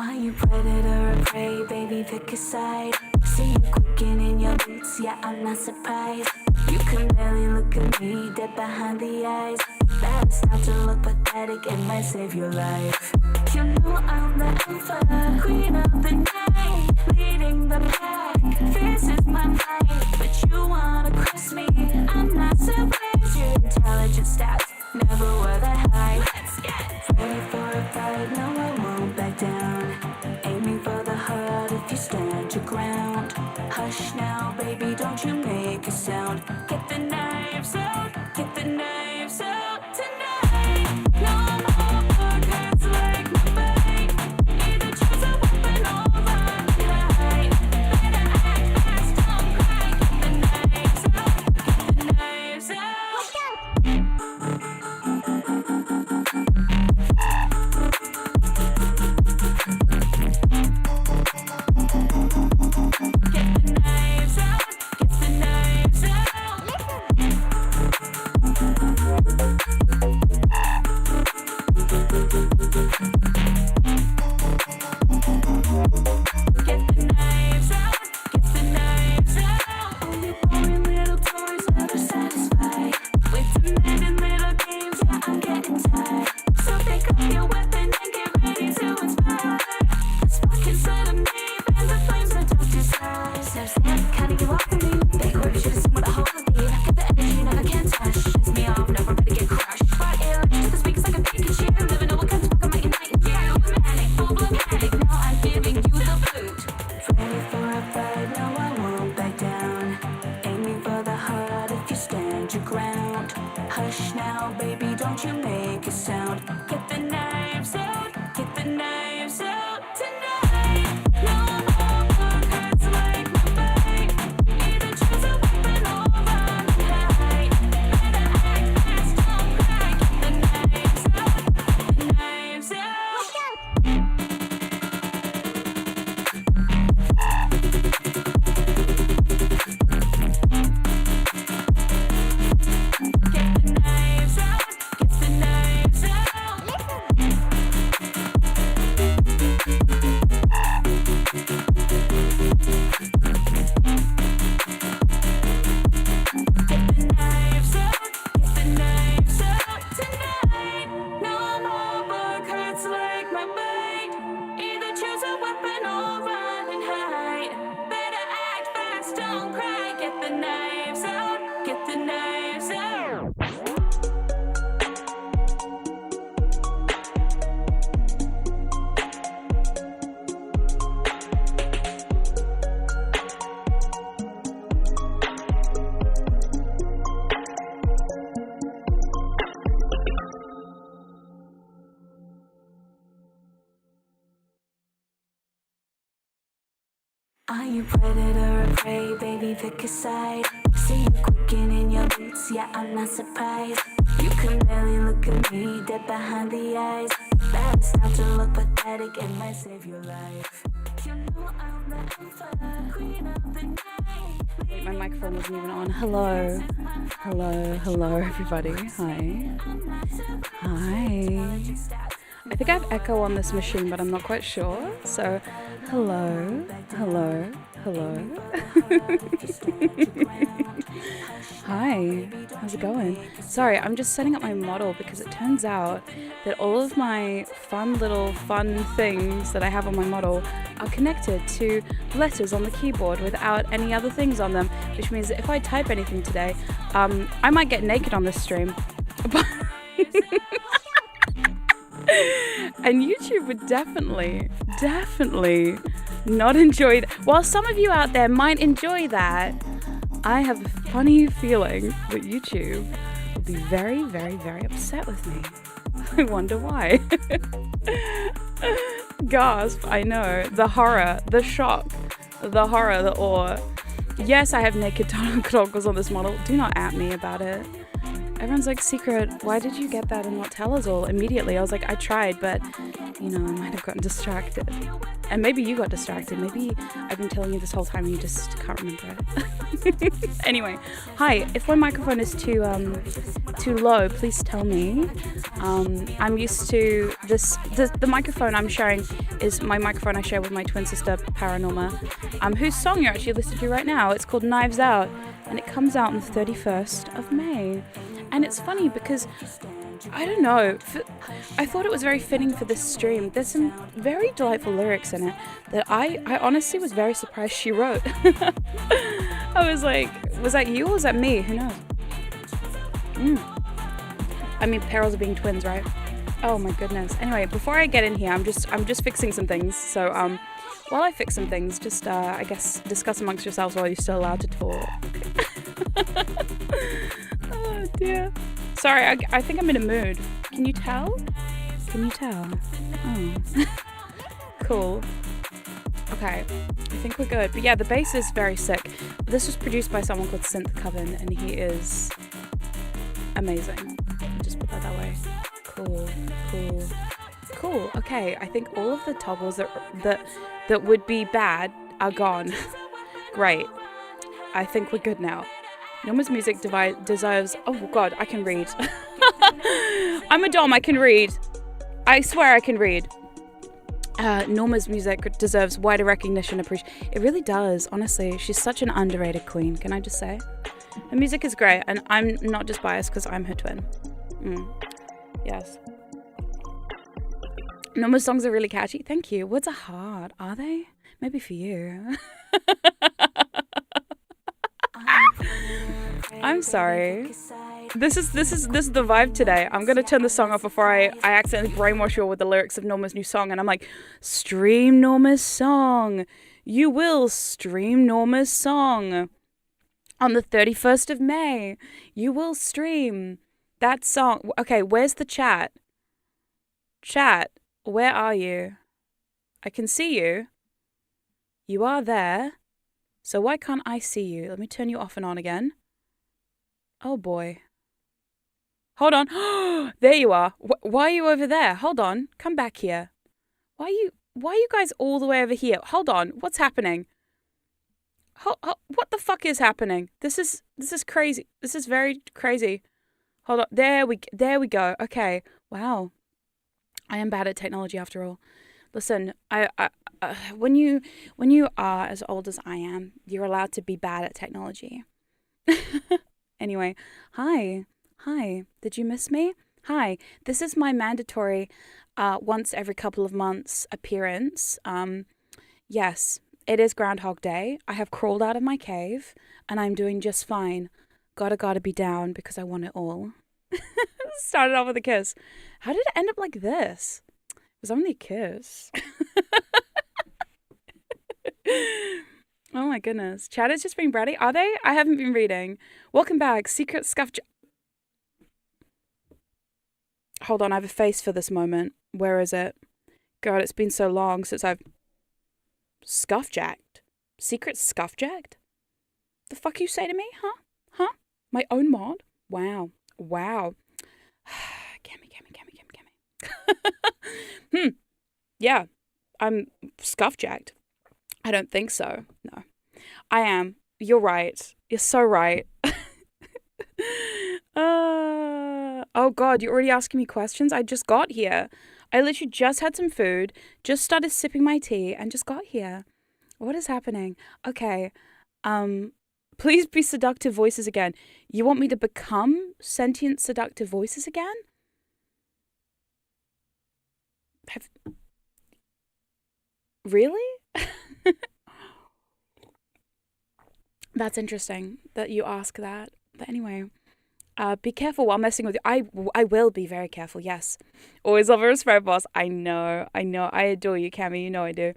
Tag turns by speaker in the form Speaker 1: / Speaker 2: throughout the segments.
Speaker 1: Are you predator or prey, baby, pick a side. See you quicking in your boots, yeah, I'm not surprised. You can barely look at me, dead behind the eyes. Better start to look pathetic, it might save your life. You know I'm the alpha, queen of the night, leading the pack, this is my fight. But you wanna cross me, I'm not surprised. Your intelligence stats never were that high. Let's get ready for a fight, no I won't back down. Aiming for the heart if you stand your ground. Hush now, baby, don't you make a sound. Get the knives out, get the knives out tonight. No more podcasts like my bite. Either choose a weapon or run hide. Better act fast, don't cry. Get the knives out, get the knives out. Let's go. Are you predator or prey, baby, pick a side. See you quicking in your boots, yeah, I'm not surprised. You can barely look at me, dead behind the eyes. Better start to look pathetic, it might save your life. You know I'm the alpha, queen of the night.
Speaker 2: Wait, my microphone wasn't even on. Hello. Hello, everybody. Hi. I think I have echo on this machine, but I'm not quite sure. So, hello. Hi, how's it going? Sorry, I'm just setting up my model because it turns out that all of my fun things that I have on my model are connected to letters on the keyboard without any other things on them, which means that if I type anything today, I might get naked on this stream. And YouTube would definitely not enjoy that. While some of you out there might enjoy that, I have a funny feeling that YouTube will be very, very, very upset with me. I wonder why. Gasp, I know. The horror, the shock, the horror, the awe. Yes, I have naked toggles on this model. Do not at me about it. Everyone's like, Secret, why did you get that and not tell us all immediately? I was like, I tried, but, I might have gotten distracted. And maybe you got distracted. Maybe I've been telling you this whole time and you just can't remember it. Anyway, hi. If my microphone is too low, please tell me. I'm used to this. The microphone I'm sharing is my microphone I share with my twin sister, Paranorma, whose song you're actually listening to right now. It's called Knives Out, and it comes out on the 31st of May. And it's funny because, I don't know, I thought it was very fitting for this stream. There's some very delightful lyrics in it that I honestly was very surprised she wrote. I was like, was that you or was that me? Who knows? I mean, perils of being twins, right? Oh my goodness. Anyway, before I get in here, I'm just fixing some things. So while I fix some things, just I guess discuss amongst yourselves while you're still allowed to talk. Oh dear. Sorry, I think I'm in a mood. Can you tell? Can you tell? Oh. Cool. Okay, I think we're good. But yeah, the bass is very sick. This was produced by someone called Synth Coven, and he is amazing. I'll just put that way. Cool. Okay, I think all of the toggles that would be bad are gone. Great. I think we're good now. Norma's music deserves... Oh god, I can read. I'm a dom, I can read. I swear I can read. Norma's music deserves wider recognition and appreciation. It really does, honestly. She's such an underrated queen, can I just say? Her music is great, and I'm not just biased because I'm her twin. Yes. Norma's songs are really catchy. Thank you. Words are hard, are they? Maybe for you. I'm sorry. This is the vibe today. I'm gonna turn the song off before I accidentally brainwash you all with the lyrics of Norma's new song, and I'm like, stream Norma's song. You will stream Norma's song on the 31st of May. You will stream that song. Okay, where's the chat? Chat, where are you? I can see you. You are there. So why can't I see you? Let me turn you off and on again. Oh boy. Hold on. There you are. Why are you over there? Hold on. Come back here. Why are you guys all the way over here? Hold on. What's happening? What the fuck is happening? This is crazy. This is very crazy. Hold on. There we go. Okay. Wow. I am bad at technology after all. Listen, when you are as old as I am, you're allowed to be bad at technology. Anyway, hi. Did you miss me? Hi. This is my mandatory once every couple of months appearance. Yes, it is Groundhog Day. I have crawled out of my cave and I'm doing just fine. Gotta be down because I want it all. Started off with a kiss. How did it end up like this? It was only a kiss. Oh my goodness. Chat is just being bratty. Are they? I haven't been reading. Welcome back. Secret scuff... Hold on, I have a face for this moment. Where is it? God, it's been so long since I've... Scuffjacked? Secret scuffjacked? The fuck you say to me? Huh? My own mod? Wow. Gimme. Yeah, I'm scuffjacked. I don't think so. No. I am. You're right. You're so right. Oh god, you're already asking me questions? I just got here. I literally just had some food, just started sipping my tea, and just got here. What is happening? Okay. Please be seductive voices again. You want me to become sentient seductive voices again? Really? That's interesting that you ask that. But anyway, be careful while messing with you. I will be very careful, yes. Always love a spread boss. I know. I adore you, Cammy. You know I do.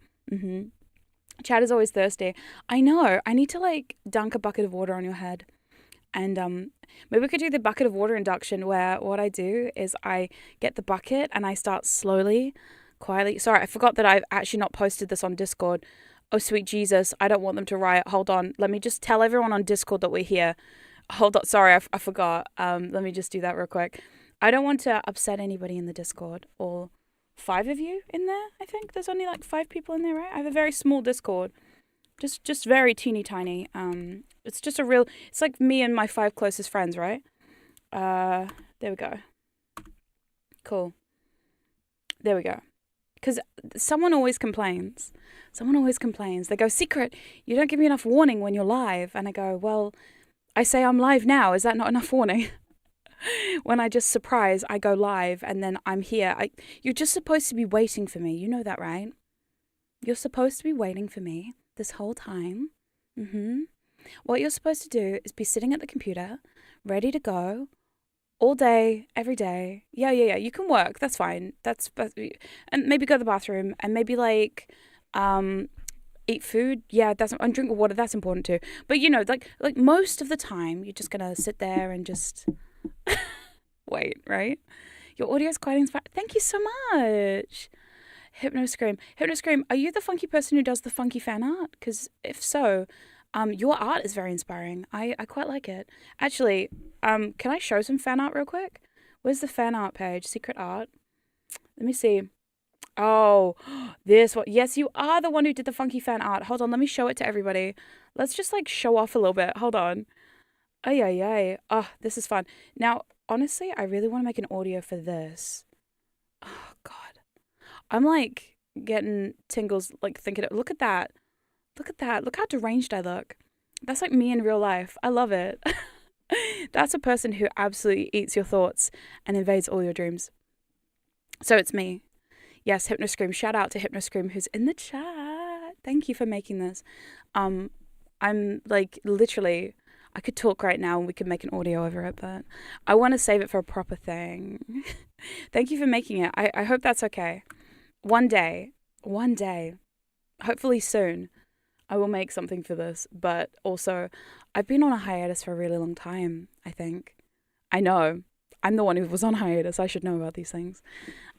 Speaker 2: Chat is always thirsty. I know. I need to, dunk a bucket of water on your head. And maybe we could do the bucket of water induction where what I do is I get the bucket and I start slowly, quietly. Sorry, I forgot that I've actually not posted this on Discord. Oh, sweet Jesus. I don't want them to riot. Hold on. Let me just tell everyone on Discord that we're here. Hold on. Sorry, I forgot. Let me just do that real quick. I don't want to upset anybody in the Discord. All 5 of you in there, I think. There's only like 5 people in there, right? I have a very small Discord. Just very teeny tiny. It's just it's like me and my 5 closest friends, right? There we go. Cool. There we go. Because someone always complains. They go, Secret, you don't give me enough warning when you're live. And I go, well, I say I'm live now. Is that not enough warning? When I just surprise, I go live and then I'm here. You're just supposed to be waiting for me. You know that, right? You're supposed to be waiting for me this whole time. What you're supposed to do is be sitting at the computer, ready to go, all day, every day. Yeah. You can work. That's fine. And maybe go to the bathroom and maybe like, eat food. Yeah, and drink water. That's important too. But you know, like most of the time, you're just gonna sit there and just wait, right? Your audio is quite inspiring. Thank you so much. Hypnoscream, are you the funky person who does the funky fan art? Because if so, your art is very inspiring. I quite like it. Actually, can I show some fan art real quick? Where's the fan art page? Secret art. Let me see. Oh, this one. Yes, you are the one who did the funky fan art. Hold on, let me show it to everybody. Let's just like show off a little bit. Hold on. Ay. Oh, this is fun. Now, honestly, I really want to make an audio for this. Oh, God. I'm like getting tingles, like thinking, look at that. Look how deranged I look. That's like me in real life. I love it. That's a person who absolutely eats your thoughts and invades all your dreams. So it's me. Yes, Hypnoscream. Shout out to Hypnoscream who's in the chat. Thank you for making this. I'm like literally, I could talk right now and we could make an audio over it, but I want to save it for a proper thing. Thank you for making it. I hope that's okay. One day, hopefully soon, I will make something for this. But also, I've been on a hiatus for a really long time, I think. I know. I'm the one who was on hiatus. I should know about these things.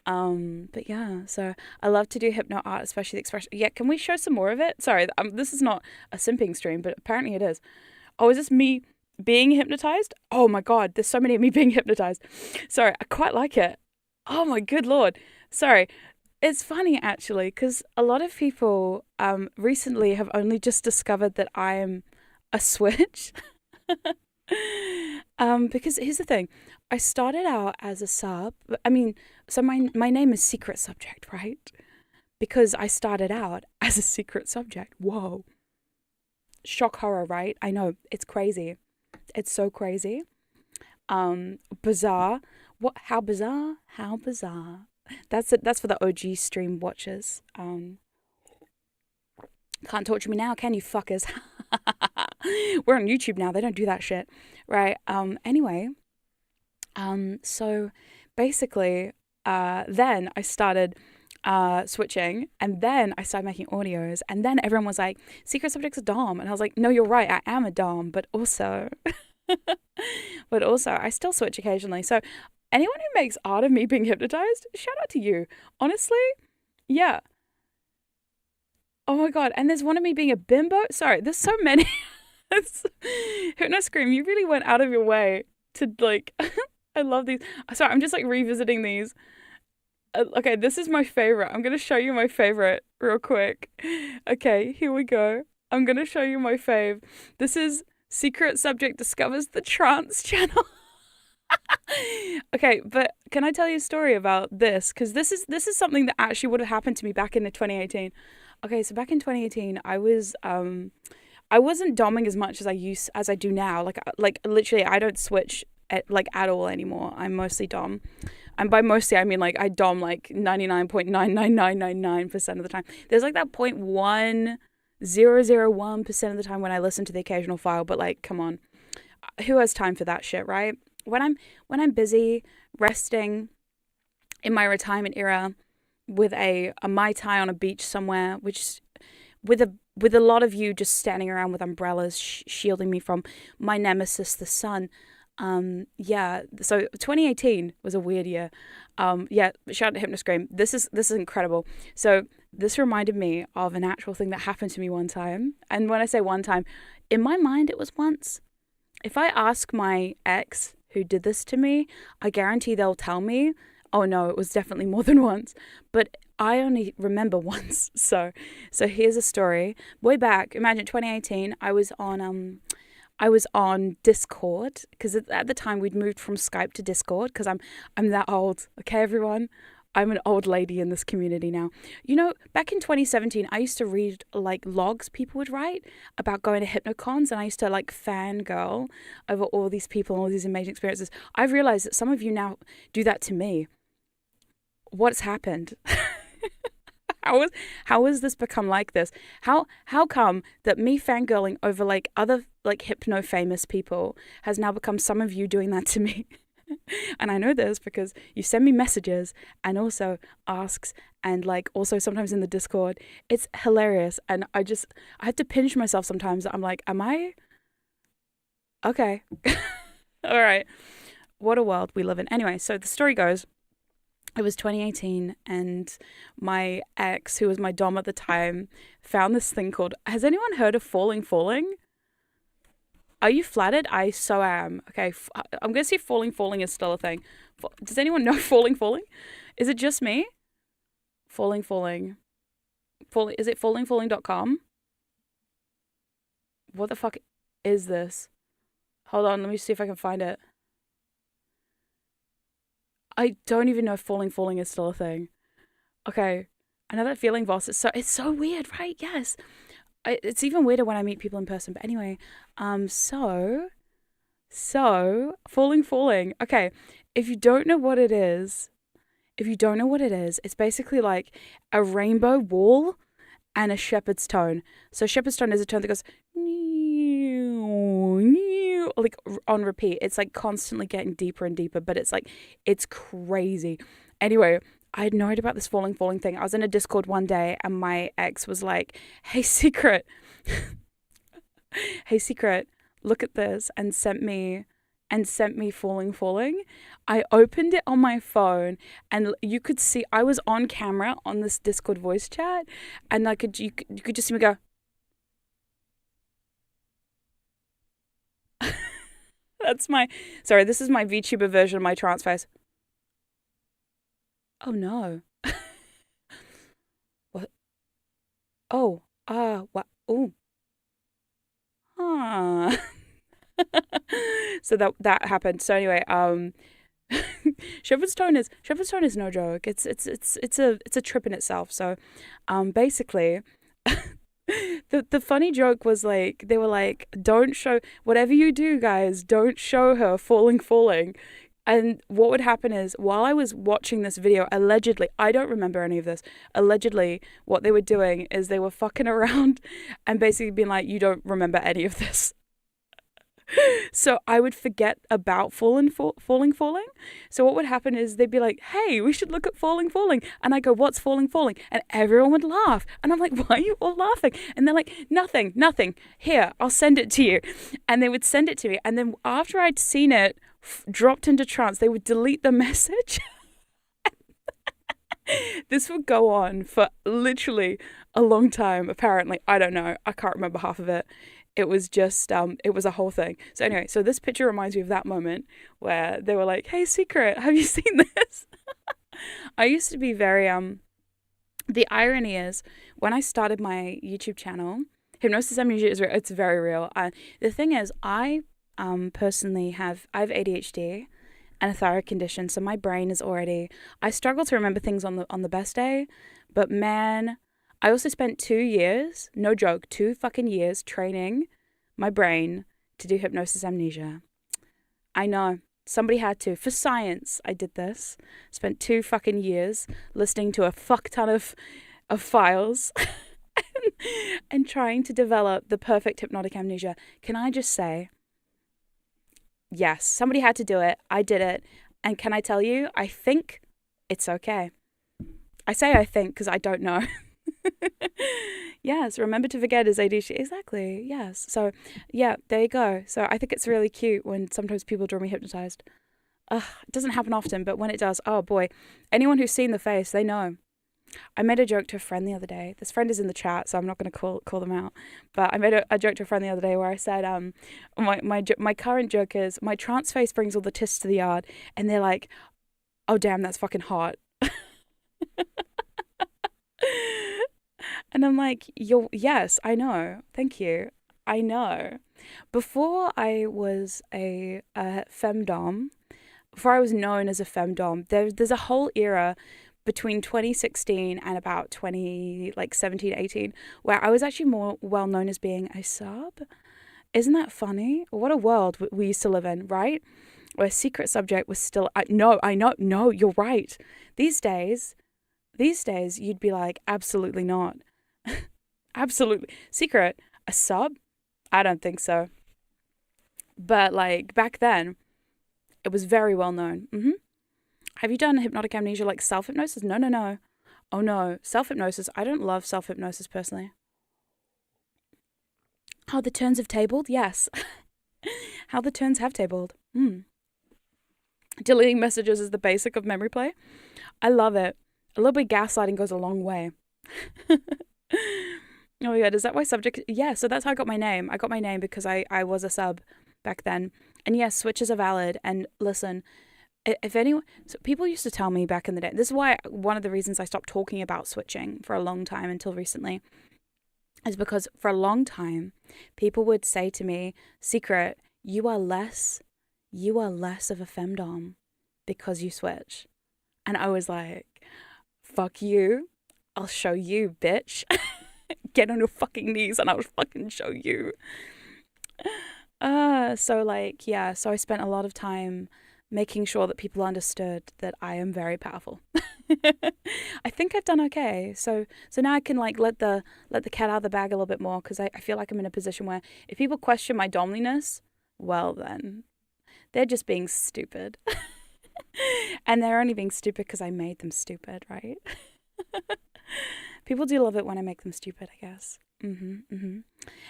Speaker 2: But yeah, so I love to do hypno art, especially the expression. Yeah, can we show some more of it? Sorry, this is not a simping stream, but apparently it is. Oh, is this me being hypnotized? Oh my God, there's so many of me being hypnotized. Sorry, I quite like it. Oh my good Lord. Sorry. It's funny actually, because a lot of people recently have only just discovered that I am a switch. Because here's the thing. I started out as a sub. I mean, so my name is Secret Subject, right? Because I started out as a secret subject. Whoa. Shock horror, right? I know. It's crazy. It's so crazy. Bizarre. What? How bizarre? How bizarre. That's it. That's for the OG stream watchers. Can't torture me now, can you fuckers? We're on YouTube now. They don't do that shit, right? Anyway, so basically, then I started switching, and then I started making audios, and then everyone was like, "Secret Subject's a dom," and I was like, "No, you're right. I am a dom, but also, I still switch occasionally." So. Anyone who makes art of me being hypnotized, shout out to you. Honestly, yeah. Oh my God. And there's one of me being a bimbo. Sorry, there's so many. Hypnoscream, you really went out of your way to like, I love these. Sorry, I'm just like revisiting these. Okay, this is my favorite. I'm going to show you my favorite real quick. Okay, here we go. I'm going to show you my fave. This is Secret Subject Discovers the Trance channel. Okay, but can I tell you a story about this? Because this is something that actually would have happened to me back in 2018. Okay, so back in 2018, I wasn't doming as much as I do now. Like literally, I don't switch at all anymore. I'm mostly dom, and by mostly I mean like I dom like 99.99999% of the time. There's like that 0.1001% of the time when I listen to the occasional file, but like, come on, who has time for that shit, right? When I'm busy resting in my retirement era with a Mai Tai on a beach somewhere, which with a lot of you just standing around with umbrellas shielding me from my nemesis, the sun. Yeah. So 2018 was a weird year. Yeah. Shout out to Hypnoscream. This is incredible. So this reminded me of an actual thing that happened to me one time. And when I say one time, in my mind it was once. if I ask my ex who did this to me, I guarantee they'll tell me, oh no, it was definitely more than once. But I only remember once. So here's a story. Way back, imagine 2018, I was on Discord, because at the time we'd moved from Skype to Discord, because I'm that old. Okay, everyone? I'm an old lady in this community now. You know, back in 2017, I used to read like logs people would write about going to hypnocons, and I used to like fangirl over all these people and all these amazing experiences. I've realized that some of you now do that to me. What's happened? How has this become like this? How come that me fangirling over like other like hypno famous people has now become some of you doing that to me? And I know this because you send me messages and also asks, and like also sometimes in the Discord. It's hilarious, and I have to pinch myself sometimes. I'm like, am I okay? All right, what a world we live in. Anyway, so the story goes, it was 2018, and my ex, who was my dom at the time, found this thing called, has anyone heard of falling? Are you flattered? I so am. Okay, I'm going to see if falling is still a thing. Does anyone know falling? Is it just me? Falling. Is it fallingfalling.com? What the fuck is this? Hold on, let me see if I can find it. I don't even know if falling is still a thing. Okay, I know that feeling, boss. It's so weird, right? Yes. It's even weirder when I meet people in person. But anyway, so falling. Okay, if you don't know what it is, it's basically like a rainbow wall and a shepherd's tone. So shepherd's tone is a tone that goes like on repeat. It's like constantly getting deeper and deeper, but it's crazy. Anyway, I had no idea about this falling thing. I was in a Discord one day and my ex was like, hey, secret, look at this, and sent me falling. I opened it on my phone, and you could see I was on camera on this Discord voice chat, and you could just see me go. This is my VTuber version of my trance face. Oh no. What? Oh, what? Oh. So that happened. So anyway, Shepherd's tone is no joke. It's a trip in itself. So basically the funny joke was like, they were like, don't show, whatever you do, guys, don't show her falling. And what would happen is, while I was watching this video, allegedly, I don't remember any of this, allegedly, what they were doing is they were fucking around and basically being like, you don't remember any of this. So I would forget about falling. So what would happen is they'd be like, hey, we should look at falling. And I go, what's falling? And everyone would laugh. And I'm like, why are you all laughing? And they're like, nothing. Here, I'll send it to you. And they would send it to me. And then after I'd seen it, dropped into trance, they would delete the message. This would go on for literally a long time, apparently. I don't know. I can't remember half of it. It was just, it was a whole thing. So anyway, so this picture reminds me of that moment where they were like, hey, secret, have you seen this? I used to be very, the irony is, when I started my YouTube channel, Hypnosis Amnesia is real. It's very real. The thing is, I personally have ADHD and a thyroid condition, so my brain is already, I struggle to remember things on the best day, but man, I also spent 2 years, no joke, 2 fucking years training my brain to do Hypnosis Amnesia. I know, somebody had to. For science, I did this. Spent 2 fucking years listening to a fuck ton of files and trying to develop the perfect hypnotic amnesia. Can I just say, yes, somebody had to do it. I did it. And can I tell you, I think it's okay. I say I think because I don't know. Yes, remember to forget is ADHD. Exactly, yes. So, yeah, there you go. So I think it's really cute when sometimes people draw me hypnotized. It doesn't happen often, but when it does, oh boy. Anyone who's seen the face, they know. I made a joke to a friend the other day. This friend is in the chat, so I'm not going to call them out. But I made a joke to a friend the other day where I said, my current joke is, my trance face brings all the tists to the yard. And they're like, oh, damn, that's fucking hot. And I'm like, yes, I know. Thank you. I know. Before I was a femdom, before I was known as a femdom, there's a whole era between 2016 and about 17, 18, where I was actually more well known as being a sub. Isn't that funny? What a world we used to live in, right? Where secret subject was still, no, you're right. These days, you'd be like, absolutely not. Absolutely. Secret, a sub? I don't think so. But like back then, it was very well known. Have you done hypnotic amnesia, like self-hypnosis? No. Oh no, self-hypnosis. I don't love self-hypnosis personally. How the turns have tabled? Yes. How the turns have tabled. Deleting messages is the basic of memory play. I love it. A little bit of gaslighting goes a long way. Oh yeah, is that why subject? Yeah, so that's how I got my name. I got my name because I was a sub back then. And yes, switches are valid. And listen, if anyone, so people used to tell me back in the day, this is why one of the reasons I stopped talking about switching for a long time until recently, is because for a long time, people would say to me, Secret, you are less of a femdom because you switch. And I was like, fuck you. I'll show you, bitch. Get on your fucking knees and I'll fucking show you. So I spent a lot of time making sure that people understood that I am very powerful. I think I've done okay. So now I can like let the cat out of the bag a little bit more, because I feel like I'm in a position where if people question my domliness, well then, they're just being stupid. And they're only being stupid because I made them stupid, right? People do love it when I make them stupid, I guess.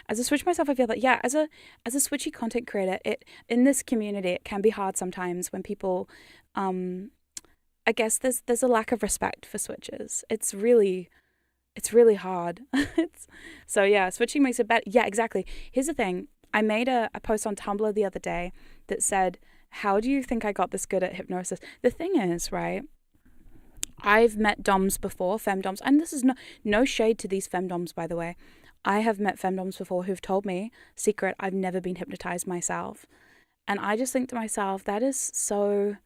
Speaker 2: As a switch myself, I feel that, yeah, as a switchy content creator, in this community, it can be hard sometimes when people, I guess there's a lack of respect for switches. It's really hard. So yeah, switching makes it better. Yeah, exactly. Here's the thing. I made a post on Tumblr the other day that said, how do you think I got this good at hypnosis? The thing is, right, I've met doms before, femdoms, and this is no shade to these femdoms, by the way. I have met femdoms before who've told me, Secret, I've never been hypnotized myself. And I just think to myself, that is so,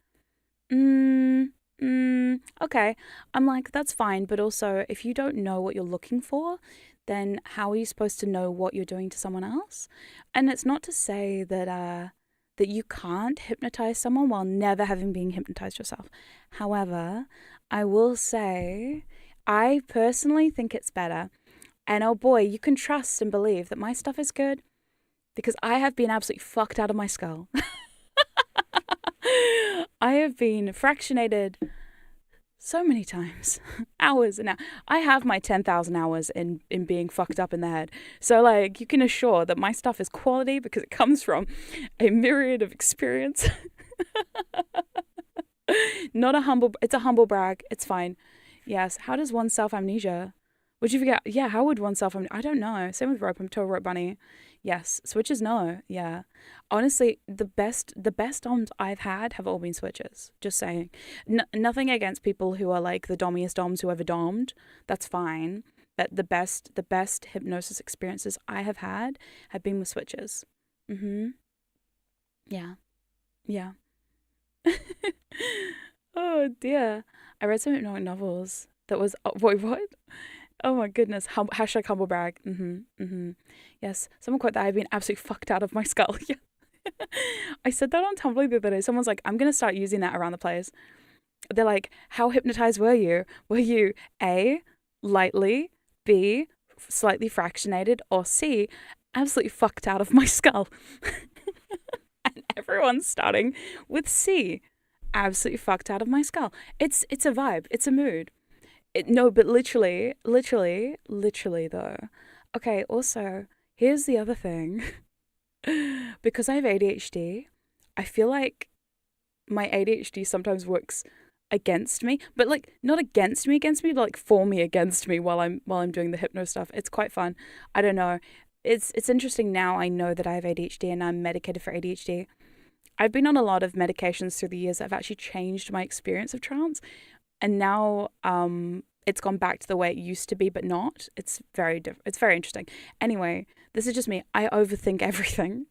Speaker 2: okay. I'm like, that's fine, but also, if you don't know what you're looking for, then how are you supposed to know what you're doing to someone else? And it's not to say that you can't hypnotize someone while never having been hypnotized yourself. However, I will say, I personally think it's better. And oh boy, you can trust and believe that my stuff is good, because I have been absolutely fucked out of my skull. I have been fractionated so many times, hours and hours. I have my 10,000 hours in being fucked up in the head. So like, you can assure that my stuff is quality because it comes from a myriad of experience. It's a humble brag. It's fine. Yes. How does one self-amnesia? Would you forget? Yeah. How would one self-amnesia? I don't know. Same with rope. I'm total rope bunny. Yes. Switches. No. Yeah. Honestly, the best doms I've had have all been switches. Just saying. Nothing against people who are like the dommiest doms who ever dommed. That's fine. But the best hypnosis experiences I have had have been with switches. Yeah. Yeah. Oh dear. I read some hypnotic novels that was, wait, what? Oh my goodness. Hashtag humble brag. Yes. Someone quote that I've been absolutely fucked out of my skull. Yeah. I said that on Tumblr the other day. Someone's like, I'm going to start using that around the place. They're like, how hypnotized were you? Were you A, lightly, B, slightly fractionated, or C, absolutely fucked out of my skull? And everyone's starting with C, absolutely fucked out of my skull. It's a vibe. It's a mood. No, but literally though. Okay, also, here's the other thing. Because I have ADHD, I feel like my ADHD sometimes works against me, but like not against me, but like for me against me while I'm doing the hypno stuff. It's quite fun. I don't know. It's interesting now. I know that I have ADHD and I'm medicated for ADHD. I've been on a lot of medications through the years that have actually changed my experience of trance, and now it's gone back to the way it used to be, but not. It's very different. It's very interesting. Anyway, this is just me. I overthink everything.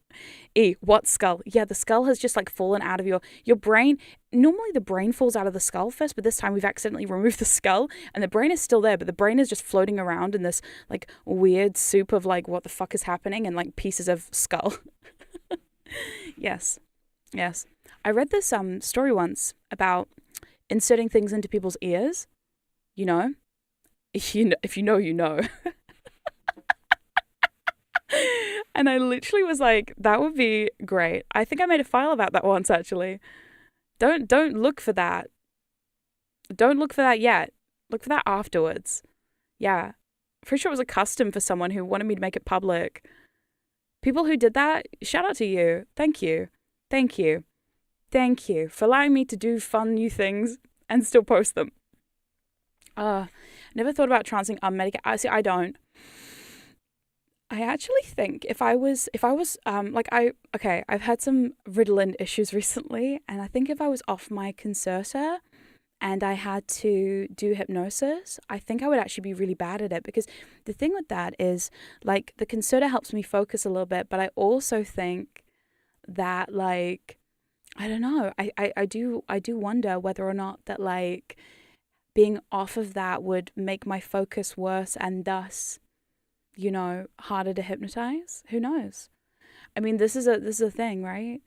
Speaker 2: What skull? Yeah, the skull has just like fallen out of your brain. Normally the brain falls out of the skull first, but this time we've accidentally removed the skull and the brain is still there, but the brain is just floating around in this like weird soup of like what the fuck is happening and like pieces of skull. Yes. I read this story once about inserting things into people's ears. You know? If you know, you know. And I literally was like, that would be great. I think I made a file about that once, actually. Don't look for that. Don't look for that yet. Look for that afterwards. Yeah. Pretty sure it was a custom for someone who wanted me to make it public. People who did that, shout out to you. Thank you. Thank you. Thank you for allowing me to do fun new things and still post them. Never thought about trancing unmedicated. See, I don't. I actually think if I was I've had some Ritalin issues recently, and I think if I was off my Concerta and I had to do hypnosis, I think I would actually be really bad at it, because the thing with that is like the Concerta helps me focus a little bit, but I also think that like, I don't know, I do wonder whether or not that like being off of that would make my focus worse and thus, you know, harder to hypnotize. Who knows? I mean, this is a thing, right?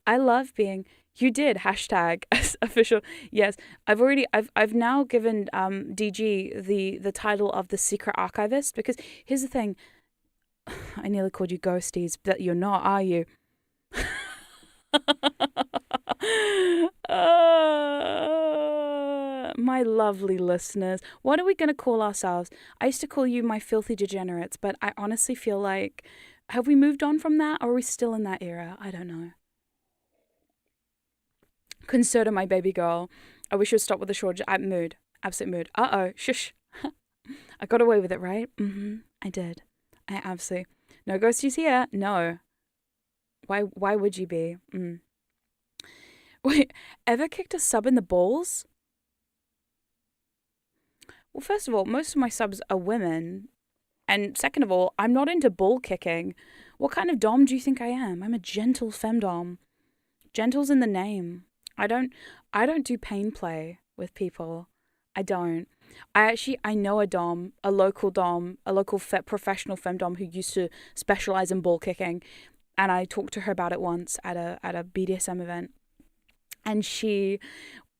Speaker 2: I love being. You did hashtag official. Yes, I've now given DG the title of the secret archivist, because here's the thing. I nearly called you ghosties, but you're not, are you? My lovely listeners, what are we going to call ourselves? I used to call you my filthy degenerates, but I honestly feel like, have we moved on from that, or are we still in that era? I don't know. Concerta, my baby girl. I wish you would stop with the short mood. Absolute mood. Shush. I got away with it, right? I did. I absolutely. No ghosties here. No. Why would you be? Wait, ever kicked a sub in the balls? Well, first of all, most of my subs are women. And second of all, I'm not into ball kicking. What kind of dom do you think I am? I'm a gentle femdom. Gentle's in the name. I don't do pain play with people. I don't. I know a local professional femdom who used to specialize in ball kicking. And I talked to her about it once at a BDSM event. And she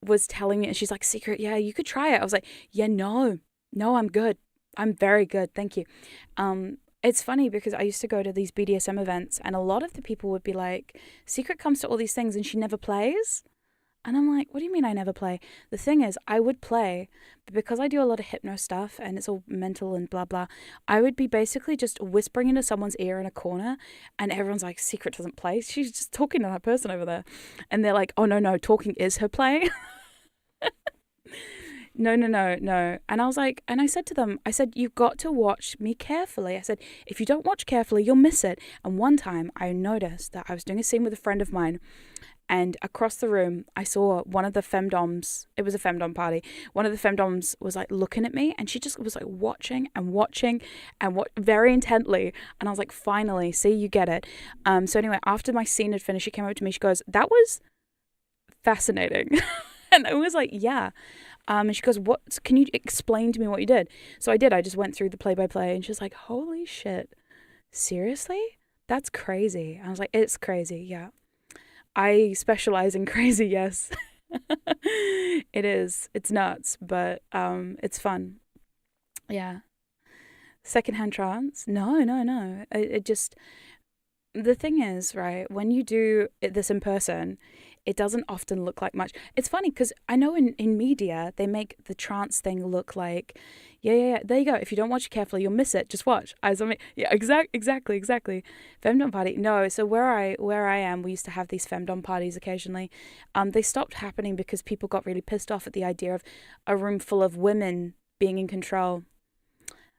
Speaker 2: was telling me, and she's like, Secret, yeah, you could try it. I was like, yeah, no, I'm good. I'm very good. Thank you. It's funny because I used to go to these BDSM events and a lot of the people would be like, Secret comes to all these things and she never plays. And I'm like, what do you mean I never play? The thing is, I would play, but because I do a lot of hypno stuff and it's all mental and blah, blah, I would be basically just whispering into someone's ear in a corner and everyone's like, Secret doesn't play. She's just talking to that person over there. And they're like, oh, no, talking is her play. No. And I was like, and I said to them, you've got to watch me carefully. I said, if you don't watch carefully, you'll miss it. And one time I noticed that I was doing a scene with a friend of mine, and across the room, I saw one of the femdoms. It was a femdom party. One of the femdoms was like looking at me, and she just was like watching very intently. And I was like, finally, see, you get it. So anyway, after my scene had finished, she came over to me. She goes, that was fascinating. And I was like, yeah. And she goes, what? Can you explain to me what you did? So I did. I just went through the play-by-play, and she's like, holy shit, seriously? That's crazy. I was like, it's crazy, yeah. I specialize in crazy, yes. It is. It's nuts, but it's fun. Yeah. Secondhand trance? No. It just... The thing is, right, when you do this in person, it doesn't often look like much. It's funny because I know in media, they make the trance thing look like, yeah, there you go. If you don't watch it carefully, you'll miss it. Just watch. Yeah, exactly. Femdom party. No, so where I am, we used to have these femdom parties occasionally. They stopped happening because people got really pissed off at the idea of a room full of women being in control.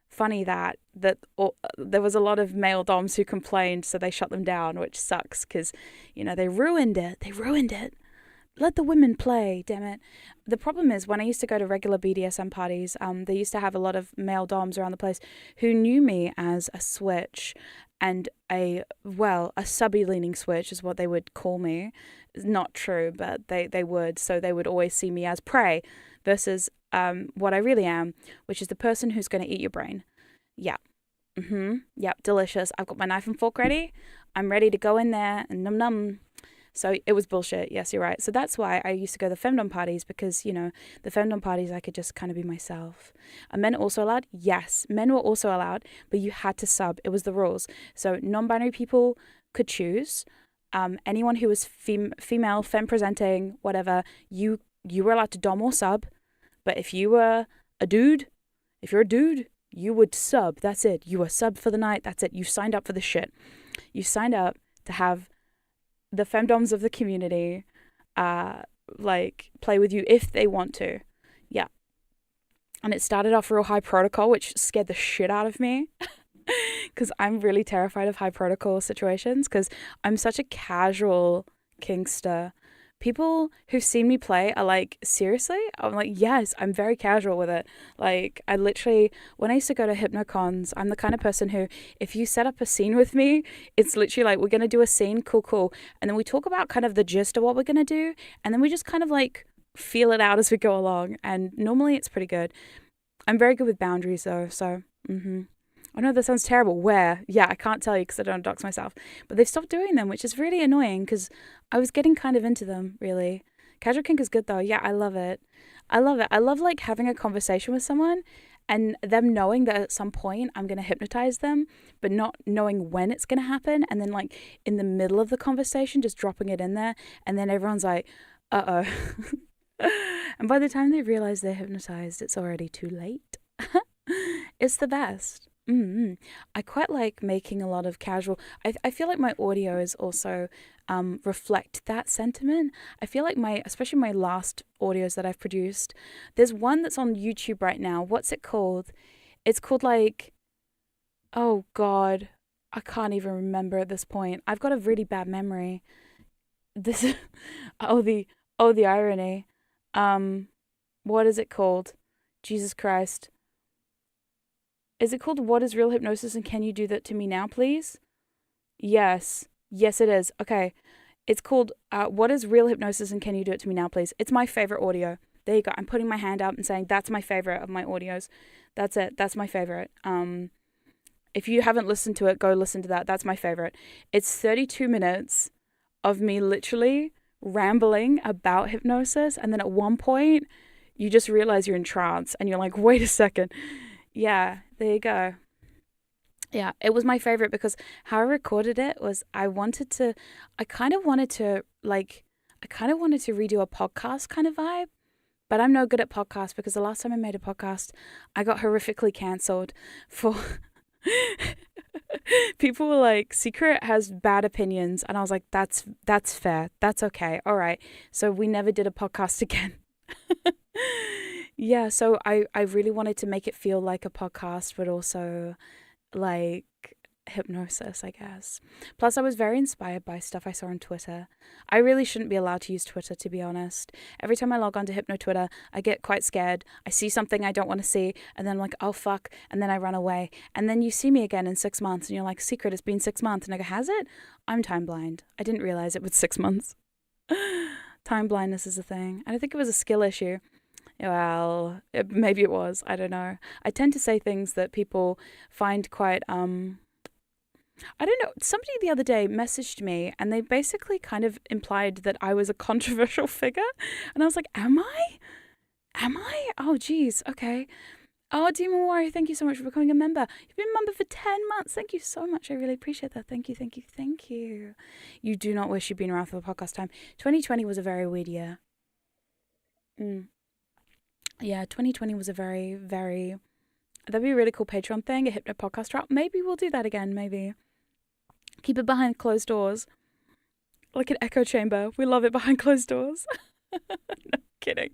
Speaker 2: Funny that there was a lot of male doms who complained, so they shut them down, which sucks because, they ruined it. Let the women play, damn it. The problem is, when I used to go to regular BDSM parties, they used to have a lot of male doms around the place who knew me as a switch and a subby leaning switch is what they would call me. It's not true, but they would. So they would always see me as prey versus what I really am, which is the person who's going to eat your brain. Yeah. Yep, delicious. I've got my knife and fork ready. I'm ready to go in there and num. So it was bullshit. Yes, you're right. So that's why I used to go to the femdom parties because, the femdom parties, I could just kind of be myself. Are men also allowed? Yes, men were also allowed, but you had to sub. It was the rules. So non-binary people could choose. Anyone who was female, femme presenting, whatever, you were allowed to dom or sub. But if you were a dude, you would sub. That's it. You were sub for the night. That's it. You signed up for the shit. You signed up to have the femdoms of the community play with you if they want to. Yeah. And it started off real high protocol, which scared the shit out of me because I'm really terrified of high protocol situations because I'm such a casual kinkster. People who've seen me play are like, seriously? I'm like, yes, I'm very casual with it. Like, I literally, when I used to go to hypnocons, I'm the kind of person who, if you set up a scene with me, it's literally like, we're going to do a scene, cool. And then we talk about kind of the gist of what we're going to do. And then we just kind of like feel it out as we go along. And normally it's pretty good. I'm very good with boundaries though. So, I know that sounds terrible. Where? Yeah, I can't tell you because I don't dox myself. But they've stopped doing them, which is really annoying because I was getting kind of into them, really. Casual kink is good though. Yeah, I love it. I love like having a conversation with someone and them knowing that at some point I'm going to hypnotize them, but not knowing when it's going to happen. And then like in the middle of the conversation, just dropping it in there. And then everyone's like, uh-oh. And by the time they realize they're hypnotized, it's already too late. It's the best. I quite like making a lot of casual. I feel like my audios also reflect that sentiment. I feel like especially my last audios that I've produced, there's one that's on YouTube right now. What's it called? It's called like, oh God, I can't even remember at this point. I've got a really bad memory. The irony. What is it called? Jesus Christ. Is it called What is Real Hypnosis and Can You Do That to Me Now, Please? Yes, it is. Okay. It's called What is Real Hypnosis and Can You Do It to Me Now, Please? It's my favorite audio. There you go. I'm putting my hand up and saying that's my favorite of my audios. That's it. That's my favorite. If you haven't listened to it, go listen to that. That's my favorite. It's 32 minutes of me literally rambling about hypnosis. And then at one point, you just realize you're in trance and you're like, wait a second. Yeah, there you go. Yeah, it was my favorite because how I recorded it was I kind of wanted to redo a podcast kind of vibe, but I'm no good at podcasts because the last time I made a podcast, I got horrifically cancelled for people were like, Secret has bad opinions. And I was like, that's fair. That's okay. All right. So we never did a podcast again. Yeah, so I really wanted to make it feel like a podcast, but also like hypnosis, I guess. Plus, I was very inspired by stuff I saw on Twitter. I really shouldn't be allowed to use Twitter, to be honest. Every time I log on to Hypno Twitter, I get quite scared. I see something I don't want to see, and then I'm like, oh, fuck, and then I run away. And then you see me again in 6 months, and you're like, Secret, it's been 6 months. And I go, has it? I'm time blind. I didn't realize it was 6 months. Time blindness is a thing. I don't think it was a skill issue. Well, maybe it was. I don't know. I tend to say things that people find quite, I don't know. Somebody the other day messaged me and they basically kind of implied that I was a controversial figure. And I was like, am I? Oh, geez. Okay. Oh, Demon Warrior, thank you so much for becoming a member. You've been a member for 10 months. Thank you so much. I really appreciate that. Thank you, thank you, thank you. You do not wish you'd been around for the podcast time. 2020 was a very weird year. Yeah, 2020 was a very, very... That'd be a really cool Patreon thing, a Hypno podcast drop. Maybe we'll do that again, maybe. Keep it behind closed doors. Like an echo chamber. We love it behind closed doors. No kidding.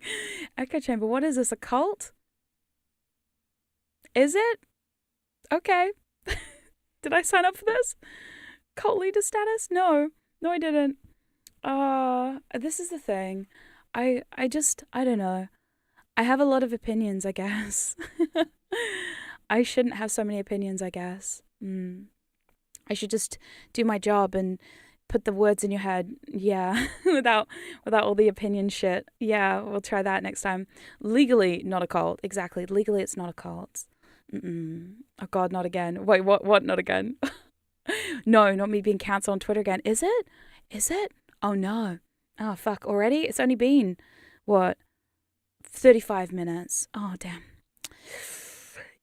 Speaker 2: Echo chamber, what is this, a cult? Is it? Okay. Did I sign up for this? Cult leader status? No. No, I didn't. This is the thing. I don't know. I have a lot of opinions, I guess. I shouldn't have so many opinions, I guess. I should just do my job and put the words in your head. Yeah, without all the opinion shit. Yeah, we'll try that next time. Legally, not a cult. Exactly. Legally, it's not a cult. Oh God, not again. Wait, what? Not again? No, not me being cancelled on Twitter again. Is it? Is it? Oh no. Oh fuck. Already? It's only been, what, 35 minutes. Oh damn.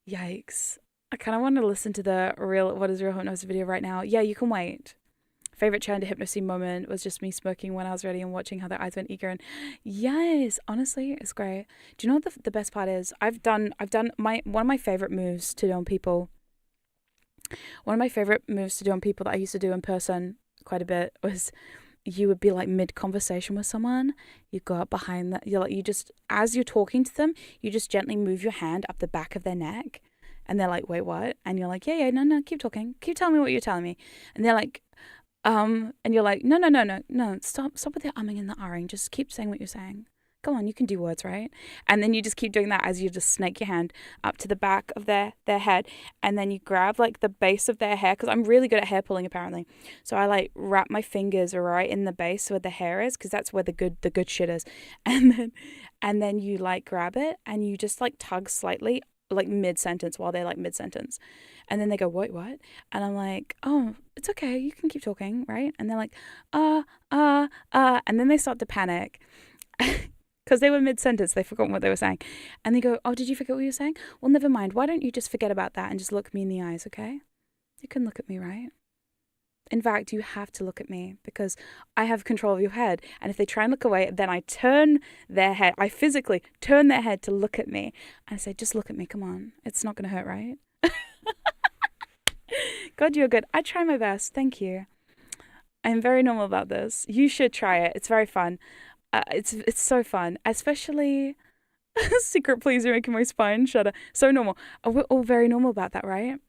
Speaker 2: Yikes. I kind of want to listen to the What is Real Hypnosis video right now. Yeah, you can wait. Favorite chair to hypnosis moment was just me smoking when I was ready and watching how their eyes went eager. And yes, honestly, it's great. Do you know what the best part is? I've done one of my favorite moves to do on people. One of my favorite moves to do on people that I used to do in person quite a bit was, you would be like mid conversation with someone, you go up behind that, you just, as you're talking to them, you just gently move your hand up the back of their neck, and they're like, wait, what? And you're like, yeah, no, keep talking, keep telling me what you're telling me. And they're like, and you're like, no, stop with the umming and the ahhing, just keep saying what you're saying. Go on, you can do words, right? And then you just keep doing that as you just snake your hand up to the back of their head, and then you grab like the base of their hair, because I'm really good at hair pulling apparently. So I like wrap my fingers right in the base where the hair is, because that's where the good shit is. And then you like grab it and you just like tug slightly, like mid-sentence, while they're like mid-sentence. And then they go, wait, what? And I'm like, oh, it's okay, you can keep talking, right? And they're like, and then they start to panic. Because they were mid-sentence, they forgot what they were saying. And they go, oh, did you forget what you were saying? Well, never mind. Why don't you just forget about that and just look me in the eyes, okay? You can look at me, right? In fact, you have to look at me, because I have control of your head. And if they try and look away, then I turn their head. I physically turn their head to look at me. And I say, just look at me, come on. It's not going to hurt, right? God, you're good. I try my best. Thank you. I'm very normal about this. You should try it. It's very fun. It's so fun, especially secret pleaser making my spine shudder. So normal. Oh, we're all very normal about that, right?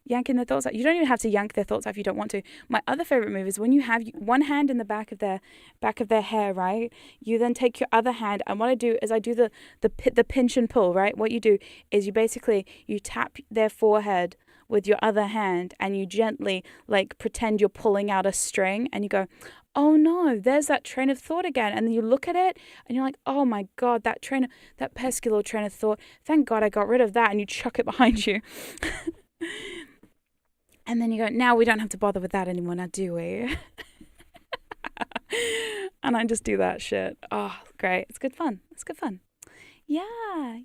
Speaker 2: Yanking their thoughts out. You don't even have to yank their thoughts out if you don't want to. My other favorite move is when you have one hand in the back of their hair, right? You then take your other hand, and what I do is I do the pinch and pull, right? What you do is you tap their forehead with your other hand, and you gently like pretend you're pulling out a string, and you go, oh no, there's that train of thought again. And then you look at it and you're like, oh my God, that pesky little train of thought. Thank God I got rid of that. And you chuck it behind you. And then you go, now we don't have to bother with that anymore, now do we? And I just do that shit. Oh, great. It's good fun. Yeah.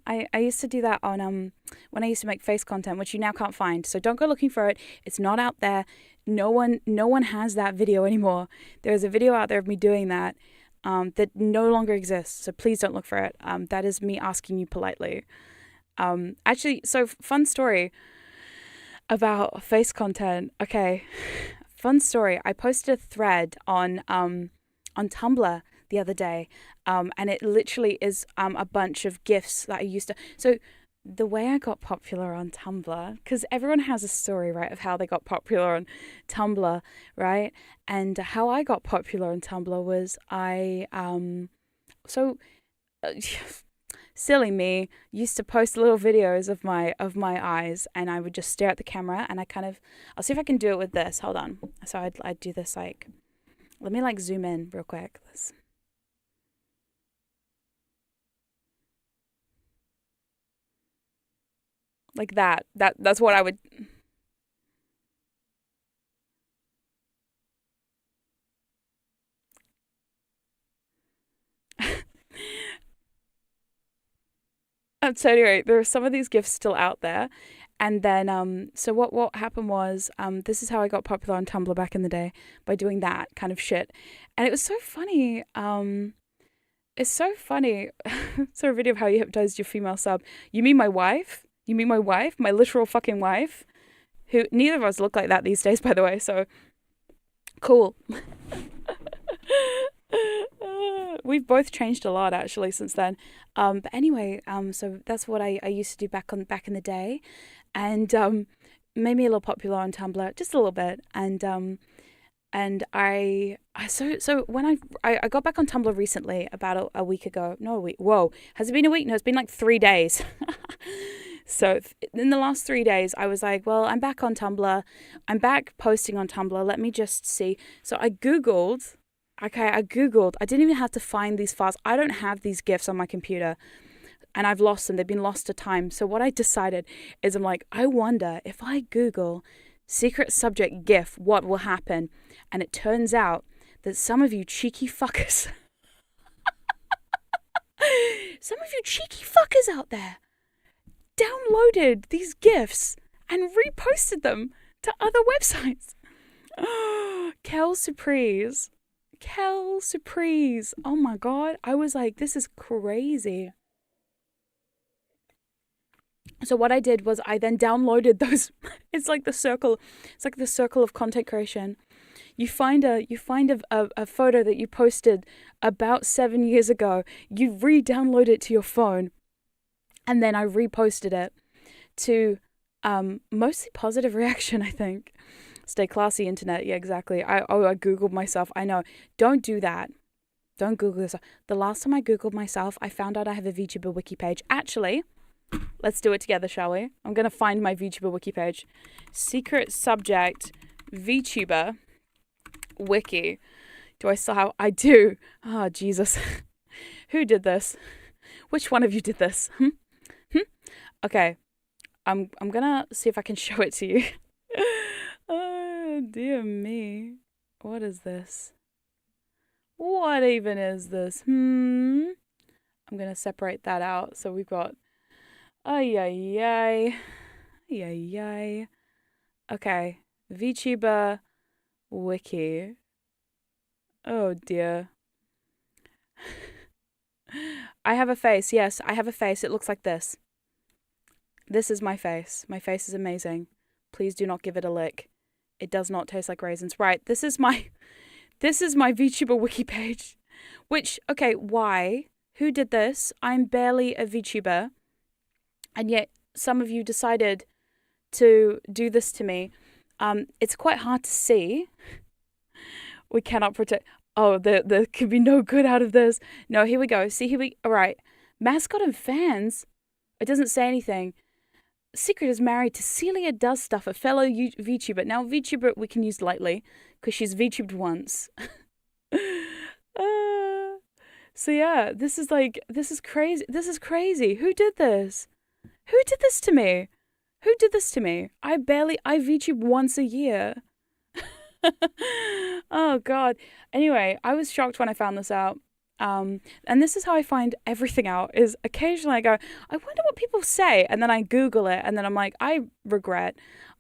Speaker 2: I used to do that on when I used to make face content, which you now can't find. So don't go looking for it. It's not out there. No one has that video anymore. There's a video out there of me doing that that no longer exists. So please don't look for it. That is me asking you politely. Actually, so fun story about face content. Okay, fun story. I posted a thread on Tumblr the other day, and it literally is a bunch of GIFs that I used to. So the way I got popular on Tumblr, because everyone has a story, right, of how they got popular on Tumblr, right? And how I got popular on Tumblr was silly me, used to post little videos of my eyes, and I would just stare at the camera, and I'll see if I can do it with this. Hold on. So I'd do this, like, let me like zoom in real quick. Like that's what I would. So anyway, there are some of these GIFs still out there. And then, so what happened was, this is how I got popular on Tumblr back in the day, by doing that kind of shit. And it was so funny. It's so funny. Saw a video of how you hypnotized your female sub. You mean my wife? You mean my wife? My literal fucking wife? Who, neither of us look like that these days, by the way, so cool. We've both changed a lot actually since then. But anyway, so that's what I used to do back in the day, and made me a little popular on Tumblr, just a little bit. And I when I got back on Tumblr recently, about a week ago. No, a week. Whoa, has it been a week? No, it's been like 3 days. So in the last 3 days, I was like, well, I'm back on Tumblr. I'm back posting on Tumblr. Let me just see. So I Googled. Okay, I didn't even have to find these files. I don't have these GIFs on my computer. And I've lost them. They've been lost to time. So what I decided is, I'm like, I wonder if I Google secret subject GIF, what will happen? And it turns out that some of you cheeky fuckers, out there, downloaded these GIFs and reposted them to other websites. Kel Surprise. Oh my God. I was like, this is crazy. So what I did was I then downloaded those. It's like the circle of content creation. You find a photo that you posted about 7 years ago. You re-download it to your phone, and then I reposted it to mostly positive reaction, I think. Stay classy, internet. Yeah, exactly. I Googled myself. I know. Don't do that. Don't Google yourself. The last time I Googled myself, I found out I have a VTuber wiki page. Actually, let's do it together, shall we? I'm going to find my VTuber wiki page. Secret subject VTuber wiki. Do I still have? I do. Oh, Jesus. Who did this? Which one of you did this? Okay. I'm going to see if I can show it to you. Oh, dear me. What is this? What even is this? I'm going to separate that out. So we've got ay. Okay. VTuber wiki. Oh dear. I have a face. Yes, I have a face. It looks like this. This is my face. My face is amazing. Please do not give it a lick. It does not taste like raisins. Right. This is my VTuber wiki page. Which, okay, why? Who did this? I'm barely a VTuber. And yet some of you decided to do this to me. It's quite hard to see. We cannot protect. Oh, there could be no good out of this. No, here we go. See, all right. Mascot and fans. It doesn't say anything. Secret is married to Celia Does Stuff, a fellow VTuber. Now, VTuber we can use lightly because she's VTubed once. So yeah, this is crazy. This is crazy. Who did this? Who did this to me? I VTube once a year. Oh God. Anyway, I was shocked when I found this out. And this is how I find everything out, is occasionally I go, I wonder what people say. And then I Google it, and then I'm like, I regret.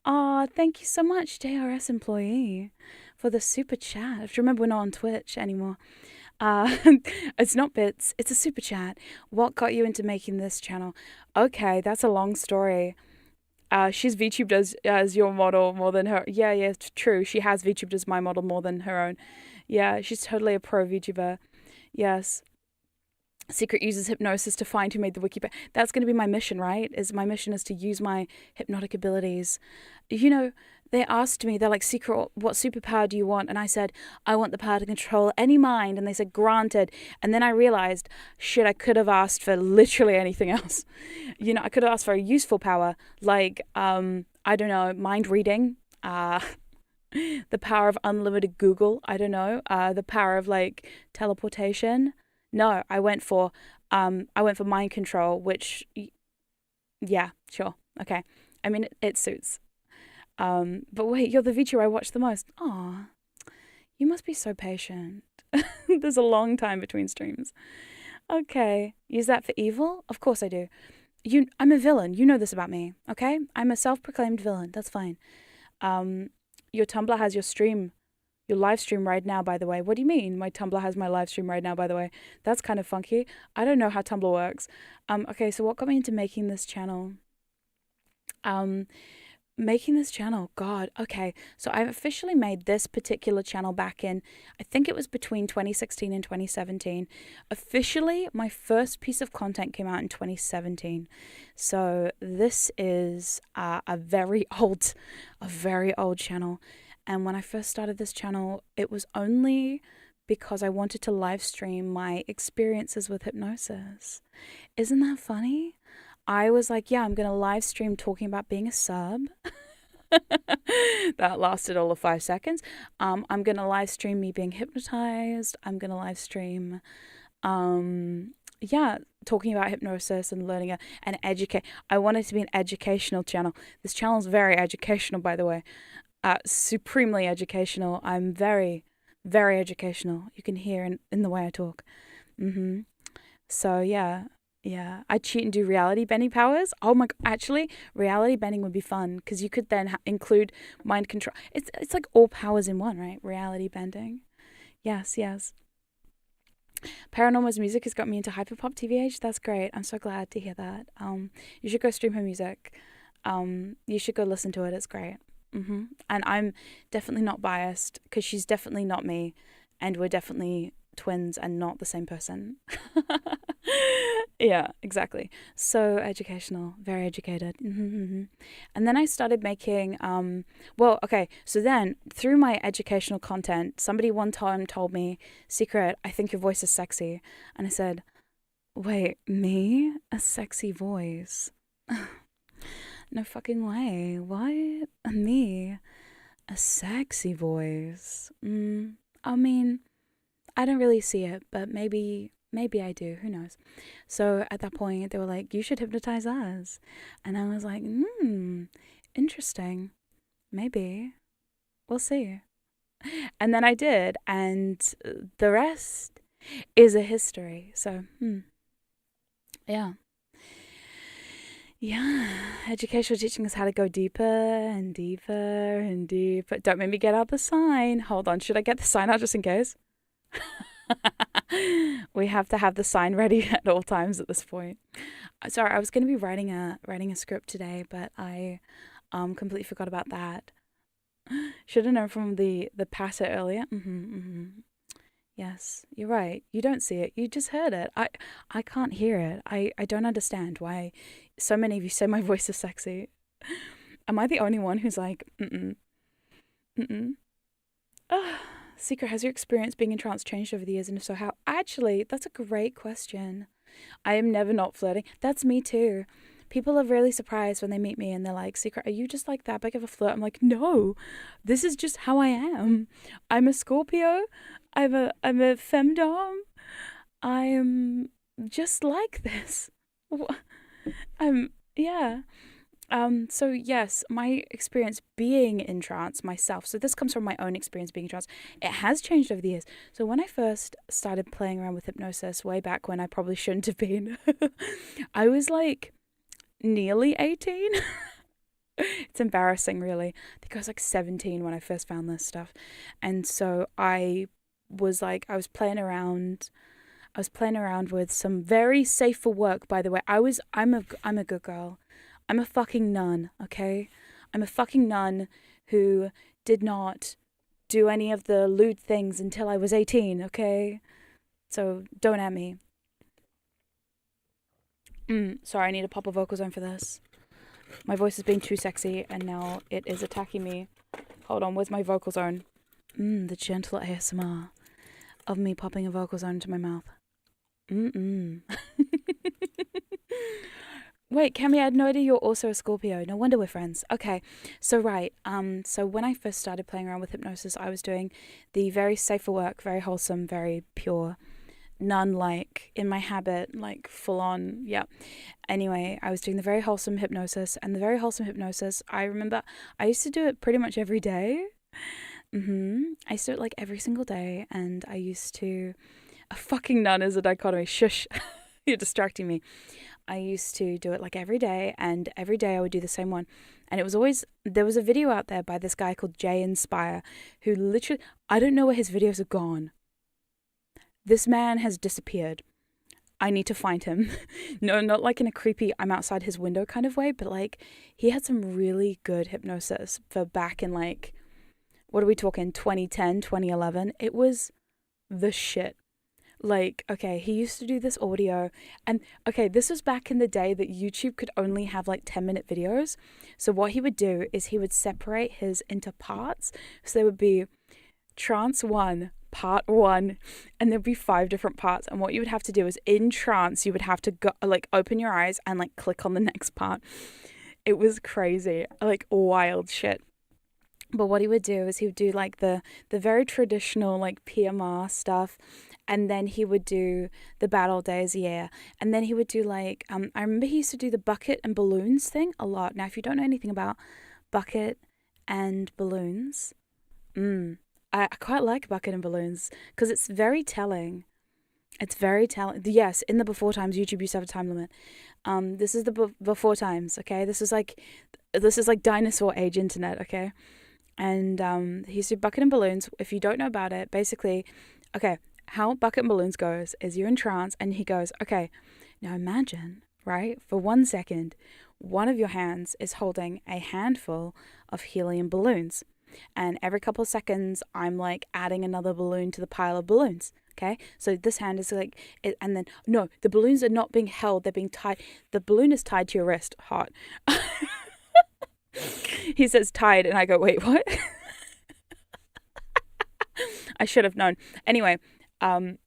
Speaker 2: Thank you so much, JRS employee, for the super chat. I have to remember we're not on Twitch anymore. It's not bits, it's a super chat. What got you into making this channel? Okay, that's a long story. She's VTubed as your model more than her. Yeah, it's true. She has VTubed as my model more than her own. Yeah, she's totally a pro VTuber. Yes. Secret uses hypnosis to find who made the wiki. That's going to be my mission, right? My mission is to use my hypnotic abilities. You know, they asked me, they're like, Secret, what superpower do you want? And I said, I want the power to control any mind. And they said, granted. And then I realized, shit, I could have asked for literally anything else. You know, I could have asked for a useful power, like, I don't know, mind reading, the power of unlimited Google, I don't know, the power of like teleportation. No, I went for mind control, which, yeah, sure, okay. I mean, it suits. But wait, you're the VTuber I watch the most. Aw, you must be so patient. There's a long time between streams. Okay, use that for evil? Of course I do. I'm a villain. You know this about me, okay? I'm a self-proclaimed villain. That's fine. Your Tumblr has your live stream right now, by the way. What do you mean? My Tumblr has my live stream right now, by the way. That's kind of funky. I don't know how Tumblr works. Okay, so what got me into making this channel? God, okay. So I officially made this particular channel back in, I think it was between 2016 and 2017. Officially, my first piece of content came out in 2017. So this is a very old channel. And when I first started this channel, it was only because I wanted to live stream my experiences with hypnosis. Isn't that funny? I was like, yeah, I'm going to live stream talking about being a sub. That lasted all of 5 seconds. I'm going to live stream me being hypnotized. I'm going to live stream, talking about hypnosis and learning and educate. I wanted to be an educational channel. This channel is very educational, by the way. Supremely educational. I'm very, very educational. You can hear in the way I talk. So yeah, I cheat and do reality bending powers. Oh my god, actually, reality bending would be fun because you could then include mind control. It's like all powers in one, right? Reality bending. Yes. Paranormal's music has got me into hyperpop TVH. That's great. I'm so glad to hear that. You should go stream her music. You should go listen to it. It's great. And I'm definitely not biased because she's definitely not me, and we're definitely twins and not the same person. Yeah, exactly. So educational, very educated. And then I started making, so then through my educational content, somebody one time told me, Secret, I think your voice is sexy. And I said, wait, me? A sexy voice? No fucking way. What? Me? A sexy voice? I mean, I don't really see it, but maybe I do. Who knows? So at that point, they were like, you should hypnotize us. And I was like, interesting. Maybe. We'll see. And then I did. And the rest is a history. So, yeah. Yeah, educational teaching is how to go deeper and deeper and deeper. Don't make me get out the sign. Hold on, should I get the sign out just in case? We have to have the sign ready at all times at this point. Sorry, I was going to be writing a script today, but I completely forgot about that. Should have known from the patter earlier. Yes, you're right. You don't see it. You just heard it. I can't hear it. I don't understand why so many of you say my voice is sexy. Am I the only one who's like, Secret, has your experience being in trance changed over the years? And if so, how? Actually, that's a great question. I am never not flirting. That's me too. People are really surprised when they meet me and they're like, Secret, are you just like that big of a flirt? I'm like, no, this is just how I am. I'm a Scorpio. I'm a Fdom. I'm just like this. Yeah. So yes, my experience being in trance myself. So this comes from my own experience being in trance. It has changed over the years. So when I first started playing around with hypnosis way back when I probably shouldn't have been, I was like nearly 18. It's embarrassing, really. I think I was like 17 when I first found this stuff. And so I was playing around with some very safe for work, by the way. I'm a good girl. I'm a fucking nun, okay? I'm a fucking nun who did not do any of the lewd things until I was 18, okay? So don't at me. Sorry, I need to pop a vocal zone for this. My voice has been too sexy and now it is attacking me. Hold on, where's my vocal zone? The gentle ASMR of me popping a vocal zone into my mouth. Wait, Cami, I had no idea you're also a Scorpio. No wonder we're friends. Okay, so right. So when I first started playing around with hypnosis, I was doing the very safe for work, very wholesome, very pure, nun-like, in my habit, like full on, yeah. Anyway, I was doing the very wholesome hypnosis, and the very wholesome hypnosis, I remember I used to do it pretty much every day. I used to do it like every single day, and I used to... A fucking nun is a dichotomy. Shush. You're distracting me. I used to do it like every day, and every day I would do the same one. And it was always, there was a video out there by this guy called Jay Inspire, who literally, I don't know where his videos have gone. This man has disappeared. I need to find him. No, not like in a creepy, I'm outside his window kind of way, but like he had some really good hypnosis for back in like, what are we talking, 2010, 2011? It was the shit. Like, okay, he used to do this audio, and okay, this was back in the day that YouTube could only have like 10-minute videos. So what he would do is he would separate his into parts. So there would be trance 1, part 1, and there'd be 5 different parts. And what you would have to do is in trance, you would have to go like open your eyes and like click on the next part. It was crazy, like wild shit. But what he would do is he would do like the very traditional like PMR stuff, and then he would do the bad old days, yeah. And then he would do like, I remember he used to do the bucket and balloons thing a lot. Now, if you don't know anything about bucket and balloons, I quite like bucket and balloons because it's very telling. It's very telling. Yes, in the before times, YouTube used to have a time limit. This is the before times, okay? This is like dinosaur age internet, okay? And he used to do bucket and balloons. If you don't know about it, basically, okay, how bucket and balloons goes is you're in trance and he goes, okay, now imagine, right, for 1 second, one of your hands is holding a handful of helium balloons. And every couple of seconds, I'm like adding another balloon to the pile of balloons. Okay, so this hand is like, and then, no, the balloons are not being held, they're being tied. The balloon is tied to your wrist. Hot. He says tied, and I go, wait, what? I should have known. Anyway, and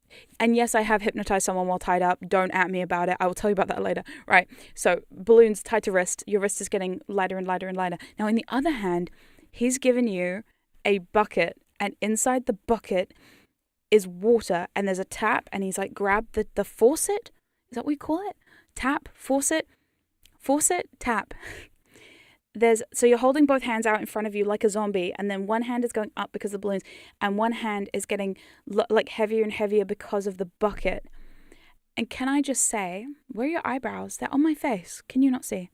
Speaker 2: yes, I have hypnotized someone while tied up. Don't at me about it. I will tell you about that later. Right, so balloons tied to wrist. Your wrist is getting lighter and lighter and lighter. Now, on the other hand, he's given you a bucket, and inside the bucket is water, and there's a tap, and he's like grabbed the faucet. Is that what we call it? Tap, faucet, tap. So you're holding both hands out in front of you like a zombie, and then one hand is going up because of the balloons, and one hand is getting like heavier and heavier because of the bucket. And can I just say, where are your eyebrows? They're on my face. Can you not see?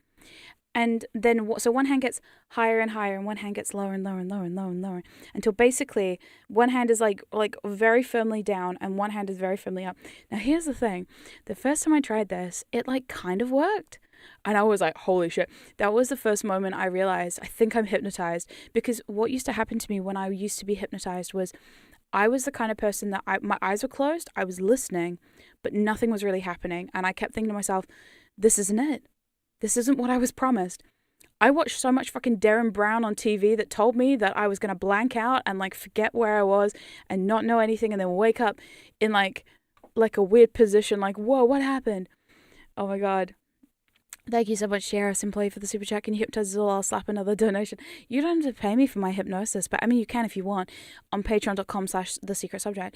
Speaker 2: And then, so one hand gets higher and higher, and one hand gets lower and lower and lower and lower and lower, until basically one hand is like very firmly down, and one hand is very firmly up. Now, here's the thing. The first time I tried this, it like kind of worked. And I was like, holy shit. That was the first moment I realized, I think I'm hypnotized. Because what used to happen to me when I used to be hypnotized was I was the kind of person that my eyes were closed, I was listening, but nothing was really happening. And I kept thinking to myself, this isn't it. This isn't what I was promised. I watched so much fucking Darren Brown on TV that told me that I was going to blank out and like forget where I was and not know anything, and then wake up in like a weird position, like, whoa, what happened? Oh my God. Thank you so much, Shara Simply, for the super chat. Can you hypnotize us all? I'll slap another donation. You don't have to pay me for my hypnosis, but I mean, you can if you want on patreon.com/thesecretsubject.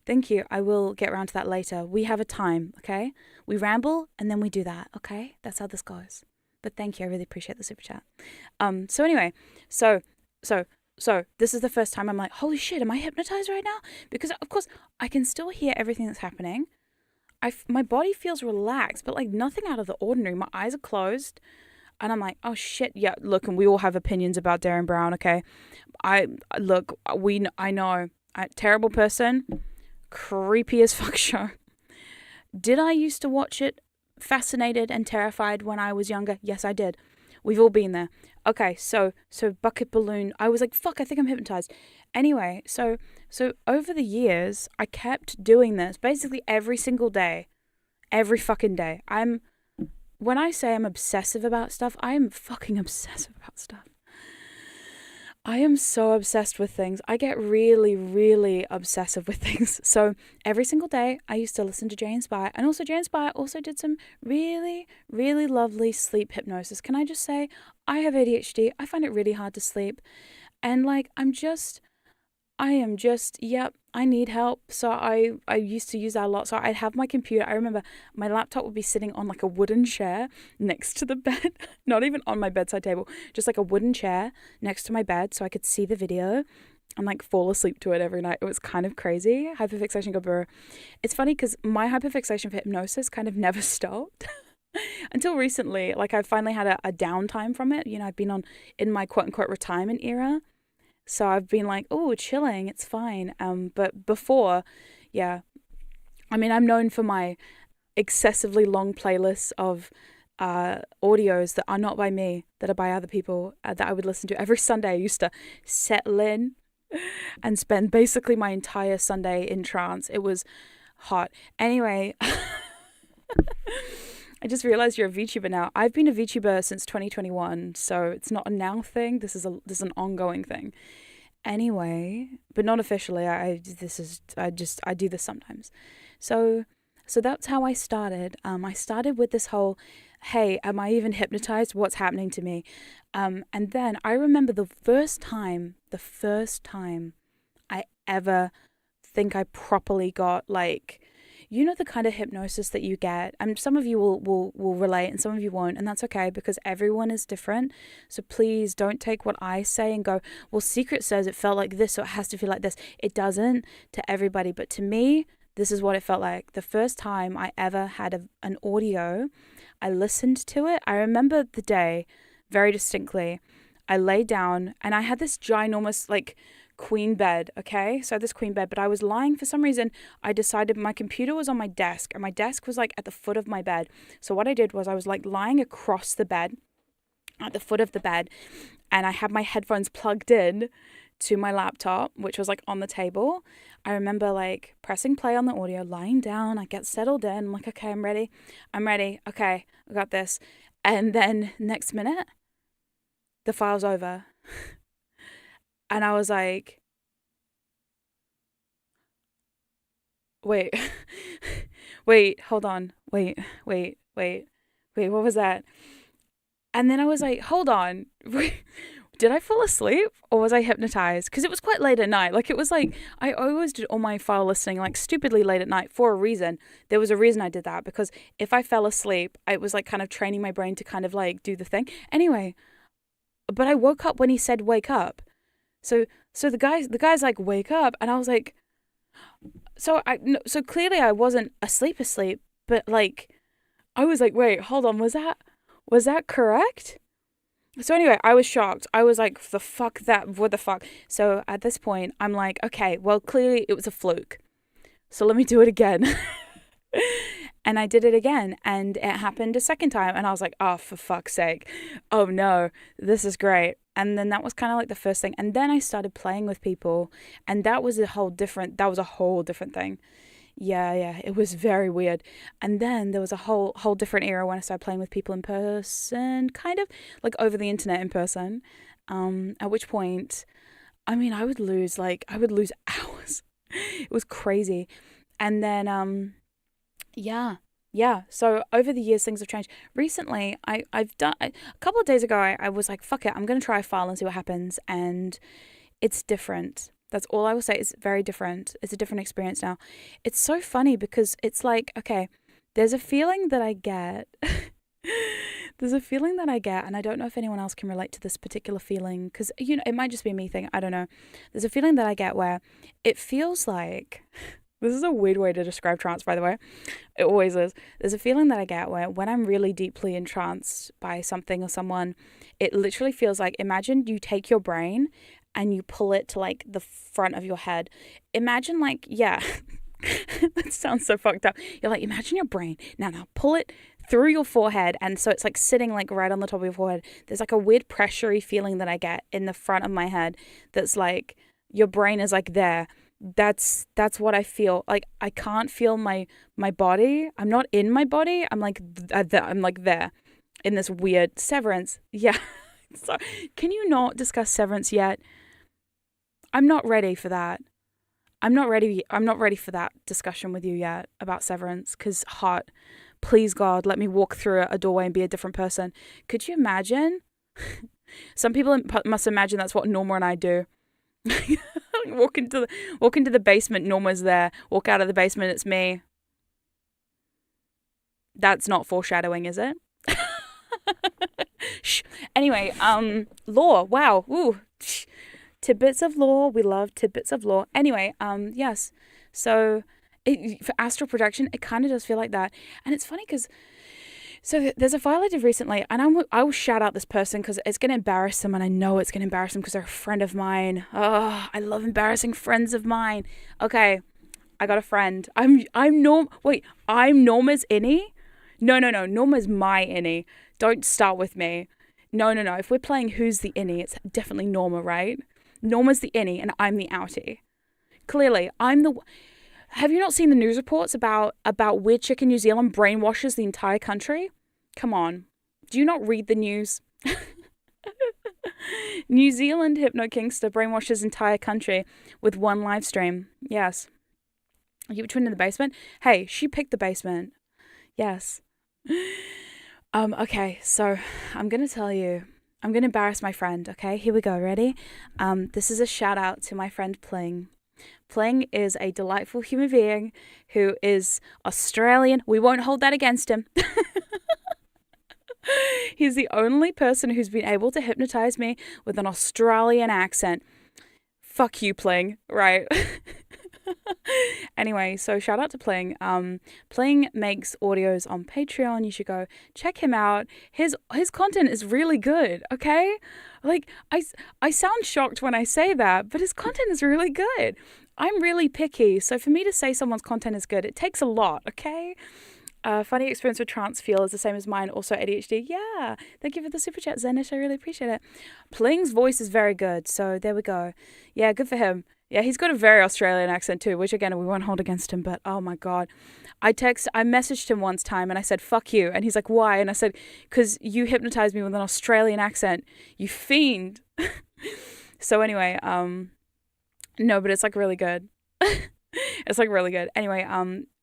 Speaker 2: Thank you. I will get around to that later. We have a time, okay? We ramble and then we do that, okay? That's how this goes. But thank you. I really appreciate the super chat. So anyway, so this is the first time I'm like, holy shit, am I hypnotized right now? Because of course I can still hear everything that's happening. My body feels relaxed, but like nothing out of the ordinary. My eyes are closed, and I'm like, oh shit, yeah. Look, and we all have opinions about Darren Brown, okay? I know, terrible person, creepy as fuck show. Did I used to watch it, fascinated and terrified when I was younger? Yes, I did. We've all been there. Okay, so bucket balloon. I was like, fuck, I think I'm hypnotized. Anyway, so over the years, I kept doing this basically every single day. Every fucking day. When I say I'm obsessive about stuff, I am fucking obsessive about stuff. I am so obsessed with things. I get really, really obsessive with things. So every single day, I used to listen to Jay Inspire. And also Jay Inspire also did some really, really lovely sleep hypnosis. Can I just say, I have ADHD. I find it really hard to sleep. And like, yep, I need help. So I used to use that a lot. So I'd have my computer. I remember my laptop would be sitting on like a wooden chair next to the bed. Not even on my bedside table. Just like a wooden chair next to my bed so I could see the video. and like fall asleep to it every night. It was kind of crazy. Hyperfixation guru. It's funny because my hyperfixation for hypnosis kind of never stopped until recently. Like I finally had a downtime from it. I've been in my quote unquote retirement era. So I've been like, oh, chilling, it's fine. But before, yeah, I mean, I'm known for my excessively long playlists of audios that are not by me, that are by other people, that I would listen to every Sunday. I used to settle in and spend basically my entire Sunday in trance. It was hot. Anyway, I just realized you're a VTuber now. I've been a VTuber since 2021, so it's not a now thing. This is an ongoing thing. Anyway, but not officially. I do this sometimes. So that's how I started. I started with this whole, hey, am I even hypnotized? What's happening to me? And then I remember the first time I ever think I properly got like, the kind of hypnosis that you get, and some of you will relate and some of you won't, and that's okay because everyone is different. So please don't take what I say and go, well, Secret says it felt like this, so it has to feel like this. It doesn't to everybody, but to me, this is what it felt like. The first time I ever had an audio, I listened to it. I remember the day very distinctly. I lay down and I had this ginormous like queen bed, okay? So this queen bed, but I was lying for some reason. I decided my computer was on my desk and my desk was like at the foot of my bed. So what I did was I was like lying across the bed at the foot of the bed and I had my headphones plugged in to my laptop, which was like on the table. I remember like pressing play on the audio, lying down, I get settled in. I'm like, okay, I'm ready. Okay, I got this. And then next minute, the file's over. And I was like, wait, hold on. Wait, what was that? And then I was like, hold on. Did I fall asleep or was I hypnotized? Because it was quite late at night. Like it was like, I always did all my file listening like stupidly late at night for a reason. There was a reason I did that because if I fell asleep, I was like kind of training my brain to kind of like do the thing. Anyway, but I woke up when he said wake up. So the guy's like wake up, and I was like, so clearly I wasn't asleep, but like I was like, wait, hold on, was that correct? So anyway, I was shocked. I was like, what the fuck? So at this point, I'm like, okay, well clearly it was a fluke. So let me do it again. And I did it again, and it happened a second time, and I was like, oh, for fuck's sake. Oh no, this is great. And then that was kind of like the first thing. And then I started playing with people, and that was a whole different thing. Yeah, it was very weird. And then there was a whole different era when I started playing with people in person, kind of like over the internet in person. At which point, I mean, I would lose hours. It was crazy. And then, yeah. So over the years, things have changed. Recently, I've done a couple of days ago. I was like, fuck it, I'm gonna try a file and see what happens, and it's different. That's all I will say. It's very different. It's a different experience now. It's so funny because it's like, okay, there's a feeling that I get. And I don't know if anyone else can relate to this particular feeling because it might just be a me thing. I don't know. There's a feeling that I get where it feels like. This is a weird way to describe trance, by the way. It always is. There's a feeling that I get where when I'm really deeply entranced by something or someone, it literally feels like, imagine you take your brain and you pull it to like the front of your head. Imagine like, yeah, that sounds so fucked up. You're like, imagine your brain. Now pull it through your forehead. And so it's like sitting like right on the top of your forehead. There's like a weird pressury feeling that I get in the front of my head. That's like, your brain is like there. That's what I feel. Like I can't feel my body. I'm not in my body. I'm like I'm like there in this weird Severance. Yeah. So can you not discuss Severance yet? I'm not ready for that. I'm not ready for that discussion with you yet about Severance because hot. Please God, let me walk through a doorway and be a different person. Could you imagine? Some people must imagine that's what Norma and I do. Walk into the basement, Norma's there. Walk out of the basement, it's me. That's not foreshadowing, is it? Shh. Anyway, lore. Wow. Ooh. Tidbits of lore. We love tidbits of lore. Anyway, yes. So for astral projection, it kind of does feel like that. And it's funny because there's a file I did recently, and I will shout out this person because it's going to embarrass them, and I know it's going to embarrass them because they're a friend of mine. Oh, I love embarrassing friends of mine. Okay, I got a friend. I'm Norma's innie? No. Norma's my innie. Don't start with me. No. If we're playing Who's the Innie, it's definitely Norma, right? Norma's the innie, and I'm the outie. Clearly, Have you not seen the news reports about weird chick in New Zealand brainwashes the entire country? Come on. Do you not read the news? New Zealand Hypno Kingster brainwashes entire country with one live stream. Yes. You between in the basement? Hey, she picked the basement. Yes. Okay, so I'm going to tell you. I'm going to embarrass my friend, okay? Here we go. Ready? This is a shout out to my friend Pling. Pling is a delightful human being who is Australian. We won't hold that against him. He's the only person who's been able to hypnotize me with an Australian accent. Fuck you, Pling. Right. Anyway, so shout out to Pling. Pling makes audios on Patreon. You should go check him out. His content is really good, okay? Like, I sound shocked when I say that, but his content is really good. I'm really picky, so for me to say someone's content is good, it takes a lot, okay? Funny experience with trance feel is the same as mine, also ADHD. Yeah, thank you for the super chat, Zenish. I really appreciate it. Pling's voice is very good, so there we go. Yeah, good for him. Yeah, he's got a very Australian accent too, which again, we won't hold against him, but oh my God. I messaged him once time and I said, fuck you. And he's like, why? And I said, because you hypnotized me with an Australian accent, you fiend. So anyway, no, but it's like really good. It's like really good. Anyway,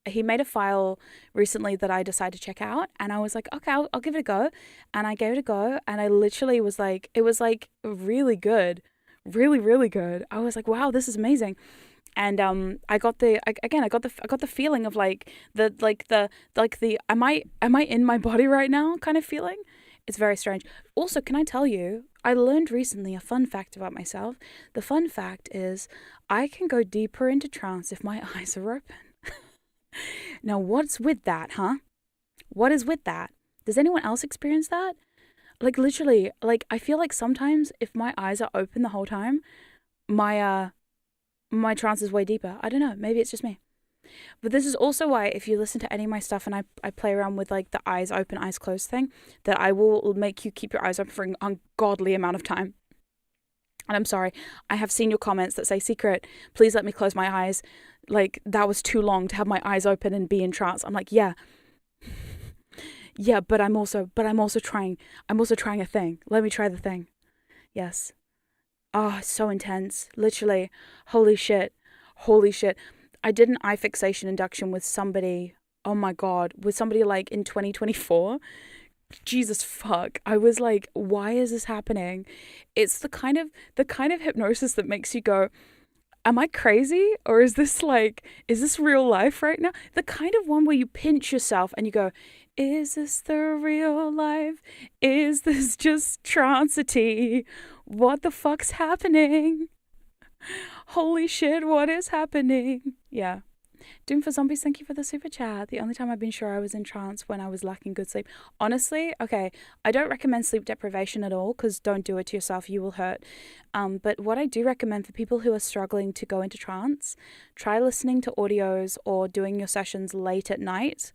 Speaker 2: he made a file recently that I decided to check out, and I was like, okay, I'll give it a go. And I gave it a go, and I literally was like, it was like really good. Really, really good. I was like, wow, this is amazing. And I got the feeling of like the am I in my body right now kind of feeling. It's very strange. Also, can I tell you, I learned recently a fun fact about myself. The fun fact is I can go deeper into trance if my eyes are open. Now, what's with that, huh? What is with that? Does anyone else experience that? Like literally, like I feel like sometimes if my eyes are open the whole time, my trance is way deeper. I don't know. Maybe it's just me. But this is also why if you listen to any of my stuff and I play around with like the eyes open, eyes closed thing, that I will make you keep your eyes open for an ungodly amount of time. And I'm sorry, I have seen your comments that say, Secret, please let me close my eyes. Like that was too long to have my eyes open and be in trance. I'm like, yeah. Yeah, but I'm also trying a thing. Let me try the thing. Yes. Oh, so intense. Literally. Holy shit. I did an eye fixation induction with somebody. Oh my God. With somebody like in 2024. Jesus fuck. I was like, why is this happening? It's the kind of hypnosis that makes you go, am I crazy? Or is this real life right now? The kind of one where you pinch yourself and you go, is this the real life? Is this just trancity? What the fuck's happening? Holy shit, what is happening? Yeah. Doom for Zombies, thank you for the super chat. The only time I've been sure I was in trance when I was lacking good sleep. Honestly, okay, I don't recommend sleep deprivation at all because don't do it to yourself, you will hurt. But what I do recommend for people who are struggling to go into trance, try listening to audios or doing your sessions late at night,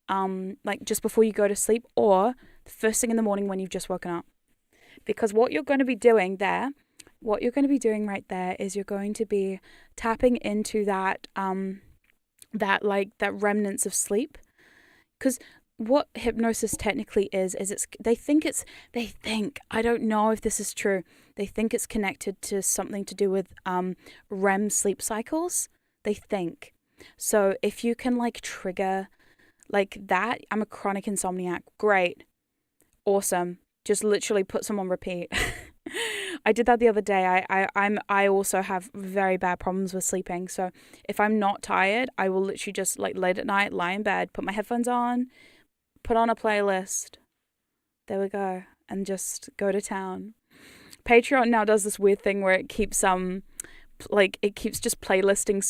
Speaker 2: like just before you go to sleep or first thing in the morning when you've just woken up. Because what you're going to be doing right there is you're going to be tapping into that remnants of sleep. Because what hypnosis technically is they think, I don't know if this is true, they think it's connected to something to do with REM sleep cycles, they think. So if you can like trigger like that, I'm a chronic insomniac, great, awesome, just literally put some on repeat. I did that the other day. I also have very bad problems with sleeping. So if I'm not tired, I will literally just like late at night, lie in bed, put my headphones on, put on a playlist. There we go. And just go to town. Patreon now does this weird thing where it keeps it keeps just playlisting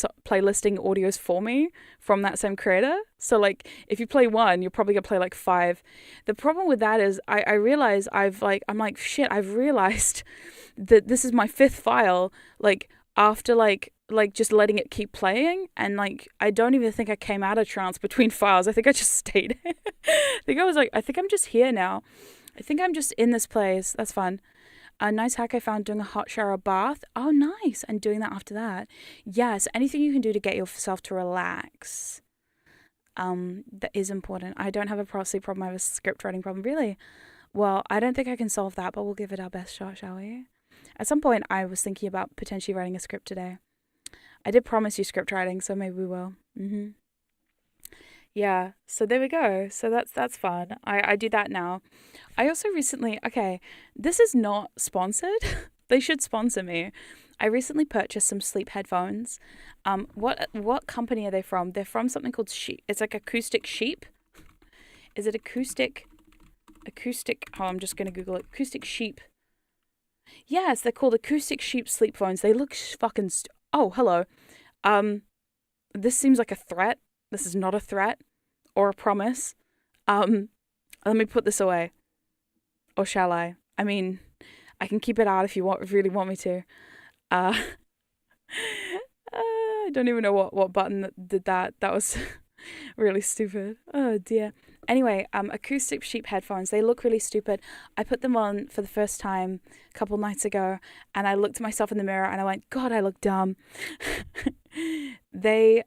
Speaker 2: audios for me from that same creator. So like if you play one, you're probably gonna play like 5. The problem with that is I realize I've realized that this is my 5th file, like after like just letting it keep playing, and like I don't even think I came out of trance between files. I think I just stayed. I think I'm just here now. I think I'm just in this place. That's fun. A nice hack I found, doing a hot shower bath. Oh, nice. And doing that after that. Yes, anything you can do to get yourself to relax. That is important. I don't have a sleep problem. I have a script writing problem. Really? Well, I don't think I can solve that, but we'll give it our best shot, shall we? At some point, I was thinking about potentially writing a script today. I did promise you script writing, so maybe we will. Yeah, so there we go. So that's fun. I do that now. I also recently, this is not sponsored. They should sponsor me. I recently purchased some sleep headphones. What company are they from? They're from something called Sheep. It's like Acoustic Sheep. Is it acoustic? Oh, I'm just going to Google it. Acoustic Sheep. Yes, they're called Acoustic Sheep sleep phones. They look fucking... Oh, hello. This seems like a threat. This is not a threat or a promise. Let me put this away. Or shall I? I mean, I can keep it out if you really want me to. I don't even know what button that did that. That was really stupid. Oh dear. Anyway, Acoustic Sheep headphones. They look really stupid. I put them on for the first time a couple nights ago, and I looked at myself in the mirror and I went, God, I look dumb. The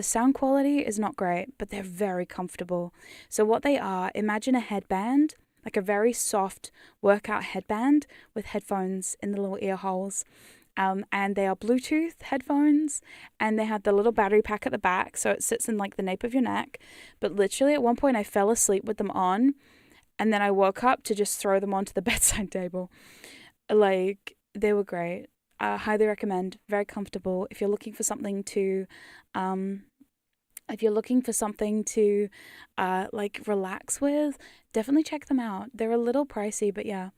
Speaker 2: sound quality is not great, but they're very comfortable. So what they are, imagine a headband, like a very soft workout headband with headphones in the little ear holes. And they are Bluetooth headphones, and they have the little battery pack at the back, so it sits in like the nape of your neck. But literally at one point I fell asleep with them on, and then I woke up to just throw them onto the bedside table. Like, they were great. Highly recommend. Very comfortable. If you're looking for something to like relax with, definitely check them out. They're a little pricey, but yeah.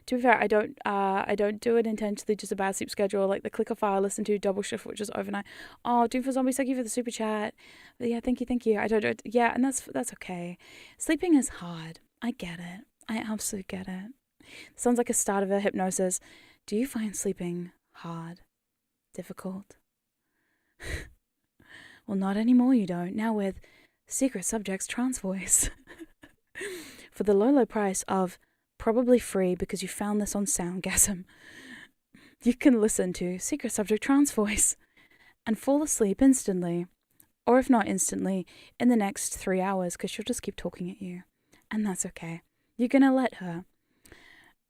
Speaker 2: To be fair, I don't do it intentionally, just a bad sleep schedule. Like the clicker file I listen to double shift, which is overnight. Oh, Doom for Zombies, thank you for the super chat. But yeah, thank you. I don't do it. Yeah, and that's okay. Sleeping is hard. I get it. I absolutely get it. Sounds like a start of a hypnosis. Do you find sleeping hard? Difficult? Well, not anymore, you don't. Now with Secret Subject's Trance Voice. For the low price of probably free, because you found this on Soundgasm, you can listen to Secret Subject Trance Voice and fall asleep instantly. Or if not instantly, in the next 3 hours, because she'll just keep talking at you. And that's okay. You're going to let her.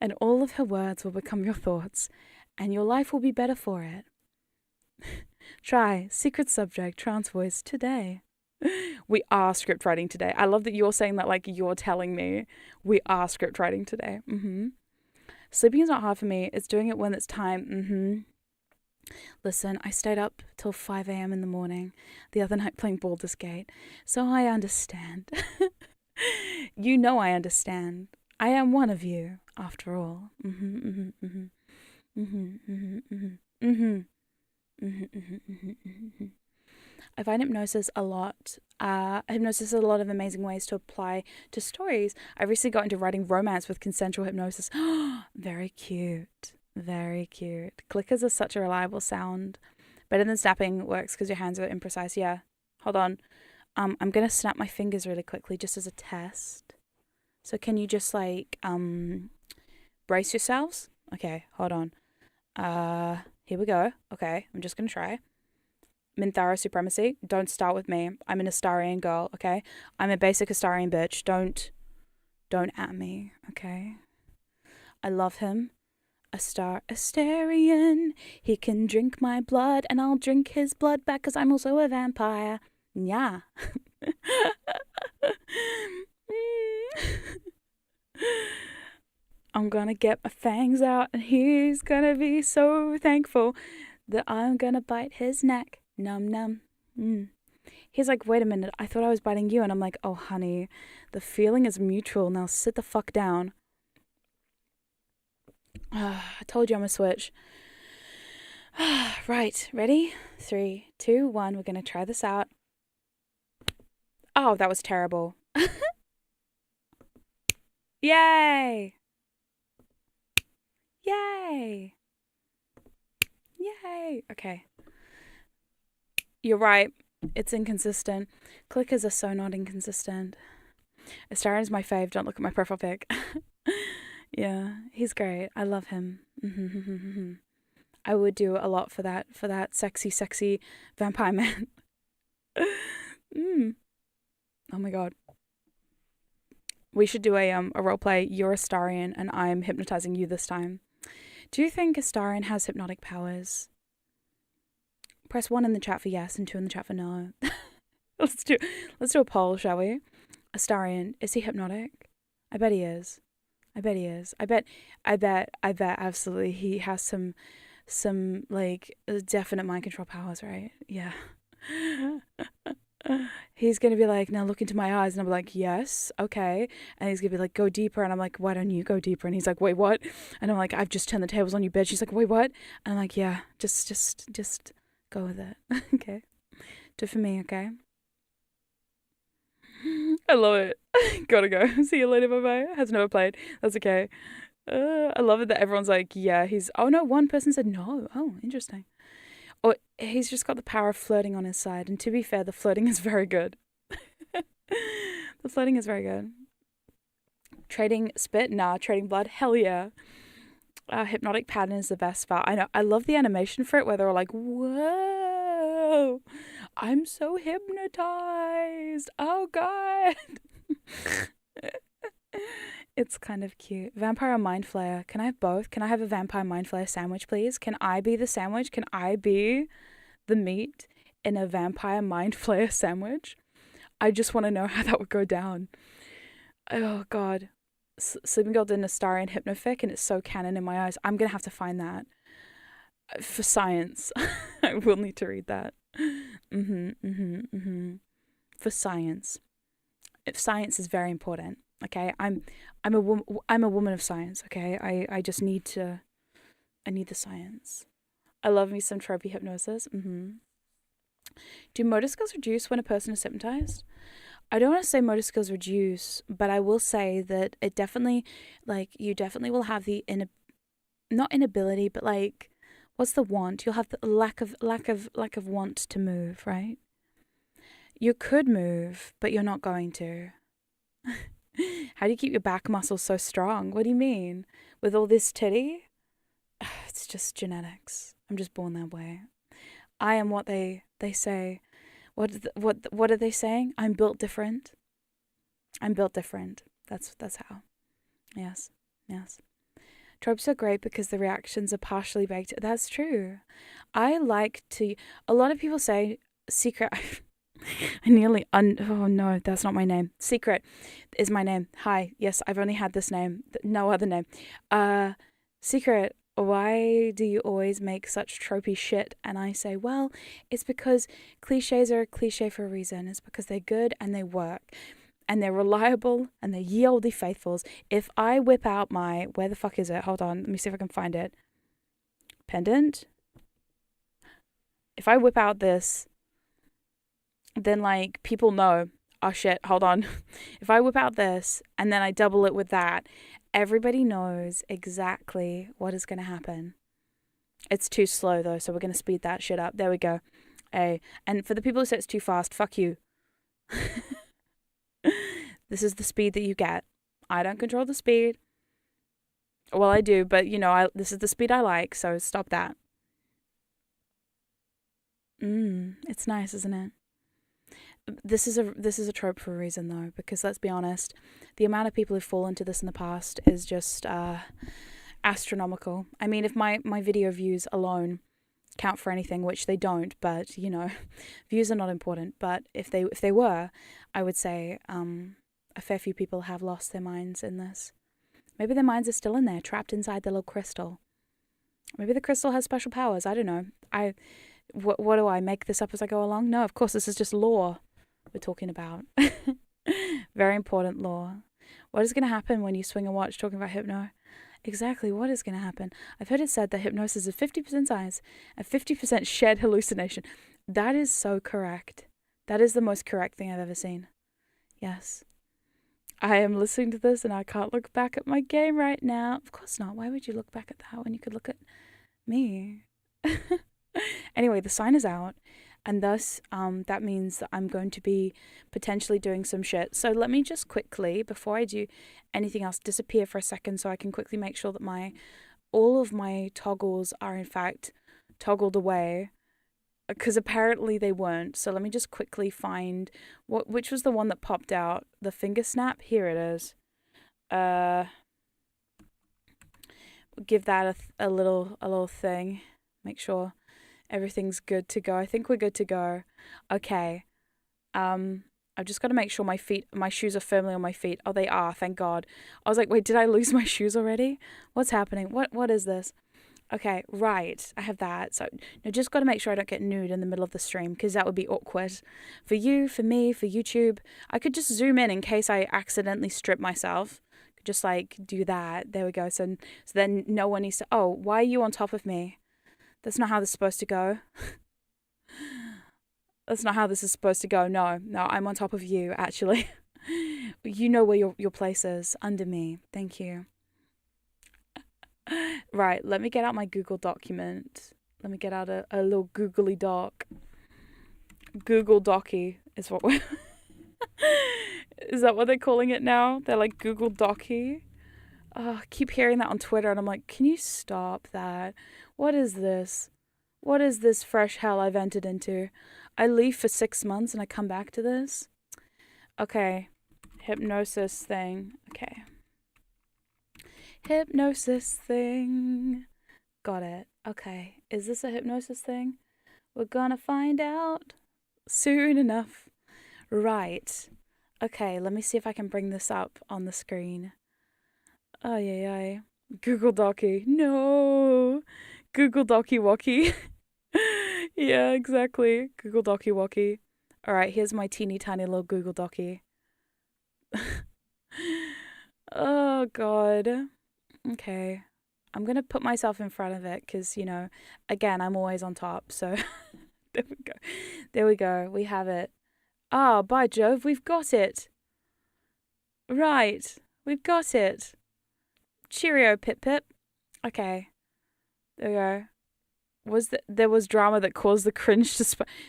Speaker 2: And all of her words will become your thoughts, and your life will be better for it. Try Secret Subject Trance Voice today. We are script writing today. I love that you're saying that like you're telling me. We are script writing today. Sleeping is not hard for me. It's doing it when it's time. Listen, I stayed up till 5 a.m. in the morning the other night playing Baldur's Gate, so I understand. You know I understand. I am one of you, after all. I find hypnosis a lot. Hypnosis has a lot of amazing ways to apply to stories. I recently got into writing romance with consensual hypnosis. Very cute. Very cute. Clickers are such a reliable sound. Better than snapping works because your hands are imprecise. Yeah. Hold on. I'm going to snap my fingers really quickly just as a test. So can you just like brace yourselves? Okay, hold on. Here we go. Okay, I'm just going to try. Minthara supremacy. Don't start with me. I'm an Astarian girl, okay? I'm a basic Astarian bitch. Don't at me, okay? I love him. Astarian. He can drink my blood and I'll drink his blood back because I'm also a vampire. Yeah. I'm gonna get my fangs out and he's gonna be so thankful that I'm gonna bite his neck. Num num. He's like, wait a minute, I thought I was biting you. And I'm like, oh honey, the feeling is mutual. Now sit the fuck down. I told you I'm a switch. Right, ready? 3, 2, 1. We're going to try this out. Oh, that was terrible. Yay! Yay! Yay! Okay. You're right. It's inconsistent. Clickers are so not inconsistent. Astarian's my fave. Don't look at my profile pic. Yeah, he's great. I love him. I would do a lot for that sexy vampire man. Oh my god. We should do a roleplay. You're Astarian and I'm hypnotizing you this time. Do you think Astarian has hypnotic powers? Press 1 in the chat for yes and 2 in the chat for no. Let's do a poll, shall we? Astarian, is he hypnotic? I bet he is. I bet absolutely he has some like definite mind control powers, right? Yeah. He's gonna be like, now look into my eyes, and I'm like, yes, okay. And he's gonna be like, go deeper, and I'm like, why don't you go deeper? And he's like, wait, what? And I'm like, I've just turned the tables on your bed. She's like, wait, what? And I'm like, yeah, just go with it. Okay, do it for me, okay? I love it. Gotta go. See you later, bye-bye. Has never played. That's okay. I love it that everyone's like, yeah, he's... Oh, no, one person said no. Oh, interesting. Or he's just got the power of flirting on his side. And to be fair, the flirting is very good. The flirting is very good. Trading spit? Nah. Trading blood? Hell yeah. Hypnotic pattern is the best part. I know. I love the animation for it where they're all like, whoa, I'm so hypnotized. Oh, God. It's kind of cute. Vampire or mind flayer? Can I have both? Can I have a vampire mind flayer sandwich, please? Can I be the sandwich? Can I be the meat in a vampire mind flayer sandwich? I just want to know how that would go down. Oh, God. Sleeping Girl did an Astarian hypnofic, and it's so canon in my eyes. I'm going to have to find that. For science. I will need to read that. For science. If science is very important. Okay, I'm a woman of science. Okay, I just need the science. I love me some tropey hypnosis. Do motor skills reduce when a person is hypnotized? I don't want to say motor skills reduce, but I will say that it definitely, like, you definitely will have the not inability, but like, what's the want? You'll have the lack of want to move, right? You could move, but you're not going to. How do you keep your back muscles so strong? What do you mean? With all this titty? It's just genetics. I'm just born that way. I am what they say. What are they saying? I'm built different. I'm built different. That's how. Yes. Tropes are great because the reactions are partially baked. That's true. I like to... A lot of people say secret... oh no, that's not my name. Secret is my name. Hi. Yes, I've only had this name. No other name. Secret, why do you always make such tropey shit? And I say, well, it's because cliches are a cliche for a reason. It's because they're good and they work. And they're reliable and they're ye olde faithfuls. If I whip out my... Where the fuck is it? Hold on. Let me see if I can find it. Pendant? If I whip out this... then like people know, oh shit, hold on. If I whip out this and then I double it with that, everybody knows exactly what is going to happen. It's too slow though, so we're going to speed that shit up. There we go. And for the people who say it's too fast, fuck you. This is the speed that you get. I don't control the speed. Well, I do, but you know, this is the speed I like, so stop that. It's nice, isn't it? This is a trope for a reason though, because let's be honest, the amount of people who've fallen into this in the past is just astronomical. I mean, if my video views alone count for anything, which they don't, but you know, views are not important. But if they were, I would say a fair few people have lost their minds in this. Maybe their minds are still in there, trapped inside the little crystal. Maybe the crystal has special powers. I don't know. What do I make this up as I go along? No, of course, this is just lore we're talking about. Very important lore. What is going to happen when you swing a watch talking about hypno? exactly what is going to happen. I've heard it said that hypnosis is 50% science and 50% shared hallucination. That is so correct. That is the most correct thing I've ever seen. Yes. I am listening to this and I can't look back at my game right now. Of course not. Why would you look back at that when you could look at me? Anyway, the sign is out. And thus, that means that I'm going to be potentially doing some shit. So let me just quickly, before I do anything else, disappear for a second so I can quickly make sure that all of my toggles are in fact toggled away. Because apparently they weren't. So let me just quickly find which was the one that popped out. The finger snap. Here it is. Give that a little thing. Make sure everything's good to go. I think we're good to go. Okay. I've just got to make sure my shoes are firmly on my feet. Oh, they are. Thank God. I was like, wait, did I lose my shoes already? What's happening? What is this? Okay, right. I have that. So, no, just got to make sure I don't get nude in the middle of the stream because that would be awkward. For you, for me, for YouTube. I could just zoom in case I accidentally strip myself. Just like do that. There we go. So then no one needs to, oh, why are you on top of me? That's not how this is supposed to go. That's not how this is supposed to go. No, I'm on top of you, actually. You know where your place is, under me. Thank you. Right, let me get out my Google document. Let me get out a little googly doc. Google Docky is what we're... Is that what they're calling it now? They're like Google Docky? Oh, I keep hearing that on Twitter and I'm like, can you stop that? What is this? What is this fresh hell I've entered into? I leave for 6 months and I come back to this? Okay. Hypnosis thing. Okay. Hypnosis thing. Got it. Okay. Is this a hypnosis thing? We're gonna find out soon enough. Right. Okay, let me see if I can bring this up on the screen. Oh, yeah. Google Docky. No. Google Docky Wocky. Yeah, exactly. Google Docky Wocky. Alright, here's my teeny tiny little Google Docky. Oh, God. Okay. I'm going to put myself in front of it because, again, I'm always on top. So, there we go. There we go. We have it. Ah, by Jove, we've got it. Right. We've got it. Cheerio, Pip Pip. Okay. There we go. There was drama that caused the cringe to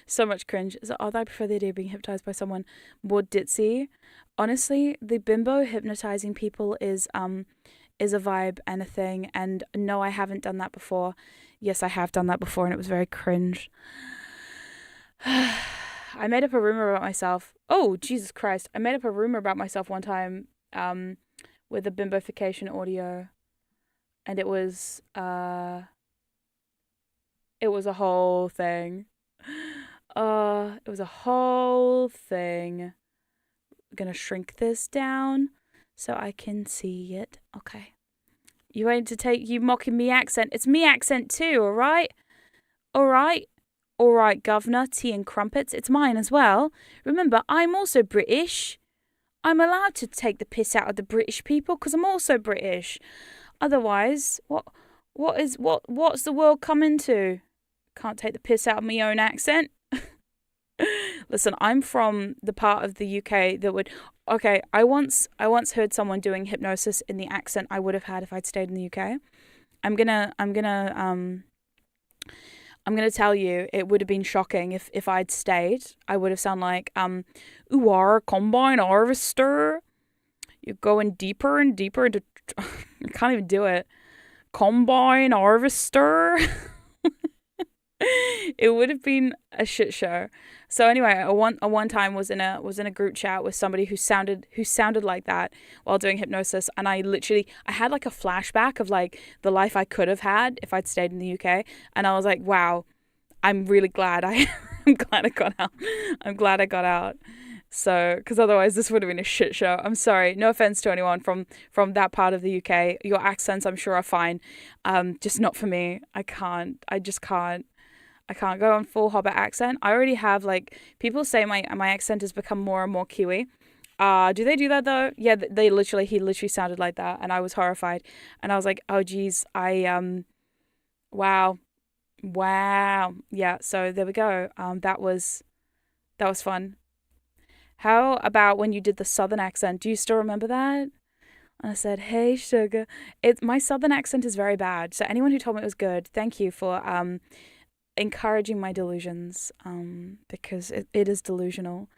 Speaker 2: so much cringe. I prefer the idea of being hypnotized by someone more ditzy. Honestly, the bimbo hypnotizing people is a vibe and a thing. And no, I haven't done that before. Yes, I have done that before, and it was very cringe. I made up a rumor about myself. Oh, Jesus Christ! I made up a rumor about myself one time, with a bimbofication audio, and it was a whole thing. It was a whole thing. I'm gonna shrink this down so I can see it. Okay. You ain't to take you mocking me accent. It's me accent too, alright? Alright, governor, tea and crumpets. It's mine as well. Remember, I'm also British. I'm allowed to take the piss out of the British people because I'm also British. Otherwise, what's the world coming to? Can't take the piss out of my own accent. Listen, I'm from the part of the UK that would... Okay, I once heard someone doing hypnosis in the accent I would have had if I'd stayed in the UK. I'm gonna tell you, it would have been shocking if I'd stayed. I would have sounded like, "You are a combine harvester. You're going deeper and deeper into..." I can't even do it. Combine harvester. It would have been a shit show. So anyway, I one time was in a group chat with somebody who sounded like that while doing hypnosis, and I had like a flashback of like the life I could have had if I'd stayed in the UK, and I was like, wow, I'm really glad I'm glad I got out. I'm glad I got out. So, because otherwise this would have been a shit show. I'm sorry. No offense to anyone from that part of the UK. Your accents, I'm sure, are fine. Just not for me. I just can't. I can't go on full Hobbit accent. I already have, like, people say my accent has become more and more Kiwi. Do they do that though? Yeah, he literally sounded like that, and I was horrified, and I was like, oh geez, wow, yeah. So there we go. That was fun. How about when you did the southern accent? Do you still remember that? And I said, "Hey, sugar." My southern accent is very bad. So anyone who told me it was good, thank you for encouraging my delusions. Because it is delusional.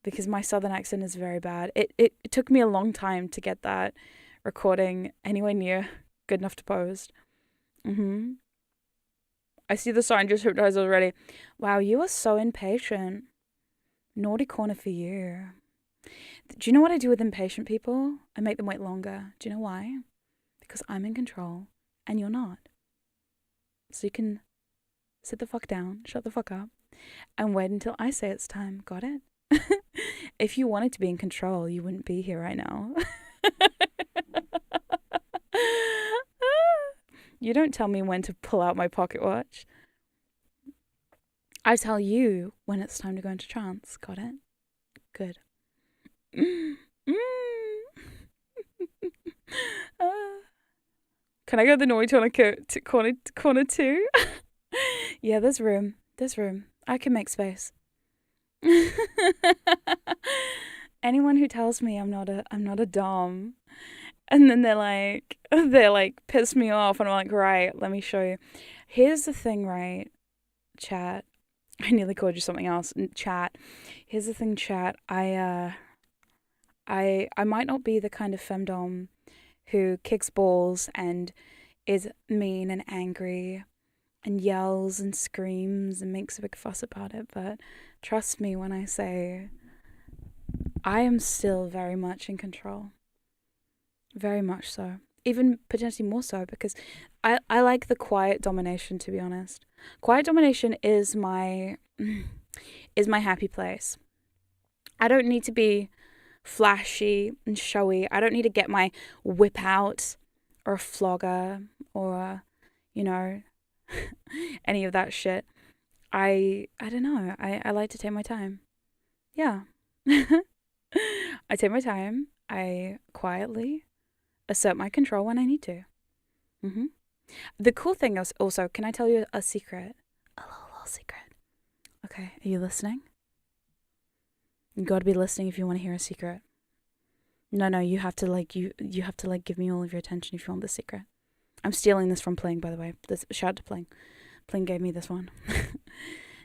Speaker 2: Because my southern accent is very bad. It took me a long time to get that recording anywhere near good enough to post. I see the sign, just hypnotized already. Wow, you are so impatient. Naughty corner for you. Do you know what I do with impatient people? I make them wait longer. Do you know why? Because I'm in control and you're not. So you can sit the fuck down, shut the fuck up, and wait until I say it's time. Got it? If you wanted to be in control, you wouldn't be here right now. You don't tell me when to pull out my pocket watch. I tell you when it's time to go into trance. Got it? Good. Can I go to the naughty corner too? Yeah, there's room. I can make space. Anyone who tells me I'm not a dom, and then they're like piss me off, and I'm like, right, let me show you. Here's the thing, right, chat. I nearly called you something else. Chat. Here's the thing, chat. I might not be the kind of femdom who kicks balls and is mean and angry and yells and screams and makes a big fuss about it, but trust me when I say I am still very much in control. Very much so. Even potentially more so, because I like the quiet domination, to be honest. Quiet domination is my happy place. I don't need to be flashy and showy. I don't need to get my whip out or a flogger or any of that shit. I don't know. I like to take my time. Yeah. I take my time. I quietly assert my control when I need to. The cool thing is also, can I tell you a secret? A little secret. Okay, are you listening? You gotta be listening if you want to hear a secret. No, you have to you have to give me all of your attention if you want the secret. I'm stealing this from Pling, by the way. Shout out to Pling. Pling gave me this one.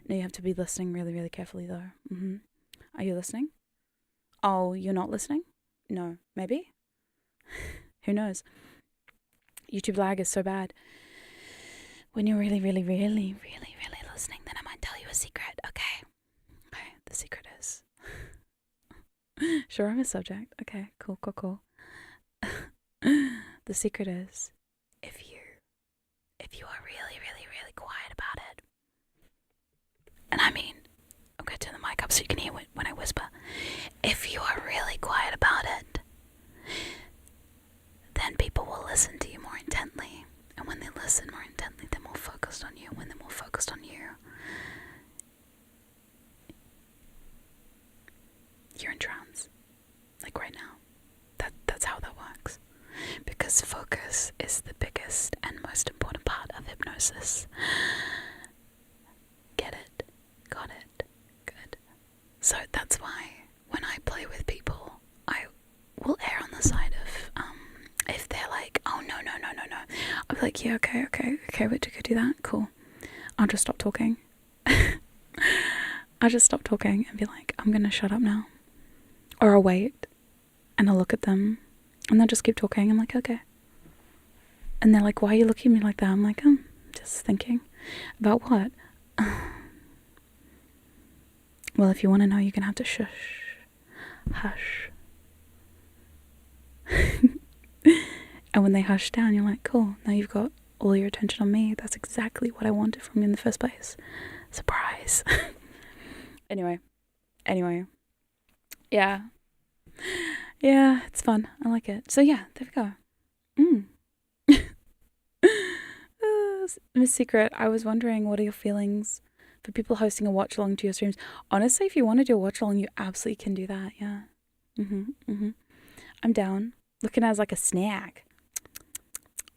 Speaker 2: No, you have to be listening really, really carefully though. Are you listening? Oh, you're not listening? No, maybe? Who knows? YouTube lag is so bad. When you're really, really, really, really, really listening, then I might tell you a secret. Okay, the secret is... Sure, I'm a subject. Okay, cool. The secret is, if you are really, really, really quiet about it, and I mean, I'm going to turn the mic up so you can hear when I whisper. If you are really quiet about it, then people will listen to you more intently. And when they listen more intently, they're more focused on you. When they're more focused on you, you're in trance. Like right now. That's how that works. Because focus is the biggest and most important part of hypnosis. Get it? Got it? Good. So that's why when I play with people, I will err on the side of, if they're like, oh no, I'll be like, yeah, okay, wait, to go do that? Cool. I'll just stop talking. I'll just stop talking and be like, I'm gonna shut up now. Or I'll wait and I'll look at them and they'll just keep talking. I'm like, okay. And they're like, why are you looking at me like that? I'm like, just thinking. About what? Well, if you want to know, you're gonna have to shush. Hush. And when they hush down, you're like, cool, now you've got all your attention on me. That's exactly what I wanted from you in the first place. Surprise. Anyway. Yeah, it's fun. I like it. So yeah, there we go. Miss Secret, I was wondering, what are your feelings for people hosting a watch along to your streams? Honestly, if you want to do a watch along, you absolutely can do that. Yeah. I'm down. Looking as like a snack.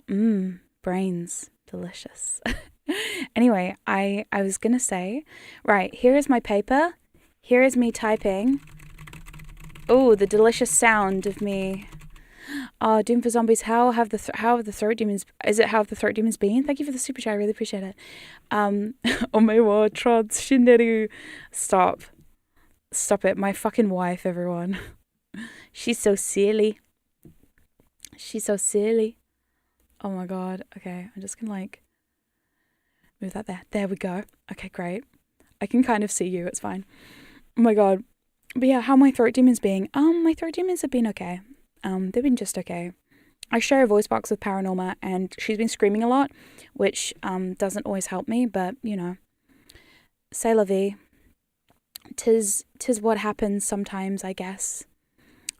Speaker 2: Brains. Delicious. Anyway, I was gonna say, right, here is my paper. Here is me typing. Oh, the delicious sound of me. Oh, Doom for Zombies. How have the throat demons? Is it how have the throat demons been? Thank you for the super chat. I really appreciate it. Oh my word, trance shinderu. Stop it. My fucking wife, everyone. She's so silly. Oh my god. Okay, I'm just gonna like move that there. There we go. Okay, great. I can kind of see you. It's fine. Oh my god. But yeah, how my throat demons being? My throat demons have been okay. They've been just okay. I share a voice box with Paranorma, and she's been screaming a lot, which doesn't always help me. But you know, c'est la vie. Tis what happens sometimes, I guess.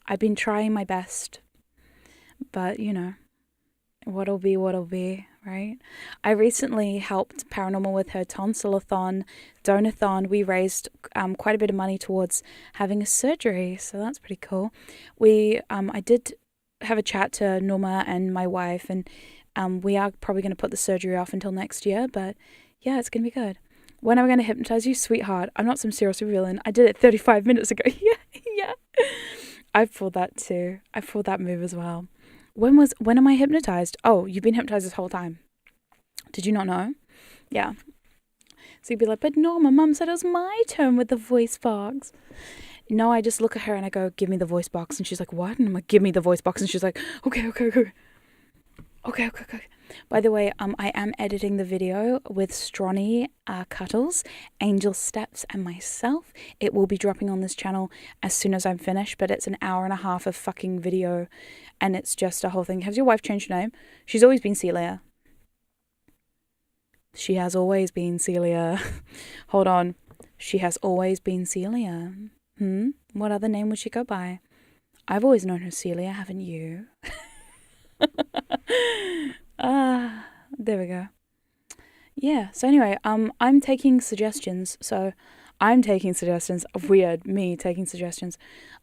Speaker 2: I've been trying my best, but you know, what'll be, right? I recently helped Paranormal with her tonsillathon, donathon. We raised quite a bit of money towards having a surgery, so that's pretty cool. I did have a chat to Norma and my wife, and we are probably going to put the surgery off until next year, but yeah, it's going to be good. When am I going to hypnotize you, sweetheart? I'm not some serial supervillain. I did it 35 minutes ago. Yeah. I pulled that too. I pulled that move as well. When am I hypnotized? Oh, you've been hypnotized this whole time. Did you not know? Yeah. So you'd be like, but no, my mum said it was my turn with the voice box. No, I just look at her and I go, give me the voice box. And she's like, what? And I'm like, give me the voice box. And she's like, okay. By the way, I am editing the video with Stronny, Cuddles, Angel Steps, and myself. It will be dropping on this channel as soon as I'm finished, but it's an hour and a half of fucking video, and it's just a whole thing. Has your wife changed her name? She's always been Celia. She has always been Celia. Hold on. She has always been Celia. What other name would she go by? I've always known her Celia, haven't you? There we go. Yeah, so anyway, I'm taking suggestions. Weird, me taking suggestions.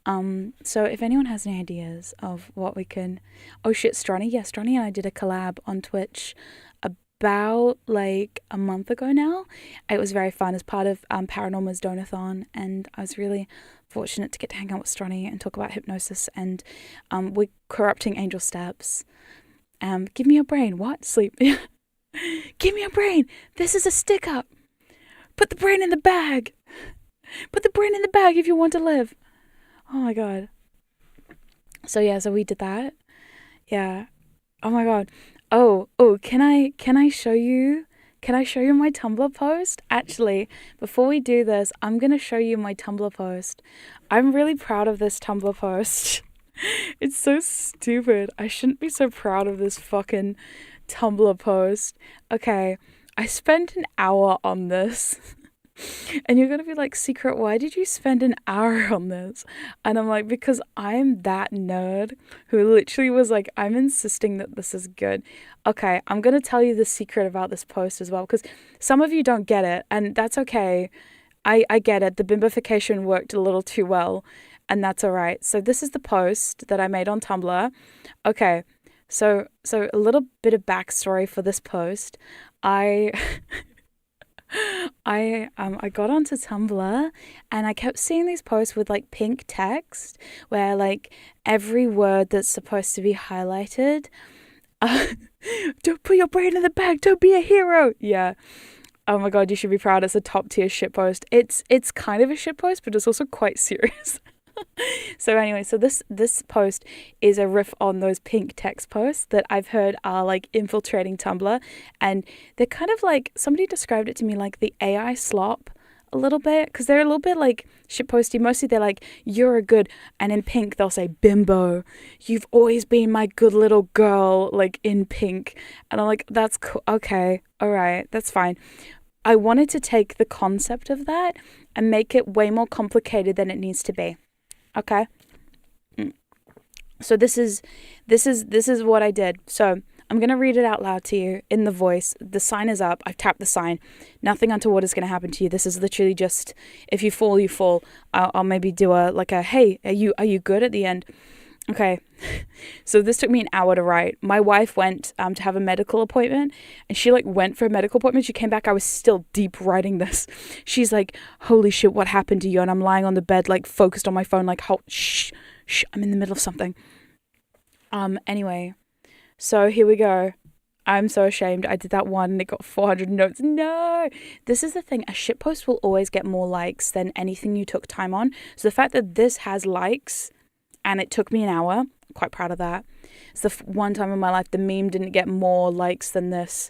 Speaker 2: So if anyone has any ideas of what we can... Oh shit, Stronny. Yeah, Stronny and I did a collab on Twitch about like a month ago now. It was very fun as part of Paranorma's Donathon, and I was really fortunate to get to hang out with Stronny and talk about hypnosis, and we're corrupting angel steps. Give me your brain. What? Sleep. Give me your brain. This is a stick up. Put the brain in the bag. Put the brain in the bag if you want to live. Oh my god. So yeah, so we did that. Yeah. Oh my god. Oh, can I show you? Can I show you my Tumblr post? Actually, before we do this, I'm going to show you my Tumblr post. I'm really proud of this Tumblr post. It's so stupid. I shouldn't be so proud of this fucking Tumblr post. Okay, I spent an hour on this. And you're gonna be like, Secret, why did you spend an hour on this? And I'm like, because I'm that nerd who literally was like, I'm insisting that this is good. Okay, I'm gonna tell you the secret about this post as well, because some of you don't get it, and that's okay. I get it. The bimbification worked a little too well, and that's all right. So this is the post that I made on Tumblr. Okay, so a little bit of backstory for this post. I got onto Tumblr and I kept seeing these posts with like pink text where like every word that's supposed to be highlighted. Don't put your brain in the bag. Don't be a hero. Yeah. Oh my god, you should be proud. It's a top tier shitpost. It's kind of a shitpost, but it's also quite serious. So anyway, so this post is a riff on those pink text posts that I've heard are like infiltrating Tumblr, and they're kind of like, somebody described it to me like the AI slop a little bit, because they're a little bit like shitposty. Mostly they're like, you're a good, and in pink they'll say, bimbo, you've always been my good little girl, like in pink. And I'm like, that's cool. Okay, all right, that's fine. I wanted to take the concept of that and make it way more complicated than it needs to be. Okay. So this is what I did. So I'm I'm going to read it out loud to you in the voice. The sign is up. I've tapped the sign. Nothing untoward is going to happen to you. This is literally just, if you fall, you fall. I'll maybe do hey, are you good at the end? Okay, so this took me an hour to write. My wife went to have a medical appointment, and she went for a medical appointment. She came back. I was still deep writing this. She's like, holy shit, what happened to you? And I'm lying on the bed, focused on my phone, shh, I'm in the middle of something. Anyway, so here we go. I'm so ashamed. I did that one and it got 400 notes. No! This is the thing. A shitpost will always get more likes than anything you took time on. So the fact that this has likes and it took me an hour, I'm quite proud of that. It's the one time in my life the meme didn't get more likes than this.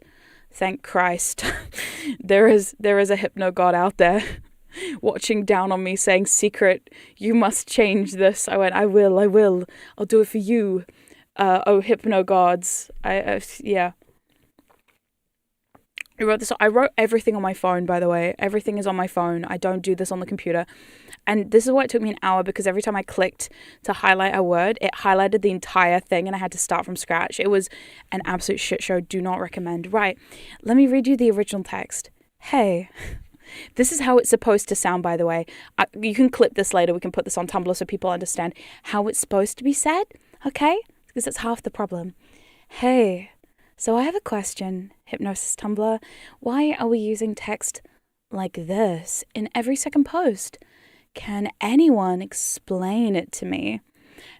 Speaker 2: Thank Christ. There is a hypno god out there watching down on me saying, secret, you must change this. I went, I will. I'll do it for you. Oh, hypno gods. Yeah. I wrote this. I wrote everything on my phone, by the way. Everything is on my phone. I don't do this on the computer. And this is why it took me an hour, because every time I clicked to highlight a word, it highlighted the entire thing and I had to start from scratch. It was an absolute shit show. Do not recommend. Right. Let me read you the original text. Hey. This is how it's supposed to sound, by the way. You can clip this later. We can put this on Tumblr so people understand how it's supposed to be said. Okay? Because that's half the problem. Hey. So I have a question, Hypnosis Tumblr. Why are we using text like this in every second post? Can anyone explain it to me?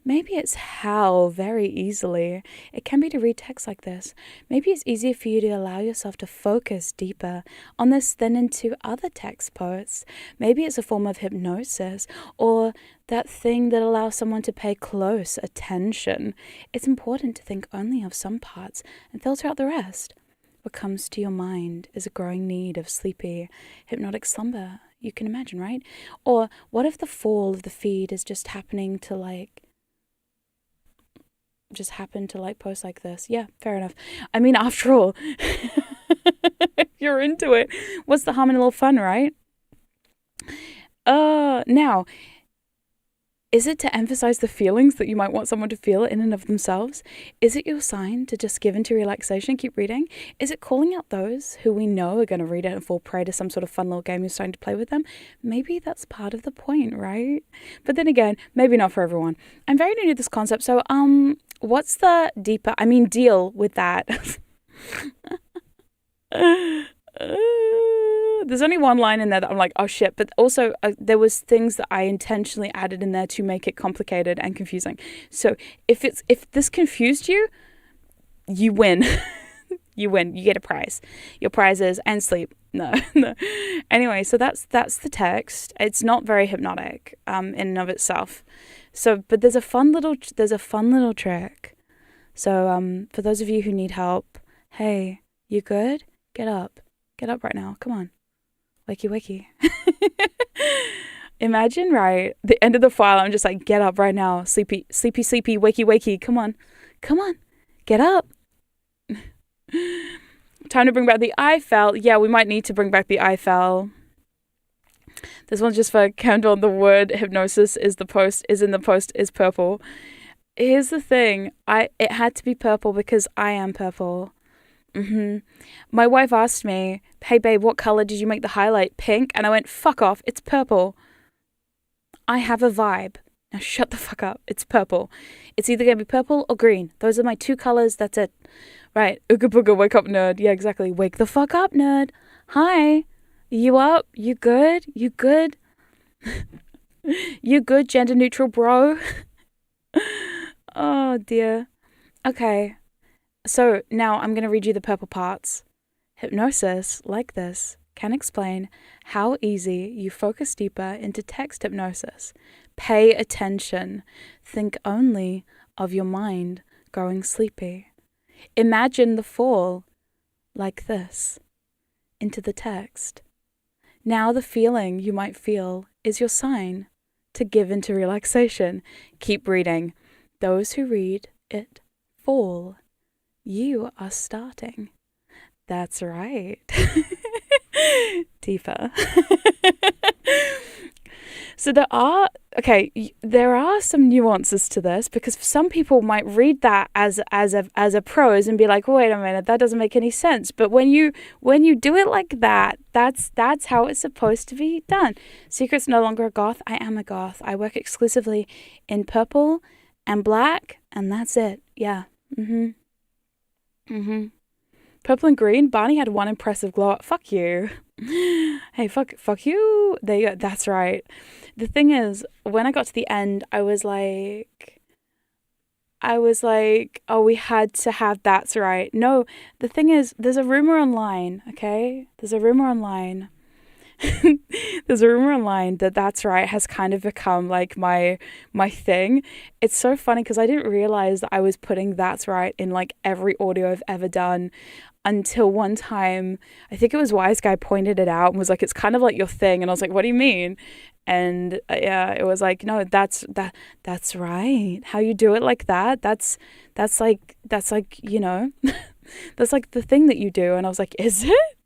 Speaker 2: Maybe it's how very easily it can be to read text like this. Maybe it's easier for you to allow yourself to focus deeper on this than into other text posts. Maybe it's a form of hypnosis, or that thing that allows someone to pay close attention. It's important to think only of some parts and filter out the rest. What comes to your mind is a growing need of sleepy, hypnotic slumber. You can imagine, right? Or what if the fall of the feed is just happening to post like this? Yeah, fair enough. I mean, after all, if you're into it, what's the harm in a little fun, right? Now, is it to emphasize the feelings that you might want someone to feel in and of themselves? Is it your sign to just give into relaxation and keep reading? Is it calling out those who we know are going to read it and fall prey to some sort of fun little game you're starting to play with them? Maybe that's part of the point, right? But then again, maybe not for everyone. I'm very new to this concept, so what's the deeper, deal with that. There's only one line in there that I'm like, oh shit, but also there was things that I intentionally added in there to make it complicated and confusing. So if this confused you, you win. You win. You get a prize. Your prize is and sleep. No. Anyway, so that's the text. It's not very hypnotic in and of itself. So, but there's a fun little trick. So for those of you who need help, hey, you good? Get up right now. Come on. Wakey. Imagine, right? The end of the file, I'm just like, get up right now. Sleepy, wakey. Come on. Get up. Time to bring back the Eiffel. Yeah, we might need to bring back the Eiffel. This one's just for Kendall. The word hypnosis is in the post is purple. Here's the thing. It had to be purple because I am purple. My wife asked me, hey babe, what color did you make the highlight? Pink? And I went, fuck off, it's purple. I have a vibe. Now shut the fuck up. It's purple. It's either going to be purple or green. Those are my two colors. That's it. Right. Ooga booga, wake up, nerd. Yeah, exactly. Wake the fuck up, nerd. Hi. You up? You good? You good, gender neutral bro? Oh dear. Okay. So now I'm going to read you the purple parts. Hypnosis, like this, can explain how easy you focus deeper into text hypnosis. Pay attention. Think only of your mind growing sleepy. Imagine the fall, like this, into the text. Now the feeling you might feel is your sign to give into relaxation. Keep reading. Those who read it fall. You are starting. That's right. Deeper. So there are some nuances to this, because some people might read that as a prose and be like, wait a minute, that doesn't make any sense. But when you do it like that, that's how it's supposed to be done. Secret's no longer a goth. I am a goth. I work exclusively in purple and black, and that's it. Yeah. Purple and green. Barney had one impressive glow up. Fuck you. Hey, fuck you. There you go. That's right. The thing is, when I got to the end, I was like, oh, we had to have that's right. No, the thing is, there's a rumor online, okay? There's a rumor online that that's right has kind of become like my thing. It's so funny because I didn't realize that I was putting that's right in like every audio I've ever done, until one time, I think it was Wise Guy pointed it out and was like, it's kind of like your thing. And I was like, what do you mean? And yeah, it was like, no, that's right. How you do it like that, that's like, you know, that's like the thing that you do. And I was like, is it?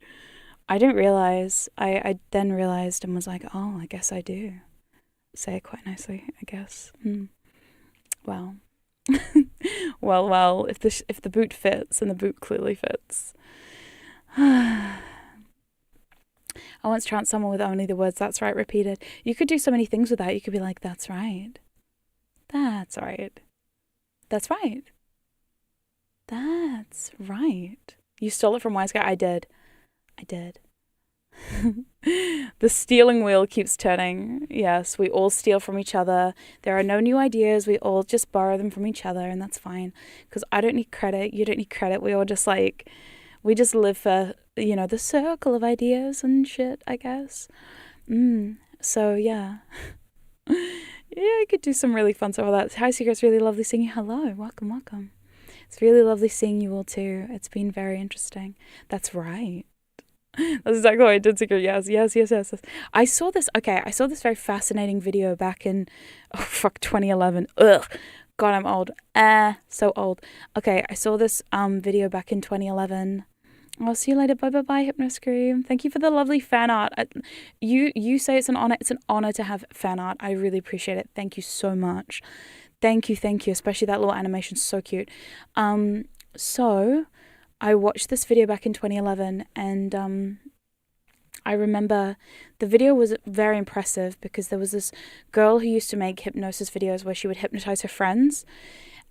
Speaker 2: I didn't realize. I then realized and was like, oh, I guess I do say it quite nicely, I guess. Well. well, if the boot fits, and the boot clearly fits. I once tranced someone with only the words "that's right" repeated. You could do so many things with that. You could be like, "That's right. That's right. That's right. That's right." You stole it from Wise Guy. I did. The stealing wheel keeps turning. Yes, we all steal from each other. There are no new ideas. We all just borrow them from each other, and that's fine. Because I don't need credit. You don't need credit. We all just we just live for, you know, the circle of ideas and shit, I guess. So, yeah. Yeah, I could do some really fun stuff with that. Hi, Secret. It's really lovely seeing you. Hello. Welcome. It's really lovely seeing you all, too. It's been very interesting. That's right. That's exactly what I did, Secret. Yes. I saw this very fascinating video back in, 2011. Ugh. God, I'm old. So old. Okay, I saw this video back in 2011. I'll see you later. Bye, Hypnoscream. Thank you for the lovely fan art. You say it's an honor. It's an honor to have fan art. I really appreciate it. Thank you so much. Thank you. Especially that little animation's so cute. So I watched this video back in 2011, and I remember the video was very impressive because there was this girl who used to make hypnosis videos where she would hypnotize her friends,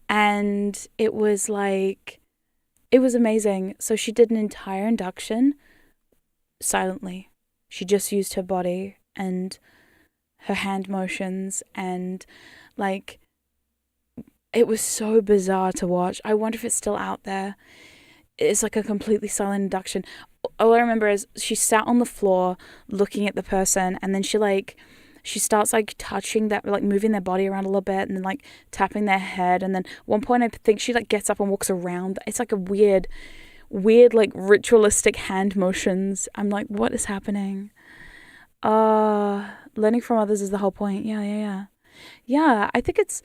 Speaker 2: and it was amazing. So she did an entire induction silently. She just used her body and her hand motions, and it was so bizarre to watch. I wonder if it's still out there. It's like a completely silent induction. All I remember is she sat on the floor looking at the person, and then she starts touching that, moving their body around a little bit, and then tapping their head, and then at one point I think she gets up and walks around. It's like a weird ritualistic hand motions. I'm like, what is happening? Learning from others is the whole point. Yeah. I think it's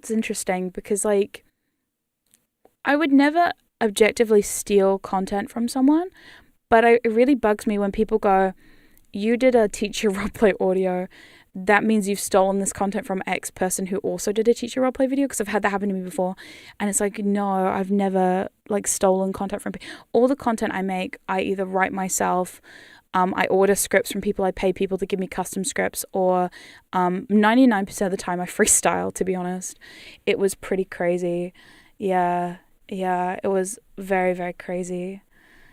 Speaker 2: interesting because I would never objectively steal content from someone, but it really bugs me when people go, you did a teacher roleplay audio, that means you've stolen this content from X person who also did a teacher roleplay video, because I've had that happen to me before. And it's no, I've never stolen content from people. All the content I make, I either write myself, I order scripts from people, I pay people to give me custom scripts, or 99% of the time I freestyle, to be honest. It was pretty crazy. Yeah, it was very, very crazy.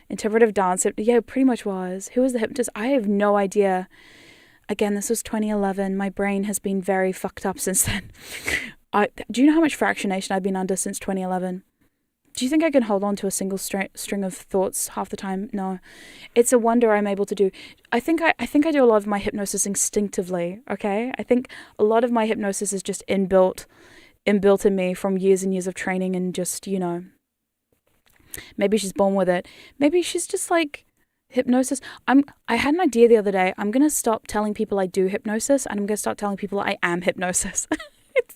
Speaker 2: Interpretive dance, it pretty much was. Who was the hypnotist? I have no idea. Again, this was 2011. My brain has been very fucked up since then. Do you know how much fractionation I've been under since 2011? Do you think I can hold on to a single string of thoughts half the time? No. It's a wonder I'm able to do. I think I do a lot of my hypnosis instinctively, okay? I think a lot of my hypnosis is just inbuilt in me from years and years of training, and just, maybe she's born with it. Maybe she's just hypnosis. I had an idea the other day. I'm going to stop telling people I do hypnosis, and I'm going to start telling people I am hypnosis. It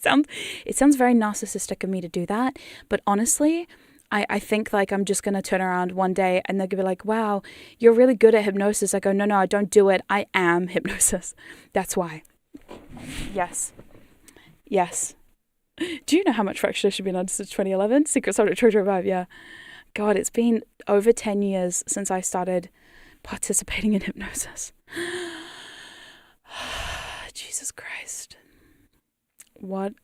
Speaker 2: sounds very narcissistic of me to do that, but honestly, I think like I'm just going to turn around one day and they're going to be like, wow, you're really good at hypnosis. I go, no, I don't do it. I am hypnosis. That's why. Yes. Do you know how much fractionation been on since 2011? Secret Subject Treasure Revive, yeah. God, it's been over 10 years since I started participating in hypnosis. Jesus Christ. What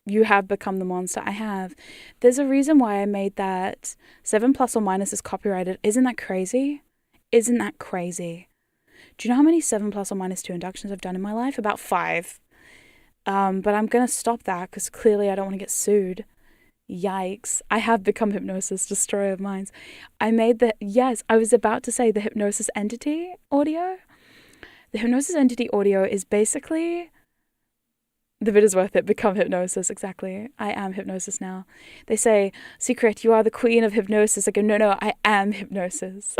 Speaker 2: you have become the monster. I have. There's a reason why I made that 7 plus or minus is copyrighted. Isn't that crazy? Do you know how many 7 plus or minus 2 inductions I've done in my life? About 5. But I'm going to stop that because clearly I don't want to get sued. Yikes. I have become hypnosis, destroyer of minds. I was about to say the hypnosis entity audio. The hypnosis entity audio is basically the bit is worth it. Become hypnosis. Exactly. I am hypnosis now. They say, Secret, you are the queen of hypnosis. I go, no, I am hypnosis.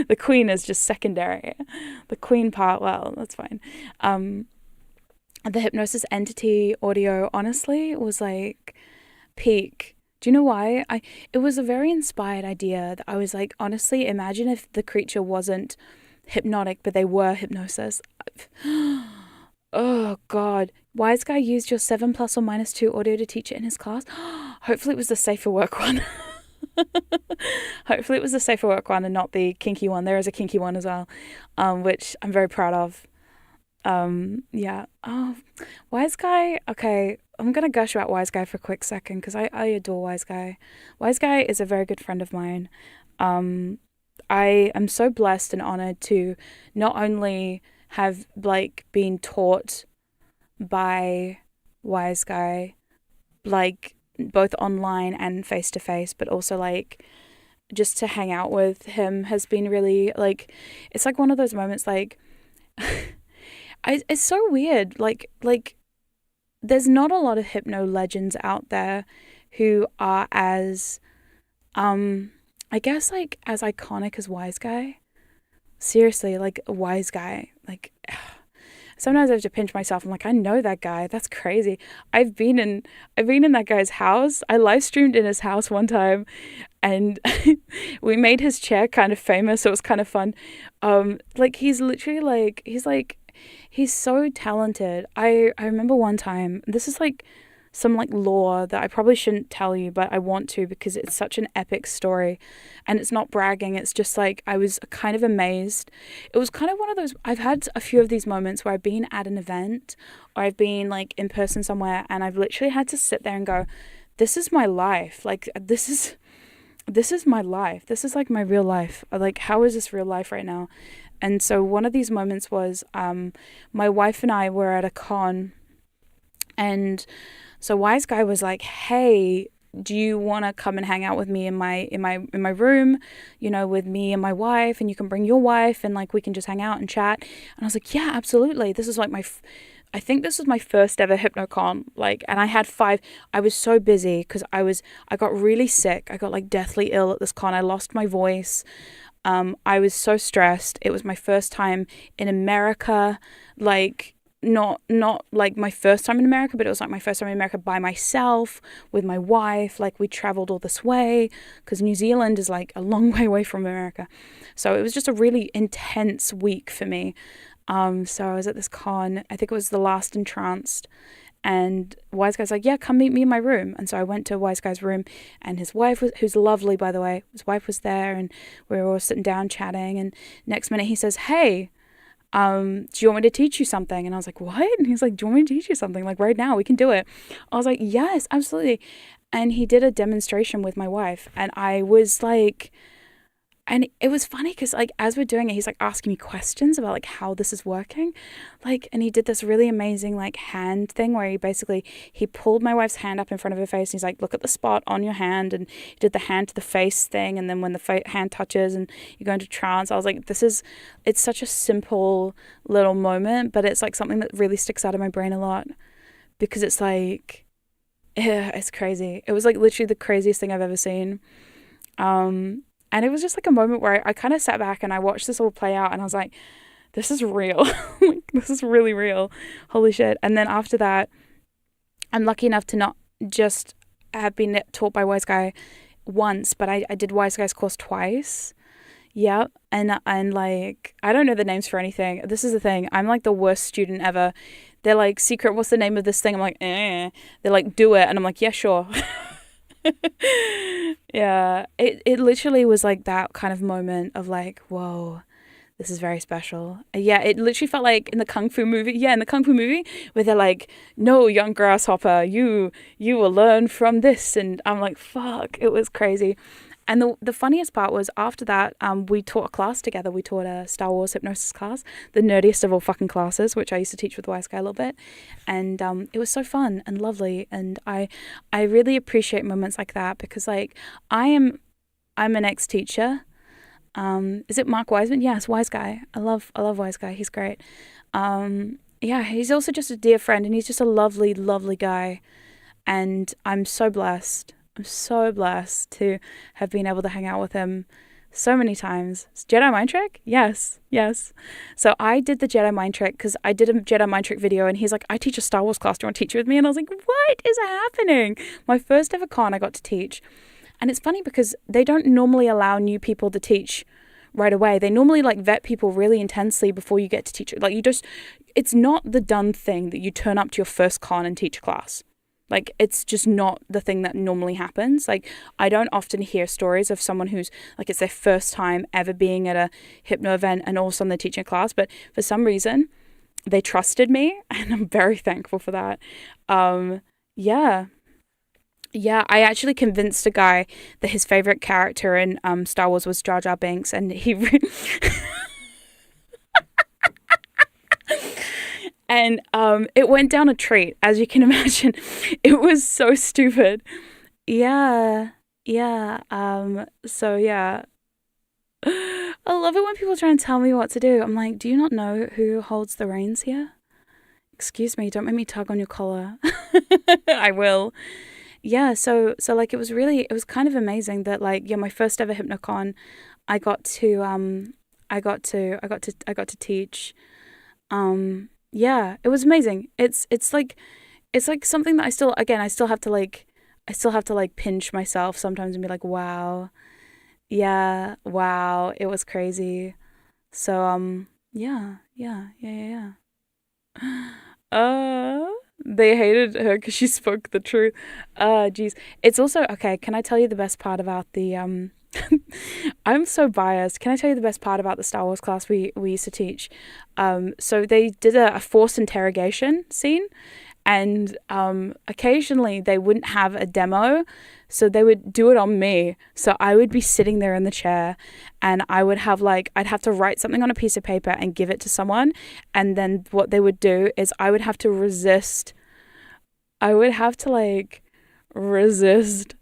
Speaker 2: The queen is just secondary. The queen part, well, that's fine. The hypnosis entity audio, honestly, was like peak. Do you know why? It was a very inspired idea that I was like, honestly, imagine if the creature wasn't hypnotic, but they were hypnosis. Oh, God. Wise Guy used your 7 plus or minus 2 audio to teach it in his class. Hopefully it was the safer work one. Hopefully it was the safer work one and not the kinky one. There is a kinky one as well, which I'm very proud of. Yeah. Oh, Wise Guy. Okay, I'm gonna gush about Wise Guy for a quick second because I adore Wise Guy. Wise Guy is a very good friend of mine. I am so blessed and honored to not only have like been taught by Wise Guy, like both online and face to face, but also like just to hang out with him has been really like, it's like one of those moments like it's so weird. Like there's not a lot of hypno legends out there who are as I guess like as iconic as Wise Guy. Seriously, like a Wise Guy. Like sometimes I have to pinch myself. I'm like, I know that guy. That's crazy. I've been in that guy's house. I live streamed in his house one time and we made his chair kind of famous. So it was kind of fun. Like he's literally like, he's so talented. I remember one time, this is like some like lore that I probably shouldn't tell you, but I want to because it's such an epic story and it's not bragging. It's just like, I was kind of amazed. It was kind of one of those, I've had a few of these moments where I've been at an event or I've been like in person somewhere and I've literally had to sit there and go, this is my life. Like, this is my life. This is like my real life. Like, how is this real life right now? And so one of these moments was, my wife and I were at a con and so Wise Guy was like, hey, do you want to come and hang out with me in my room, you know, with me and my wife, and you can bring your wife and like we can just hang out and chat. And I was like, yeah, absolutely. This is like I think this was my first ever HypnoCon, like, and I had 5. I was so busy because I got really sick. I got like deathly ill at this con. I lost my voice. I was so stressed. It was my first time in America, like not like my first time in America, but it was like my first time in America by myself with my wife. Like we traveled all this way because New Zealand is like a long way away from America. So it was just a really intense week for me. So I was at this con, I think it was the last Entranced, and Wise Guy's like, yeah, come meet me in my room. And so I went to Wise Guy's room and his wife was, who's lovely, by the way, his wife was there and we were all sitting down chatting, and next minute he says, hey, do you want me to teach you something? And I was like, what? And he's like, do you want me to teach you something? Like right now, we can do it. I was like, yes, absolutely. And he did a demonstration with my wife and I was like, and it was funny because like as we're doing it, he's like asking me questions about like how this is working, like, and he did this really amazing like hand thing where he pulled my wife's hand up in front of her face and he's like, look at the spot on your hand, and he did the hand to the face thing, and then when the hand touches and you go into trance. I was like, it's such a simple little moment, but it's like something that really sticks out of my brain a lot because it's like, yeah, it's crazy. It was like literally the craziest thing I've ever seen. And it was just like a moment where I kind of sat back and I watched this all play out and I was like, this is real. Like, this is really real. Holy shit. And then after that, I'm lucky enough to not just have been taught by Wise Guy once, but I did Wise Guy's course twice. Yeah, and like, I don't know the names for anything. This is the thing. I'm like the worst student ever. They're like, secret, what's the name of this thing? I'm like, eh. They're like, do it. And I'm like, yeah, sure. Yeah, it literally was like that kind of moment of like, whoa, this is very special. Yeah, it literally felt like in the Kung Fu movie. Yeah, in the Kung Fu movie where they're like, no, young grasshopper, you will learn from this. And I'm like, fuck, it was crazy. And the funniest part was after that, we taught a class together. We taught a Star Wars hypnosis class, the nerdiest of all fucking classes, which I used to teach with Wise Guy a little bit. And it was so fun and lovely. And I really appreciate moments like that because like I'm an ex-teacher. Is it Mark Wiseman? Yes, Wise Guy. I love Wise Guy. He's great. Yeah, he's also just a dear friend and he's just a lovely, lovely guy. And I'm so blessed. I'm so blessed to have been able to hang out with him so many times. Jedi Mind Trick? Yes. So I did the Jedi Mind Trick because I did a Jedi Mind Trick video and he's like, I teach a Star Wars class. Do you want to teach it with me? And I was like, what is happening? My first ever con I got to teach. And it's funny because they don't normally allow new people to teach right away. They normally like vet people really intensely before you get to teach it. Like it's not the done thing that you turn up to your first con and teach a class. Like, it's just not the thing that normally happens. Like, I don't often hear stories of someone who's, like, it's their first time ever being at a hypno event and all of a sudden they're teaching a class. But for some reason, they trusted me, and I'm very thankful for that. Yeah, I actually convinced a guy that his favorite character in Star Wars was Jar Jar Binks, and he... And it went down a treat, as you can imagine. It was so stupid. Yeah. So yeah. I love it when people try and tell me what to do. I'm like, do you not know who holds the reins here? Excuse me, don't make me tug on your collar. I will. Yeah, so like it was kind of amazing that like, yeah, my first ever HypnoCon, I got to teach. Yeah, it was amazing. It's like something that I still have to like pinch myself sometimes and be like, wow. Yeah, wow, it was crazy. So yeah. They hated her because she spoke the truth. Geez. It's also okay, can I tell you the best part about the I'm so biased. Can I tell you the best part about the Star Wars class we used to teach? So they did a forced interrogation scene, and occasionally they wouldn't have a demo, so they would do it on me. So I would be sitting there in the chair, and I would have I'd have to write something on a piece of paper and give it to someone, and then what they would do is I would have to resist. I would have to resist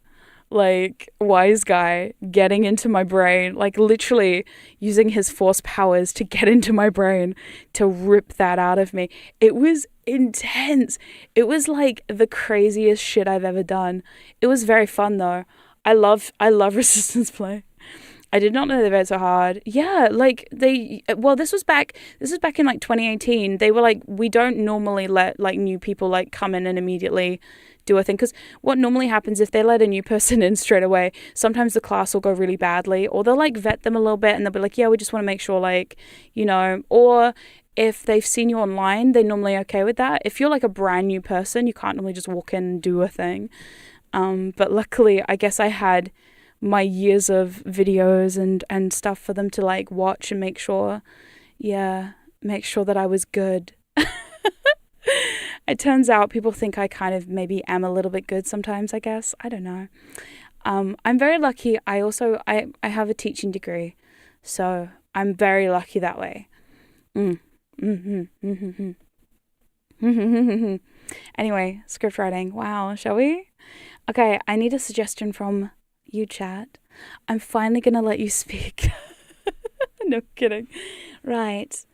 Speaker 2: Wise Guy getting into my brain, literally using his force powers to get into my brain to rip that out of me. It was intense. It was like the craziest shit I've ever done. It was very fun though. I love resistance play. I did not know they were so hard. Yeah, this was back in 2018. They were we don't normally let new people come in and immediately do a thing, because what normally happens if they let a new person in straight away, sometimes the class will go really badly, or they'll vet them a little bit and they'll be like, yeah, we just want to make sure or if they've seen you online, they're normally okay with that. If you're a brand new person, you can't normally just walk in and do a thing. But luckily, I guess I had my years of videos and stuff for them to watch and make sure that I was good. It turns out people think I kind of maybe am a little bit good sometimes, I guess. I don't know. I'm very lucky. I have a teaching degree, so I'm very lucky that way. Anyway, script writing. Wow, shall we? Okay, I need a suggestion from you, chat. I'm finally gonna let you speak. No kidding. Right.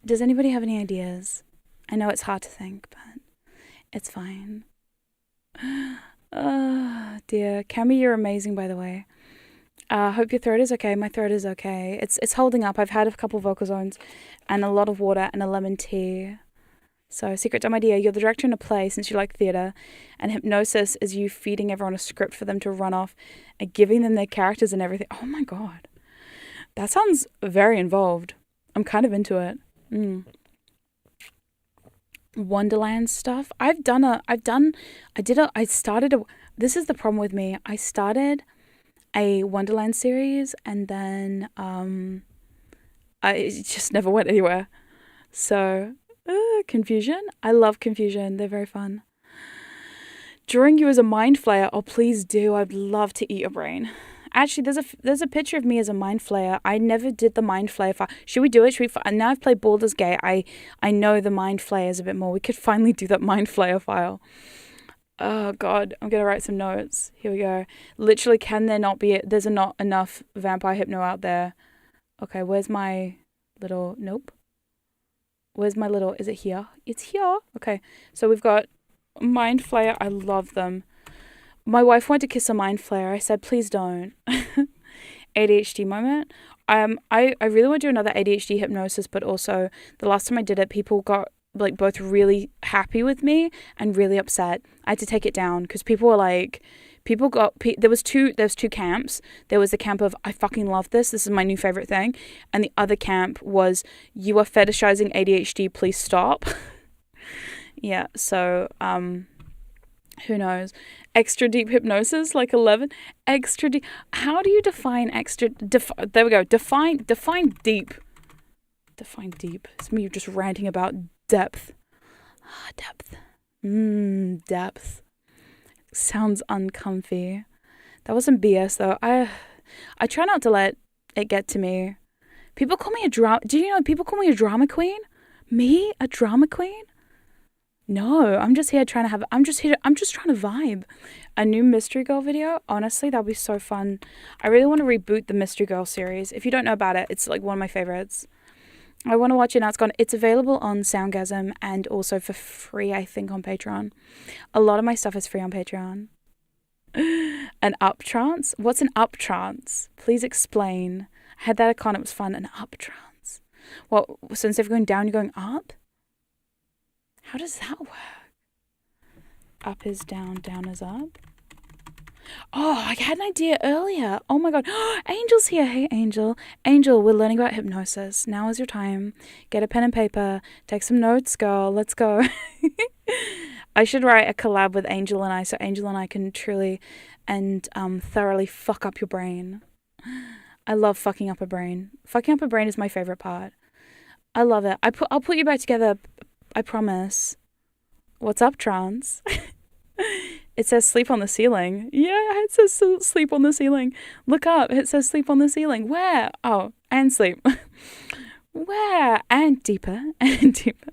Speaker 2: Does anybody have any ideas? I know it's hard to think, but it's fine. Oh dear. Cammy, you're amazing, by the way. Hope your throat is okay. My throat is okay. It's holding up. I've had a couple vocal zones and a lot of water and a lemon tea. So secret dumb idea, you're the director in a play since you like theatre, and hypnosis is you feeding everyone a script for them to run off and giving them their characters and everything. Oh my God. That sounds very involved. I'm kind of into it. Wonderland stuff. I started this is the problem with me. I started a Wonderland series and then it just never went anywhere. So confusion. I love confusion. They're very fun. Drawing you as a mind flayer. Oh, please do. I'd love to eat your brain. Actually, there's a picture of me as a mind flayer. I never did the mind flayer file. Should we do it? Now I've played Baldur's Gate. I know the mind flayers a bit more. We could finally do that mind flayer file. Oh God, I'm gonna write some notes. Here we go. Literally, can there not be? There's not enough vampire hypno out there. Okay, where's my little? Nope. Where's my little? Is it here? It's here. Okay, so we've got mind flayer. I love them. My wife wanted to kiss a mind flayer. I said, please don't. ADHD moment. I really want to do another ADHD hypnosis, but also the last time I did it, people got like both really happy with me and really upset. I had to take it down because people were like, there's two camps. There was the camp of, I fucking love this is my new favorite thing. And the other camp was, you are fetishizing ADHD, please stop. Yeah, so, who knows? Extra deep hypnosis, like 11. Extra deep. How do you define extra? There we go. Define deep. Define deep. It's me just ranting about depth. Depth. Depth. Sounds uncomfy. That wasn't BS though. I try not to let it get to me. People call me a drama. Do you know people call me a drama queen? Me, a drama queen? No, I'm just trying to vibe. A new Mystery Girl video, honestly, that'll be so fun. I really want to reboot the Mystery Girl series. If you don't know about it, it's like one of my favorites. I want to watch it now. It's available on Soundgasm and also for free, I think, on Patreon. A lot of my stuff is free on Patreon. An up trance? What's an up trance? Please explain. I had that at con, it was fun. An up trance. Well, so instead of going down, you're going up? How does that work? Up is down, down is up. Oh, I had an idea earlier. Oh my God. Angel's here. Hey, Angel. Angel, we're learning about hypnosis. Now is your time. Get a pen and paper. Take some notes, girl. Let's go. I should write a collab with Angel and I so Angel and I can truly and thoroughly fuck up your brain. I love fucking up a brain. Fucking up a brain is my favorite part. I love it. I'll put you back together. I promise. What's up, trance? It says sleep on the ceiling. Yeah, it says sleep on the ceiling. Look up. It says sleep on the ceiling. Where? Oh, and sleep. Where? And deeper. And deeper.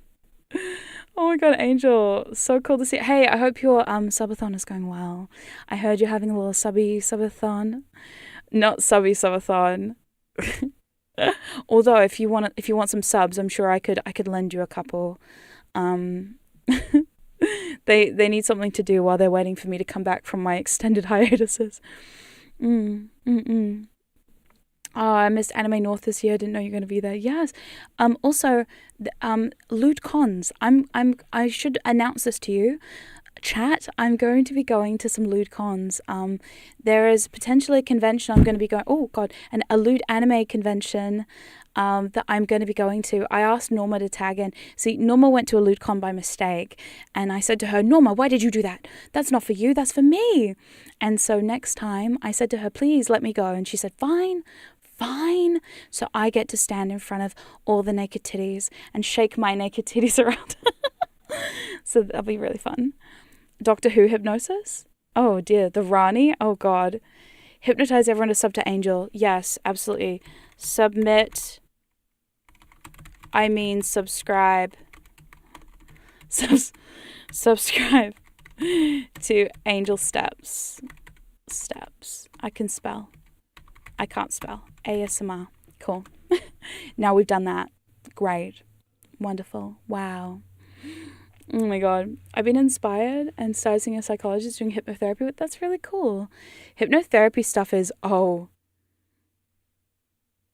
Speaker 2: Oh my God, Angel. So cool to see. Hey, I hope your subathon is going well. I heard you're having a little subathon. Not subathon. Although if you want some subs, I'm sure I could lend you a couple. They need something to do while they're waiting for me to come back from my extended hiatuses. Oh, I missed Anime North this year. Didn't know you were going to be there. Yes. Also, lewd cons. I should announce this to you. Chat, I'm going to be going to some lewd cons. There is potentially a convention I'm going to be going. Oh God, a lewd anime convention that I'm going to be going to. I asked Norma to tag in. See, Norma went to a lewd con by mistake, and I said to her, Norma, why did you do that? That's not for you. That's for me. And so next time, I said to her, please let me go. And she said, fine. So I get to stand in front of all the naked titties and shake my naked titties around. So that'll be really fun. Doctor Who hypnosis? Oh dear, the Rani? Oh God. Hypnotize everyone to sub to Angel. Yes, absolutely. Subscribe. Subscribe to Angel Steps. I can spell. I can't spell. ASMR. Cool. Now we've done that. Great. Wonderful. Wow. Oh my God. I've been inspired and started seeing a psychologist doing hypnotherapy. That's really cool. Hypnotherapy stuff is,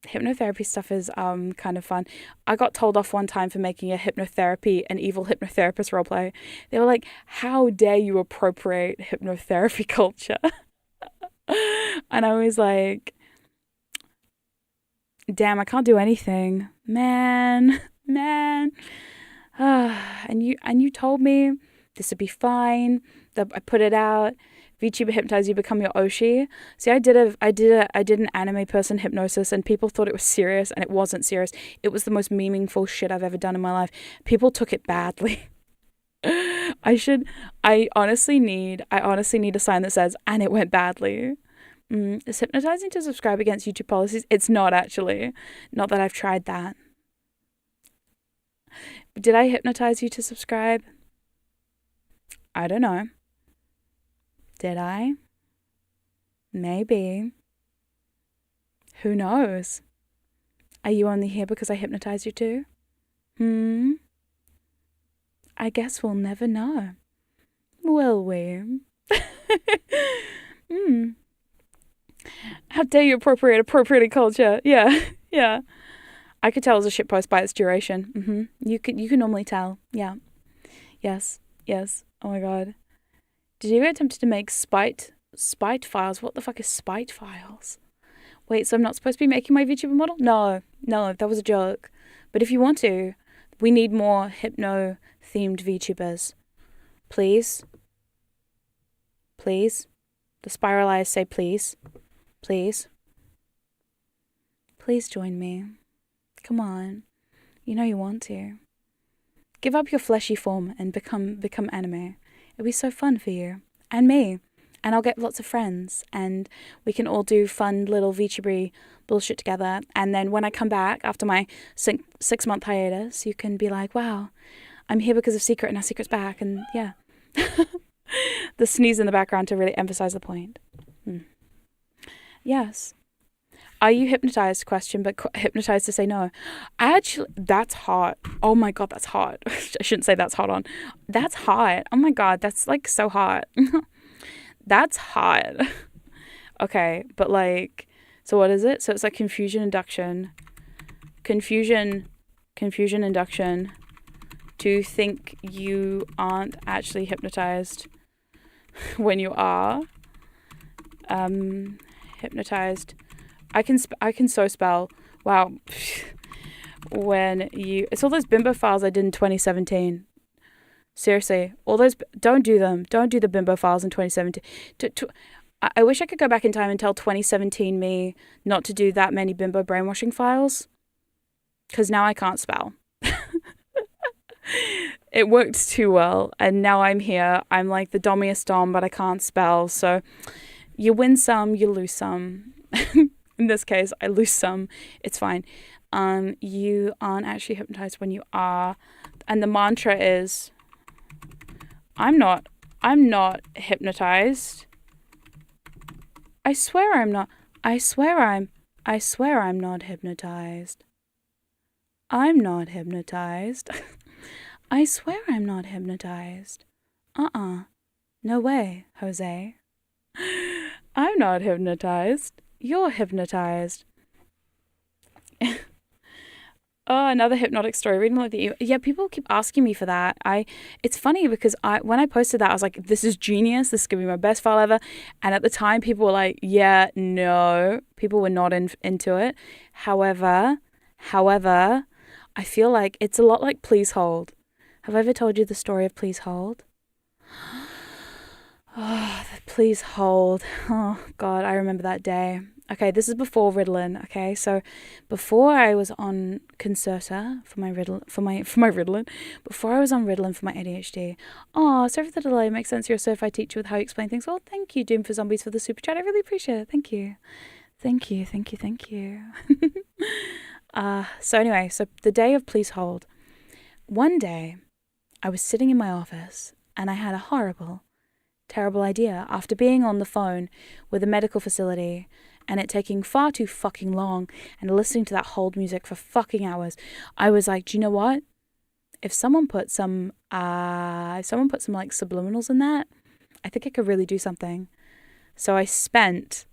Speaker 2: hypnotherapy stuff is kind of fun. I got told off one time for making an evil hypnotherapist roleplay. They were like, how dare you appropriate hypnotherapy culture? And I was like, damn, I can't do anything. Man. And you told me this would be fine. That I put it out. VTuber hypnotize you, become your Oshi. See, I did an anime person hypnosis, and people thought it was serious, and it wasn't serious. It was the most meaningful shit I've ever done in my life. People took it badly. I honestly need a sign that says, and it went badly. Is hypnotizing to subscribe against YouTube policies? It's not, actually. Not that I've tried that. Did I hypnotize you to subscribe? I don't know. Did I? Maybe. Who knows? Are you only here because I hypnotized you too? I guess we'll never know. Will we? How dare you appropriate culture? Yeah. I could tell it was a shitpost by its duration. You can normally tell. Yeah. Yes. Oh my god. Did you get tempted to make spite files? What the fuck is spite files? Wait, so I'm not supposed to be making my VTuber model? No, that was a joke. But if you want to, we need more hypno-themed VTubers. Please. The spiral eyes say please. Please join me. Come on. You know you want to. Give up your fleshy form and become anime. It'll be so fun for you. And me. And I'll get lots of friends. And we can all do fun little VTubery bullshit together. And then when I come back after my 6-month hiatus, you can be like, wow, I'm here because of Secret and now Secret's back. And yeah. The sneeze in the background to really emphasize the point. Yes. Are you hypnotized? Question, but hypnotized to say no. Actually, that's hot. Oh my god, that's hot. I shouldn't say that's hot on. That's hot. Oh my god, that's like so hot. That's hot. Okay, but like, so what is it? So it's like confusion induction to think you aren't actually hypnotized when you are. Hypnotized. I can so spell. Wow. It's all those bimbo files I did in 2017. Seriously, all those, don't do them. Don't do the bimbo files in 2017. I wish I could go back in time and tell 2017 me not to do that many bimbo brainwashing files. Because now I can't spell. It worked too well. And now I'm here. I'm like the dommiest dom, but I can't spell. So you win some, you lose some. In this case, I lose some. It's fine. You aren't actually hypnotized when you are. And the mantra is, I'm not hypnotized. I swear I'm not. I swear I'm not hypnotized. I'm not hypnotized. I swear I'm not hypnotized. No way, Jose. I'm not hypnotized. You're hypnotized. Oh, another hypnotic story. Reading like the yeah, people keep asking me for that. It's funny because when I posted that, I was like, this is genius. This is gonna be my best file ever. And at the time, people were like, yeah, no. People were not into it. However, I feel like it's a lot like Please Hold. Have I ever told you the story of Please Hold? Oh, Please Hold. Oh God, I remember that day. Okay, this is before Ritalin. Okay, so before I was on Concerta for my Ritalin, before I was on Ritalin for my ADHD. Oh, sorry for the delay. Makes sense. You're a certified teacher with how you explain things. Oh, thank you, Doom for Zombies, for the super chat. I really appreciate it. Thank you. So anyway, so the day of Please Hold. One day, I was sitting in my office and I had a horrible, terrible idea after being on the phone with a medical facility and it taking far too fucking long and listening to that hold music for fucking hours. I was like, do you know what? If someone put some like subliminals in that, I think I could really do something. So I spent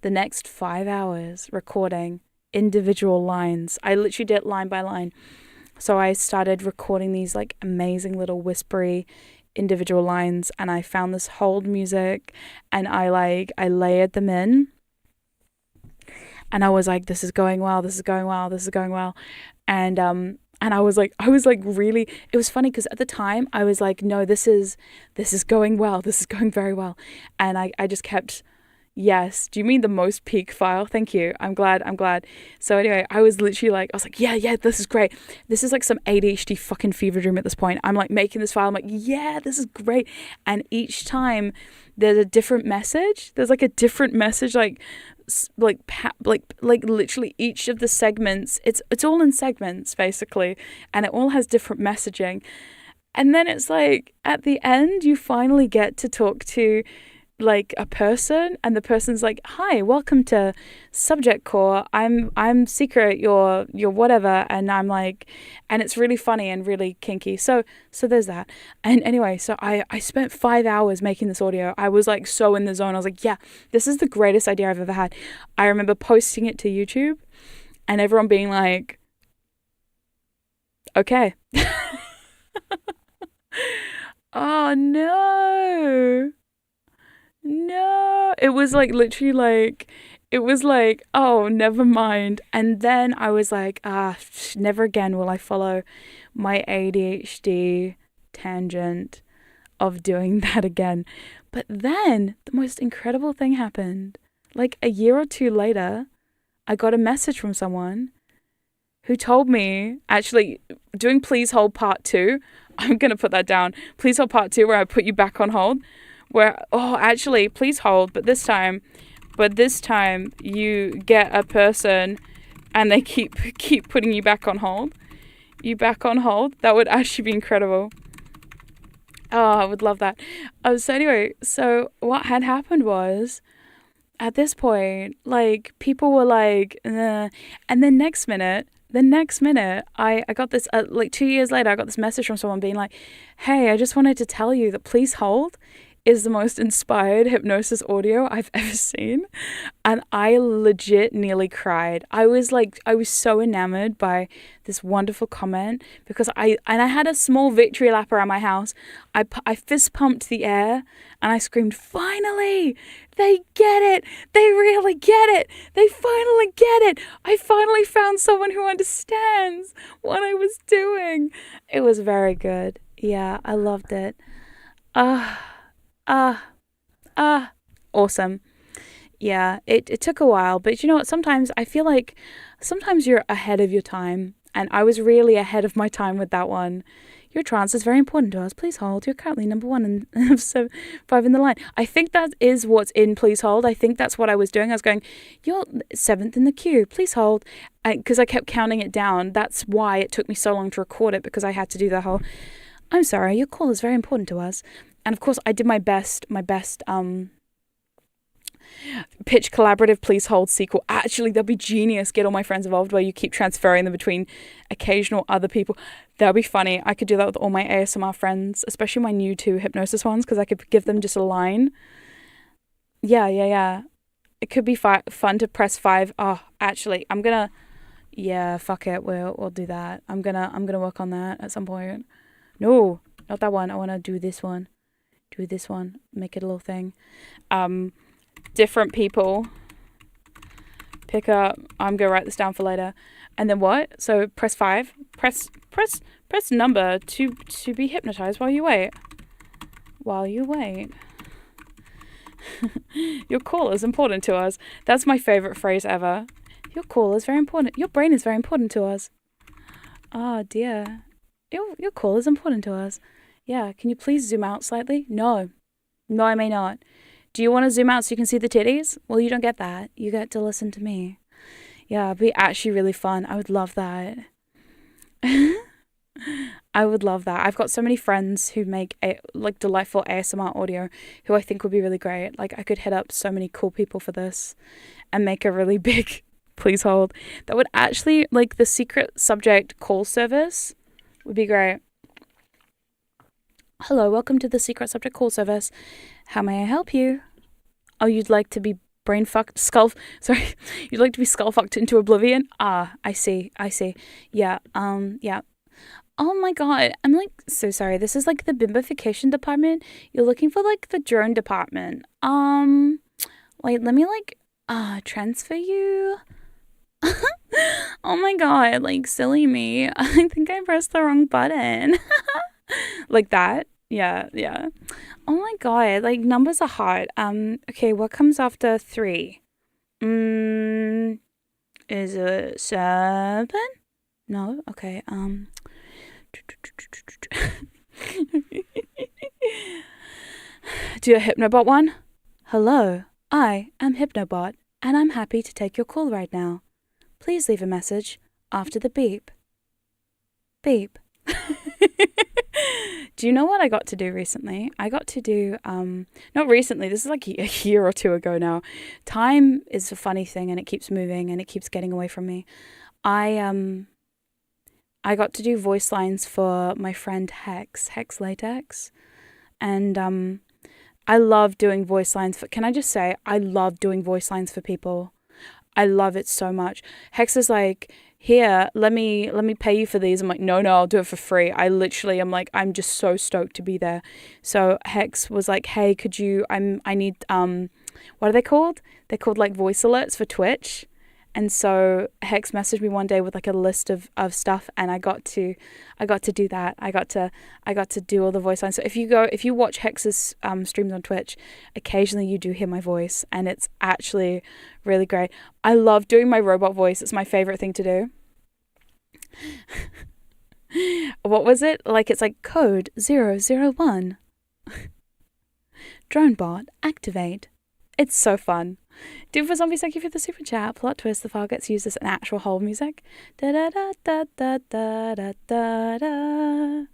Speaker 2: the next 5 hours recording individual lines. I literally did it line by line. So I started recording these like amazing little whispery individual lines, and I found this hold music, and I layered them in, and I was like, this is going well, this is going well, this is going well. And I was like really, it was funny because at the time I was like, no, this is going well, this is going very well. And I just kept, yes, do you mean the most peak file? Thank you. I'm glad. So anyway, I was like, yeah, this is great. This is like some ADHD fucking fever dream at this point. I'm like making this file. I'm like, yeah, this is great. And each time there's a different message. There's like a different message, like literally each of the segments. It's all in segments basically, and it all has different messaging. And then it's like at the end, you finally get to talk to like a person, and the person's like, hi, welcome to Subject Core, I'm Secret, you're whatever. And I'm like, and it's really funny and really kinky, so there's that. And anyway, so I spent 5 hours making this audio. I was like so in the zone. I was like, yeah, this is the greatest idea I've ever had. I remember posting it to YouTube and everyone being like, okay. Oh no, it was like literally like, it was like, oh, never mind. And then I was like, never again will I follow my ADHD tangent of doing that again. But then the most incredible thing happened. Like a year or two later, I got a message from someone who told me, actually doing Please Hold Part 2, I'm going to put that down. Please Hold Part 2, where I put you back on hold. Where, actually, please hold, but this time you get a person and they keep putting you back on hold. You back on hold? That would actually be incredible. Oh, I would love that. So anyway, so what had happened was, at this point, like, people were like, and then next minute, I got this, like 2 years later, I got this message from someone being like, hey, I just wanted to tell you that Please Hold is the most inspired hypnosis audio I've ever seen. And I legit nearly cried. I was so enamored by this wonderful comment, because I had a small victory lap around my house. I fist pumped the air and I screamed, finally, they get it. They really get it. They finally get it. I finally found someone who understands what I was doing. It was very good. Yeah, I loved it. Awesome. Yeah, it took a while, but you know what? Sometimes I feel like you're ahead of your time, and I was really ahead of my time with that one. Your trance is very important to us. Please hold. You're currently number 1 and 5 in the line. I think that is what's in Please Hold. I think that's what I was doing. I was going, you're 7th in the queue. Please hold. Because I kept counting it down. That's why it took me so long to record it, because I had to do the whole, I'm sorry, your call is very important to us. And of course, I did my best pitch collaborative Please Hold sequel. Actually, that'd be genius. Get all my friends involved, where you keep transferring them between occasional other people. That'd be funny. I could do that with all my ASMR friends, especially my new 2 hypnosis ones, because I could give them just a line. Yeah. It could be fun to press 5. Oh, actually, fuck it. We'll do that. I'm gonna work on that at some point. No, not that one. I want to do this one. Make it a little thing. Different people pick up. I'm gonna write this down for later. And then what? So press 5. Press number to be hypnotized while you wait. Your call is important to us. That's my favorite phrase ever. Your call is very important. Your brain is very important to us. Oh dear. Your call is important to us. Yeah, can you please zoom out slightly? No, I may not. Do you want to zoom out so you can see the titties? Well, you don't get that. You get to listen to me. Yeah, it'd be actually really fun. I would love that. I would love that. I've got so many friends who make delightful ASMR audio who I think would be really great. Like, I could hit up so many cool people for this and make a really big Please Hold. That would actually, like, the secret subject call service would be great. Hello, welcome to the secret subject call service. How may I help you? Oh, you'd like to be brain fucked, sorry, you'd like to be skull fucked into oblivion? Ah, I see. Yeah, yeah. Oh my god, I'm like so sorry. This is like the bimbification department. You're looking for like the drone department. Wait, let me like transfer you. Oh my god, like silly me. I think I pressed the wrong button. Like that. Yeah. Oh my god, like numbers are hard. Okay, what comes after 3? Is it 7? No? Okay, do a Hypnobot one? Hello, I am Hypnobot, and I'm happy to take your call right now. Please leave a message after the beep. Beep. Do you know what I got to do recently? I got to do, not recently, this is like a year or two ago now. Time is a funny thing and it keeps moving and it keeps getting away from me. I got to do voice lines for my friend Hex Latex. And I love doing voice lines for, can I just say, I love doing voice lines for people. I love it so much. Hex is like, here, let me pay you for these. I'm like, no, I'll do it for free. I literally am like, I'm just so stoked to be there. So Hex was like, hey, could you, I need, what are they called? They're called like voice alerts for Twitch. And so Hex messaged me one day with like a list of stuff, and I got to do that. I got to do all the voice lines. So if you watch Hex's streams on Twitch, occasionally you do hear my voice, and it's actually really great. I love doing my robot voice. It's my favorite thing to do. What was it? Like it's like code 001. Dronebot activate. It's so fun. Dude for Zombies, thank you for the super chat. Plot twist, the file gets used as an actual whole music. Da da da da da da da da da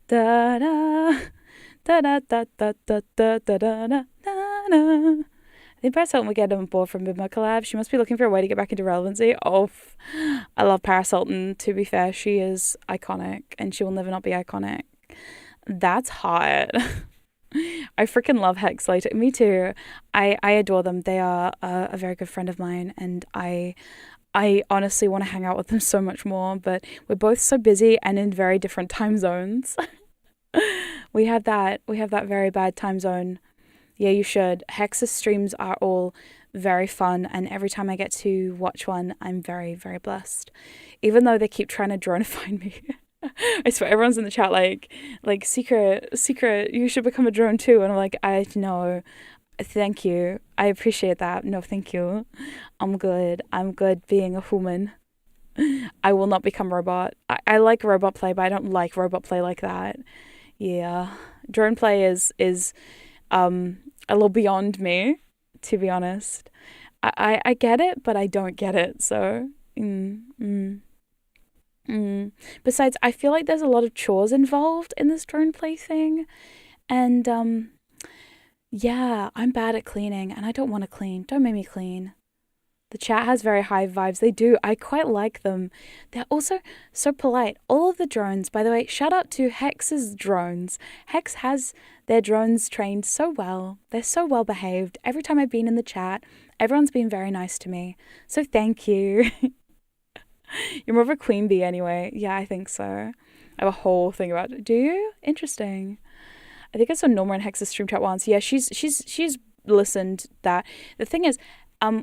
Speaker 2: da da da da da da da da da da da. I think Paris Hilton will get on board from Bimba collab. She must be looking for a way to get back into relevancy. Oh, I love Paris Hilton. To be fair, she is iconic, and she will never not be iconic. That's hot. I freaking love Hex Later. Me too. I adore them. They are a very good friend of mine, and I honestly want to hang out with them so much more, but we're both so busy and in very different time zones. We have that very bad time zone. Yeah, you should. Hex's streams are all very fun, and every time I get to watch one, I'm very, very blessed. Even though they keep trying to dronify me. I swear everyone's in the chat like secret, you should become a drone too. And I'm like, I know, thank you. I appreciate that. No, thank you. I'm good being a human. I will not become robot. I like robot play, but I don't like robot play like that. Yeah. Drone play is a little beyond me, to be honest. I get it, but I don't get it. So, Besides, I feel like there's a lot of chores involved in this drone play thing, and yeah, I'm bad at cleaning, and I don't want to clean. Don't make me clean. The chat has very high vibes. They do. I quite like them. They're also so polite. All of the drones, by the way, shout out to Hex's drones. Hex has their drones trained so well. They're so well behaved. Every time I've been in the chat, everyone's been very nice to me. So thank you. You're more of a queen bee anyway. Yeah, I think so. I have a whole thing about it. Do you? Interesting. I think I saw Norma and Hex's stream chat once. Yeah, she's listened that. The thing is,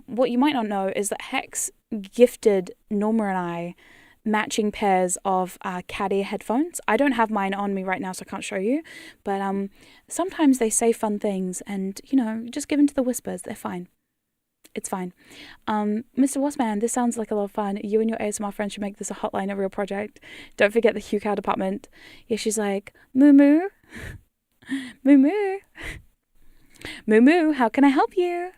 Speaker 2: what you might not know is that Hex gifted Norma and I matching pairs of cat ear headphones. I don't have mine on me right now, so I can't show you. But sometimes they say fun things, and just give in to the whispers. They're fine. It's fine. Mr. Wasman, this sounds like a lot of fun. You and your ASMR friends should make this a hotline, a real project. Don't forget the Hugh Cow department. Yeah, she's like, moo moo. Moo moo. Moo moo, how can I help you?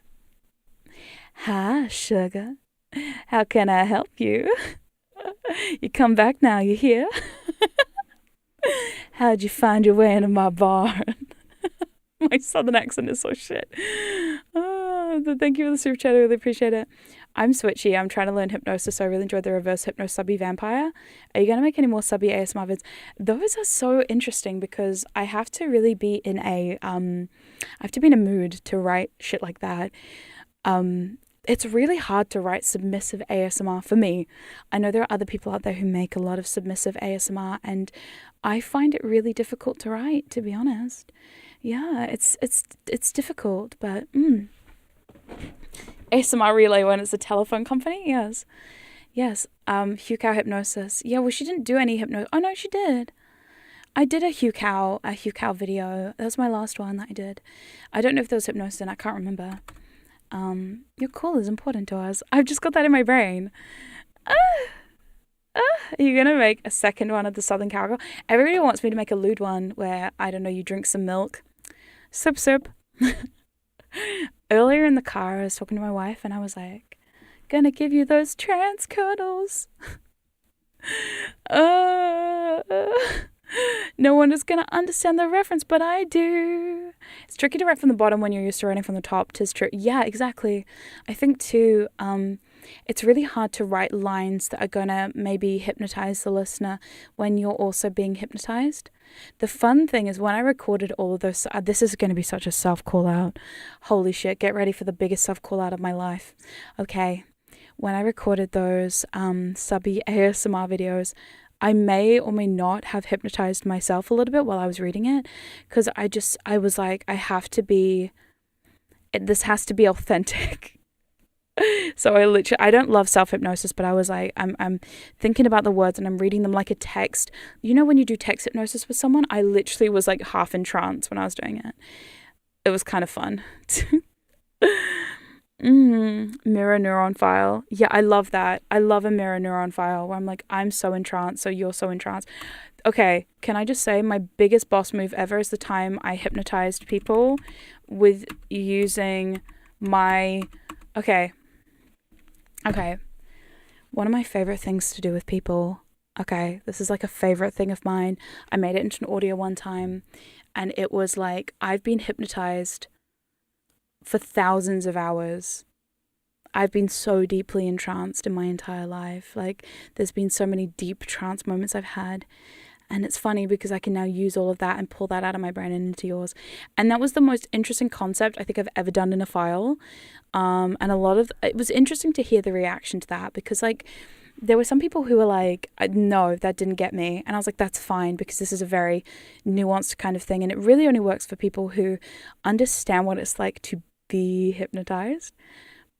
Speaker 2: Hi, sugar. How can I help you? You come back now, you hear? How'd you find your way into my barn? My southern accent is so shit. Thank you for the super chat. I really appreciate it. I'm switchy. I'm trying to learn hypnosis, so I really enjoyed the reverse hypno subby vampire. Are you going to make any more subby ASMR vids? Those are so interesting because I have to really be in a mood to write shit like that. It's really hard to write submissive ASMR for me. I know there are other people out there who make a lot of submissive ASMR, and I find it really difficult to write, to be honest. Yeah, it's difficult, but ASMR Relay when it's a telephone company, yes. Hugh Cow Hypnosis. Yeah, well, she didn't do any hypnosis. Oh no, she did. I did a Hugh Cow video. That was my last one that I did. I don't know if there was hypnosis in it. I can't remember. Your call is important to us. I've just got that in my brain. Are you gonna make a second one of the Southern Cowgirl? Everybody wants me to make a lewd one where, I don't know, you drink some milk. Sip, sip. Earlier in the car, I was talking to my wife and I was like, gonna give you those trance cuddles. No one is going to understand the reference, but I do. It's tricky to write from the bottom when you're used to writing from the top. Yeah, exactly. I think too, it's really hard to write lines that are going to maybe hypnotize the listener when you're also being hypnotized. The fun thing is when I recorded all of those, this is going to be such a self-call out. Holy shit, get ready for the biggest self-call out of my life. Okay, when I recorded those subby ASMR videos, I may or may not have hypnotized myself a little bit while I was reading it, because I was like, this has to be authentic. So I don't love self-hypnosis, but I was like, I'm thinking about the words and I'm reading them like a text. You know, when you do text hypnosis with someone, I literally was like half in trance when I was doing it. It was kind of fun. Mirror neuron file. Yeah, I love that. I love a mirror neuron file where I'm like, I'm so in trance, so you're so in trance. Okay, can I just say my biggest boss move ever is the time I hypnotized people with using my... Okay. One of my favorite things to do with people... Okay, this is like a favorite thing of mine. I made it into an audio one time, and it was like, I've been hypnotized for thousands of hours. I've been so deeply entranced in my entire life. Like, there's been so many deep trance moments I've had. And it's funny because I can now use all of that and pull that out of my brain and into yours. And that was the most interesting concept I think I've ever done in a file. And it was interesting to hear the reaction to that, because like, there were some people who were like, no, that didn't get me. And I was like, that's fine, because this is a very nuanced kind of thing. And it really only works for people who understand what it's like to be hypnotized.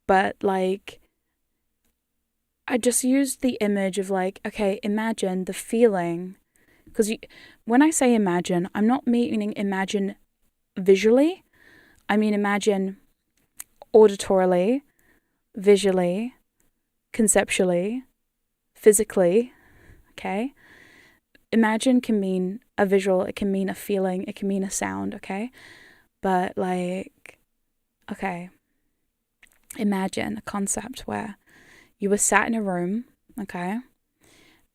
Speaker 2: But like, I just used the image of like, okay, imagine the feeling, because when I say imagine, I'm not meaning imagine visually. I mean imagine auditorily, visually, conceptually, physically. Okay, imagine can mean a visual, it can mean a feeling, it can mean a sound. Okay, but like, okay, imagine a concept where you were sat in a room, okay,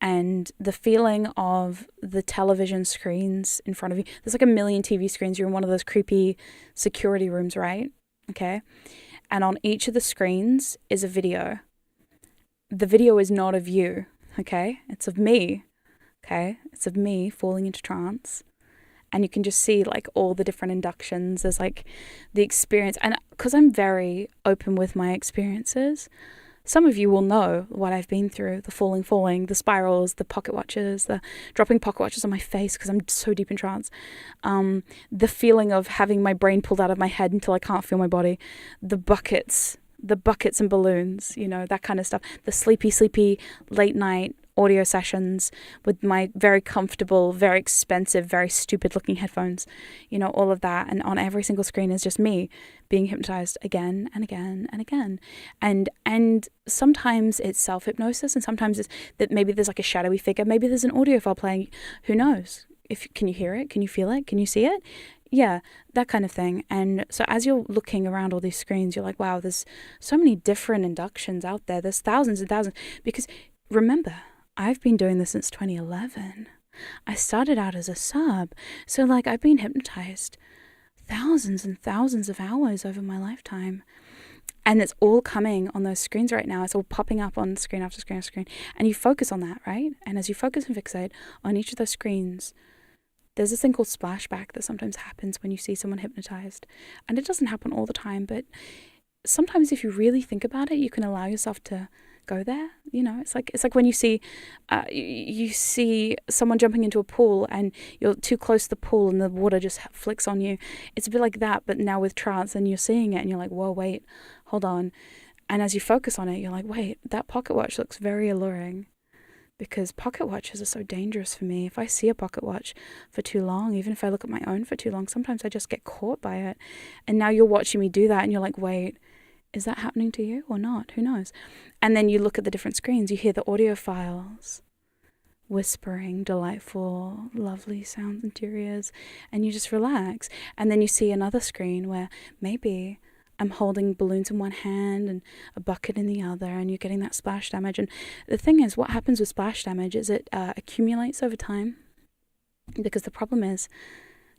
Speaker 2: and the feeling of the television screens in front of you, there's like a million TV screens, you're in one of those creepy security rooms, right? Okay, and on each of the screens is a video. The video is not of you, okay, it's of me, okay, it's of me falling into trance. And you can just see like all the different inductions. There's like the experience. And because I'm very open with my experiences, some of you will know what I've been through. The falling, the spirals, the pocket watches, the dropping pocket watches on my face because I'm so deep in trance. The feeling of having my brain pulled out of my head until I can't feel my body. The buckets and balloons, you know, that kind of stuff. The sleepy late night audio sessions with my very comfortable, very expensive, very stupid looking headphones, you know, all of that. And on every single screen is just me being hypnotized again and again and again. And sometimes it's self-hypnosis, and sometimes it's that maybe there's like a shadowy figure, maybe there's an audio file playing, who knows? Can you hear it? Can you feel it? Can you see it? Yeah, that kind of thing. And so as you're looking around all these screens, you're like, wow, there's so many different inductions out there. There's thousands and thousands. Because remember, I've been doing this since 2011. I started out as a sub. So like, I've been hypnotized thousands and thousands of hours over my lifetime. And it's all coming on those screens right now. It's all popping up on screen after screen after screen. And you focus on that, right? And as you focus and fixate on each of those screens, there's this thing called splashback that sometimes happens when you see someone hypnotized. And it doesn't happen all the time, but sometimes if you really think about it, you can allow yourself to go there. You know, it's like when you see someone jumping into a pool and you're too close to the pool and the water just flicks on you. It's a bit like that, but now with trance, and you're seeing it and you're like, whoa, wait, hold on. And as you focus on it, you're like, wait, that pocket watch looks very alluring, because pocket watches are so dangerous for me. If I see a pocket watch for too long, even if I look at my own for too long, sometimes I just get caught by it. And now you're watching me do that and you're like, wait, is that happening to you or not? Who knows? And then you look at the different screens, you hear the audio files, whispering, delightful, lovely sounds, interiors, and you just relax. And then you see another screen where maybe I'm holding balloons in one hand and a bucket in the other, and you're getting that splash damage. And the thing is, what happens with splash damage is it accumulates over time, because the problem is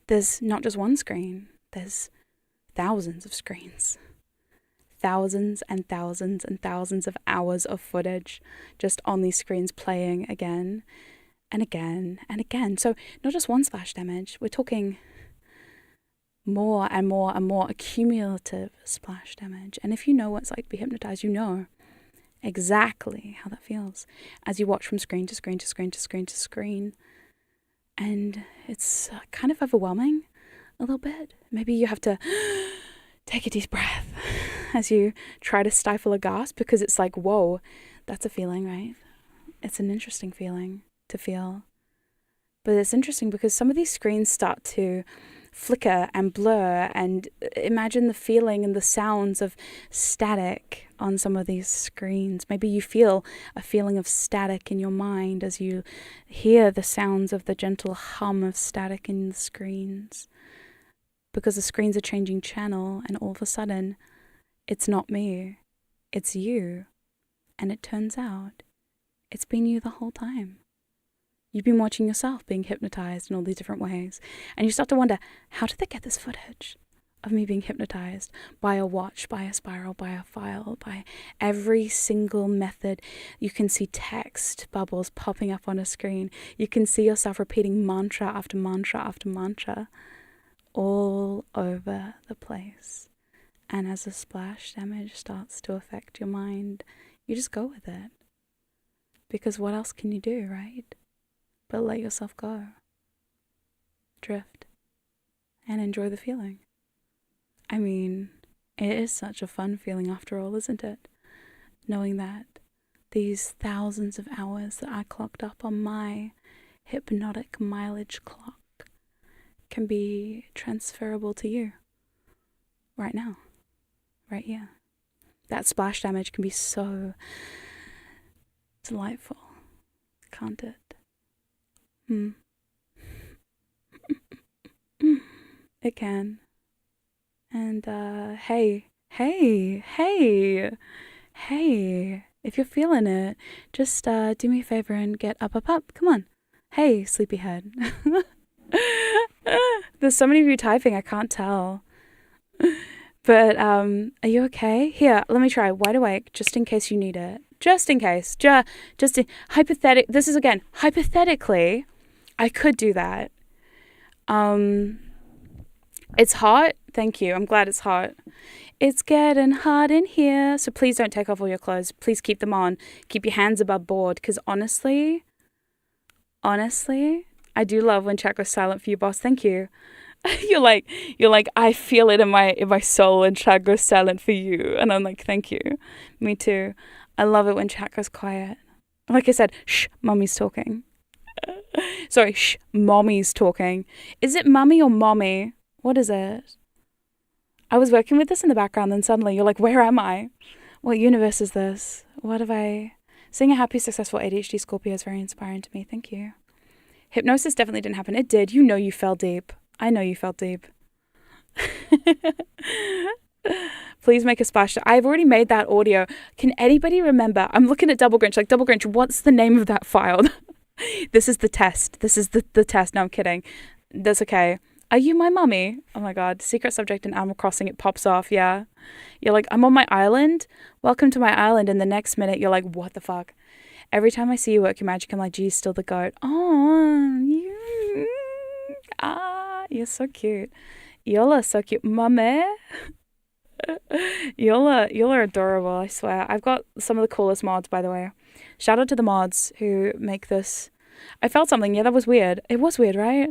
Speaker 2: there's not just one screen, there's thousands of screens. Thousands and thousands and thousands of hours of footage just on these screens playing again and again and again. So not just one splash damage, we're talking more and more and more accumulative splash damage. And if you know what it's like to be hypnotized, you know exactly how that feels as you watch from screen to screen to screen to screen to screen. And it's kind of overwhelming a little bit. Maybe you have to take a deep breath as you try to stifle a gasp, because it's like, whoa, that's a feeling, right? It's an interesting feeling to feel. But it's interesting because some of these screens start to flicker and blur, and imagine the feeling and the sounds of static on some of these screens. Maybe you feel a feeling of static in your mind as you hear the sounds of the gentle hum of static in the screens, because the screens are changing channel, and all of a sudden it's not me, it's you. And it turns out it's been you the whole time. You've been watching yourself being hypnotized in all these different ways. And you start to wonder, how did they get this footage of me being hypnotized by a watch, by a spiral, by a file, by every single method? You can see text bubbles popping up on a screen. You can see yourself repeating mantra after mantra after mantra all over the place. And as the splash damage starts to affect your mind, you just go with it. Because what else can you do, right? But let yourself go. Drift. And enjoy the feeling. I mean, it is such a fun feeling after all, isn't it? Knowing that these thousands of hours that I clocked up on my hypnotic mileage clock can be transferable to you. Right now. Right here. That splash damage can be so delightful, can't it? It can. And hey, if you're feeling it, just do me a favor and get up. Come on. Hey, sleepyhead. There's so many of you typing, I can't tell. But are you okay? Here, let me try wide awake, just in case you need it. Just in case. Hypothetically, I could do that. It's hot. Thank you. I'm glad it's hot. It's getting hot in here. So please don't take off all your clothes. Please keep them on. Keep your hands above board. Because honestly, I do love when chat goes silent for you, boss. Thank you. You're like, I feel it in my soul when chat goes silent for you. And I'm like, thank you. Me too. I love it when chat goes quiet. Like I said, shh, mommy's talking. Sorry, shh, mommy's talking. Is it mummy or mommy? What is it? I was working with this in the background, then suddenly you're like, where am I? What universe is this? What have I... Seeing a happy, successful ADHD Scorpio is very inspiring to me. Thank you. Hypnosis definitely didn't happen. It did. You know you fell deep. I know you fell deep. Please make a splash. I've already made that audio. Can anybody remember? I'm looking at Double Grinch. Like, Double Grinch, what's the name of that file? This is the test. This is the test. No, I'm kidding. That's okay. Are you my mummy? Oh my God. Secret subject in Animal Crossing. It pops off. Yeah. You're like, I'm on my island. Welcome to my island. And the next minute, you're like, what the fuck? Every time I see you work your magic, I'm like, geez, still the goat. Oh, you're so cute. You're so cute. Mummy. Y'all are adorable, I swear. I've got some of the coolest mods, by the way. Shout out to the mods who make this. I felt something. Yeah, that was weird. It was weird, right?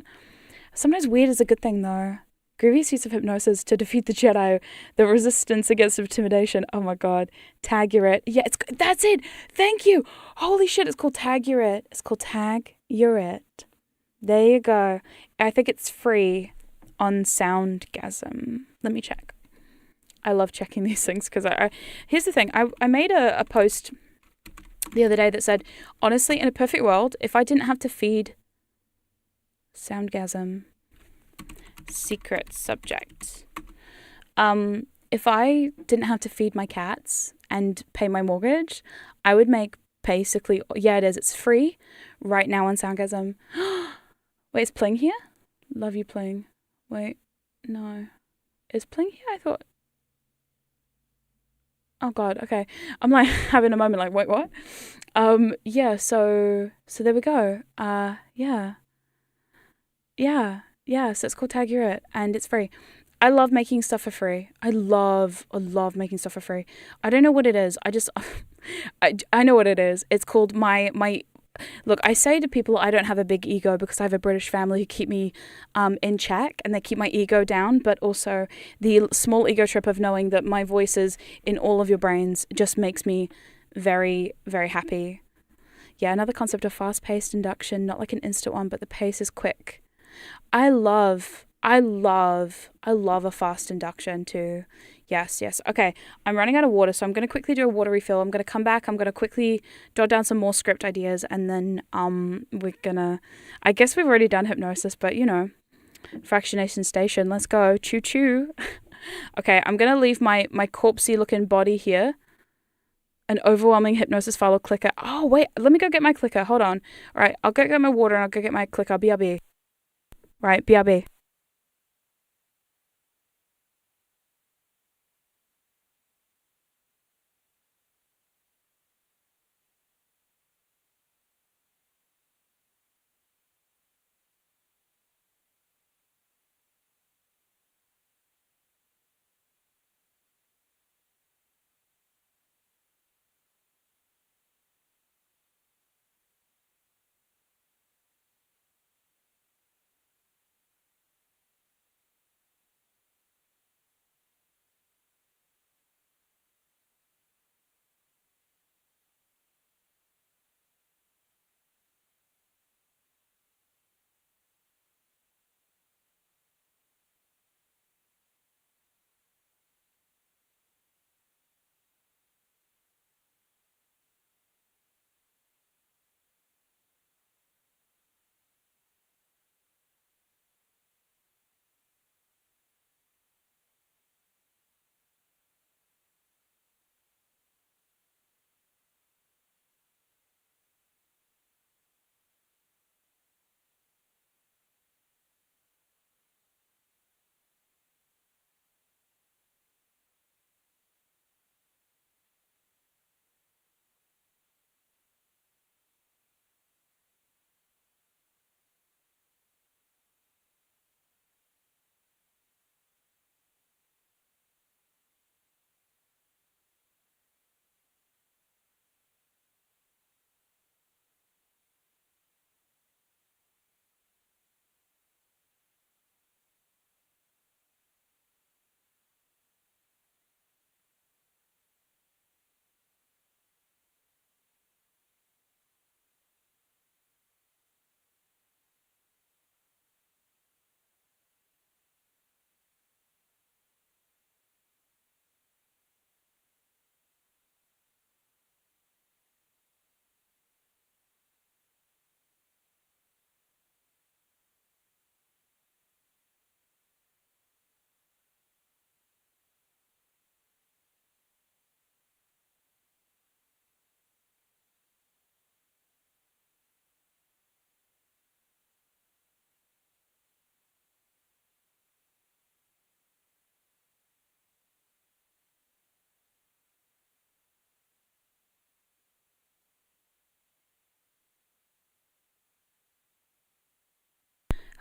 Speaker 2: Sometimes weird is a good thing, though. Grievous use of hypnosis to defeat the Jedi. The resistance against intimidation. Oh my god. Tag-urate. Yeah, that's it. Thank you. Holy shit, it's called Tag-urate. It's called Tag-urate. There you go. I think it's free on Soundgasm. Let me check. I love checking these things because here's the thing. I made a post the other day that said, honestly, in a perfect world, if I didn't have to feed Soundgasm secret subject, if I didn't have to feed my cats and pay my mortgage, I would make basically, yeah, it is. It's free right now on Soundgasm. Wait, is Pling here? Love you, Pling. Wait, no. Is Pling here? I thought. Oh god, okay. I'm like having a moment like, wait, what? Yeah, so there we go. Yeah. So it's called Tag-urate and it's free. I love making stuff for free. I love making stuff for free. I don't know what it is. I know what it is. It's called my look, I say to people I don't have a big ego because I have a British family who keep me in check and they keep my ego down, but also the small ego trip of knowing that my voice is in all of your brains just makes me very, very happy. Yeah, another concept of fast-paced induction, not like an instant one, but the pace is quick. I love a fast induction too. Yes. Okay, I'm running out of water, so I'm going to quickly do a water refill. I'm going to come back. I'm going to quickly jot down some more script ideas, and then we're gonna. I guess we've already done hypnosis, but you know, fractionation station. Let's go. Choo choo. Okay, I'm going to leave my corpsey looking body here. An overwhelming hypnosis file or clicker. Oh wait, let me go get my clicker. Hold on. All right, I'll go get my water and I'll go get my clicker. BRB. Right, BRB.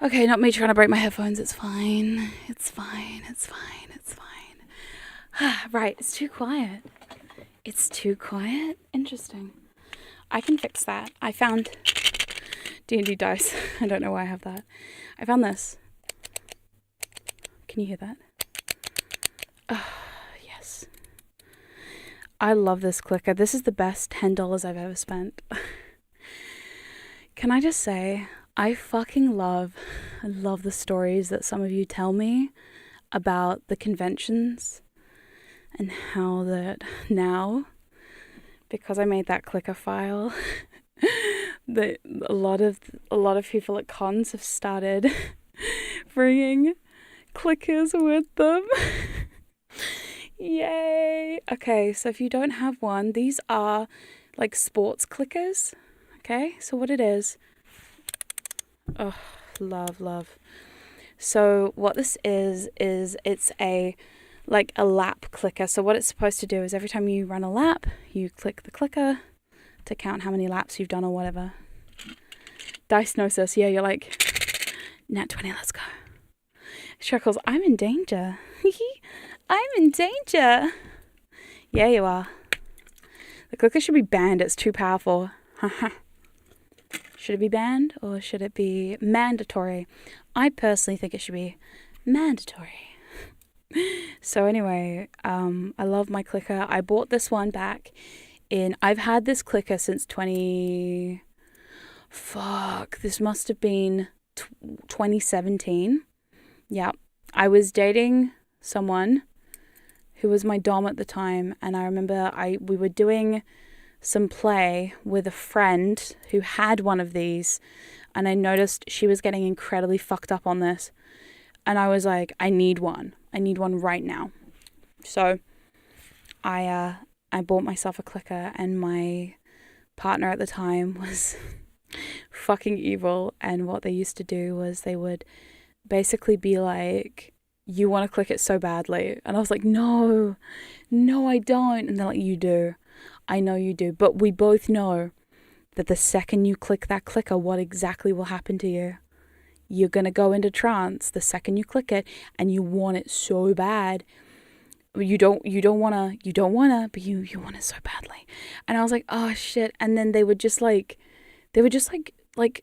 Speaker 2: Okay, not me trying to break my headphones. It's fine. Right, it's too quiet. It's too quiet? Interesting. I can fix that. I found D&D dice. I don't know why I have that. I found this. Can you hear that? Oh, yes. I love this clicker. This is the best $10 I've ever spent. Can I just say, I love the stories that some of you tell me about the conventions and how that now, because I made that clicker file, that a lot of people at cons have started bringing clickers with them. Yay! Okay, so if you don't have one, these are like sports clickers. Okay, so what it is, oh, love. So what this is it's a lap clicker. So what it's supposed to do is every time you run a lap, you click the clicker to count how many laps you've done or whatever. Hypnosis, yeah, you're like, nat 20, let's go. Shhhhh, I'm in danger. I'm in danger. Yeah, you are. The clicker should be banned, it's too powerful. Should it be banned or should it be mandatory? I personally think it should be mandatory. So anyway, I love my clicker. I bought this one back I've had this clicker since this must have been 2017. Yeah, I was dating someone who was my dom at the time, and I remember we were doing some play with a friend who had one of these, and I noticed she was getting incredibly fucked up on this, and I was like, I need one right now. So I bought myself a clicker, and my partner at the time was fucking evil, and what they used to do was they would basically be like, you want to click it so badly, and I was like, no I don't, and they're like, you do. I know you do, but we both know that the second you click that clicker, what exactly will happen to you? You're going to go into trance the second you click it, and you want it so bad. You don't want to, but you want it so badly. And I was like, oh shit. And then they would just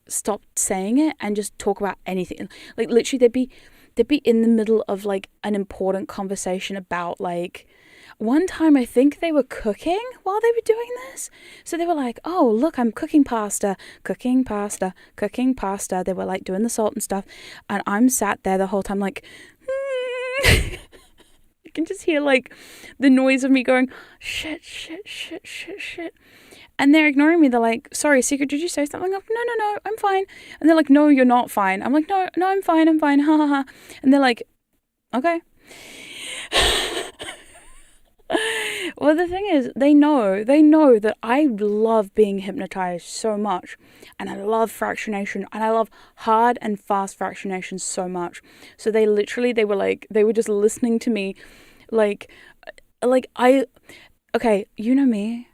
Speaker 2: stop saying it and just talk about anything. Like literally they'd be in the middle of like an important conversation about like, one time I think they were cooking while they were doing this. So they were like, oh, look, I'm cooking pasta. They were like doing the salt and stuff. And I'm sat there the whole time like, you can just hear like the noise of me going, shit. And they're ignoring me. They're like, sorry, Secret, did you say something? I'm like, no, I'm fine. And they're like, no, you're not fine. I'm like, no, I'm fine. Ha ha ha. And they're like, okay. Well, the thing is, they know that I love being hypnotized so much, and I love fractionation, and I love hard and fast fractionation so much. So they were just listening to me, okay, you know me,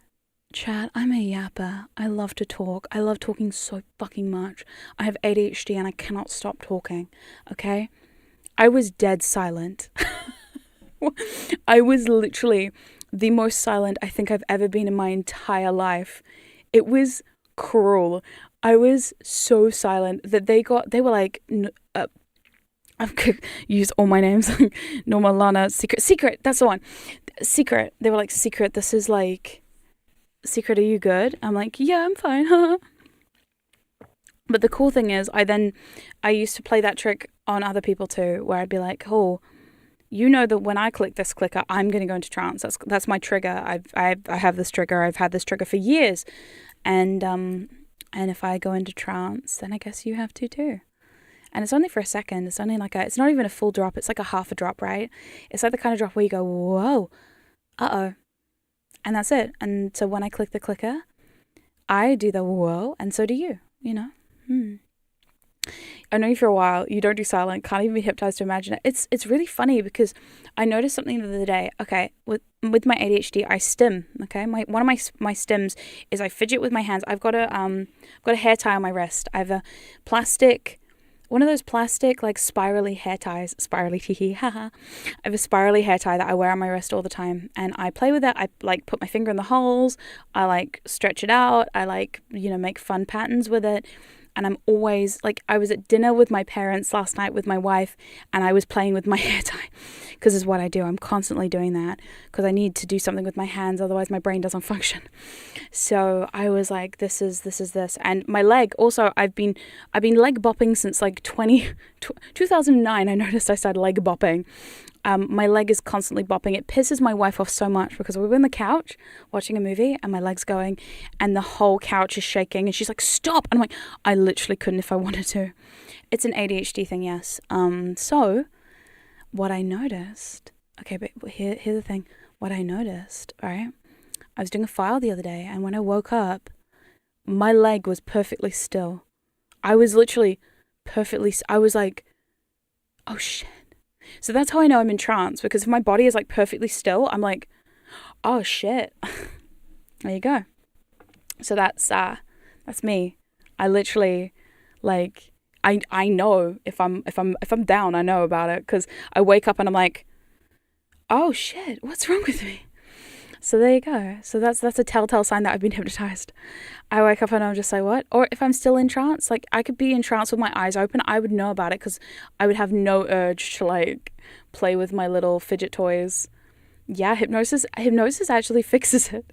Speaker 2: chat, I'm a yapper. I love to talk. I love talking so fucking much. I have ADHD and I cannot stop talking, okay? I was dead silent. I was literally the most silent I think I've ever been in my entire life. It was cruel. I was so silent that they were like, I've used all my names, Norma, Lana, Secret, that's the one. Secret, they were like, Secret, this is like, Secret, are you good? I'm like, yeah, I'm fine, But the cool thing is, I used to play that trick on other people too, where I'd be like, oh, you know that when I click this clicker, I'm going to go into trance. That's my trigger. I have this trigger. I've had this trigger for years. And if I go into trance, then I guess you have to too. And it's only for a second. It's only like it's not even a full drop. It's like a half a drop, right? It's like the kind of drop where you go, whoa, uh-oh. And that's it. And so when I click the clicker, I do the whoa, and so do you, you know? I know you for a while, you don't do silent, can't even be hypnotized to imagine it. It's really funny because I noticed something the other day. Okay, with my ADHD, I stim. Okay, one of my stims is I fidget with my hands. I've got a hair tie on my wrist. I have a plastic one of those plastic like spirally hair ties, spirally teehee, haha. I have a spirally hair tie that I wear on my wrist all the time, and I play with it. I like put my finger in the holes, I like stretch it out, I like, you know, make fun patterns with it. And I'm always like, I was at dinner with my parents last night with my wife, and I was playing with my hair tie because it's what I do. I'm constantly doing that because I need to do something with my hands, otherwise my brain doesn't function. So I was like, this is this. And my leg also, I've been leg bopping since like 2009. I noticed I started leg bopping. My leg is constantly bopping. It pisses my wife off so much because we were on the couch watching a movie and my leg's going and the whole couch is shaking and she's like, stop. And I'm like, I literally couldn't if I wanted to. It's an ADHD thing, yes. So what I noticed, okay, but here's the thing. What I noticed, all right, I was doing a file the other day and when I woke up, my leg was perfectly still. I was literally I was like, oh shit. So that's how I know I'm in trance, because if my body is like perfectly still, I'm like, oh shit. There you go. So that's me. I literally like I know if I'm down, I know about it, because I wake up and I'm like, oh shit, what's wrong with me? So there you go. So that's a telltale sign that I've been hypnotized. I wake up and I'm just like, what? Or if I'm still in trance, like I could be in trance with my eyes open, I would know about it because I would have no urge to like play with my little fidget toys. Yeah, hypnosis actually fixes it.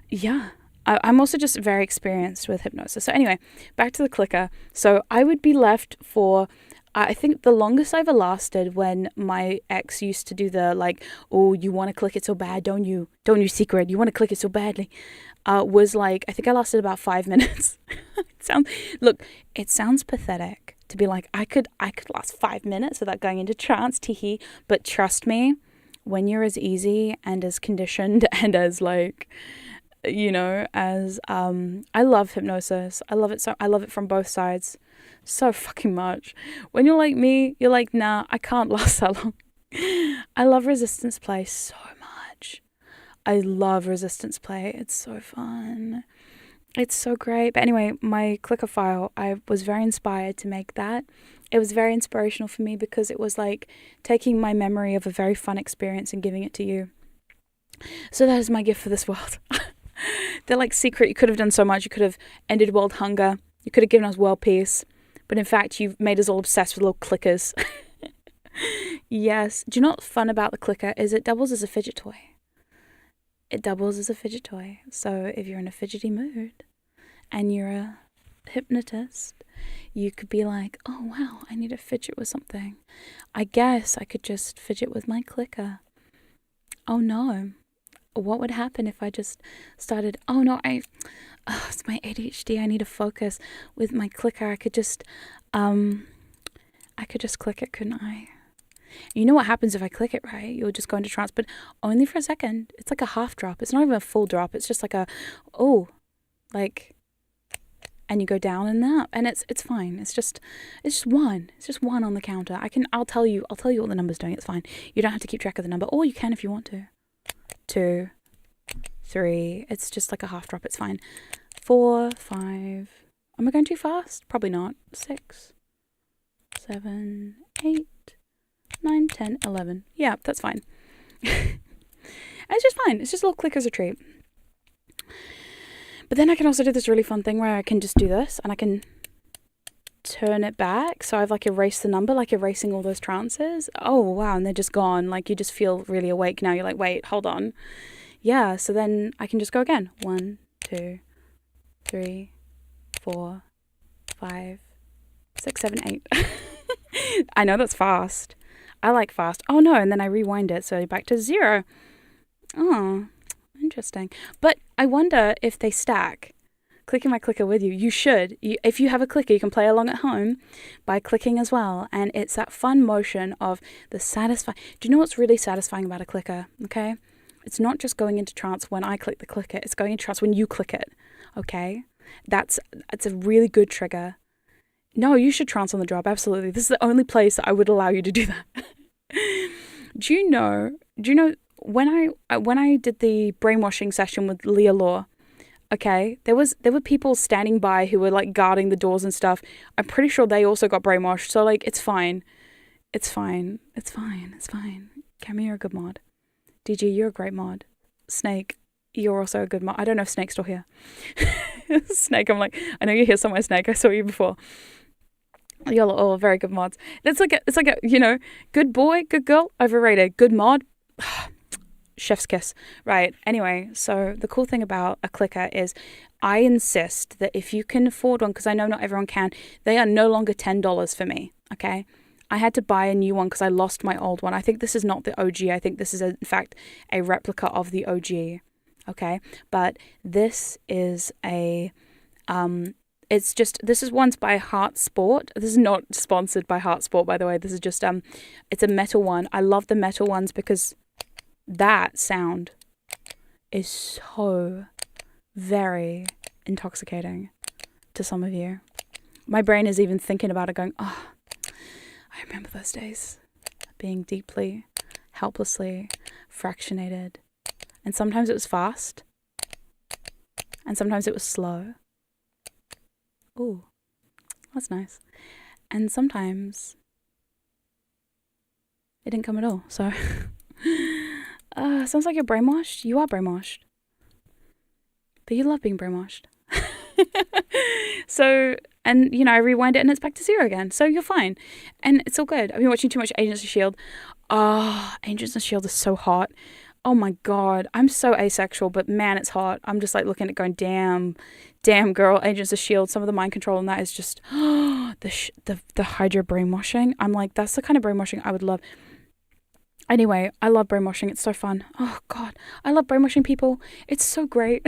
Speaker 2: Yeah. I'm also just very experienced with hypnosis. So anyway, back to the clicker. So I would be left for, I think the longest I ever lasted when my ex used to do the like, oh, you want to click it so bad, don't you, secret, you want to click it so badly, was like, I think I lasted about 5 minutes. It sounds pathetic to be like, I could last 5 minutes without going into trance, teehee, but trust me, when you're as easy and as conditioned and as like, you know, as, I love hypnosis. I love it from both sides so fucking much. When you're like me, you're like, nah, I can't last that long. I love resistance play so much. I love resistance play. It's so fun. It's so great. But anyway, my clicker file, I was very inspired to make that. It was very inspirational for me because it was like taking my memory of a very fun experience and giving it to you. So that is my gift for this world. They're like secret. You could have done so much. You could have ended world hunger. You could have given us world peace. But in fact, you've made us all obsessed with little clickers. Yes. Do you know what's fun about the clicker is it doubles as a fidget toy. It doubles as a fidget toy. So if you're in a fidgety mood and you're a hypnotist, you could be like, oh wow, I need to fidget with something. I guess I could just fidget with my clicker. Oh no. What would happen if I just started, it's my ADHD, I need to focus with my clicker. I could just click it, couldn't I? You know what happens if I click it, right? You'll just go into trance, but only for a second. It's like a half drop. It's not even a full drop. It's just like and you go down and up, and it's fine. It's just one. It's just one on the counter. I'll tell you what the number's doing. It's fine. You don't have to keep track of the number, or you can if you want to. 2, 3. It's just like a half drop. It's fine. 4, 5. Am I going too fast? Probably not. 6, 7, 8, 9, 10, 11. Yeah, that's fine. It's just fine. It's just a little click as a treat. But then I can also do this really fun thing where I can just do this and I can turn it back. So I've like erased the number, like erasing all those trances. Oh, wow. And they're just gone. Like you just feel really awake now. You're like, wait, hold on. Yeah. So then I can just go again. 1, 2, 3, 4, 5, 6, 7, 8. I know that's fast. I like fast. Oh no. And then I rewind it. So back to 0. Oh, interesting. But I wonder if they stack. Clicking my clicker with you. You should. If you have a clicker, you can play along at home by clicking as well. And it's that fun motion of the satisfying. Do you know what's really satisfying about a clicker? Okay. It's not just going into trance when I click the clicker. It's going into trance when you click it. Okay. It's a really good trigger. No, you should trance on the job. Absolutely. This is the only place that I would allow you to do that. Do you know when I did the brainwashing session with Leah Law, Okay, there were people standing by who were like guarding the doors and stuff. I'm pretty sure they also got brainwashed. So like, it's fine. It's fine. It's fine. It's fine. Cammy, you're a good mod. DG, you're a great mod. Snake, you're also a good mod. I don't know if Snake's still here. Snake, I'm like, I know you're here somewhere, Snake. I saw you before. You're all very good mods. It's like a, you know, good boy, good girl, overrated. Good mod, chef's kiss. Right. Anyway, so the cool thing about a clicker is I insist that if you can afford one, because I know not everyone can, they are no longer $10 for me. Okay. I had to buy a new one because I lost my old one. I think this is not the OG. I think this is, in fact, a replica of the OG. Okay. But this is a, this is one's by Heart Sport. This is not sponsored by Heart Sport, by the way. This is just, it's a metal one. I love the metal ones because that sound is so very intoxicating to some of you. My brain is even thinking about it going, oh, I remember those days being deeply, helplessly fractionated. And sometimes it was fast. And sometimes it was slow. Ooh, that's nice. And sometimes it didn't come at all. So, sounds like you're brainwashed. You are brainwashed. But you love being brainwashed. So, and, you know, I rewind it and it's back to zero again. So you're fine. And it's all good. I've been watching too much Agents of S.H.I.E.L.D. Oh, Agents of S.H.I.E.L.D. is so hot. Oh my God. I'm so asexual, but man, it's hot. I'm just like looking at it going, damn girl, Agents of S.H.I.E.L.D. Some of the mind control in that is just, the Hydra brainwashing. I'm like, that's the kind of brainwashing I would love. Anyway, I love brainwashing. It's so fun. Oh God. I love brainwashing people. It's so great.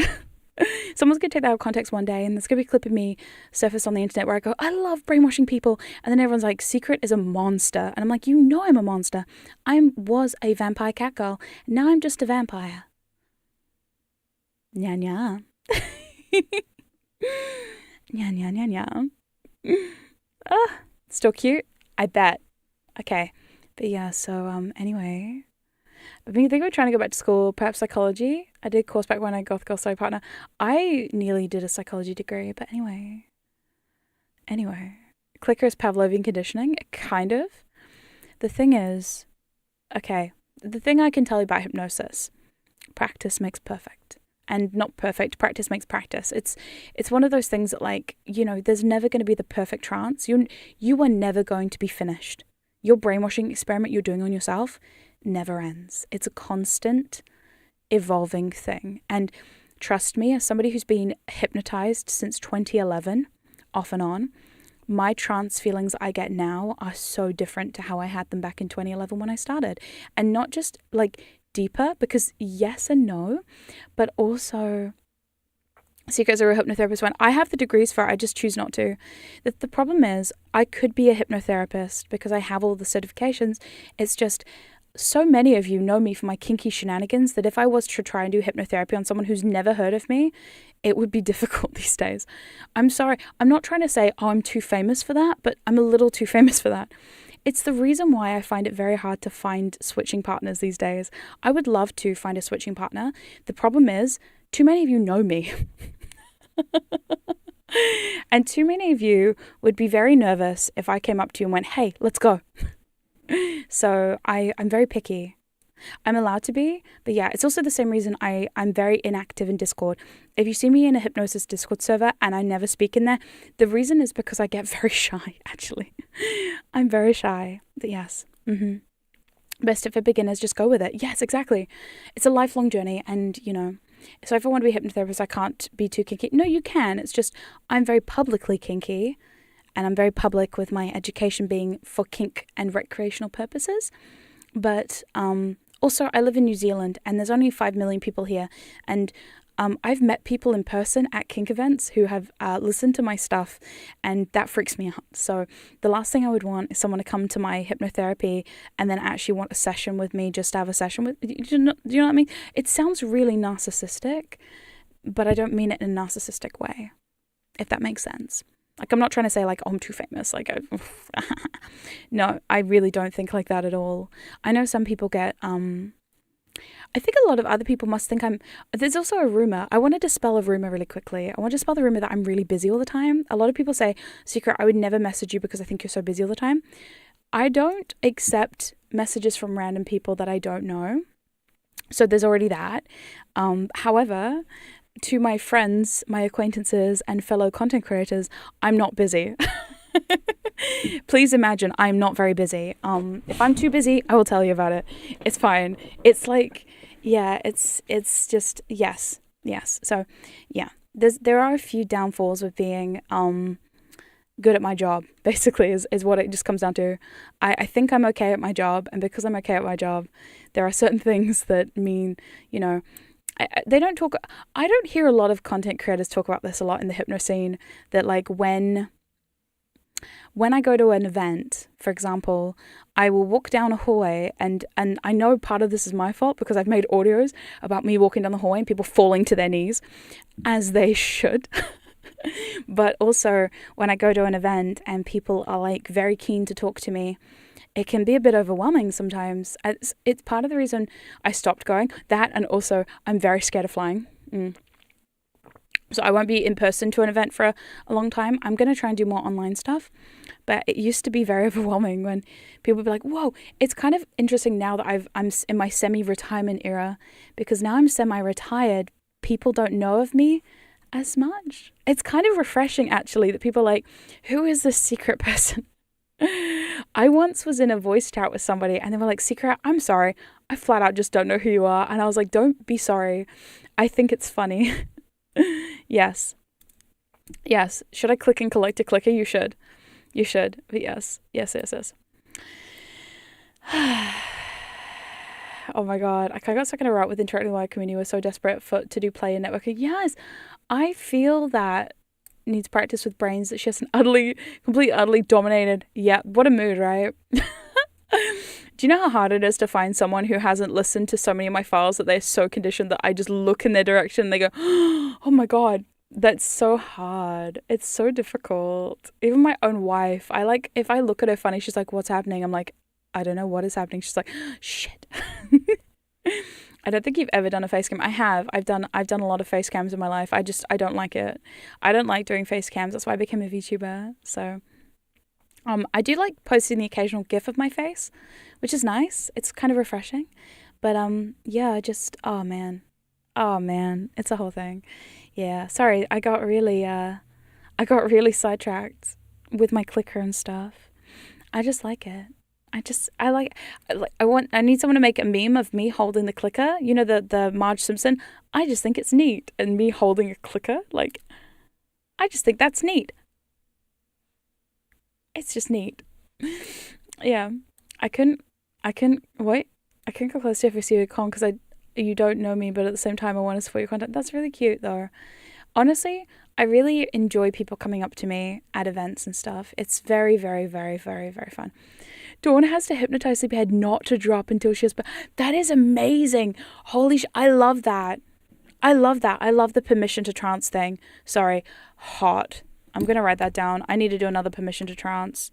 Speaker 2: Someone's going to take that out of context one day and there's going to be a clip of me surface on the internet where I go, I love brainwashing people. And then everyone's like, Secret is a monster. And I'm like, you know I'm a monster. I was a vampire cat girl. Now I'm just a vampire. Nya nya. Nya nya nya nya. Still cute? I bet. Okay. But yeah, so anyway, I think we're trying to go back to school, perhaps psychology. I did course back when I Goth Girl Study Partner. I nearly did a psychology degree, but anyway. Clicker is Pavlovian conditioning, kind of. The thing is, okay, the thing I can tell you about hypnosis, practice makes perfect. And not perfect, practice makes practice. It's one of those things that, like, you know, there's never going to be the perfect trance. You are never going to be finished. Your brainwashing experiment you're doing on yourself never ends. It's a constant evolving thing. And trust me, as somebody who's been hypnotized since 2011, off and on, my trance feelings I get now are so different to how I had them back in 2011 when I started. And not just like deeper, because yes and no, but also Secret Zero hypnotherapist when I have the degrees for it, I just choose not to. The problem is I could be a hypnotherapist because I have all the certifications. It's just so many of you know me for my kinky shenanigans that if I was to try and do hypnotherapy on someone who's never heard of me, it would be difficult these days. I'm sorry. I'm not trying to say, oh, I'm too famous for that, but I'm a little too famous for that. It's the reason why I find it very hard to find switching partners these days. I would love to find a switching partner. The problem is, too many of you know me. And too many of you would be very nervous if I came up to you and went, hey, let's go. So I'm very picky. I'm allowed to be, but yeah, it's also the same reason I'm very inactive in Discord. If you see me in a hypnosis Discord server and I never speak in there, the reason is because I get very shy, actually. I'm very shy, but yes. Best tip for beginners, just go with it. Yes, exactly. It's a lifelong journey, and you know, so if I want to be a hypnotherapist, I can't be too kinky. No, you can. It's just I'm very publicly kinky, and I'm very public with my education being for kink and recreational purposes. But also, I live in New Zealand, and there's only 5 million people here, and I've met people in person at kink events who have listened to my stuff, and that freaks me out. So the last thing I would want is someone to come to my hypnotherapy and then actually want a session with me, just to have a session with. Do you know what I mean? It sounds really narcissistic, but I don't mean it in a narcissistic way, if that makes sense. Like, I'm not trying to say, like, oh, I'm too famous. Like, no, I really don't think like that at all. I know some people get I think a lot of other people must think there's also a rumor. I want to dispel a rumor really quickly. I want to dispel the rumor that I'm really busy all the time. A lot of people say, Secret, I would never message you because I think you're so busy all the time. I don't accept messages from random people that I don't know. So there's already that. However, to my friends, my acquaintances, and fellow content creators, I'm not busy. Please imagine I'm not very busy. If I'm too busy, I will tell you about it. It's fine. It's like, yeah, it's just, yes. So yeah, there are a few downfalls with being good at my job, basically, is what it just comes down to. I think I'm okay at my job, and because I'm okay at my job, there are certain things that mean, you know, I don't hear a lot of content creators talk about this a lot in the hypno scene, that like when I go to an event, for example, I will walk down a hallway and I know part of this is my fault because I've made audios about me walking down the hallway and people falling to their knees, as they should. But also when I go to an event and people are like very keen to talk to me, it can be a bit overwhelming sometimes. It's part of the reason I stopped going. That, and also I'm very scared of flying. So I won't be in person to an event for a long time. I'm going to try and do more online stuff. But it used to be very overwhelming when people would be like, whoa. It's kind of interesting now that I'm in my semi-retirement era, because now I'm semi-retired. People don't know of me as much. It's kind of refreshing, actually, that people are like, who is this secret person? I once was in a voice chat with somebody and they were like, Secret, I'm sorry. I flat out just don't know who you are. And I was like, don't be sorry. I think it's funny. Yes. Should I click and collect a clicker? You should. But yes. Oh my God. I kind of got stuck in a rut with interacting with my community. We're so desperate to do play and networking. Yes. I feel that needs practice with brains that she hasn't completely utterly dominated. Yeah, what a mood, right? Do you know how hard it is to find someone who hasn't listened to so many of my files that they're so conditioned that I just look in their direction and they go, oh my God, that's so hard. It's so difficult. Even my own wife, if I look at her funny, she's like, what's happening? I'm like, I don't know what is happening. She's like, shit. I don't think you've ever done a face cam. I have. I've done a lot of face cams in my life. I don't like it. I don't like doing face cams. That's why I became a VTuber. So, I do like posting the occasional GIF of my face, which is nice. It's kind of refreshing. But yeah, just oh man, it's a whole thing. Yeah, sorry, I got really sidetracked with my clicker and stuff. I just like it. I need someone to make a meme of me holding the clicker. You know, the Marge Simpson. I just think it's neat. And me holding a clicker, like, I just think that's neat. It's just neat. Yeah. I couldn't go close to FSII Con because you don't know me, but at the same time I want to support your content. That's really cute though. Honestly, I really enjoy people coming up to me at events and stuff. It's very, very, very, very, very fun. Dawn has to hypnotize Sleepyhead not to drop until she has... That is amazing. Holy I love that. I love the permission to trance thing. Sorry. Hot. I'm going to write that down. I need to do another permission to trance.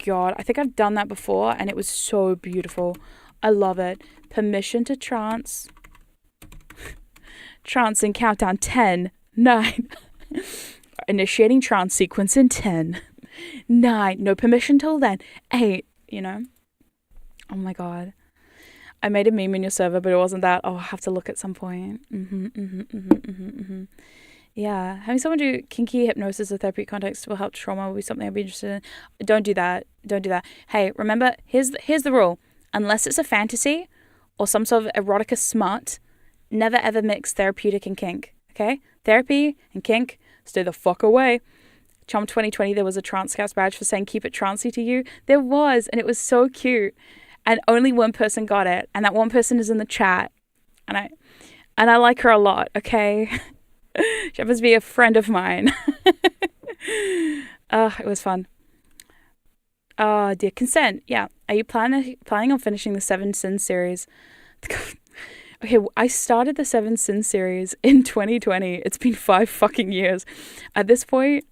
Speaker 2: God, I think I've done that before and it was so beautiful. I love it. Permission to trance. Trance in countdown 10, 9. Initiating trance sequence in 10, 9. No permission till then. 8. You know? Oh my God. I made a meme in your server, but it wasn't that. Oh, I'll have to look at some point. Yeah. Having someone do kinky hypnosis or therapeutic context will help trauma will be something I'd be interested in. Don't do that. Hey, remember, here's the rule. Unless it's a fantasy or some sort of erotica smut, never ever mix therapeutic and kink. Okay? Therapy and kink, stay the fuck away. Chum 2020, there was a trance scouts badge for saying keep it trancey to you. There was, and it was so cute. And only one person got it, and that one person is in the chat. And I like her a lot, okay? She happens to be a friend of mine. It was fun. Dear consent. Yeah. Are you planning on finishing the 7 Sins series? Okay, I started the 7 Sins series in 2020. It's been 5 fucking years. At this point,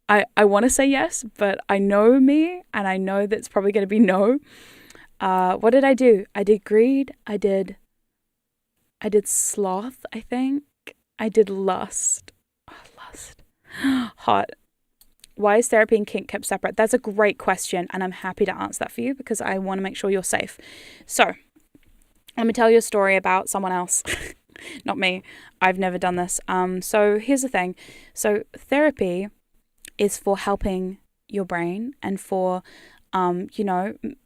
Speaker 2: I want to say yes, but I know me, and I know that it's probably going to be no. What did I do? I did greed. I did I did sloth, I think. I did lust. Oh, lust. Hot. Why is therapy and kink kept separate? That's a great question, and I'm happy to answer that for you because I want to make sure you're safe. So, let me tell you a story about someone else. Not me. I've never done this. So here's the thing. So therapy is for helping your brain and for,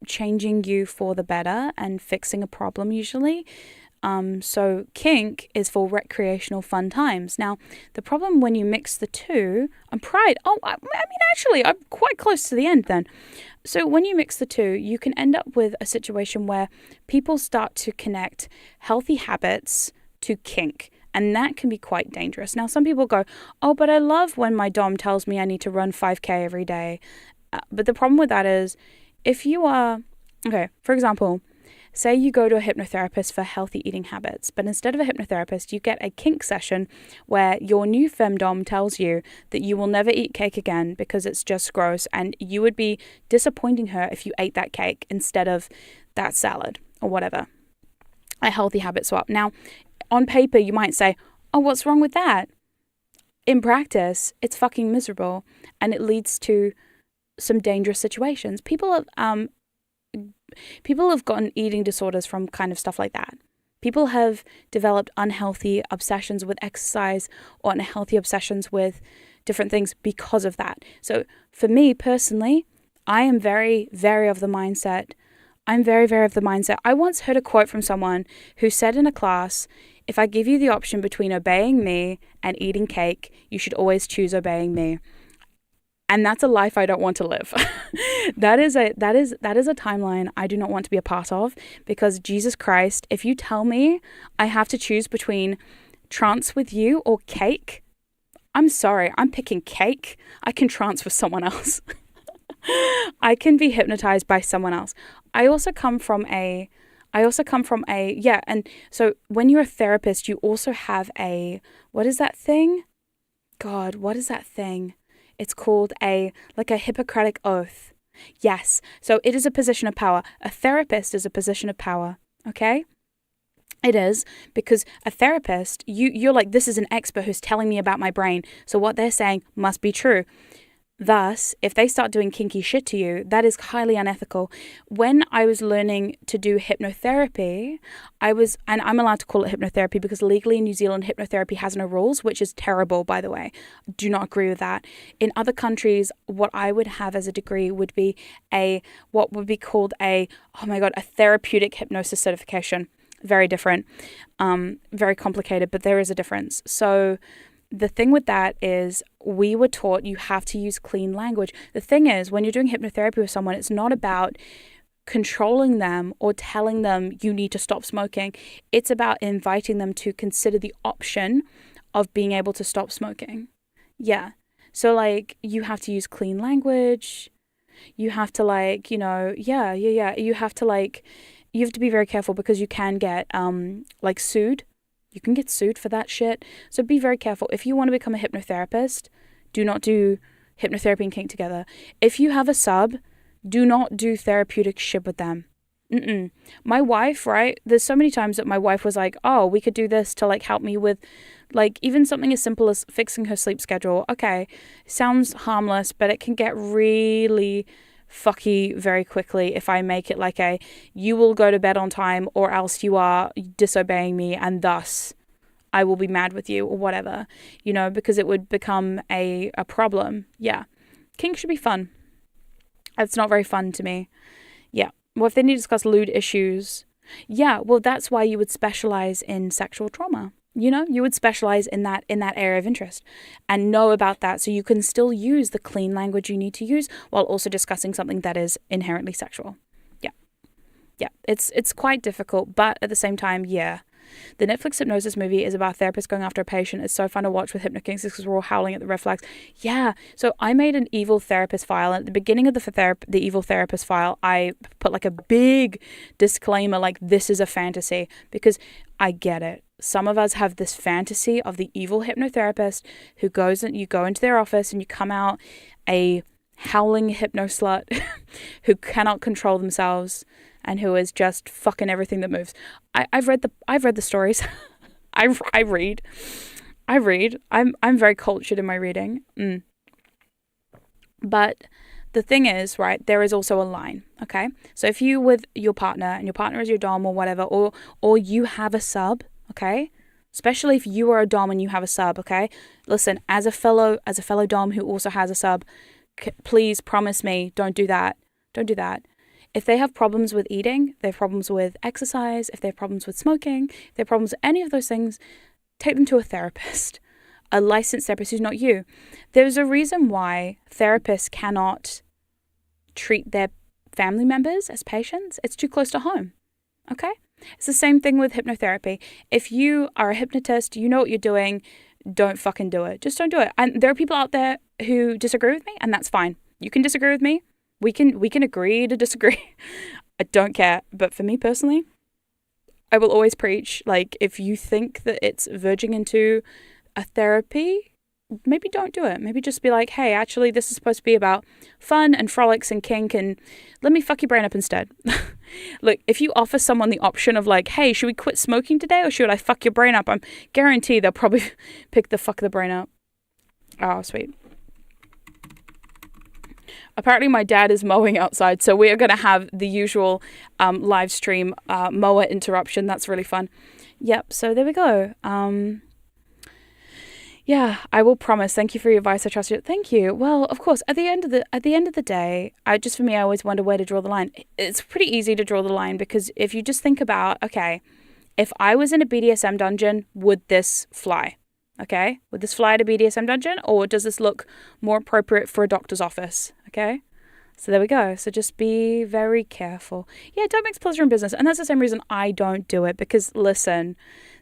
Speaker 2: changing you for the better and fixing a problem usually. So kink is for recreational fun times. Now, the problem when you mix the two, I'm quite close to the end then. So when you mix the two, you can end up with a situation where people start to connect healthy habits to kink. And that can be quite dangerous. Now, some people go, oh, but I love when my dom tells me I need to run 5K every day. But the problem with that is if you are, for example, say you go to a hypnotherapist for healthy eating habits, but instead of a hypnotherapist, you get a kink session where your new femdom tells you that you will never eat cake again because it's just gross, and you would be disappointing her if you ate that cake instead of that salad or whatever. A healthy habit swap. Now, on paper, you might say, oh, what's wrong with that? In practice, it's fucking miserable, and it leads to some dangerous situations. People have gotten eating disorders from kind of stuff like that. People have developed unhealthy obsessions with exercise or unhealthy obsessions with different things because of that. So for me personally, I am very, very of the mindset. I once heard a quote from someone who said in a class, if I give you the option between obeying me and eating cake, you should always choose obeying me. And that's a life I don't want to live. That is a timeline I do not want to be a part of, because Jesus Christ, if you tell me I have to choose between trance with you or cake, I'm sorry, I'm picking cake. I can trance with someone else. I can be hypnotized by someone else. And so when you're a therapist, you also have what is that thing? God, what is that thing? It's called a Hippocratic oath. Yes. So it is a position of power. A therapist is a position of power. Okay? It is, because a therapist, you're like, this is an expert who's telling me about my brain. So what they're saying must be true. Thus, if they start doing kinky shit to you, that is highly unethical. When I was learning to do hypnotherapy, and I'm allowed to call it hypnotherapy because legally in New Zealand, hypnotherapy has no rules, which is terrible, by the way. Do not agree with that. In other countries, what I would have as a degree would be what would be called a therapeutic hypnosis certification. Very different, very complicated, but there is a difference. So the thing with that is we were taught you have to use clean language. The thing is, when you're doing hypnotherapy with someone, it's not about controlling them or telling them you need to stop smoking. It's about inviting them to consider the option of being able to stop smoking. Yeah. So you have to use clean language. You have to You have to be very careful because you can get sued. You can get sued for that shit. So be very careful. If you want to become a hypnotherapist, do not do hypnotherapy and kink together. If you have a sub, do not do therapeutic shit with them. My wife, right? There's so many times that my wife was like, oh, we could do this to help me with even something as simple as fixing her sleep schedule. Okay, sounds harmless, but it can get really fucky very quickly if I make it you will go to bed on time or else you are disobeying me and thus I will be mad with you or whatever, because it would become a problem. Yeah. Kink should be fun. It's not very fun to me. Yeah. Well, if they need to discuss lewd issues, yeah, well, that's why you would specialize in sexual trauma. You would specialize in that area of interest and know about that so you can still use the clean language you need to use while also discussing something that is inherently sexual. Yeah. It's quite difficult, but at the same time, yeah. The Netflix Hypnosis movie is about a therapist going after a patient. It's so fun to watch with hypnokinks because we're all howling at the red flags. Yeah. So I made an evil therapist file. And at the beginning of the evil therapist file, I put a big disclaimer this is a fantasy, because I get it. Some of us have this fantasy of the evil hypnotherapist who goes and you go into their office and you come out a howling hypno slut who cannot control themselves and who is just fucking everything that moves. I've read the stories. I read. I'm very cultured in my reading. But the thing is, right, there is also a line, okay? So if you with your partner and your partner is your dom or whatever, or you have a sub, okay? Especially if you are a dom and you have a sub, okay? Listen, as a fellow dom who also has a sub, please promise me, don't do that. Don't do that. If they have problems with eating, they have problems with exercise, if they have problems with smoking, if they have problems with any of those things, take them to a therapist. A licensed therapist who's not you. There's a reason why therapists cannot treat their family members as patients. It's too close to home. Okay? It's the same thing with hypnotherapy. If you are a hypnotist, you know what you're doing, don't fucking do it. Just don't do it. And there are people out there who disagree with me, and that's fine. You can disagree with me. We can agree to disagree. I don't care. But for me personally, I will always preach, like, if you think that it's verging into a therapy, maybe don't do it. Maybe just be like, hey, actually, this is supposed to be about fun and frolics and kink, and let me fuck your brain up instead. Look, if you offer someone the option of like, hey, should we quit smoking today or should I fuck your brain up? I'm guaranteed they'll probably pick the fuck the brain up. Oh, sweet. Apparently my dad is mowing outside, so we are going to have the usual live stream mower interruption. That's really fun. Yep, so there we go. Yeah, I will promise. Thank you for your advice. I trust you. Thank you. Well, of course, at the end of the day, I always wonder where to draw the line. It's pretty easy to draw the line because if you just think about, okay, if I was in a BDSM dungeon, would this fly? Okay, would this fly at a BDSM dungeon, or does this look more appropriate for a doctor's office? Okay, so there we go. So just be very careful. Yeah, don't mix pleasure and business, and that's the same reason I don't do it. Because listen,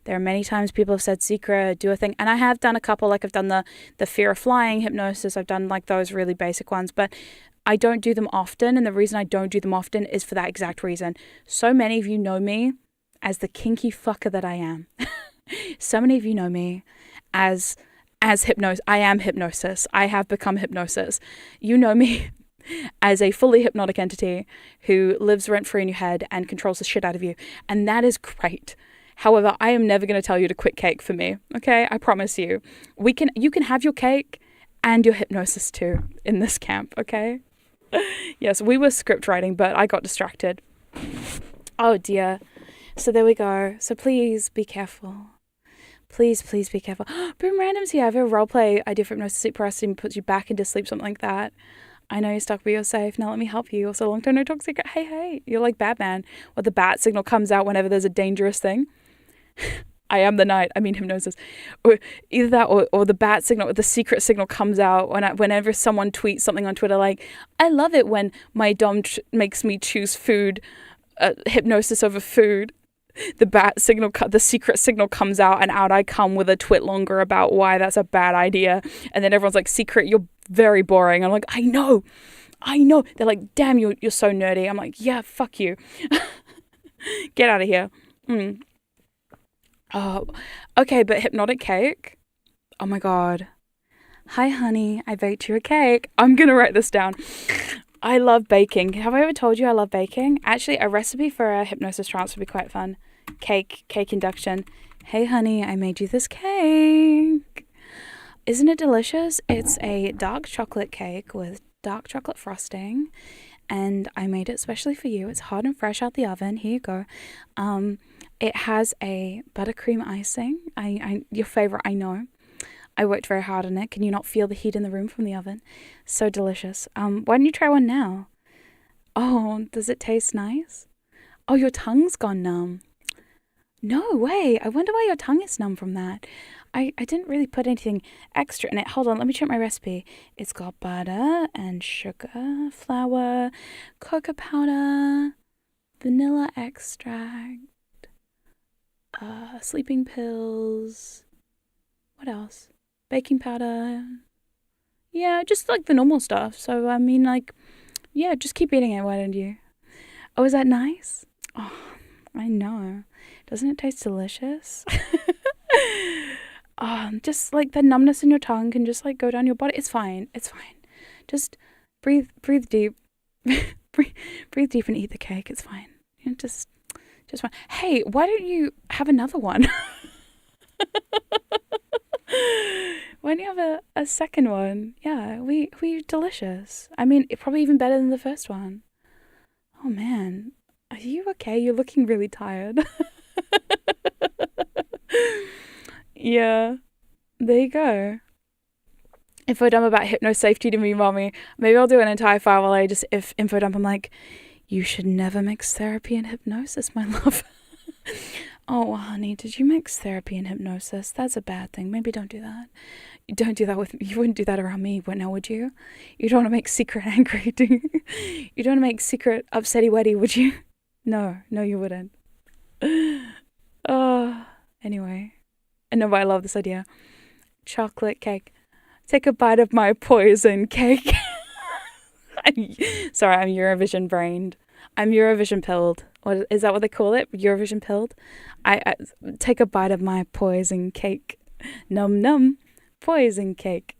Speaker 2: there are many times people have said, secret, do a thing. And I have done a couple, like I've done the fear of flying hypnosis. I've done like those really basic ones, but I don't do them often. And the reason I don't do them often is for that exact reason. So many of you know me as the kinky fucker that I am. So many of you know me as hypnosis. I am hypnosis. I have become hypnosis. You know me as a fully hypnotic entity who lives rent-free in your head and controls the shit out of you. And that is great. However, I am never going to tell you to quit cake for me. Okay? I promise you. You can have your cake and your hypnosis too in this camp. Okay? Yes, we were script writing, but I got distracted. Oh dear. So there we go. So please be careful. Please be careful. Boom Random's here. I have a roleplay idea for hypnosis sleep paralysis puts you back into sleep, something like that. I know you're stuck, but you're safe. Now let me help you. Also, long time no talk secret. Hey. You're like Batman. Or the bat signal comes out whenever there's a dangerous thing. I am the night. I mean hypnosis. Or either that or the bat signal, or the secret signal comes out whenever someone tweets something on Twitter like, I love it when my dom makes me choose food, hypnosis over food. The bat signal, the secret signal comes out, and out I come with a twit longer about why that's a bad idea. And then everyone's like, secret, you're very boring. I'm like, I know. They're like, damn, you're so nerdy. I'm like, yeah, fuck you. Get out of here. Oh, okay, but hypnotic cake? Oh my God. Hi, honey, I baked you a cake. I'm going to write this down. I love baking. Have I ever told you I love baking? Actually, a recipe for a hypnosis trance would be quite fun. Cake induction. Hey, honey, I made you this cake. Isn't it delicious? It's a dark chocolate cake with dark chocolate frosting, and I made it specially for you. It's hot and fresh out the oven. Here you go. It has a buttercream icing. Your favorite, I know. I worked very hard on it. Can you not feel the heat in the room from the oven? So delicious. Why don't you try one now? Oh, does it taste nice? Oh, your tongue's gone numb. No way. I wonder why your tongue is numb from that. I didn't really put anything extra in it. Hold on, let me check my recipe. It's got butter and sugar, flour, cocoa powder, vanilla extract, sleeping pills. What else? Baking powder. Yeah, just like the normal stuff. So, I mean, like, yeah, just keep eating it, why don't you? Oh, is that nice? Oh, I know. Doesn't it taste delicious? Just like the numbness in your tongue can just like go down your body. It's fine. Just breathe deep. breathe deep and eat the cake. It's fine. Just fine. Hey, why don't you have another one? When you have a second one, yeah, we delicious. I mean, it probably even better than the first one. Oh man, are you okay? You're looking really tired. Yeah, there you go. Info dump about hypno safety to me, mommy. Maybe I'll do an entire file while I just if info dump. I'm like, you should never mix therapy and hypnosis, my love. Oh, honey, did you mix therapy and hypnosis? That's a bad thing. Maybe don't do that. Don't do that with me. You wouldn't do that around me, but now would you? You don't want to make secret angry, do you? You don't want to make secret upsetty weddy, would you? No, you wouldn't. Anyway. No, but I love this idea. Chocolate cake. Take a bite of my poison cake. Sorry, I'm Eurovision brained. I'm Eurovision pilled. What is that? What they call it? Eurovision pilled. I take a bite of my poison cake. Num num, poison cake.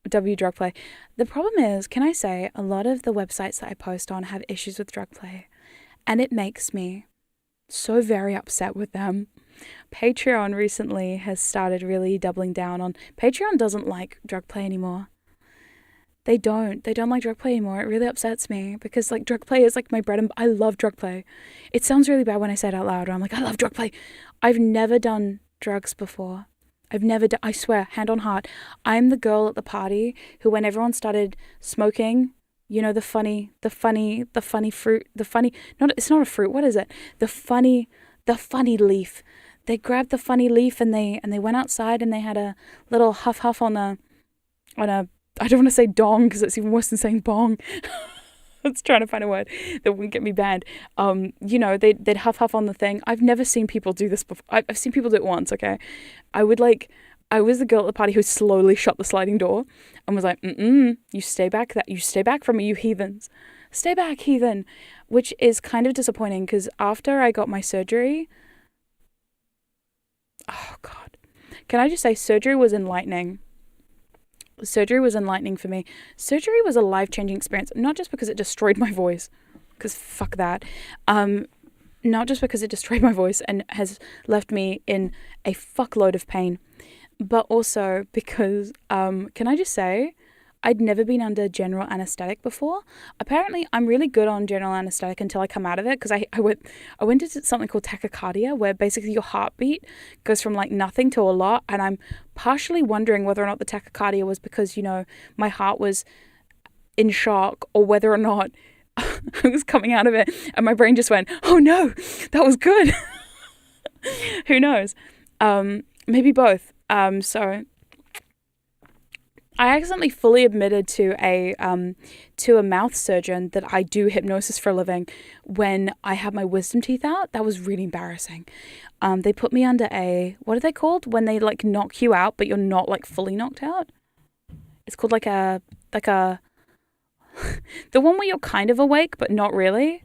Speaker 2: W drug play. The problem is, can I say, a lot of the websites that I post on have issues with drug play, and it makes me so very upset with them. Patreon recently has started really doubling down on. Patreon doesn't like drug play anymore. They don't like drug play anymore. It really upsets me because like drug play is like my bread and I love drug play. It sounds really bad when I say it out loud. I'm like, I love drug play. I've never done drugs before. I swear, hand on heart, I'm the girl at the party who, when everyone started smoking, you know, the funny fruit, it's not a fruit. What is it? The funny leaf. They grabbed the funny leaf and they went outside and they had a little huff on a, I don't want to say dong because it's even worse than saying bong. I was trying to find a word that wouldn't get me banned. You know, they'd huff on the thing. I've never seen people do this before. I've seen people do it once, okay? I was the girl at the party who slowly shut the sliding door and was like, you stay back from me, you heathens. Stay back, heathen. Which is kind of disappointing because after I got my surgery, oh God, can I just say surgery was enlightening. Surgery was enlightening for me. Surgery was a life-changing experience, not just because it destroyed my voice, because fuck that. Not just because it destroyed my voice and has left me in a fuckload of pain, but also because, can I just say, I'd never been under general anesthetic before. Apparently, I'm really good on general anesthetic until I come out of it because I went into something called tachycardia, where basically your heartbeat goes from like nothing to a lot, and I'm partially wondering whether or not the tachycardia was because, you know, my heart was in shock, or whether or not I was coming out of it and my brain just went, oh no, that was good. Who knows? Maybe both. So I accidentally fully admitted to a mouth surgeon that I do hypnosis for a living when I had my wisdom teeth out. That was really embarrassing. They put me under what are they called? When they like knock you out, but you're not like fully knocked out. It's called like a the one where you're kind of awake, but not really.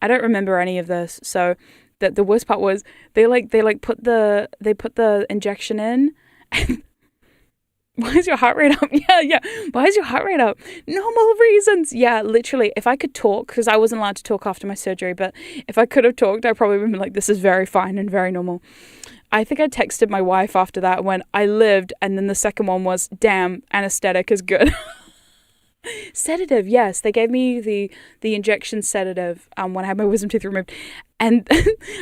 Speaker 2: I don't remember any of this. So the worst part was they put the injection in and why is your heart rate up? Yeah. Why is your heart rate up? Normal reasons. Yeah, literally. If I could talk, because I wasn't allowed to talk after my surgery, but if I could have talked, I probably would have been like, this is very fine and very normal. I think I texted my wife after that when I lived, and then the second one was, damn, anesthetic is good. Sedative, yes. They gave me the injection sedative when I had my wisdom tooth removed. And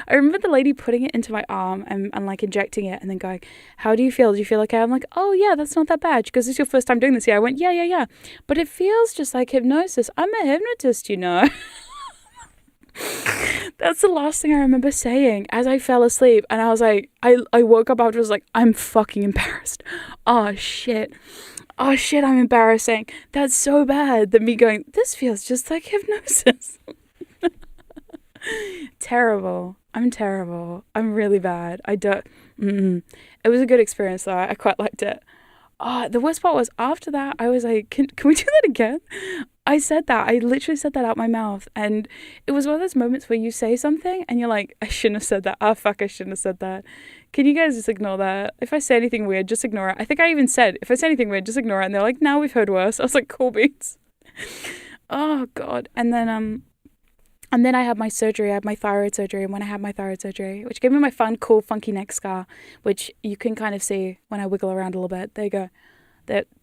Speaker 2: I remember the lady putting it into my arm and like injecting it and then going, how do you feel? Do you feel okay? I'm like, oh yeah, that's not that bad. She goes, this is your first time doing this? Yeah. I went, yeah. But it feels just like hypnosis. I'm a hypnotist, you know. That's the last thing I remember saying as I fell asleep. And I was like, I woke up after, I was like, I'm fucking embarrassed. Oh shit, I'm embarrassing. That's so bad. That me going, this feels just like hypnosis. Terrible. I'm terrible. I'm really bad. It was a good experience though. I quite liked it. The worst part was after that, I was like, can we do that again? I literally said that out my mouth. And it was one of those moments where you say something and you're like, I shouldn't have said that. Oh, fuck, I shouldn't have said that. Can you guys just ignore that? If I say anything weird, just ignore it. I think I even said, if I say anything weird, just ignore it. And they're like, now we've heard worse. I was like, cool beats. Oh, God. And then And then I had my surgery. I had my thyroid surgery. And when I had my thyroid surgery, which gave me my fun, cool, funky neck scar, which you can kind of see when I wiggle around a little bit. There you go.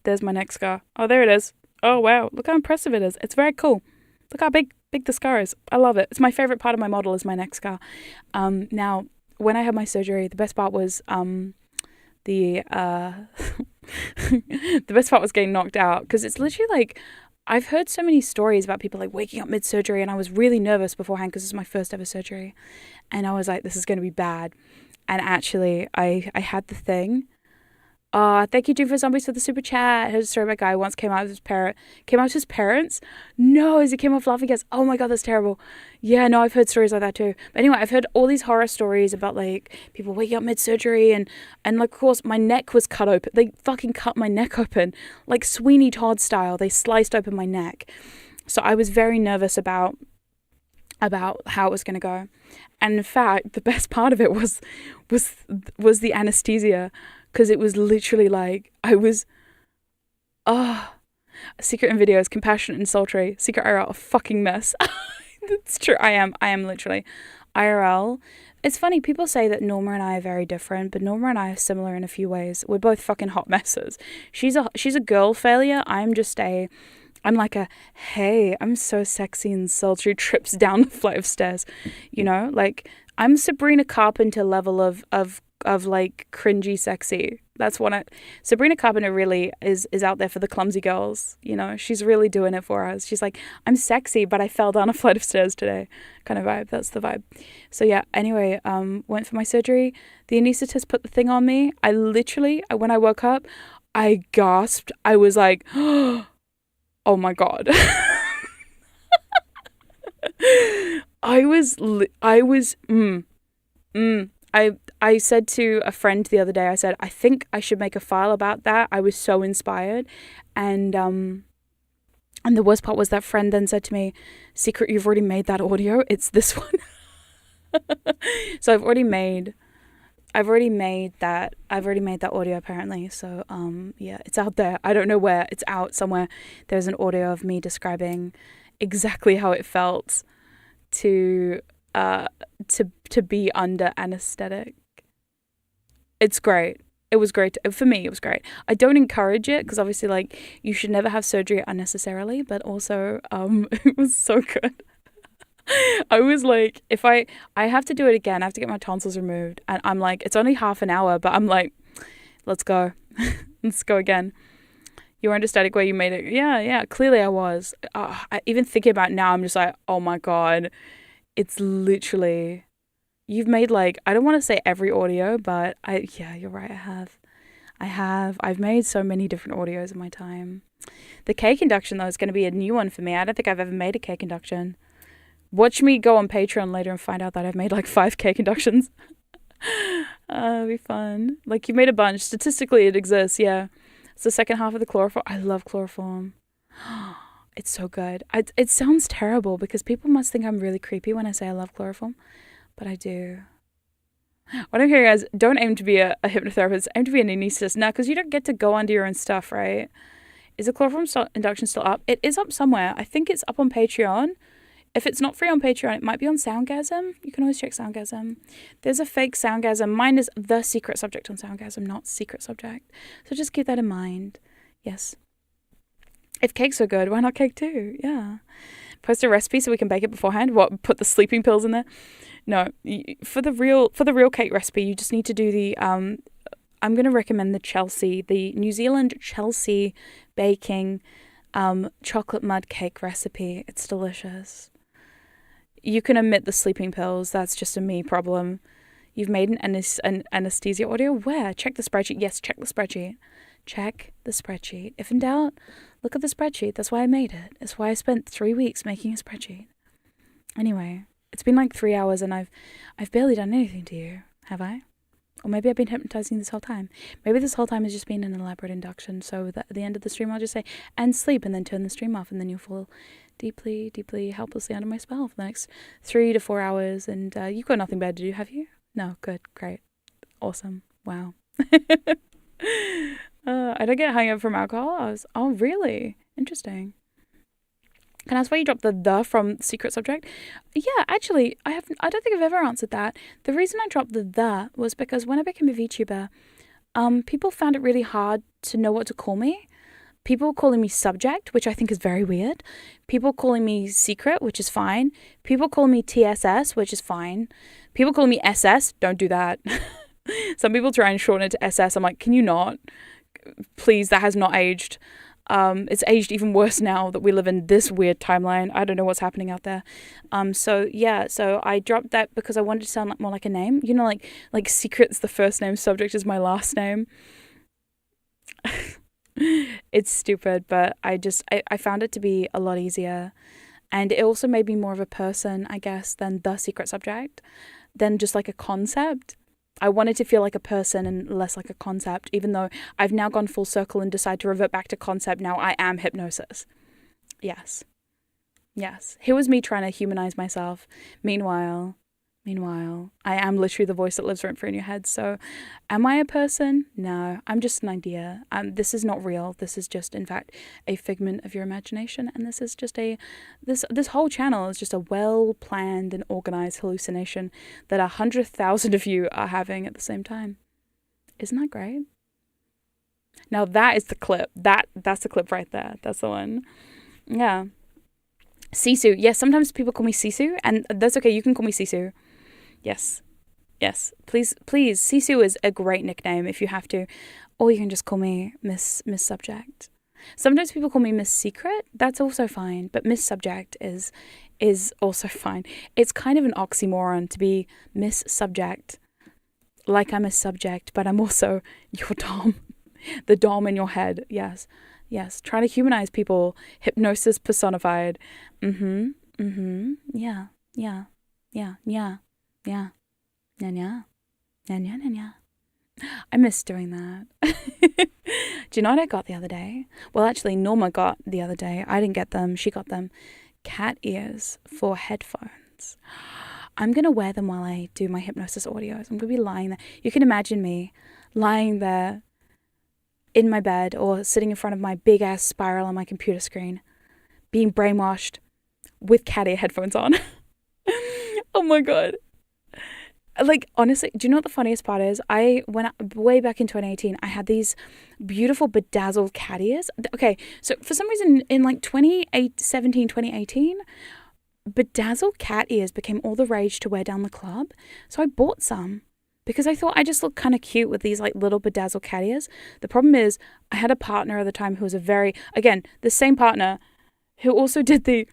Speaker 2: There's my neck scar. Oh, there it is. Oh, wow. Look how impressive it is. It's very cool. Look how big the scar is. I love it. It's my favorite part of my model is my neck scar. Now, when I had my surgery, the best part was the best part was getting knocked out, because it's literally like, I've heard so many stories about people like waking up mid-surgery, and I was really nervous beforehand because this was my first ever surgery, and I was like, this is going to be bad. And actually, I had the thing. Thank you, Jim, for Zombies, for the super chat. I heard a story about a guy who once came out with his parents. No, as he came off laughing, goes, oh my God, that's terrible. Yeah, no, I've heard stories like that too. But anyway, I've heard all these horror stories about like people waking up mid-surgery and like, of course, my neck was cut open. They fucking cut my neck open, like Sweeney Todd style. They sliced open my neck. So I was very nervous about how it was going to go. And in fact, the best part of it was the anesthesia. Because it was literally like, I was, secret in videos, compassionate and sultry, secret IRL, a fucking mess. That's true. I am literally IRL. It's funny, people say that Norma and I are very different, but Norma and I are similar in a few ways. We're both fucking hot messes. She's a girl failure. I'm like a, hey, I'm so sexy and sultry, trips down the flight of stairs. You know, like, I'm Sabrina Carpenter level of like cringy sexy. That's what Sabrina Carpenter really is out there for the clumsy girls. You know, she's really doing it for us. She's like, I'm sexy, but I fell down a flight of stairs today, kind of vibe. That's the vibe. So yeah, anyway, went for my surgery. The anesthetist put the thing on me. I literally, when I woke up, I gasped. I was like, oh my God. I said to a friend the other day, I said, I think I should make a file about that. I was so inspired. And the worst part was that friend then said to me, Secret, you've already made that audio. It's this one. So I've already made that audio apparently. So yeah, it's out there. I don't know where. It's out somewhere. There's an audio of me describing exactly how it felt to be under anesthetic. It's great. It was great. For me, it was great. I don't encourage it because obviously, like, you should never have surgery unnecessarily, but also it was so good. I was like, if I have to do it again, I have to get my tonsils removed, and I'm like, it's only half an hour, but I'm like, let's go. Let's go again. You were under static where you made it. Yeah, clearly I was. Even thinking about it now, I'm just like, oh my God. It's literally, you've made like, I don't want to say every audio, but yeah, you're right. I've made so many different audios in my time. The cake induction though is going to be a new one for me. I don't think I've ever made a cake induction. Watch me go on Patreon later and find out that I've made like 5 cake inductions. It'll be fun. Like, you made a bunch. Statistically, it exists. Yeah. It's the second half of the chloroform. I love chloroform. It's so good. It sounds terrible because people must think I'm really creepy when I say I love chloroform, but I do. What I'm hearing, guys, don't aim to be a hypnotherapist. Aim to be an anesthetist. Now, because you don't get to go under your own stuff, right? Is the chloroform induction still up? It is up somewhere. I think it's up on Patreon. If it's not free on Patreon, it might be on Soundgasm. You can always check Soundgasm. There's a fake Soundgasm. Mine is the secret subject on Soundgasm, not secret subject. So just keep that in mind. Yes. If cakes are good, why not cake too? Yeah. Post a recipe so we can bake it beforehand. What? Put the sleeping pills in there? No. For the real cake recipe, you just need to do the I'm going to recommend the New Zealand Chelsea baking chocolate mud cake recipe. It's delicious. You can omit the sleeping pills. That's just a me problem. You've made an anesthesia audio? Where? Check the spreadsheet. Yes, check the spreadsheet. Check the spreadsheet. If in doubt, look at the spreadsheet. That's why I made it. That's why I spent 3 weeks making a spreadsheet. Anyway, it's been like 3 hours and I've barely done anything to you, have I? Or maybe I've been hypnotizing this whole time. Maybe this whole time has just been an elaborate induction. So that at the end of the stream, I'll just say, and sleep, and then turn the stream off, and then you'll fall deeply, deeply, helplessly under my spell for the next 3 to 4 hours. And you've got nothing better to do, have you? No, good, great, awesome, wow. I don't get hung up from alcohol. Oh, really? Interesting. Can I ask why you dropped the from secret subject? Yeah, actually, I don't think I've ever answered that. The reason I dropped the was because when I became a VTuber, people found it really hard to know what to call me. People calling me subject, which I think is very weird. People calling me secret, which is fine. People calling me TSS, which is fine. People calling me SS, don't do that. Some people try and shorten it to SS. I'm like, can you not? Please, that has not aged. It's aged even worse now that we live in this weird timeline. I don't know what's happening out there. So I dropped that because I wanted to sound more like a name. You know, like secret's the first name, subject is my last name. It's stupid, but I found it to be a lot easier. And it also made me more of a person, I guess, than the secret subject, than just like a concept. I wanted to feel like a person and less like a concept, even though I've now gone full circle and decided to revert back to concept. Now I am Hypnosis. Yes. Here was me trying to humanize myself. Meanwhile, I am literally the voice that lives rent free in your head. So am I a person? No, I'm just an idea. This is not real. This is just, in fact, a figment of your imagination. And this is just this whole channel is just a well-planned and organized hallucination that 100,000 of you are having at the same time. Isn't that great? Now that is the clip. That's the clip right there. That's the one. Yeah. Sisu. Yes, sometimes people call me Sisu, and that's okay. You can call me Sisu. Yes. Please. Sisu is a great nickname if you have to, or you can just call me Miss Subject. Sometimes people call me Miss Secret. That's also fine, but Miss Subject is also fine. It's kind of an oxymoron to be Miss Subject, like I'm a subject, but I'm also your dom, the dom in your head. Yes. Trying to humanize people. Hypnosis personified. Yeah. I miss doing that. Do you know what I got the other day? Well, actually, Norma got the other day. I didn't get them. She got them. Cat ears for headphones. I'm going to wear them while I do my hypnosis audios. I'm going to be lying there. You can imagine me lying there in my bed or sitting in front of my big ass spiral on my computer screen, being brainwashed with cat ear headphones on. Oh my God. Like, honestly, do you know what the funniest part is? Way back in 2018, I had these beautiful bedazzled cat ears. Okay, so for some reason in like 2017, 2018, bedazzled cat ears became all the rage to wear down the club. So I bought some because I thought I just looked kind of cute with these like little bedazzled cat ears. The problem is I had a partner at the time who was the same partner who also did the...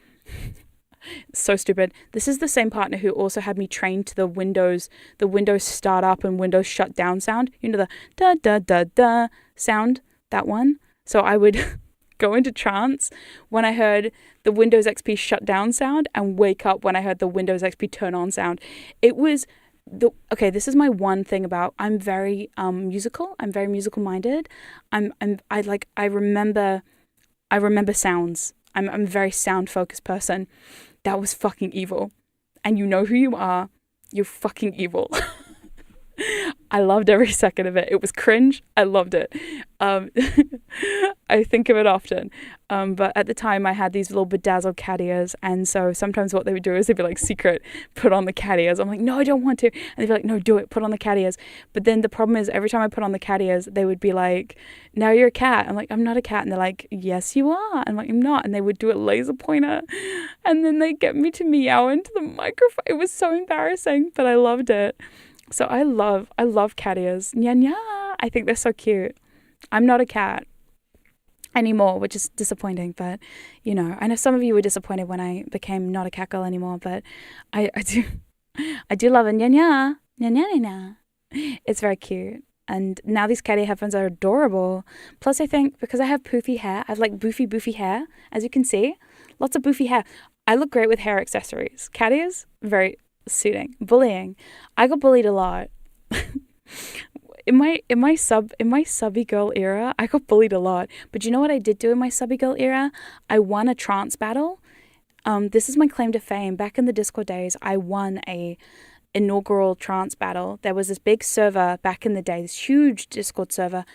Speaker 2: So stupid. This is the same partner who also had me trained to the Windows start up and Windows shut down sound. You know, the da da da da sound, that one. So I would go into trance when I heard the Windows XP shut down sound and wake up when I heard the Windows XP turn on sound. It was this is my one thing about, I'm very musical. I'm very musical minded. I remember sounds. I'm a very sound focused person. That was fucking evil. And you know who you are. You're fucking evil. I loved every second of it. It was cringe. I loved it. I think of it often. But at the time I had these little bedazzled cat ears. And so sometimes what they would do is they'd be like, secret, put on the cat ears. I'm like, no, I don't want to. And they'd be like, no, do it. Put on the cat ears. But then the problem is every time I put on the cat ears, they would be like, now you're a cat. I'm like, I'm not a cat. And they're like, yes, you are. I'm like, I'm not. And they would do a laser pointer. And then they get me to meow into the microphone. It was so embarrassing, but I loved it. So I love cat ears. Nya nya. I think they're so cute. I'm not a cat anymore, which is disappointing, but you know, I know some of you were disappointed when I became not a cat girl anymore, but I do love it. Nya nya. Nya nya nya nya. It's very cute. And now these cat ear headphones are adorable. Plus I think because I have poofy hair, I have like boofy hair, as you can see. Lots of boofy hair. I look great with hair accessories. Cat ears, very suiting. Bullying. I got bullied a lot. in my subby girl era, I got bullied a lot. But you know what I did do in my subby girl era? I won a trance battle. This is my claim to fame. Back in the Discord days, I won a inaugural trance battle. There was this big server back in the day, this huge Discord server.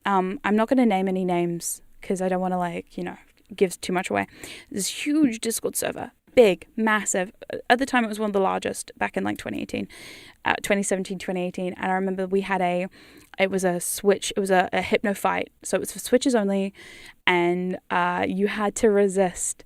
Speaker 2: I'm not going to name any names because I don't want to gives too much away. This huge Discord server, big, massive. At the time, it was one of the largest back in like 2017, 2018. And I remember we had it was a switch, it was a hypno fight. So it was for switches only, and you had to resist.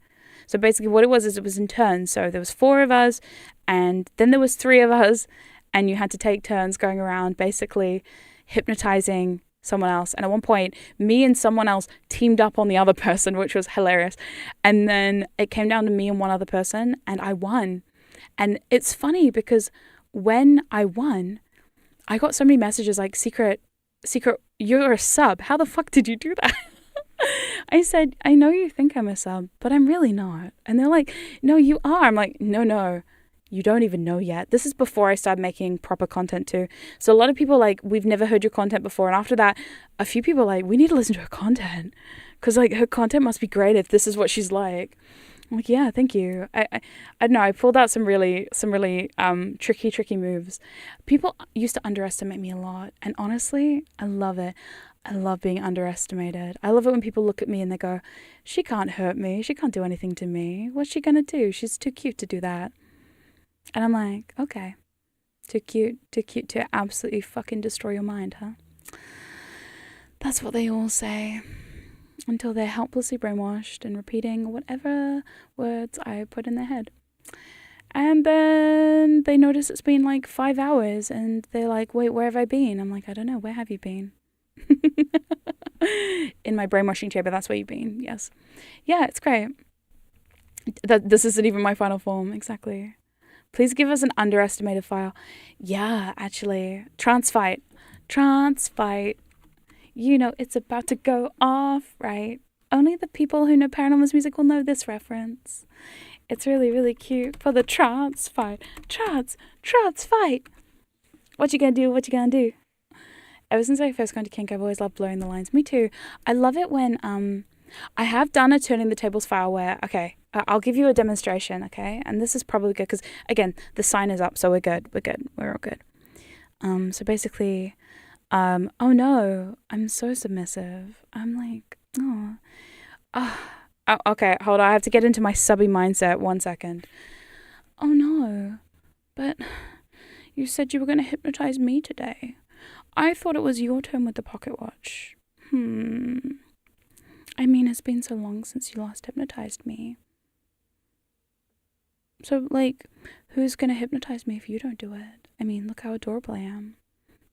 Speaker 2: So basically what it was is it was in turns. So there was 4 of us, and then there was 3 of us, and you had to take turns going around basically hypnotizing someone else. And at one point, me and someone else teamed up on the other person, which was hilarious. And then it came down to me and one other person, and I won. And it's funny because when I won, I got so many messages like, Secret, you're a sub. How the fuck did you do that? I said, I know you think I'm a sub, but I'm really not. And they're like, no, you are. I'm like, no, you don't even know yet. This is before I started making proper content too. So a lot of people like, we've never heard your content before. And after that, a few people like, we need to listen to her content because like her content must be great if this is what she's like. I'm like, yeah, thank you. I don't know. I pulled out some really tricky moves. People used to underestimate me a lot. And honestly, I love it. I love being underestimated. I love it when people look at me and they go, she can't hurt me. She can't do anything to me. What's she going to do? She's too cute to do that. And I'm like, okay, too cute to absolutely fucking destroy your mind, huh? That's what they all say. Until they're helplessly brainwashed and repeating whatever words I put in their head. And then they notice it's been like 5 hours and they're like, wait, where have I been? I'm like, I don't know. Where have you been? In my brainwashing chamber, that's where you've been. Yes. Yeah, it's great. This isn't even my final form. Exactly. Please give us an underestimated file. Yeah, actually. Trance fight. You know, it's about to go off, right? Only the people who know Paranormal's music will know this reference. It's really, really cute for the trance fight. Trance fight. What you gonna do? Ever since I first got into kink, I've always loved blurring the lines. Me too. I love it when, I have done a turning the tables file where, okay, I'll give you a demonstration, okay? And this is probably good because, again, the sign is up, so we're good. We're all good. So basically, oh no, I'm so submissive. I'm like, oh, okay, hold on. I have to get into my subby mindset. 1 second. Oh no, but you said you were going to hypnotize me today. I thought it was your turn with the pocket watch. I mean, it's been so long since you last hypnotized me. So, like, who's going to hypnotize me if you don't do it? I mean, look how adorable I am.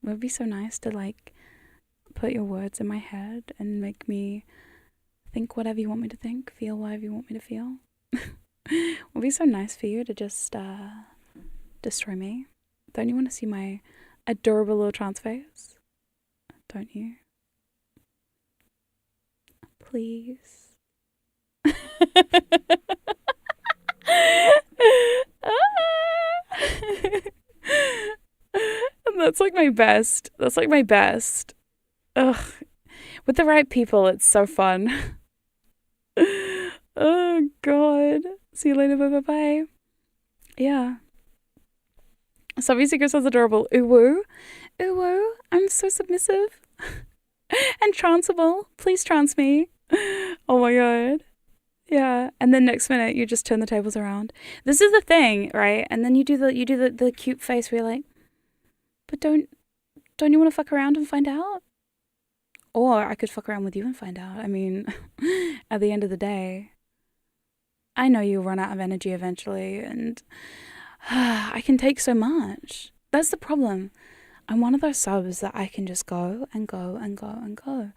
Speaker 2: It would be so nice to, like, put your words in my head and make me think whatever you want me to think, feel whatever you want me to feel. It would be so nice for you to just destroy me. Don't you want to see my adorable little trance face? Don't you? Please. That's like my best. Ugh. With the right people, it's so fun. Oh, God. See you later. Bye. Yeah. Subby Secret sounds adorable. Ooh woo. I'm so submissive. And tranceable. Please trance me. Oh my God. Yeah. And then next minute you just turn the tables around. This is the thing, right? And then you do the cute face where you're like, but don't you want to fuck around and find out? Or I could fuck around with you and find out. I mean, at the end of the day, I know you'll run out of energy eventually, and I can take so much. That's the problem. I'm one of those subs that I can just go and go and go and go.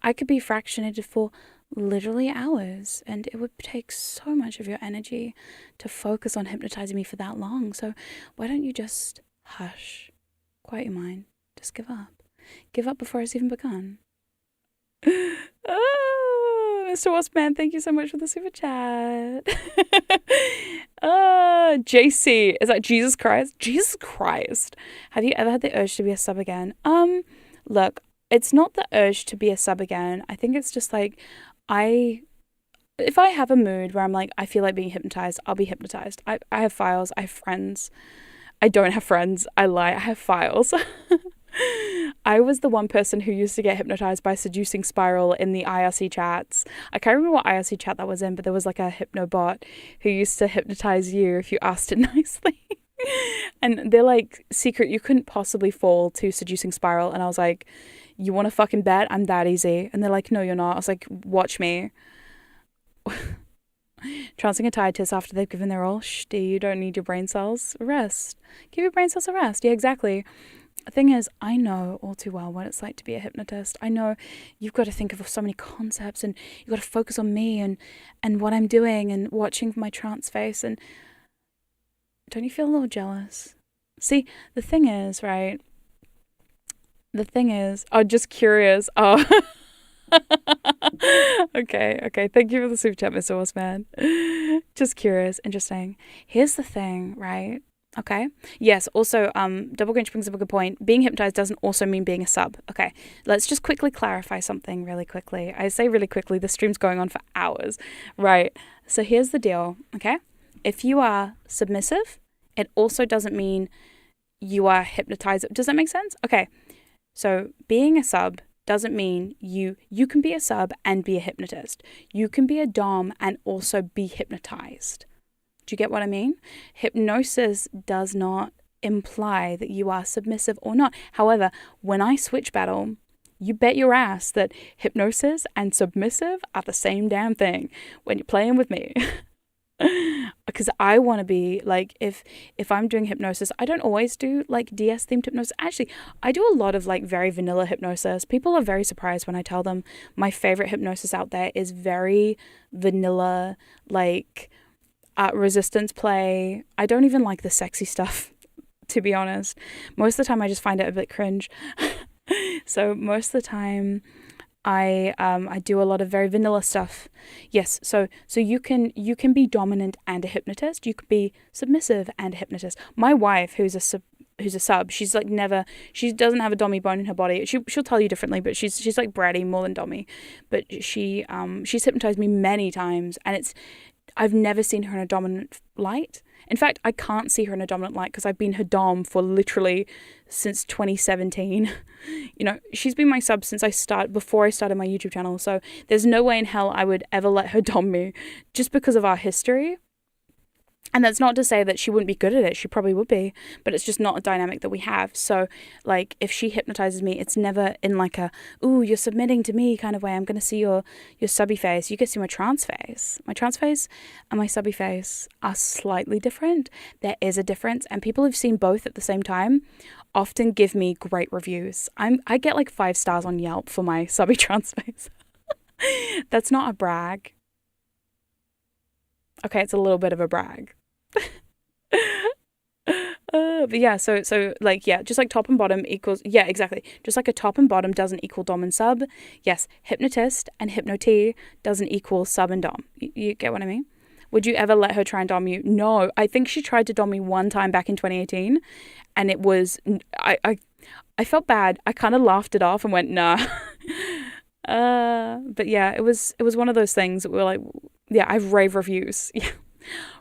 Speaker 2: I could be fractionated for literally hours, and it would take so much of your energy to focus on hypnotizing me for that long. So why don't you just hush, quiet your mind, just give up. Give up before it's even begun. Oh, Mr. Waspman, thank you so much for the super chat. JC, is that Jesus Christ? Jesus Christ. Have you ever had the urge to be a sub again? Look, it's not the urge to be a sub again. I think it's just like, if I have a mood where I'm like, I feel like being hypnotized, I'll be hypnotized. I have files, I have friends. I don't have friends. I lie. I have files. I was the one person who used to get hypnotized by Seducing Spiral in the IRC chats. I can't remember what IRC chat that was in, but there was like a hypnobot who used to hypnotize you if you asked it nicely. And they're like, secret, you couldn't possibly fall to Seducing Spiral. And I was like, you want to fucking bet? I'm that easy. And they're like, no, you're not. I was like, watch me. Trancing a dietitian after they've given their all. Shhhh, you don't need your brain cells. Rest. Give your brain cells a rest. Yeah, exactly. The thing is, I know all too well what it's like to be a hypnotist. I know you've got to think of so many concepts, and you've got to focus on me and what I'm doing and watching my trance face. And don't you feel a little jealous? See, the thing is, right? Oh, just curious. Oh. Okay. Thank you for the super chat, Mr. Horseman. Just curious. Interesting. Here's the thing, right? Okay. Yes. Also, Double Grinch brings up a good point. Being hypnotized doesn't also mean being a sub. Okay. Let's just quickly clarify something really quickly. I say really quickly, the stream's going on for hours. Right. So here's the deal. Okay. If you are submissive, it also doesn't mean you are hypnotized. Does that make sense? Okay. So being a sub doesn't mean you can be a sub and be a hypnotist. You can be a dom and also be hypnotized. Do you get what I mean? Hypnosis does not imply that you are submissive or not. However, when I switch battle, you bet your ass that hypnosis and submissive are the same damn thing when you're playing with me. Because I want to be like, if I'm doing hypnosis, I don't always do like DS themed hypnosis. Actually, I do a lot of like very vanilla hypnosis. People are very surprised when I tell them my favorite hypnosis out there is very vanilla, like resistance play. I don't even like the sexy stuff, to be honest. Most of the time I just find it a bit cringe. So most of the time I do a lot of very vanilla stuff. Yes, so you can be dominant and a hypnotist. You could be submissive and a hypnotist. My wife, who's a sub, she's like she doesn't have a dommy bone in her body. She'll tell you differently, but she's like bratty more than dommy. But she's hypnotized me many times, and I've never seen her in a dominant light. In fact, I can't see her in a dominant light because I've been her dom for literally since 2017. You know, she's been my sub since before I started my YouTube channel. So there's no way in hell I would ever let her dom me just because of our history. And that's not to say that she wouldn't be good at it. She probably would be, but it's just not a dynamic that we have. So like if she hypnotizes me, it's never in like a, ooh, you're submitting to me kind of way. I'm going to see your subby face. You get to see my trance face. My trance face and my subby face are slightly different. There is a difference, and people who've seen both at the same time often give me great reviews. I get like 5 stars on Yelp for my subby trance face. That's not a brag. Okay, it's a little bit of a brag. But yeah, so like, yeah, just like top and bottom equals, yeah, exactly. Just like a top and bottom doesn't equal dom and sub. Yes, hypnotist and hypnotee doesn't equal sub and dom. You get what I mean? Would you ever let her try and dom you? No, I think she tried to dom me one time back in 2018, and it was, I felt bad. I kind of laughed it off and went, nah. But yeah, it was one of those things that were like, yeah, I have rave reviews. Yeah.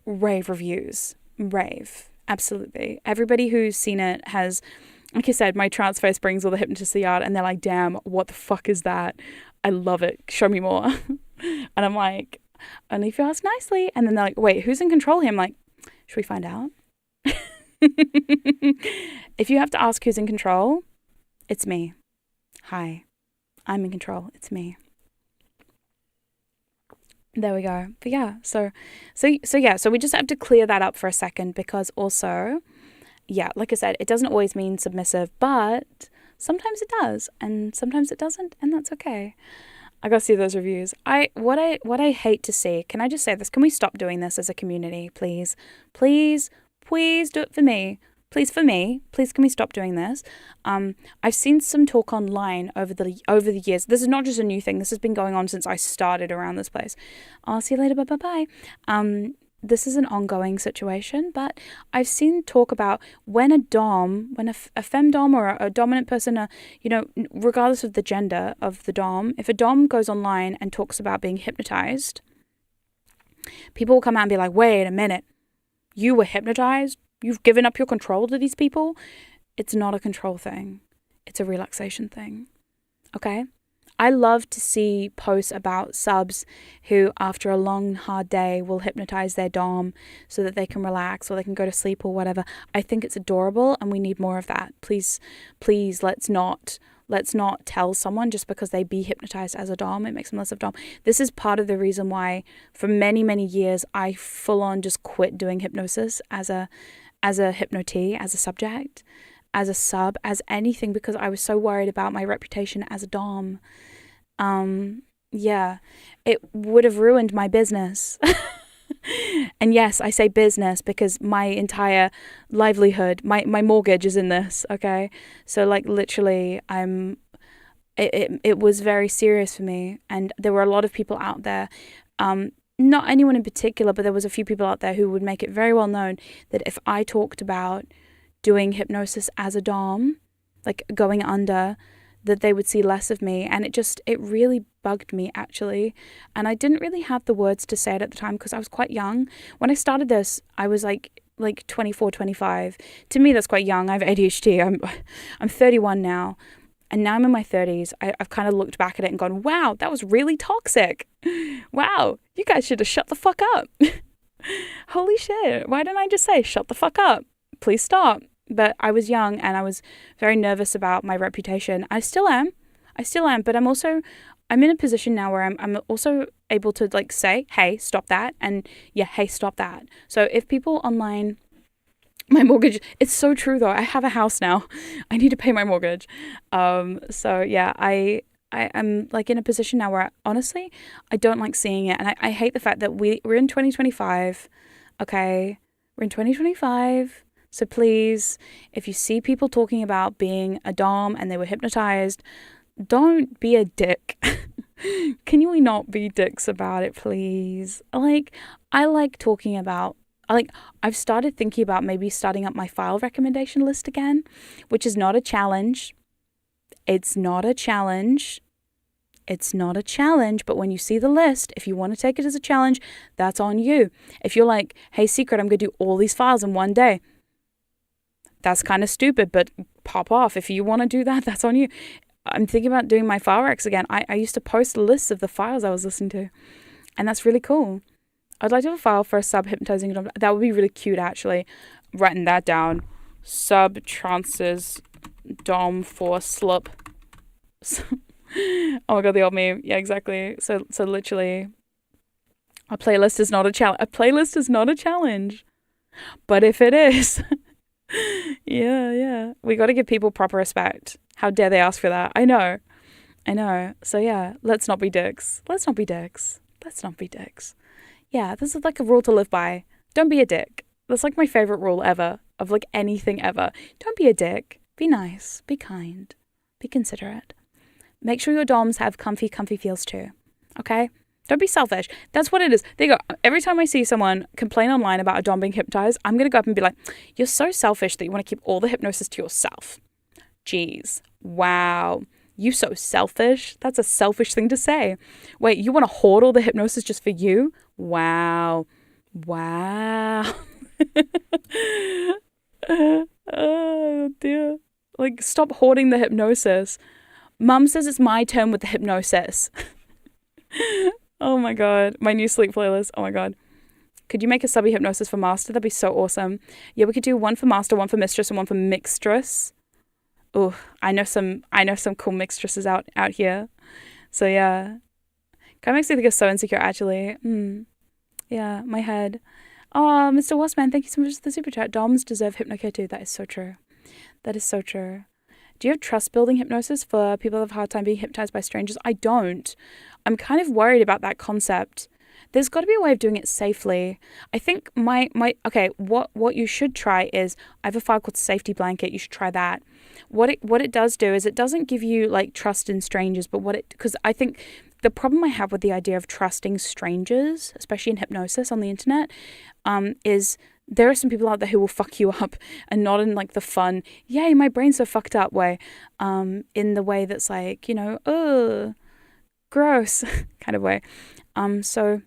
Speaker 2: Rave reviews. Rave. Absolutely. Everybody who's seen it has, like I said, my trance face brings all the hypnotists to the yard, and they're like, damn, what the fuck is that? I love it. Show me more. And I'm like, only if you ask nicely. And then they're like, wait, who's in control here? I'm like, should we find out? If you have to ask who's in control, it's me. Hi. I'm in control. It's me. There we go. But yeah, so we just have to clear that up for a second, because also, yeah, like I said, it doesn't always mean submissive, but sometimes it does, and sometimes it doesn't, and that's okay. I gotta see those reviews. What I hate to see, can I just say this? Can we stop doing this as a community, please? Please do it for me. Please, for me, please, can we stop doing this? I've seen some talk online over the years. This is not just a new thing. This has been going on since I started around this place. I'll see you later. Bye. This is an ongoing situation, but I've seen talk about when a femdom or a dominant person, regardless of the gender of the dom, if a dom goes online and talks about being hypnotized, people will come out and be like, wait a minute, you were hypnotized? You've given up your control to these people? It's not a control thing. It's a relaxation thing. Okay? I love to see posts about subs who, after a long, hard day, will hypnotize their dom so that they can relax or they can go to sleep or whatever. I think it's adorable and we need more of that. Please, let's not tell someone just because they be hypnotized as a dom, it makes them less of dom. This is part of the reason why for many, many years I full on just quit doing hypnosis as a hypnotee, as a subject, as a sub, as anything, because I was so worried about my reputation as a dom. Yeah, it would have ruined my business. And yes, I say business because my entire livelihood, my mortgage is in this, okay? So like literally it was very serious for me, and there were a lot of people out there, not anyone in particular, but there was a few people out there who would make it very well known that if I talked about doing hypnosis as a dom, like going under, that they would see less of me. And it really bugged me, actually. And I didn't really have the words to say it at the time because I was quite young. When I started this, I was like 24, 25. To me, that's quite young. I have ADHD. I'm 31 now. And now I'm in my 30s. I've kind of looked back at it and gone, wow, that was really toxic. Wow, you guys should have shut the fuck up. Holy shit. Why didn't I just say, shut the fuck up? Please stop. But I was young and I was very nervous about my reputation. I still am, but I'm in a position now where I'm also able to like say, hey, stop that. And yeah, hey, stop that. So if people online, my mortgage, it's so true though. I have a house now. I need to pay my mortgage. So yeah, I'm like in a position now where honestly, I don't like seeing it. And I hate the fact that we're in 2025. Okay. We're in 2025. So please, if you see people talking about being a dom and they were hypnotized, don't be a dick. Can we not be dicks about it, please? I like talking about, I've started thinking about maybe starting up my file recommendation list again, which is not a challenge. It's not a challenge. But when you see the list, if you want to take it as a challenge, that's on you. If you're like, hey, secret, I'm going to do all these files in one day. That's kind of stupid, but pop off. If you want to do that, that's on you. I'm thinking about doing my file recs again. I used to post lists of the files I was listening to, and that's really cool. I'd like to have a file for a sub hypnotizing dom. That would be really cute, actually. Writing that down. Sub trances dom for slup. Oh my god, the old meme. Yeah, exactly. So literally, a playlist is not a challenge. A playlist is not a challenge. But if it is... Yeah. We got to give people proper respect. How dare they ask for that? I know. So yeah, let's not be dicks. Yeah, this is like a rule to live by. Don't be a dick. That's like my favorite rule ever of like anything ever. Don't be a dick. Be nice. Be kind. Be considerate. Make sure your doms have comfy feels too. Okay? Don't be selfish. That's what it is. There you go. Every time I see someone complain online about a dom being hypnotized, I'm going to go up and be like, you're so selfish that you want to keep all the hypnosis to yourself. Jeez. Wow. You so selfish. That's a selfish thing to say. Wait, you want to hoard all the hypnosis just for you? Wow. Oh, dear. Like, stop hoarding the hypnosis. Mum says it's my turn with the hypnosis. Oh my god. My new sleep playlist. Oh my god. Could you make a subby hypnosis for master? That'd be so awesome. Yeah, we could do one for master, one for mistress, and one for mixtress. Oh, I know some cool mixtresses out here. So yeah. Kind of makes me think of so insecure actually. Yeah, my head. Oh, Mr. Wasman, thank you so much for the super chat. Doms deserve hypnocare too. That is so true. Do you have trust building hypnosis for people who have a hard time being hypnotized by strangers? I don't. I'm kind of worried about that concept. There's got to be a way of doing it safely. I think what you should try is, I have a file called Safety Blanket. You should try that. What it does do is it doesn't give you like trust in strangers, but because I think the problem I have with the idea of trusting strangers, especially in hypnosis on the internet, is there are some people out there who will fuck you up, and not in like the fun, yay, my brain's so fucked up way, in the way that's like, ugh, gross kind of way. So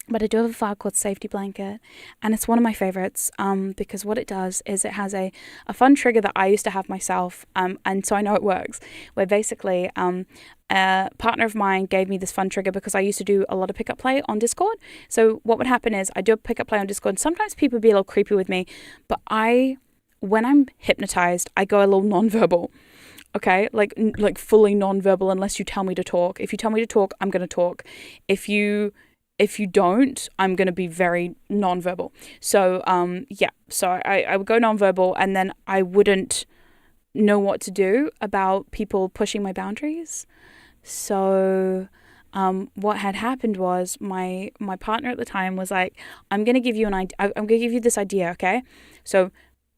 Speaker 2: But I do have a file called Safety Blanket, and it's one of my favorites because what it does is it has a fun trigger that I used to have myself, and so I know it works, where basically a partner of mine gave me this fun trigger because I used to do a lot of pickup play on Discord. So what would happen is I do a pickup play on Discord, and sometimes people would be a little creepy with me, but when I'm hypnotized, I go a little nonverbal. Okay, like fully nonverbal unless you tell me to talk. If you tell me to talk, I'm going to talk. If you don't, I'm going to be very nonverbal. So, so I would go nonverbal, and then I wouldn't know what to do about people pushing my boundaries. So, what had happened was my partner at the time was like, I'm going to give you an idea. I'm going to give you this idea. Okay. So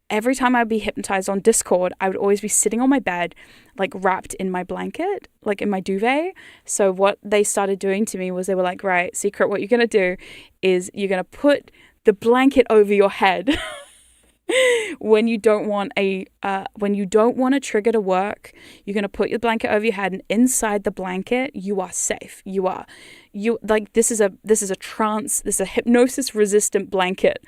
Speaker 2: every time I'd be hypnotized on Discord, I would always be sitting on my bed, like wrapped in my blanket, like in my duvet. So what they started doing to me was they were like, right, Secret, what you're going to do is you're going to put the blanket over your head when you don't want a trigger to work. You're going to put your blanket over your head, and inside the blanket, you are safe. This is a trance, this is a hypnosis resistant blanket.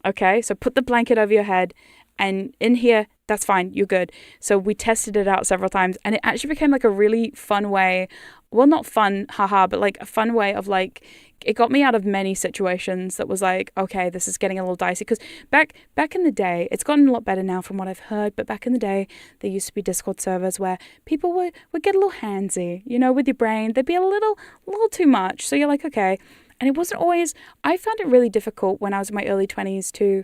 Speaker 2: Okay, so put the blanket over your head, and in here, that's fine, you're good. So we tested it out several times, and it actually became like a really fun way, well, not fun, haha, but like a fun way of like, it got me out of many situations that was like, okay, this is getting a little dicey. Because back in the day, it's gotten a lot better now from what I've heard, but back in the day, there used to be Discord servers where people would get a little handsy, with your brain. They'd be a little too much. So you're like, okay. And it wasn't always, I found it really difficult when I was in my early 20s to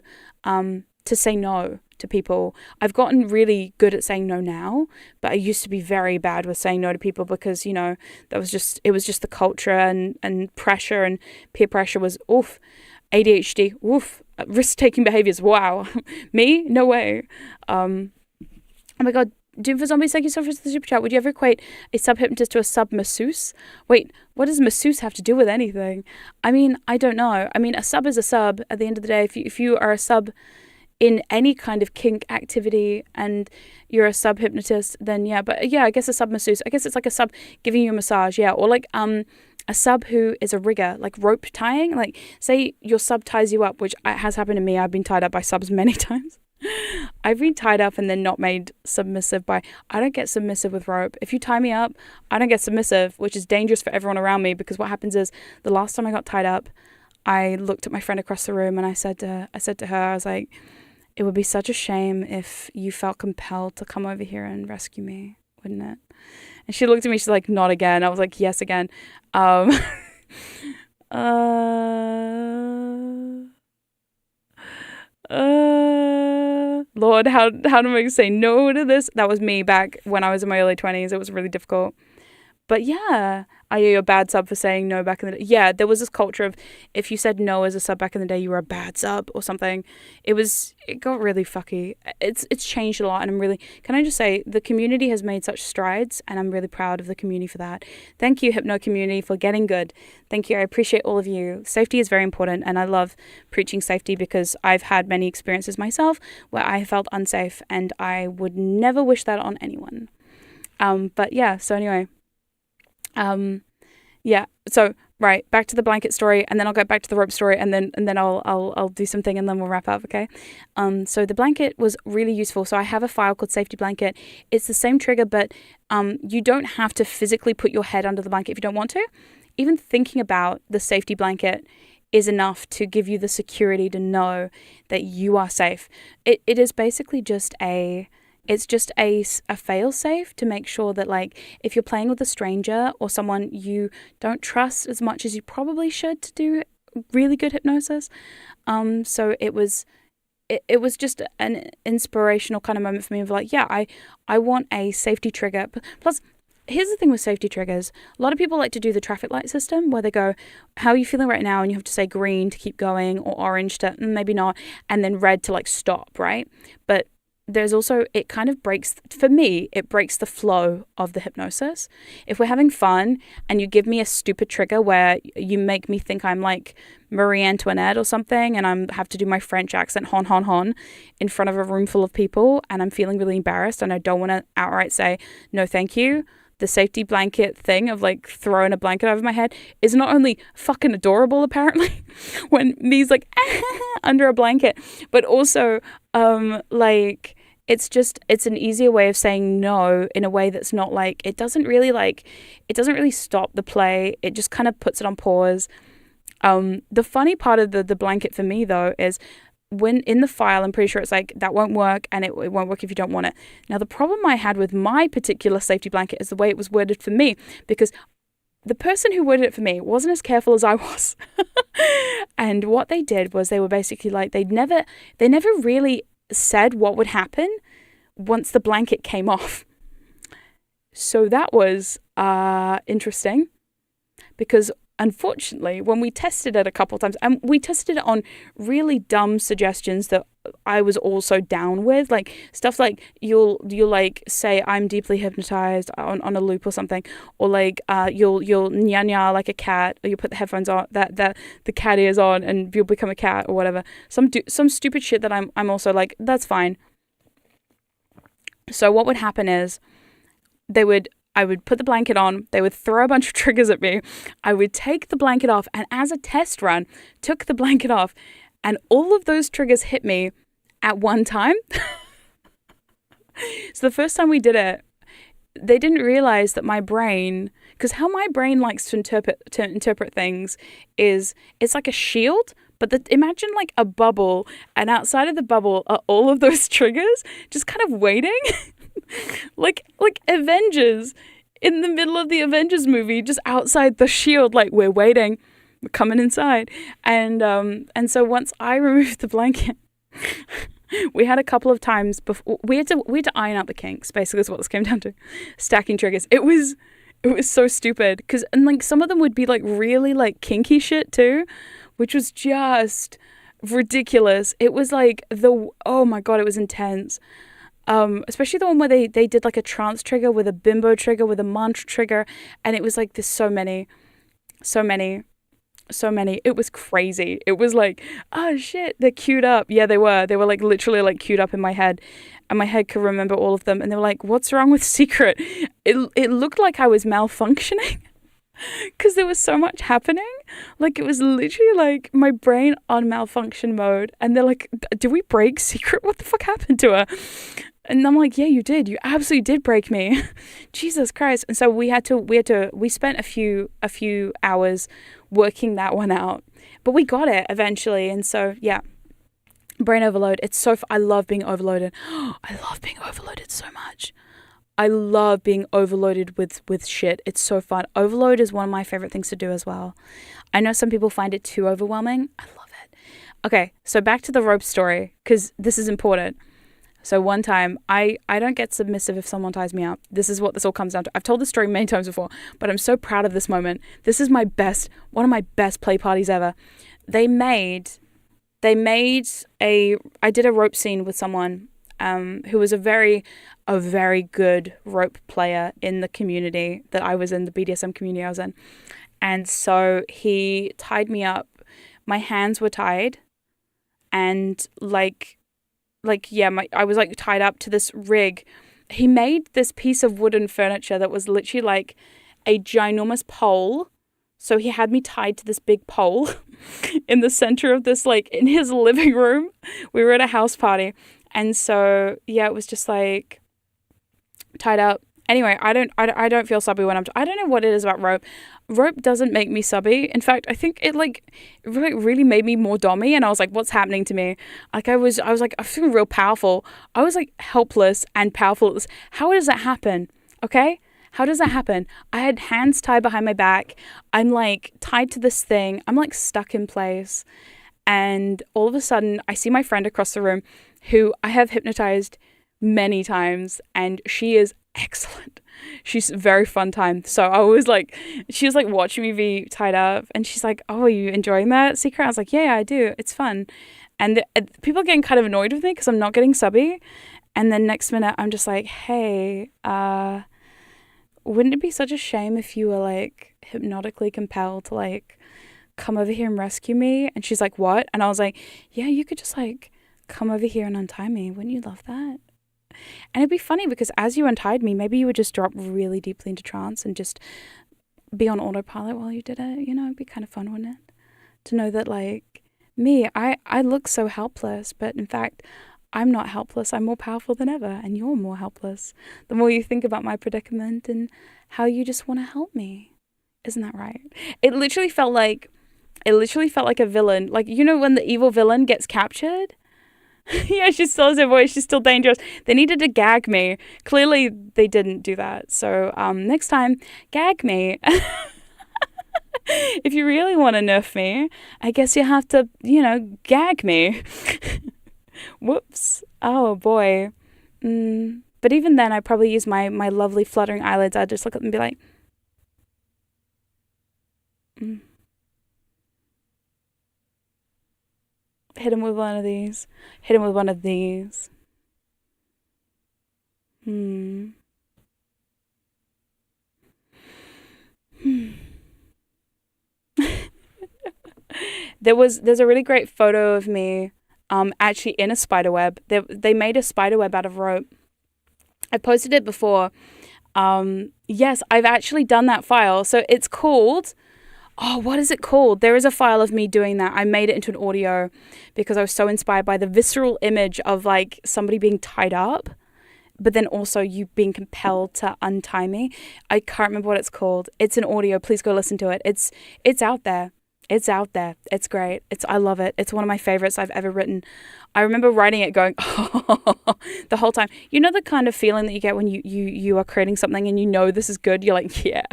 Speaker 2: say no to people. I've gotten really good at saying no now, but I used to be very bad with saying no to people because, it was just the culture and pressure, and peer pressure was, oof, ADHD, oof, risk-taking behaviors, wow. Me? No way. Oh my God. Doom for Zombies, thank you so much for the super chat. Would you ever equate a sub-hypnotist to a sub-masseuse? Wait, what does masseuse have to do with anything? I mean, I don't know. I mean, a sub is a sub. At the end of the day, if you are a sub in any kind of kink activity and you're a sub-hypnotist, then yeah. But yeah, I guess a sub-masseuse. I guess it's like a sub giving you a massage, yeah. Or like a sub who is a rigger, like rope tying. Like, say your sub ties you up, which has happened to me. I've been tied up by subs many times. I've been tied up and then not made submissive I don't get submissive with rope. If you tie me up, I don't get submissive, which is dangerous for everyone around me, because what happens is the last time I got tied up, I looked at my friend across the room and I said to her, I was like, it would be such a shame if you felt compelled to come over here and rescue me, wouldn't it? And she looked at me, she's like, not again. I was like, yes, again. Lord, how do I say no to this? That was me back when I was in my early 20s. It was really difficult. But yeah, are you a bad sub for saying no back in the day? Yeah, there was this culture of if you said no as a sub back in the day, you were a bad sub or something. It got really fucky. It's changed a lot, and can I just say, the community has made such strides, and I'm really proud of the community for that. Thank you, Hypno community, for getting good. Thank you. I appreciate all of you. Safety is very important, and I love preaching safety because I've had many experiences myself where I felt unsafe, and I would never wish that on anyone. But yeah, so anyway. So right, back to the blanket story, and then I'll get back to the rope story, and then I'll do something, and then we'll wrap up, okay? So the blanket was really useful. So I have a file called Safety Blanket. It's the same trigger, but you don't have to physically put your head under the blanket if you don't want to. Even thinking about the safety blanket is enough to give you the security to know that you are safe. It is basically just a fail-safe to make sure that, like, if you're playing with a stranger or someone you don't trust as much as you probably should to do really good hypnosis. So it was just an inspirational kind of moment for me of like, yeah, I want a safety trigger. Plus, here's the thing with safety triggers. A lot of people like to do the traffic light system where they go, how are you feeling right now? And you have to say green to keep going, or orange to maybe not, and then red to like stop, right? But there's also, it kind of breaks, for me, it breaks the flow of the hypnosis. If we're having fun and you give me a stupid trigger where you make me think I'm like Marie Antoinette or something, and I have to do my French accent, hon, hon, hon, in front of a room full of people, and I'm feeling really embarrassed and I don't want to outright say, no, thank you, the safety blanket thing of like throwing a blanket over my head is not only fucking adorable apparently when me's like under a blanket, but also like it's an easier way of saying no in a way that's not like, it doesn't really stop the play. It just kind of puts it on pause. The funny part of the blanket for me though is when in the file, I'm pretty sure it's like, that won't work, and it won't work if you don't want it. Now, the problem I had with my particular safety blanket is the way it was worded for me, because the person who worded it for me wasn't as careful as I was. And what they did was they were basically like, they never really said what would happen once the blanket came off. So that was interesting, because unfortunately, when we tested it a couple of times, and we tested it on really dumb suggestions that I was also down with, like stuff like you'll like say I'm deeply hypnotized on a loop or something, or like you'll nya nya like a cat, or you put the headphones on that the cat ears on and you'll become a cat or whatever. Some stupid shit that I'm also like, that's fine. So what would happen is I would put the blanket on, they would throw a bunch of triggers at me, I would take the blanket off, and as a test run, took the blanket off, and all of those triggers hit me at one time. So the first time we did it, they didn't realize that my brain, because how my brain likes to interpret things is, it's like a shield, but imagine like a bubble, and outside of the bubble are all of those triggers just kind of waiting. like Avengers in the middle of the Avengers movie, just outside the shield, like, we're waiting, we're coming inside. And so once I removed the blanket, we had a couple of times before we had to iron out the kinks. Basically, is what this came down to. Stacking triggers. It was so stupid, because and like some of them would be like really like kinky shit too, which was just ridiculous. It was like oh my god, it was intense. Especially the one where they did like a trance trigger with a bimbo trigger with a mantra trigger, and it was like there's so many. It was crazy. It was like, oh shit, they're queued up. Yeah, they were like literally like queued up in my head, and my head could remember all of them. And they were like, what's wrong with Secret? It looked like I was malfunctioning because there was so much happening. Like, it was literally like my brain on malfunction mode, and they're like, did we break Secret? What the fuck happened to her? And I'm like, yeah, you did. You absolutely did break me. Jesus Christ. And so we spent a few hours working that one out, but we got it eventually. And so, yeah, brain overload. It's I love being overloaded. I love being overloaded so much. I love being overloaded with shit. It's so fun. Overload is one of my favorite things to do as well. I know some people find it too overwhelming. I love it. Okay, so back to the rope story, because this is important. So one time, I don't get submissive if someone ties me up. This is what this all comes down to. I've told this story many times before, but I'm so proud of this moment. This is one of my best play parties ever. I did a rope scene with someone who was a very good rope player in the community that I was in, the BDSM community I was in. And so he tied me up. My hands were tied, and I was like tied up to this rig. He made this piece of wooden furniture that was literally like a ginormous pole. So he had me tied to this big pole in the center of this, like in his living room. We were at a house party. And so, yeah, it was just like tied up. Anyway, I don't feel subby when I don't know what it is about rope. Rope doesn't make me subby. In fact, I think it really made me more dommy, and I was like, what's happening to me? Like I was like, I feel real powerful. I was like helpless and powerful. How does that happen? Okay? How does that happen? I had hands tied behind my back. I'm like tied to this thing. I'm like stuck in place. And all of a sudden I see my friend across the room who I have hypnotized many times, and she is excellent. She's a very fun time. So I was like, she was like watching me be tied up, and she's like, oh, are you enjoying that, Secret? I was like, yeah, I do. It's fun. And people are getting kind of annoyed with me because I'm not getting subby. And then next minute I'm just like, hey, wouldn't it be such a shame if you were like hypnotically compelled to like come over here and rescue me? And she's like, what? And I was like, yeah, you could just like come over here and untie me. Wouldn't you love that? And it'd be funny because as you untied me, maybe you would just drop really deeply into trance and just be on autopilot while you did it. You know, it'd be kind of fun, wouldn't it? To know that, like, me, I look so helpless, but in fact, I'm not helpless. I'm more powerful than ever, and you're more helpless. The more you think about my predicament and how you just want to help me. Isn't that right? It literally felt like a villain. Like, you know when the evil villain gets captured? Yeah, she still has her voice. She's still dangerous. They needed to gag me. Clearly, they didn't do that. So next time, gag me. If you really want to nerf me, I guess you have to, gag me. Whoops. Oh, boy. But even then, I'd probably use my lovely fluttering eyelids. I'd just look at them and be like, hit him with one of these. Hit him with one of these. There's a really great photo of me actually in a spider web. They made a spider web out of rope. I posted it before. Yes, I've actually done that file. So it's called, what is it called? There is a file of me doing that. I made it into an audio because I was so inspired by the visceral image of like somebody being tied up, but then also you being compelled to untie me. I can't remember what it's called. It's an audio. Please go listen to it. It's out there. It's out there. It's great. I love it. It's one of my favorites I've ever written. I remember writing it going, the whole time. You know the kind of feeling that you get when you are creating something and you know this is good? You're like, yeah.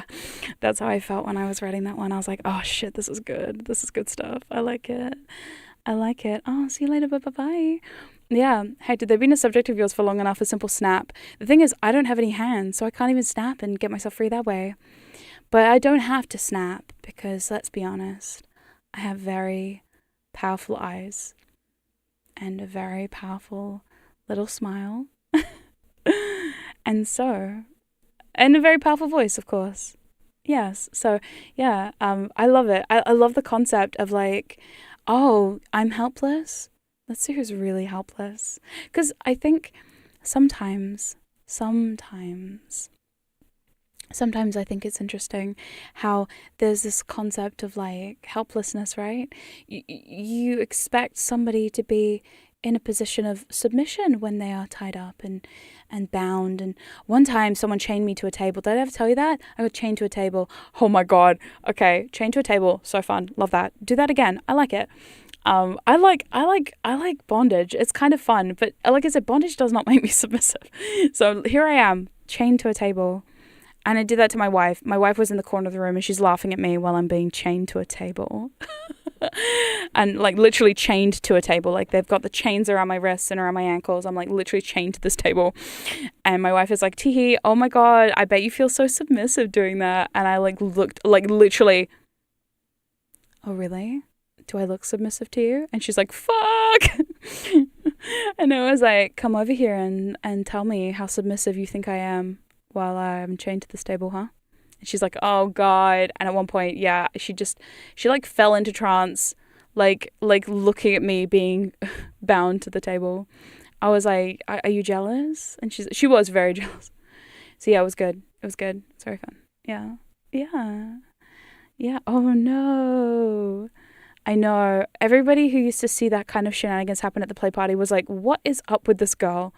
Speaker 2: That's how I felt when I was writing that one. I was like, oh shit, this is good. This is good stuff. I like it. Oh, see you later. Bye. Yeah. Hey, did there been a subject of yours for long enough? A simple snap. The thing is, I don't have any hands, so I can't even snap and get myself free that way. But I don't have to snap because, let's be honest, I have very powerful eyes and a very powerful little smile. And a very powerful voice, of course. Yes. So, yeah, I love it. I love the concept of like, oh, I'm helpless. Let's see who's really helpless. Because I think sometimes I think it's interesting how there's this concept of like helplessness, right? You expect somebody to be in a position of submission when they are tied up and bound. And one time someone chained me to a table. Did I ever tell you that? I got chained to a table. Oh my God. Okay. Chained to a table. So fun. Love that. Do that again. I like it. I like bondage. It's kind of fun, but like I said, bondage does not make me submissive. So here I am, chained to a table. And I did that to my wife. My wife was in the corner of the room and she's laughing at me while I'm being chained to a table. And like literally chained to a table. Like they've got the chains around my wrists and around my ankles. I'm like literally chained to this table. And my wife is like, Teehee, oh my God, I bet you feel so submissive doing that. And I like looked like literally, oh really? Do I look submissive to you? And she's like, fuck. And I was like, come over here and tell me how submissive you think I am while I'm chained to this table, huh? And she's like, oh God. And at one point, yeah, she like fell into trance, like looking at me being bound to the table. I was like, are you jealous? And she was very jealous. So yeah, it was good. It's very fun. Yeah. Oh no. I know. Everybody who used to see that kind of shenanigans happen at the play party was like, what is up with this girl?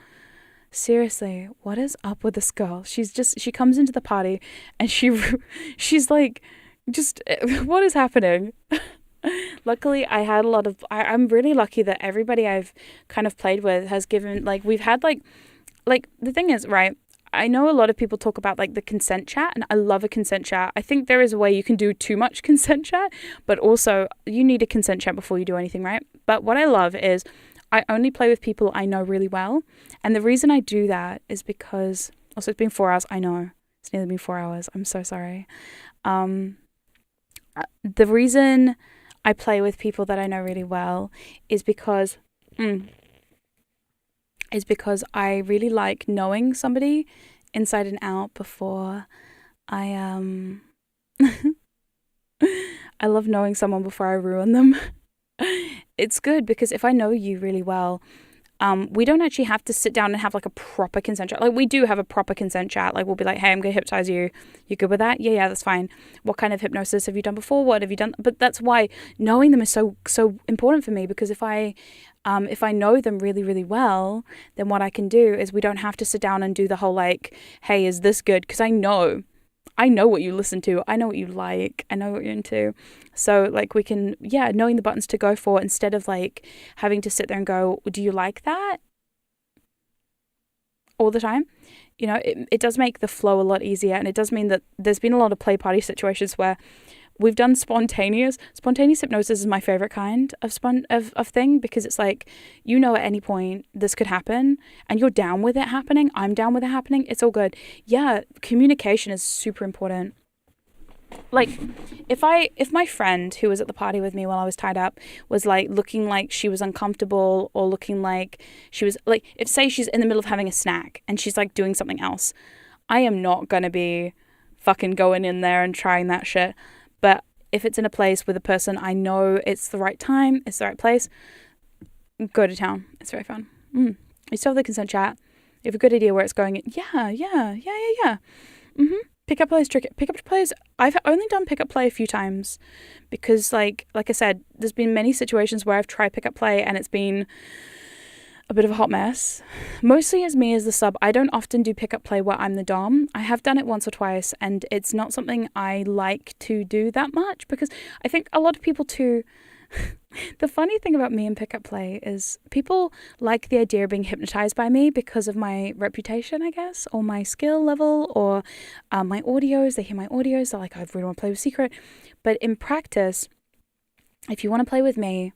Speaker 2: Seriously, what is up with this girl? She comes into the party and she's like, just, what is happening? Luckily, I had I'm really lucky that everybody I've kind of played with has given, like, we've had like, the thing is, right, I know a lot of people talk about like the consent chat, and I love a consent chat. I think there is a way you can do too much consent chat, but also you need a consent chat before you do anything, right? But what I love is I only play with people I know really well. And the reason I do that is because, also it's been 4 hours. I know it's nearly been 4 hours. I'm so sorry. The reason I play with people that I know really well is because I really like knowing somebody inside and out before I I love knowing someone before I ruin them. It's good because if I know you really well, we don't actually have to sit down and have like a proper consent chat. Like we do have a proper consent chat. Like we'll be like, hey, I'm going to hypnotize you. You good with that? Yeah, that's fine. What kind of hypnosis have you done before? What have you done? But that's why knowing them is so important for me, because if I know them really, really well, then what I can do is we don't have to sit down and do the whole like, hey, is this good? Because I know what you listen to. I know what you like. I know what you're into. So like we can, knowing the buttons to go for, instead of like having to sit there and go, do you like that? All the time. You know, it does make the flow a lot easier. And it does mean that there's been a lot of play party situations where we've done spontaneous hypnosis is my favorite kind of thing, because it's like, you know, at any point this could happen and you're down with it happening. I'm down with it happening. It's all good. Yeah. Communication is super important. Like if my friend who was at the party with me while I was tied up was like looking like she was uncomfortable, or looking like she was like, if say she's in the middle of having a snack and she's like doing something else, I am not going to be fucking going in there and trying that shit. But if it's in a place with a person I know it's the right time, it's the right place, go to town. It's very fun. You still have the consent chat. You have a good idea where it's going. Yeah. Pick-up plays tricky. Pick-up plays, I've only done pick-up play a few times because like I said, there's been many situations where I've tried pick-up play and it's been a bit of a hot mess. Mostly as me as the sub. I don't often do pick-up play where I'm the dom. I have done it once or twice and it's not something I like to do that much, because I think a lot of people too... The funny thing about me and pick-up play is people like the idea of being hypnotized by me because of my reputation, I guess, or my skill level, or my audios. They hear my audios, they're like, I really want to play with Secret. But in practice, if you want to play with me...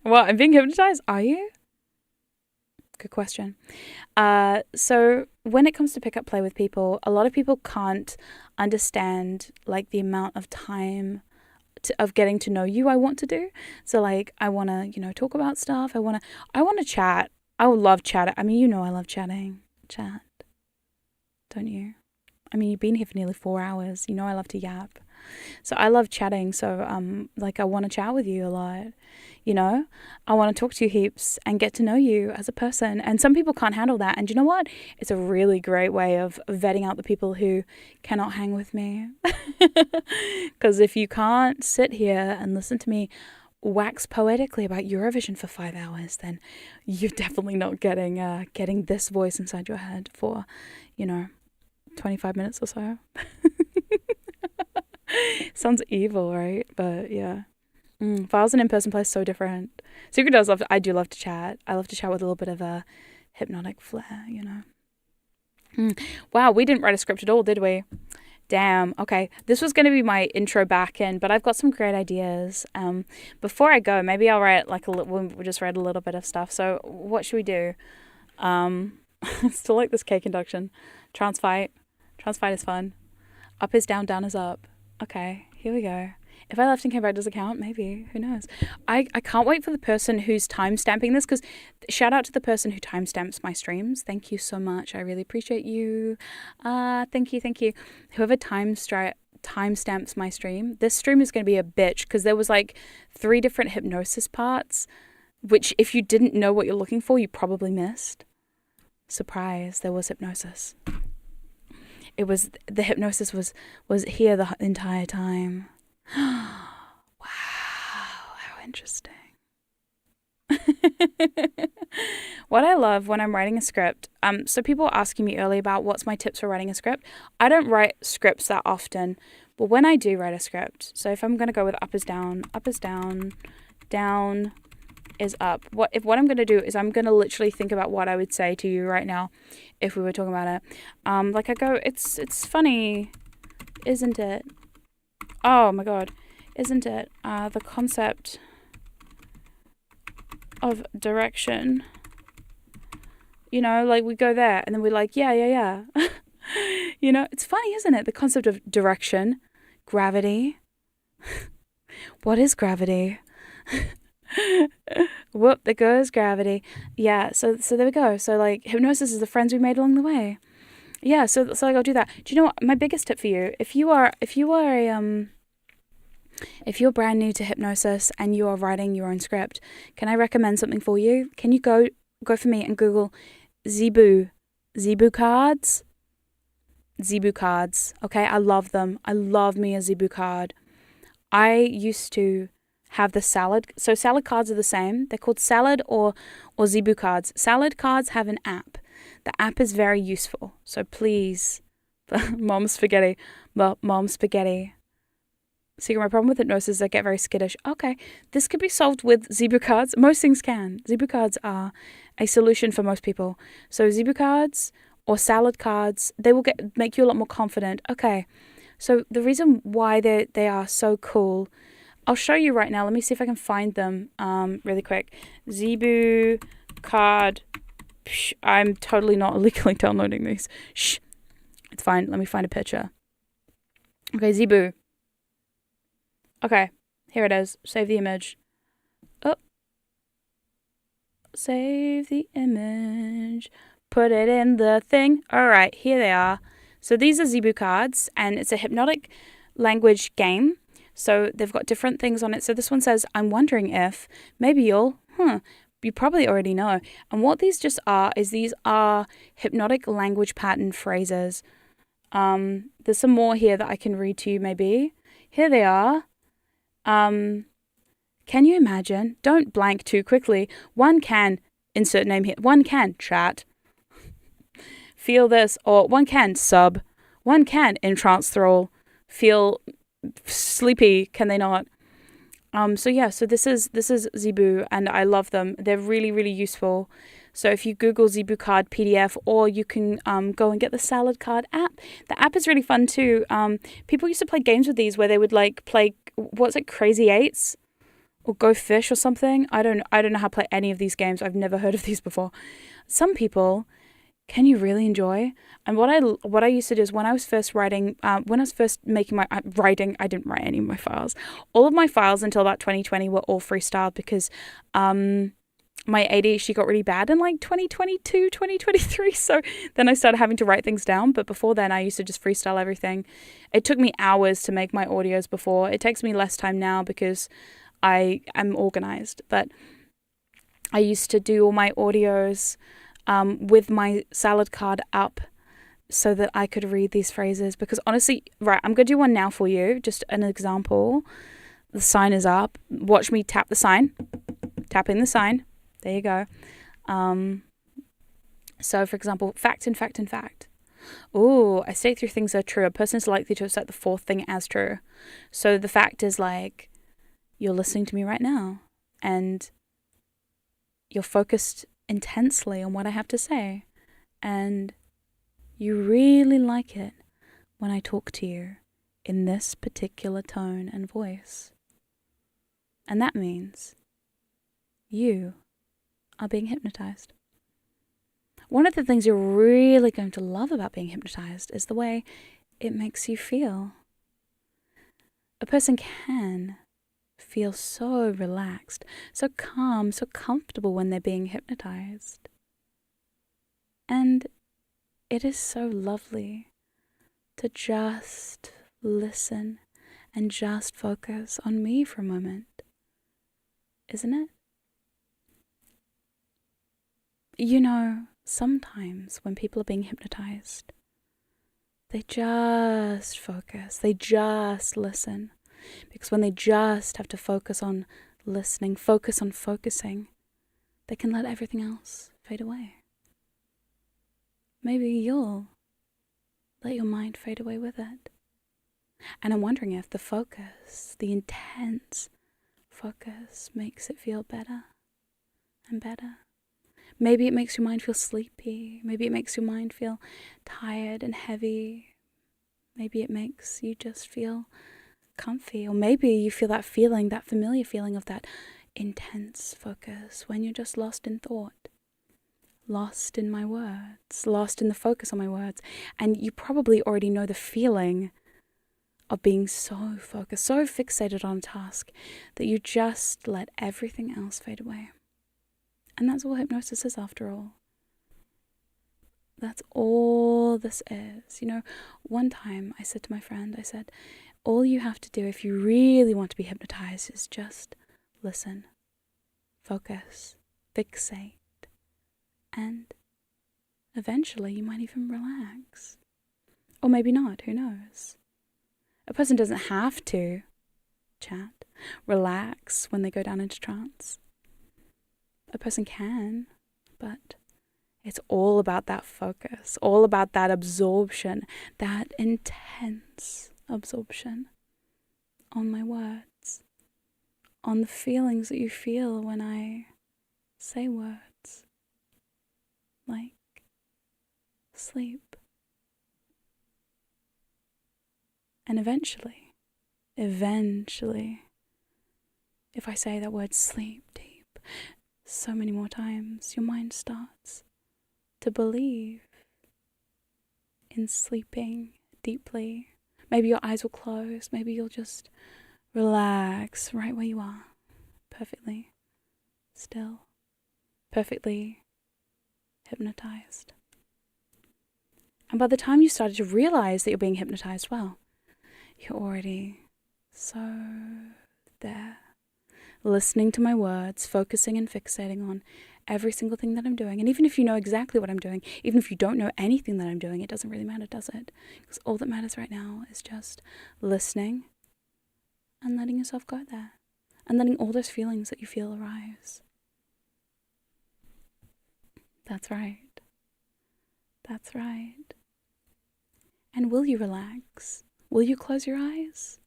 Speaker 2: What, I'm being hypnotized? Are you? Good question. So when it comes to pick-up play with people, a lot of people can't understand like the amount of time of getting to know you I want to do. So like I want to, you know, talk about stuff. I want to chat. I would love chat. I mean, you know, I love chatting. Chat. Don't you? I mean, you've been here for nearly 4 hours. You know, I love to yap. So I love chatting. So like I want to chat with you a lot. You know, I want to talk to you heaps and get to know you as a person. And some people can't handle that. And you know what? It's a really great way of vetting out the people who cannot hang with me. Because if you can't sit here and listen to me wax poetically about Eurovision for 5 hours, then you're definitely not getting this voice inside your head for, you know, 25 minutes or so. Sounds evil, right? But yeah. If I was an in-person place, so different. Secret does love. I do love to chat. I love to chat with a little bit of a hypnotic flair, you know. Wow, we didn't write a script at all, did we? Damn. Okay, this was going to be my intro back in, but I've got some great ideas. Before I go, maybe I'll write like we'll just write a little bit of stuff. So what should we do? Still like this cake induction. Trance fight. Trance fight is fun. Up is down, down is up. Okay, here we go. If I left and came back, does it count? Maybe. Who knows? I can't wait for the person who's timestamping this, because shout out to the person who timestamps my streams. Thank you so much. I really appreciate you. Thank you. Whoever timestamps my stream. This stream is going to be a bitch, because there was like 3 different hypnosis parts, which if you didn't know what you're looking for, you probably missed. Surprise, there was hypnosis. The hypnosis was here the entire time. Wow, how interesting. What I love when I'm writing a script, so people were asking me earlier about what's my tips for writing a script. I don't write scripts that often, but when I do write a script, so if I'm going to go with up is down, down is up. What I'm going to do is I'm going to literally think about what I would say to you right now if we were talking about it. Like I go, it's funny, isn't it? Oh my god, isn't it? The concept of direction. You know, like we go there and then we're like, yeah. You know, it's funny, isn't it? The concept of direction, gravity. What is gravity? Whoop, there goes gravity. Yeah, so there we go. So like hypnosis is the friends we made along the way. Yeah, so like I'll do that. Do you know what? My biggest tip for you, if you are a If you're brand new to hypnosis and you are writing your own script, can I recommend something for you? Can you go for me and Google Zebu cards? Zebu cards. Okay, I love them. I love me a Zebu card. I used to have the salad. So salad cards are the same. They're called salad or Zebu cards. Salad cards have an app. The app is very useful. So please, mom spaghetti. See, my problem with hypnosis is I get very skittish. Okay, this could be solved with Zebu cards. Most things can. Zebu cards are a solution for most people. So Zebu cards or salad cards, they will make you a lot more confident. Okay, so the reason why they are so cool, I'll show you right now. Let me see if I can find them really quick. Zebu card. Psh, I'm totally not illegally downloading these. Shh. It's fine. Let me find a picture. Okay, Zebu. Okay, here it is. Save the image. Oh. Save the image. Put it in the thing. All right, here they are. So these are Zebu cards, and it's a hypnotic language game. So they've got different things on it. So this one says, I'm wondering if, maybe you probably already know. And what these just are is these are hypnotic language pattern phrases. There's some more here that I can read to you maybe. Here they are. Can you imagine? Don't blank too quickly. One can, insert name here. One can chat. Feel this, or one can sub. One can entrance thrall. Feel sleepy, can they not? So this is Zebu, and I love them. They're really, really useful. So if you Google Zebu card PDF, or you can go and get the salad card app. The app is really fun too. People used to play games with these where they would like play, what's it, Crazy Eights? Or Go Fish or something. I don't know how to play any of these games. I've never heard of these before. Some people, can you really enjoy? And what I used to do is when I was first writing, when I was first making my writing, I didn't write any of my files. All of my files until about 2020 were all freestyled because my ADHD got really bad in like 2022, 2023. So then I started having to write things down. But before then, I used to just freestyle everything. It took me hours to make my audios before. It takes me less time now because I am organized. But I used to do all my audios with my salad card up so that I could read these phrases. Because honestly, right, I'm going to do one now for you. Just an example. The sign is up. Watch me tap the sign. Tapping the sign. There you go. So, for example, fact and fact and fact. Oh, I state 3 things that are true. A person is likely to accept the 4th thing as true. So the fact is like, you're listening to me right now and you're focused intensely on what I have to say. And you really like it when I talk to you in this particular tone and voice. And that means you are being hypnotized. One of the things you're really going to love about being hypnotized is the way it makes you feel. A person can feel so relaxed, so calm, so comfortable when they're being hypnotized. And it is so lovely to just listen and just focus on me for a moment, isn't it? You know, sometimes when people are being hypnotized, they just focus, they just listen. Because when they just have to focus on listening, focus on focusing, they can let everything else fade away. Maybe you'll let your mind fade away with it. And I'm wondering if the focus, the intense focus, makes it feel better and better. Maybe it makes your mind feel sleepy. Maybe it makes your mind feel tired and heavy. Maybe it makes you just feel comfy. Or maybe you feel that feeling, that familiar feeling of that intense focus when you're just lost in thought, lost in my words, lost in the focus on my words. And you probably already know the feeling of being so focused, so fixated on a task that you just let everything else fade away. And that's all hypnosis is, after all. That's all this is. You know, one time I said to my friend, I said, all you have to do if you really want to be hypnotized is just listen, focus, fixate, and eventually you might even relax. Or maybe not, who knows? A person doesn't have to relax when they go down into trance. A person can, but it's all about that focus, all about that absorption, that intense absorption on my words, on the feelings that you feel when I say words like sleep. And eventually, if I say that word sleep deep so many more times, your mind starts to believe in sleeping deeply. Maybe your eyes will close, maybe you'll just relax right where you are, perfectly still, perfectly hypnotized. And by the time you started to realize that you're being hypnotized, well, you're already so there, listening to my words, focusing and fixating on every single thing that I'm doing. And even if you know exactly what I'm doing, even if you don't know anything that I'm doing, it doesn't really matter, does it? Because all that matters right now is just listening and letting yourself go there, and letting all those feelings that you feel arise. That's right. That's right. And will you relax? Will you close your eyes?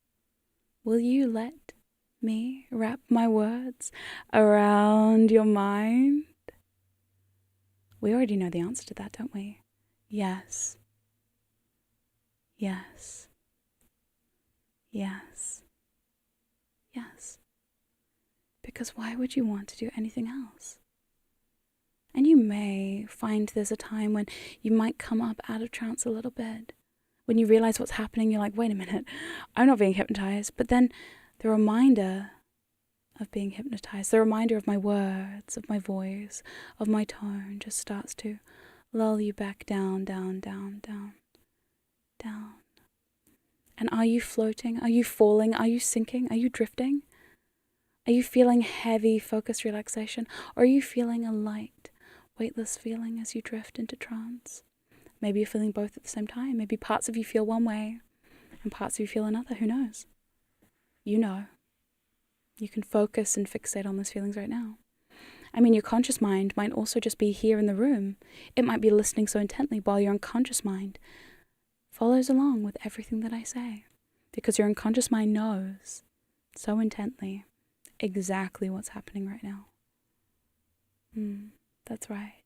Speaker 2: Will you let me wrap my words around your mind? We already know the answer to that, don't we? Yes. Yes. Yes. Yes. Because why would you want to do anything else? And you may find there's a time when you might come up out of trance a little bit. When you realize what's happening, you're like, wait a minute, I'm not being hypnotized. But then the reminder of being hypnotized, the reminder of my words, of my voice, of my tone just starts to lull you back down, down, down, down, down. And are you floating? Are you falling? Are you sinking? Are you drifting? Are you feeling heavy, focused relaxation? Or are you feeling a light, weightless feeling as you drift into trance? Maybe you're feeling both at the same time. Maybe parts of you feel one way and parts of you feel another. Who knows? You know. You can focus and fixate on those feelings right now. I mean, your conscious mind might also just be here in the room. It might be listening so intently while your unconscious mind follows along with everything that I say. Because your unconscious mind knows so intently exactly what's happening right now. That's right.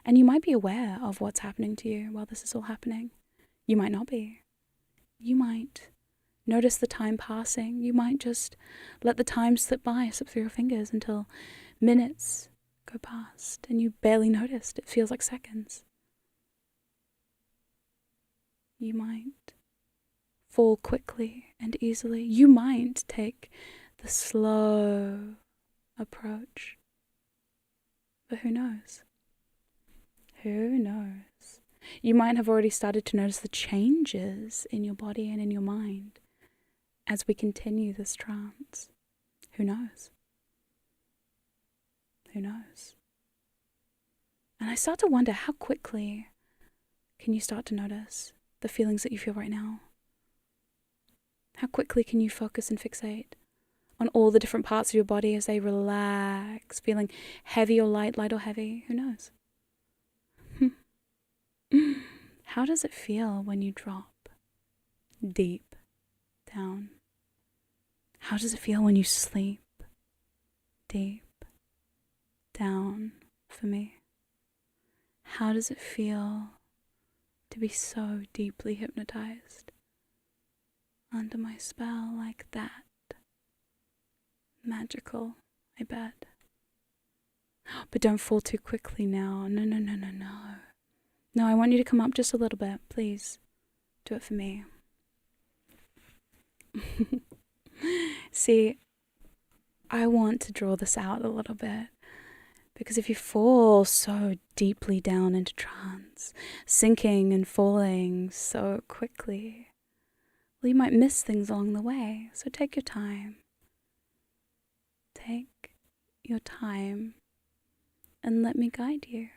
Speaker 2: And you might be aware of what's happening to you while this is all happening. You might not be. You might notice the time passing. You might just let the time slip through your fingers until minutes go past and you barely noticed. It feels like seconds. You might fall quickly and easily. You might take the slow approach. But who knows? Who knows? You might have already started to notice the changes in your body and in your mind as we continue this trance. Who knows? Who knows? And I start to wonder, how quickly can you start to notice the feelings that you feel right now? How quickly can you focus and fixate on all the different parts of your body as they relax, feeling heavy or light, light or heavy? Who knows? How does it feel when you drop deep down? How does it feel when you sleep deep down for me? How does it feel to be so deeply hypnotized under my spell like that? Magical, I bet. But don't fall too quickly now. No. No, I want you to come up just a little bit, please. Do it for me. See, I want to draw this out a little bit, because if you fall so deeply down into trance, sinking and falling so quickly, Well, you might miss things along the way, so take your time. Take your time and let me guide you.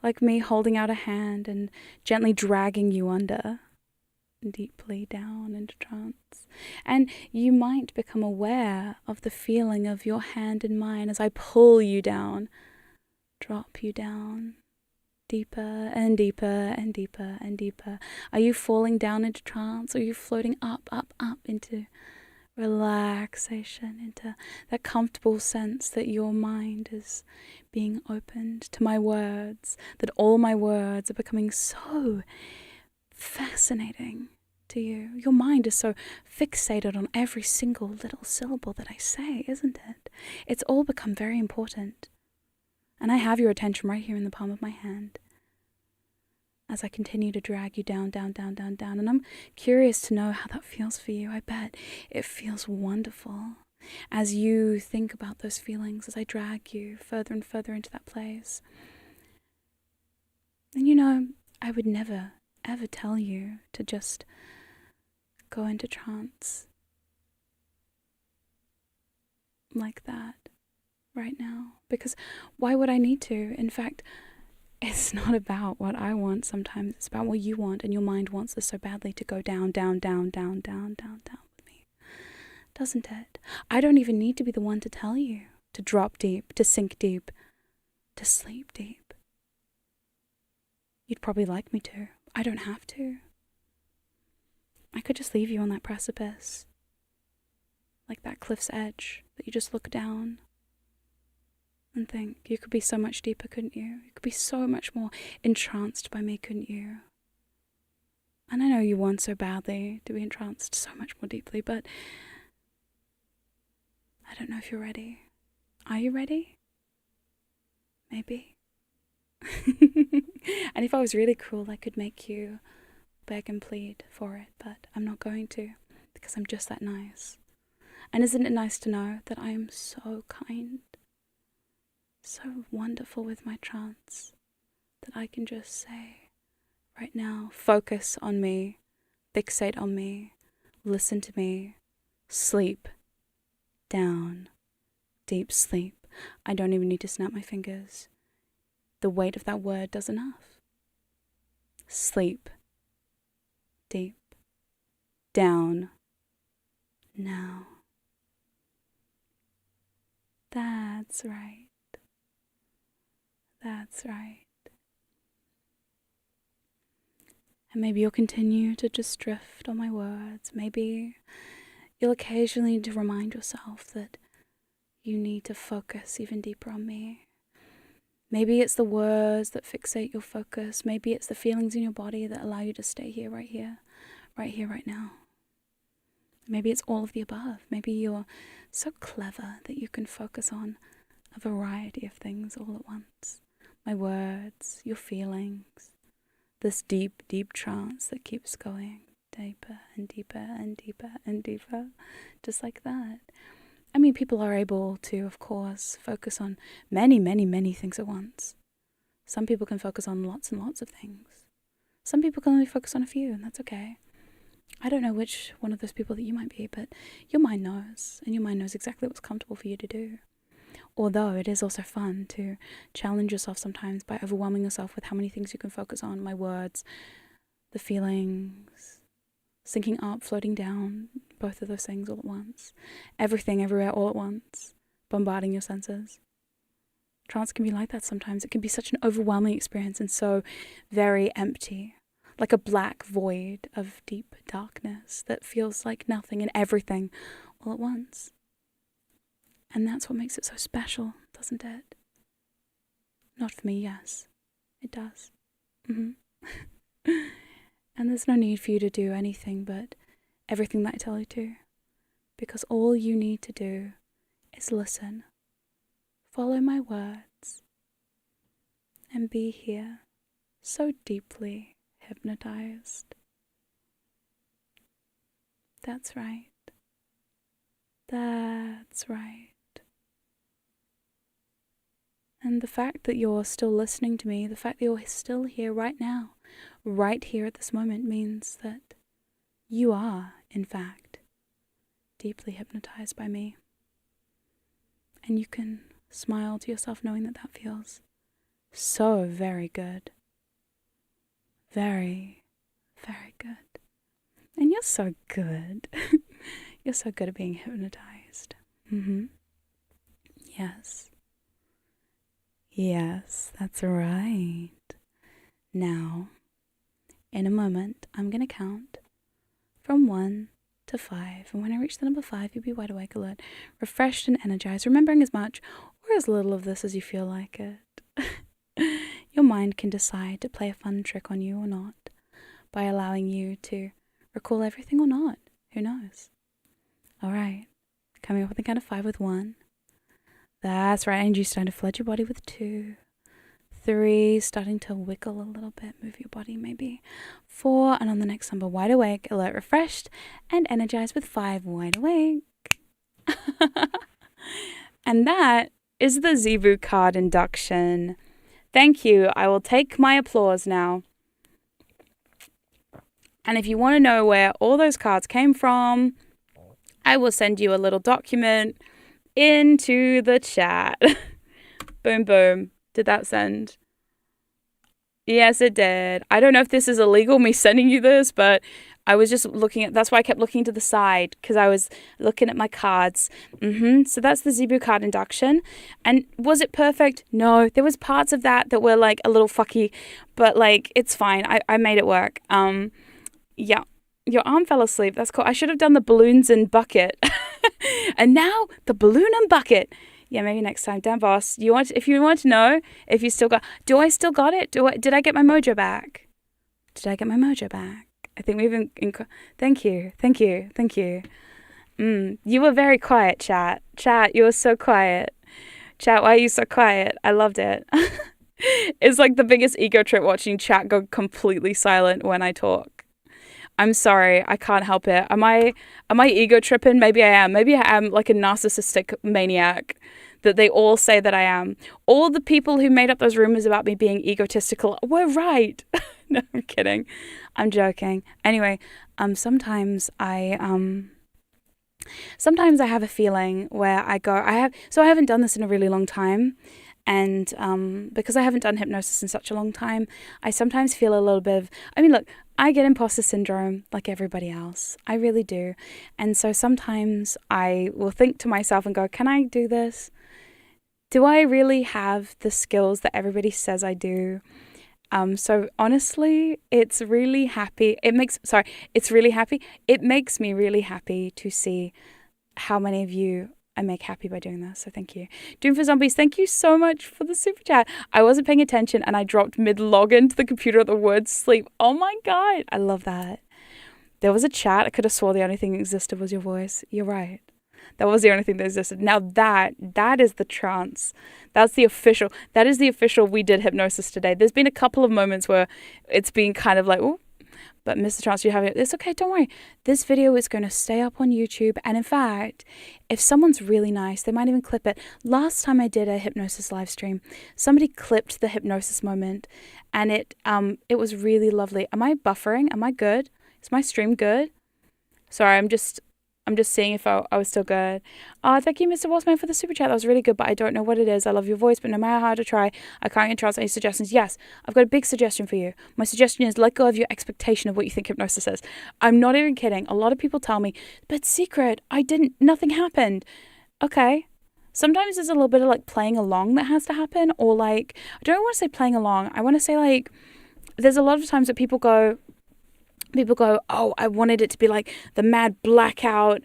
Speaker 2: Like me holding out a hand and gently dragging you under, deeply down into trance. And you might become aware of the feeling of your hand in mine as I pull you down, drop you down, deeper and deeper and deeper and deeper. Are you falling down into trance, or are you floating up, up, up into relaxation, into that comfortable sense that your mind is being opened to my words, that all my words are becoming so fascinating to you? Your mind is so fixated on every single little syllable that I say, isn't it? It's all become very important. And I have your attention right here in the palm of my hand as I continue to drag you down, down, down, down, down. And I'm curious to know how that feels for you. I bet it feels wonderful as you think about those feelings, as I drag you further and further into that place. And you know, I would never, ever tell you to just go into trance like that right now, because why would I need to? In fact, it's not about what I want sometimes, it's about what you want, and your mind wants this so badly to go down, down, down, down, down, down, down with me. Doesn't it? I don't even need to be the one to tell you to drop deep, to sink deep, to sleep deep. You'd probably like me to. I don't have to. I could just leave you on that precipice, like that cliff's edge that you just look down and think, you could be so much deeper, couldn't you? You could be so much more entranced by me, couldn't you? And I know you want so badly to be entranced so much more deeply, but I don't know if you're ready. Are you ready? Maybe. And if I was really cruel, I could make you beg and plead for it, but I'm not going to, because I'm just that nice. And isn't it nice to know that I am so kind, so wonderful with my trance, that I can just say right now, focus on me, fixate on me, listen to me, sleep, down, deep sleep. I don't even need to snap my fingers. The weight of that word does enough. Sleep, deep, down, now. That's right. That's right. And maybe you'll continue to just drift on my words. Maybe you'll occasionally need to remind yourself that you need to focus even deeper on me. Maybe it's the words that fixate your focus. Maybe it's the feelings in your body that allow you to stay here, right here, right now. Maybe it's all of the above. Maybe you're so clever that you can focus on a variety of things all at once. My words, your feelings, this deep, deep trance that keeps going deeper and deeper and deeper and deeper, just like that. I mean, people are able to, of course, focus on many, many, many things at once. Some people can focus on lots and lots of things. Some people can only focus on a few, and that's okay. I don't know which one of those people that you might be, but your mind knows, and your mind knows exactly what's comfortable for you to do. Although it is also fun to challenge yourself sometimes by overwhelming yourself with how many things you can focus on. My words, the feelings, sinking up, floating down, both of those things all at once. Everything, everywhere, all at once, bombarding your senses. Trance can be like that sometimes. It can be such an overwhelming experience and so very empty, like a black void of deep darkness that feels like nothing and everything all at once. And that's what makes it so special, doesn't it? Not for me, yes. It does. And there's no need for you to do anything but everything that I tell you to. Because all you need to do is listen. Follow my words. And be here, so deeply hypnotized. That's right. That's right. And the fact that you're still listening to me, the fact that you're still here right now, right here at this moment, means that You are, in fact, deeply hypnotized by me. And you can smile to yourself knowing that that feels so very good. Very, very good. And you're so good. You're so good at being hypnotized. Yes. Yes, that's right. Now, in a moment, I'm going to count from 1 to 5. And when I reach the number 5, you'll be wide awake, alert, refreshed and energized, remembering as much or as little of this as you feel like it. Your mind can decide to play a fun trick on you or not by allowing you to recall everything or not. Who knows? All right. Coming up with the count of 5 with 1. That's right. And you starting to flood your body with 2. 3, starting to wiggle a little bit, move your body maybe. 4, and on the next number, wide awake, alert, refreshed, and energized with 5, wide awake. And that is the Zebu card induction. Thank you. I will take my applause now. And if you want to know where all those cards came from, I will send you a little document into the chat. Boom, boom. Did that send? Yes, it did. I don't know if this is illegal, me sending you this, but I was just looking at, that's why I kept looking to the side, because I was looking at my cards. So that's the Zebu card induction. And was it perfect? No, there was parts of that were like a little fucky, but like, it's fine. I made it work. Yeah. Your arm fell asleep. That's cool. I should have done the balloons and bucket. And now the balloon and bucket. Yeah, maybe next time. Damn, boss. If you want to know if you still got, do I still got it? Did I get my mojo back? Did I get my mojo back? I think we've thank you. You were very quiet, chat. Chat, you were so quiet. Chat, why are you so quiet? I loved it. It's like the biggest ego trip watching chat go completely silent when I talk. I'm sorry, I can't help it. Am I ego tripping? Maybe I am. Maybe I am like a narcissistic maniac that they all say that I am. All the people who made up those rumors about me being egotistical were right. No, I'm kidding. I'm joking. Anyway, sometimes I have a feeling where I haven't done this in a really long time. And because I haven't done hypnosis in such a long time, I sometimes feel a little bit of, look, I get imposter syndrome like everybody else. I really do. And so sometimes I will think to myself and go, can I do this? Do I really have the skills that everybody says I do? So honestly, it's really happy. It makes me really happy to see how many of you I make happy by doing this, so thank you. Doom for Zombies, thank you so much for the super chat. I wasn't paying attention and I dropped mid-login to the computer at the word sleep. Oh my god, I love that. There was a chat, I could have swore the only thing that existed was your voice. You're right. That was the only thing that existed. Now that is the trance. That is the official we did hypnosis today. There's been a couple of moments where it's been kind of like, oh, but Mr. Trance, you have it. It's okay, don't worry. This video is going to stay up on YouTube. And in fact, if someone's really nice, they might even clip it. Last time I did a hypnosis live stream, somebody clipped the hypnosis moment and it was really lovely. Am I buffering? Am I good? Is my stream good? Sorry, I'm just seeing if I was still good. Thank you, Mr. Bossman, for the super chat. That was really good, but I don't know what it is. I love your voice, but no matter how hard I try, I can't get trance. Any suggestions? Yes, I've got a big suggestion for you. My suggestion is let go of your expectation of what you think hypnosis is. I'm not even kidding. A lot of people tell me, but secret, nothing happened. Okay. Sometimes there's a little bit of like playing along that has to happen, or like, I don't want to say playing along. I want to say like, there's a lot of times that people go, oh, I wanted it to be like the mad blackout,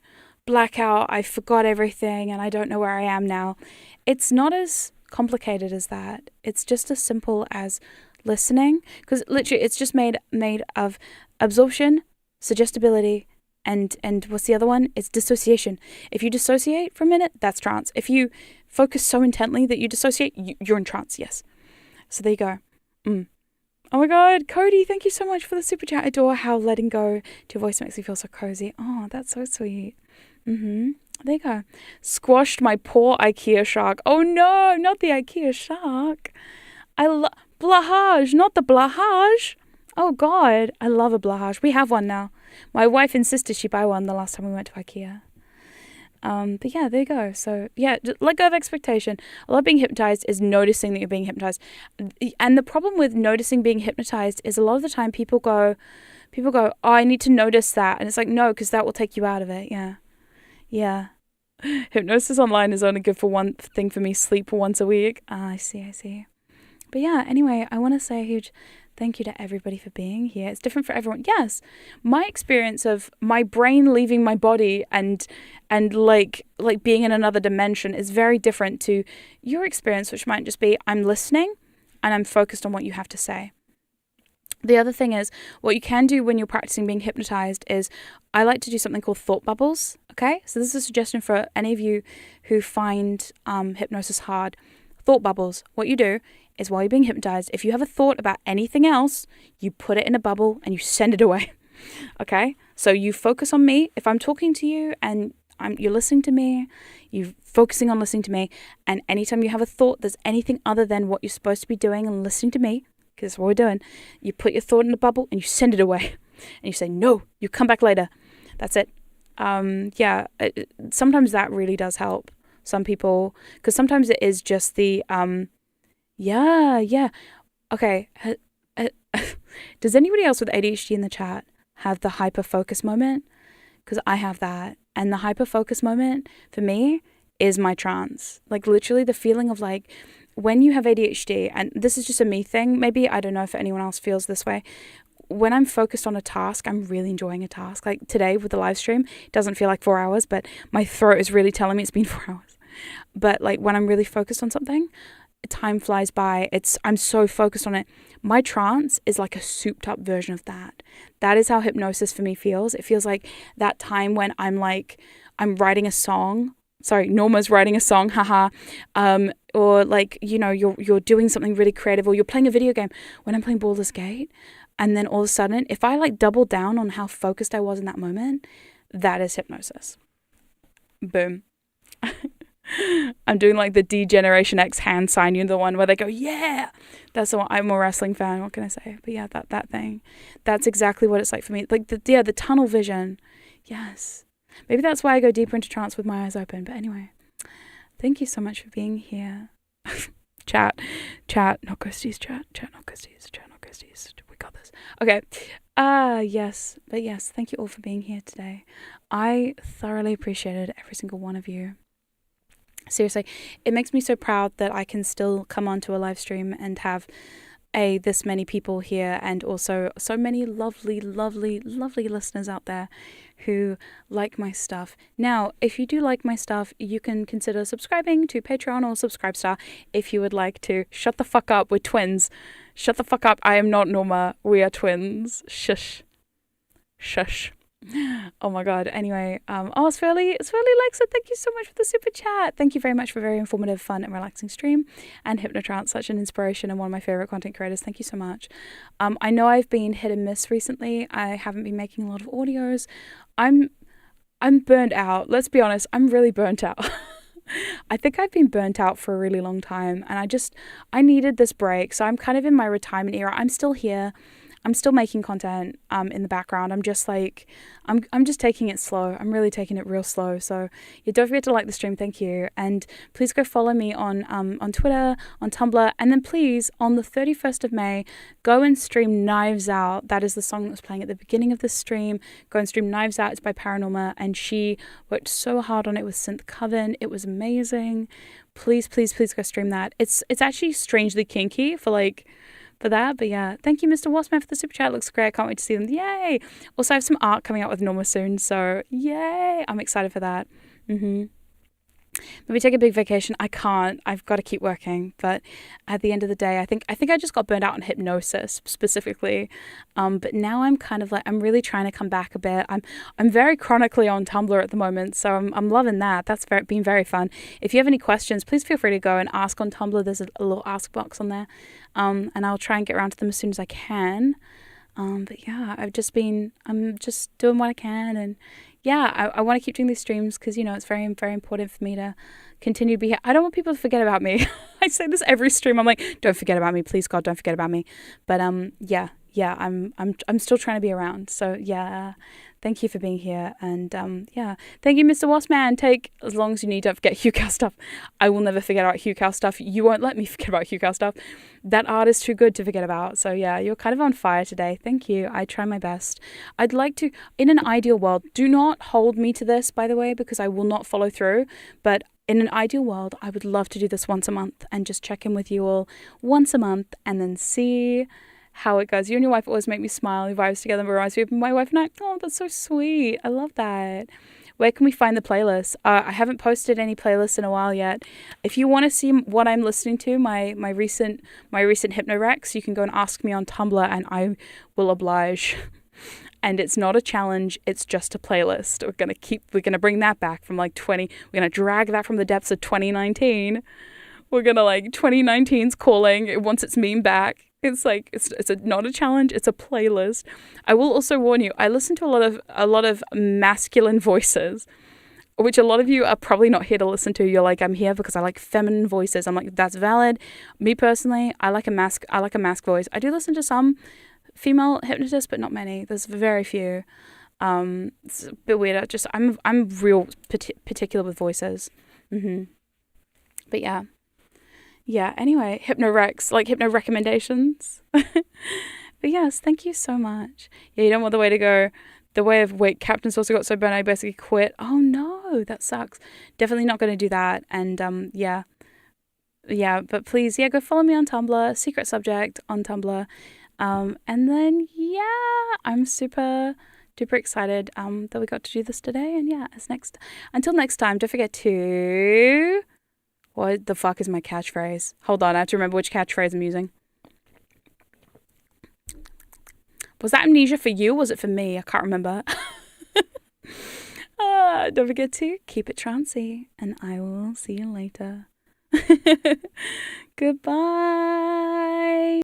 Speaker 2: I forgot everything and I don't know where I am now. It's not as complicated as that. It's just as simple as listening, because literally it's just made of absorption, suggestibility, and what's the other one? It's dissociation. If you dissociate for a minute, that's trance. If you focus so intently that you dissociate, you're in trance, yes. So there you go. Oh my god, Cody, thank you so much for the super chat. I adore how letting go to your voice makes me feel so cozy. Oh, that's so sweet. There you go. Squashed my poor IKEA shark. Oh no, not the IKEA shark. Blahage, not the blahage. Oh god, I love a blahage. We have one now. My wife insisted she buy one the last time we went to IKEA. But yeah, there you go. So yeah, just let go of expectation. A lot of being hypnotized is noticing that you're being hypnotized. And the problem with noticing being hypnotized is a lot of the time people go, oh, I need to notice that. And it's like, no, because that will take you out of it. Yeah. Yeah. Hypnosis online is only good for one thing for me, sleep once a week. I see. But yeah, anyway, I want to say a huge thank you to everybody for being here. It's different for everyone. Yes, my experience of my brain leaving my body and like being in another dimension is very different to your experience, which might just be I'm listening and I'm focused on what you have to say. The other thing is, what you can do when you're practicing being hypnotized is I like to do something called thought bubbles. Okay, so this is a suggestion for any of you who find hypnosis hard. Thought bubbles. What you do is while you're being hypnotized, if you have a thought about anything else, you put it in a bubble and you send it away. Okay? So you focus on me. If I'm talking to you and you're listening to me, you're focusing on listening to me, and anytime you have a thought there's anything other than what you're supposed to be doing and listening to me, because that's what we're doing, you put your thought in a bubble and you send it away. And you say, no, you come back later. That's it. Sometimes that really does help some people, because sometimes it is just the okay. Does anybody else with ADHD in the chat have the hyper focus moment? Because I have that, and the hyper focus moment for me is my trance. Like literally the feeling of like when you have ADHD, and this is just a me thing, maybe I don't know if anyone else feels this way. When I'm focused on a task, I'm really enjoying a task. Like today with the live stream, it doesn't feel like 4 hours, but my throat is really telling me it's been 4 hours. But like when I'm really focused on something, time flies by. I'm so focused on it. My trance is like a souped up version of that. That is how hypnosis for me feels. It feels like that time when I'm writing a song. Sorry, Norma's writing a song, haha. Or like, you know, you're doing something really creative, or you're playing a video game. When I'm playing Baldur's Gate, and then all of a sudden, if I like double down on how focused I was in that moment, that is hypnosis. Boom. I'm doing like the D-Generation X hand sign, you know, the one where they go, yeah. That's the one. I'm a wrestling fan, what can I say? But yeah, that thing. That's exactly what it's like for me. Like the tunnel vision. Yes. Maybe that's why I go deeper into trance with my eyes open. But anyway, thank you so much for being here. Chat, not ghosties, chat, not ghosties, not ghosties. We got this. Okay. Yes. But yes, thank you all for being here today. I thoroughly appreciated every single one of you. Seriously, it makes me so proud that I can still come onto a live stream and have this many people here, and also so many lovely listeners out there who like my stuff. Now, if you do like my stuff, you can consider subscribing to Patreon or Subscribestar if you would like to. Shut the fuck up, we're twins. Shut the fuck up, I am not Norma, we are twins. Shush. Oh my god. Anyway, it's Furley Lexa, thank you so much for the super chat. Thank you very much for a very informative, fun and relaxing stream. And Hypnotrance, such an inspiration and one of my favorite content creators. Thank you so much. I know I've been hit and miss recently. I haven't been making a lot of audios. I'm burnt out. Let's be honest, I'm really burnt out. I think I've been burnt out for a really long time, and I needed this break. So I'm kind of in my retirement era. I'm still here. I'm still making content in the background. I'm just like, I'm just taking it slow. I'm really taking it real slow. So yeah, don't forget to like the stream. Thank you. And please go follow me on Twitter, on Tumblr. And then please, on the 31st of May, go and stream Knives Out. That is the song that was playing at the beginning of the stream. Go and stream Knives Out. It's by Paranorma. And she worked so hard on it with Synth Coven. It was amazing. Please go stream that. It's actually strangely kinky for that, but yeah, thank you, Mr. Waspman, for the super chat. It looks great. I can't wait to see them. Yay! Also, I have some art coming out with Norma soon, so yay! I'm excited for that. Maybe take a big vacation. I can't. I've got to keep working. But at the end of the day, I think I just got burned out on hypnosis specifically. But now I'm kind of like, I'm really trying to come back a bit. I'm very chronically on Tumblr at the moment, so I'm loving that. That's been very fun. If you have any questions, please feel free to go and ask on Tumblr. There's a little ask box on there. And I'll try and get around to them as soon as I can. But yeah, I'm just doing what I can. And yeah, I want to keep doing these streams because, you know, it's very, very important for me to continue to be here. I don't want people to forget about me. I say this every stream. I'm like, don't forget about me. Please, God, don't forget about me. But yeah, I'm still trying to be around. So yeah, thank you for being here. And yeah, thank you, Mr. Wasman. Take as long as you need. Don't forget Hugh Cow stuff. I will never forget about Hugh Cow stuff. You won't let me forget about Hugh Cow stuff. That art is too good to forget about. So yeah, you're kind of on fire today. Thank you. I try my best. I'd like to, in an ideal world, do not hold me to this, by the way, because I will not follow through. But in an ideal world, I would love to do this once a month and just check in with you all once a month and then see how it goes. You and your wife always make me smile. Your vibes together reminds me of my wife and I. Oh, that's so sweet. I love that. Where can we find the playlist? I haven't posted any playlists in a while yet. If you want to see what I'm listening to, my recent Hypnorex, you can go and ask me on Tumblr and I will oblige. And it's not a challenge, it's just a playlist. We're gonna bring that back from like we're gonna drag that from the depths of 2019. We're gonna 2019's calling. It wants its meme back. It's like it's not a challenge, it's a playlist. I will also warn you, I listen to a lot of masculine voices, which a lot of you are probably not here to listen to. You're like, I'm here because I like feminine voices. I'm like, that's valid. Me personally, I like a mask voice. I do listen to some female hypnotists, but not many. There's very few. It's a bit weird. I'm real particular with voices. But yeah, anyway, Hypnorex, hypno recommendations. But yes, thank you so much. Yeah, you don't want the way to go. Wait, Captain's also got so bad I basically quit. Oh no, that sucks. Definitely not going to do that. And yeah, but please, yeah, go follow me on Tumblr, Secret Subject on Tumblr. And then, yeah, I'm super duper excited that we got to do this today. And yeah, until next time, don't forget to... What the fuck is my catchphrase? Hold on, I have to remember which catchphrase I'm using. Was that amnesia for you or was it for me? I can't remember. Don't forget to keep it trancey, and I will see you later. Goodbye.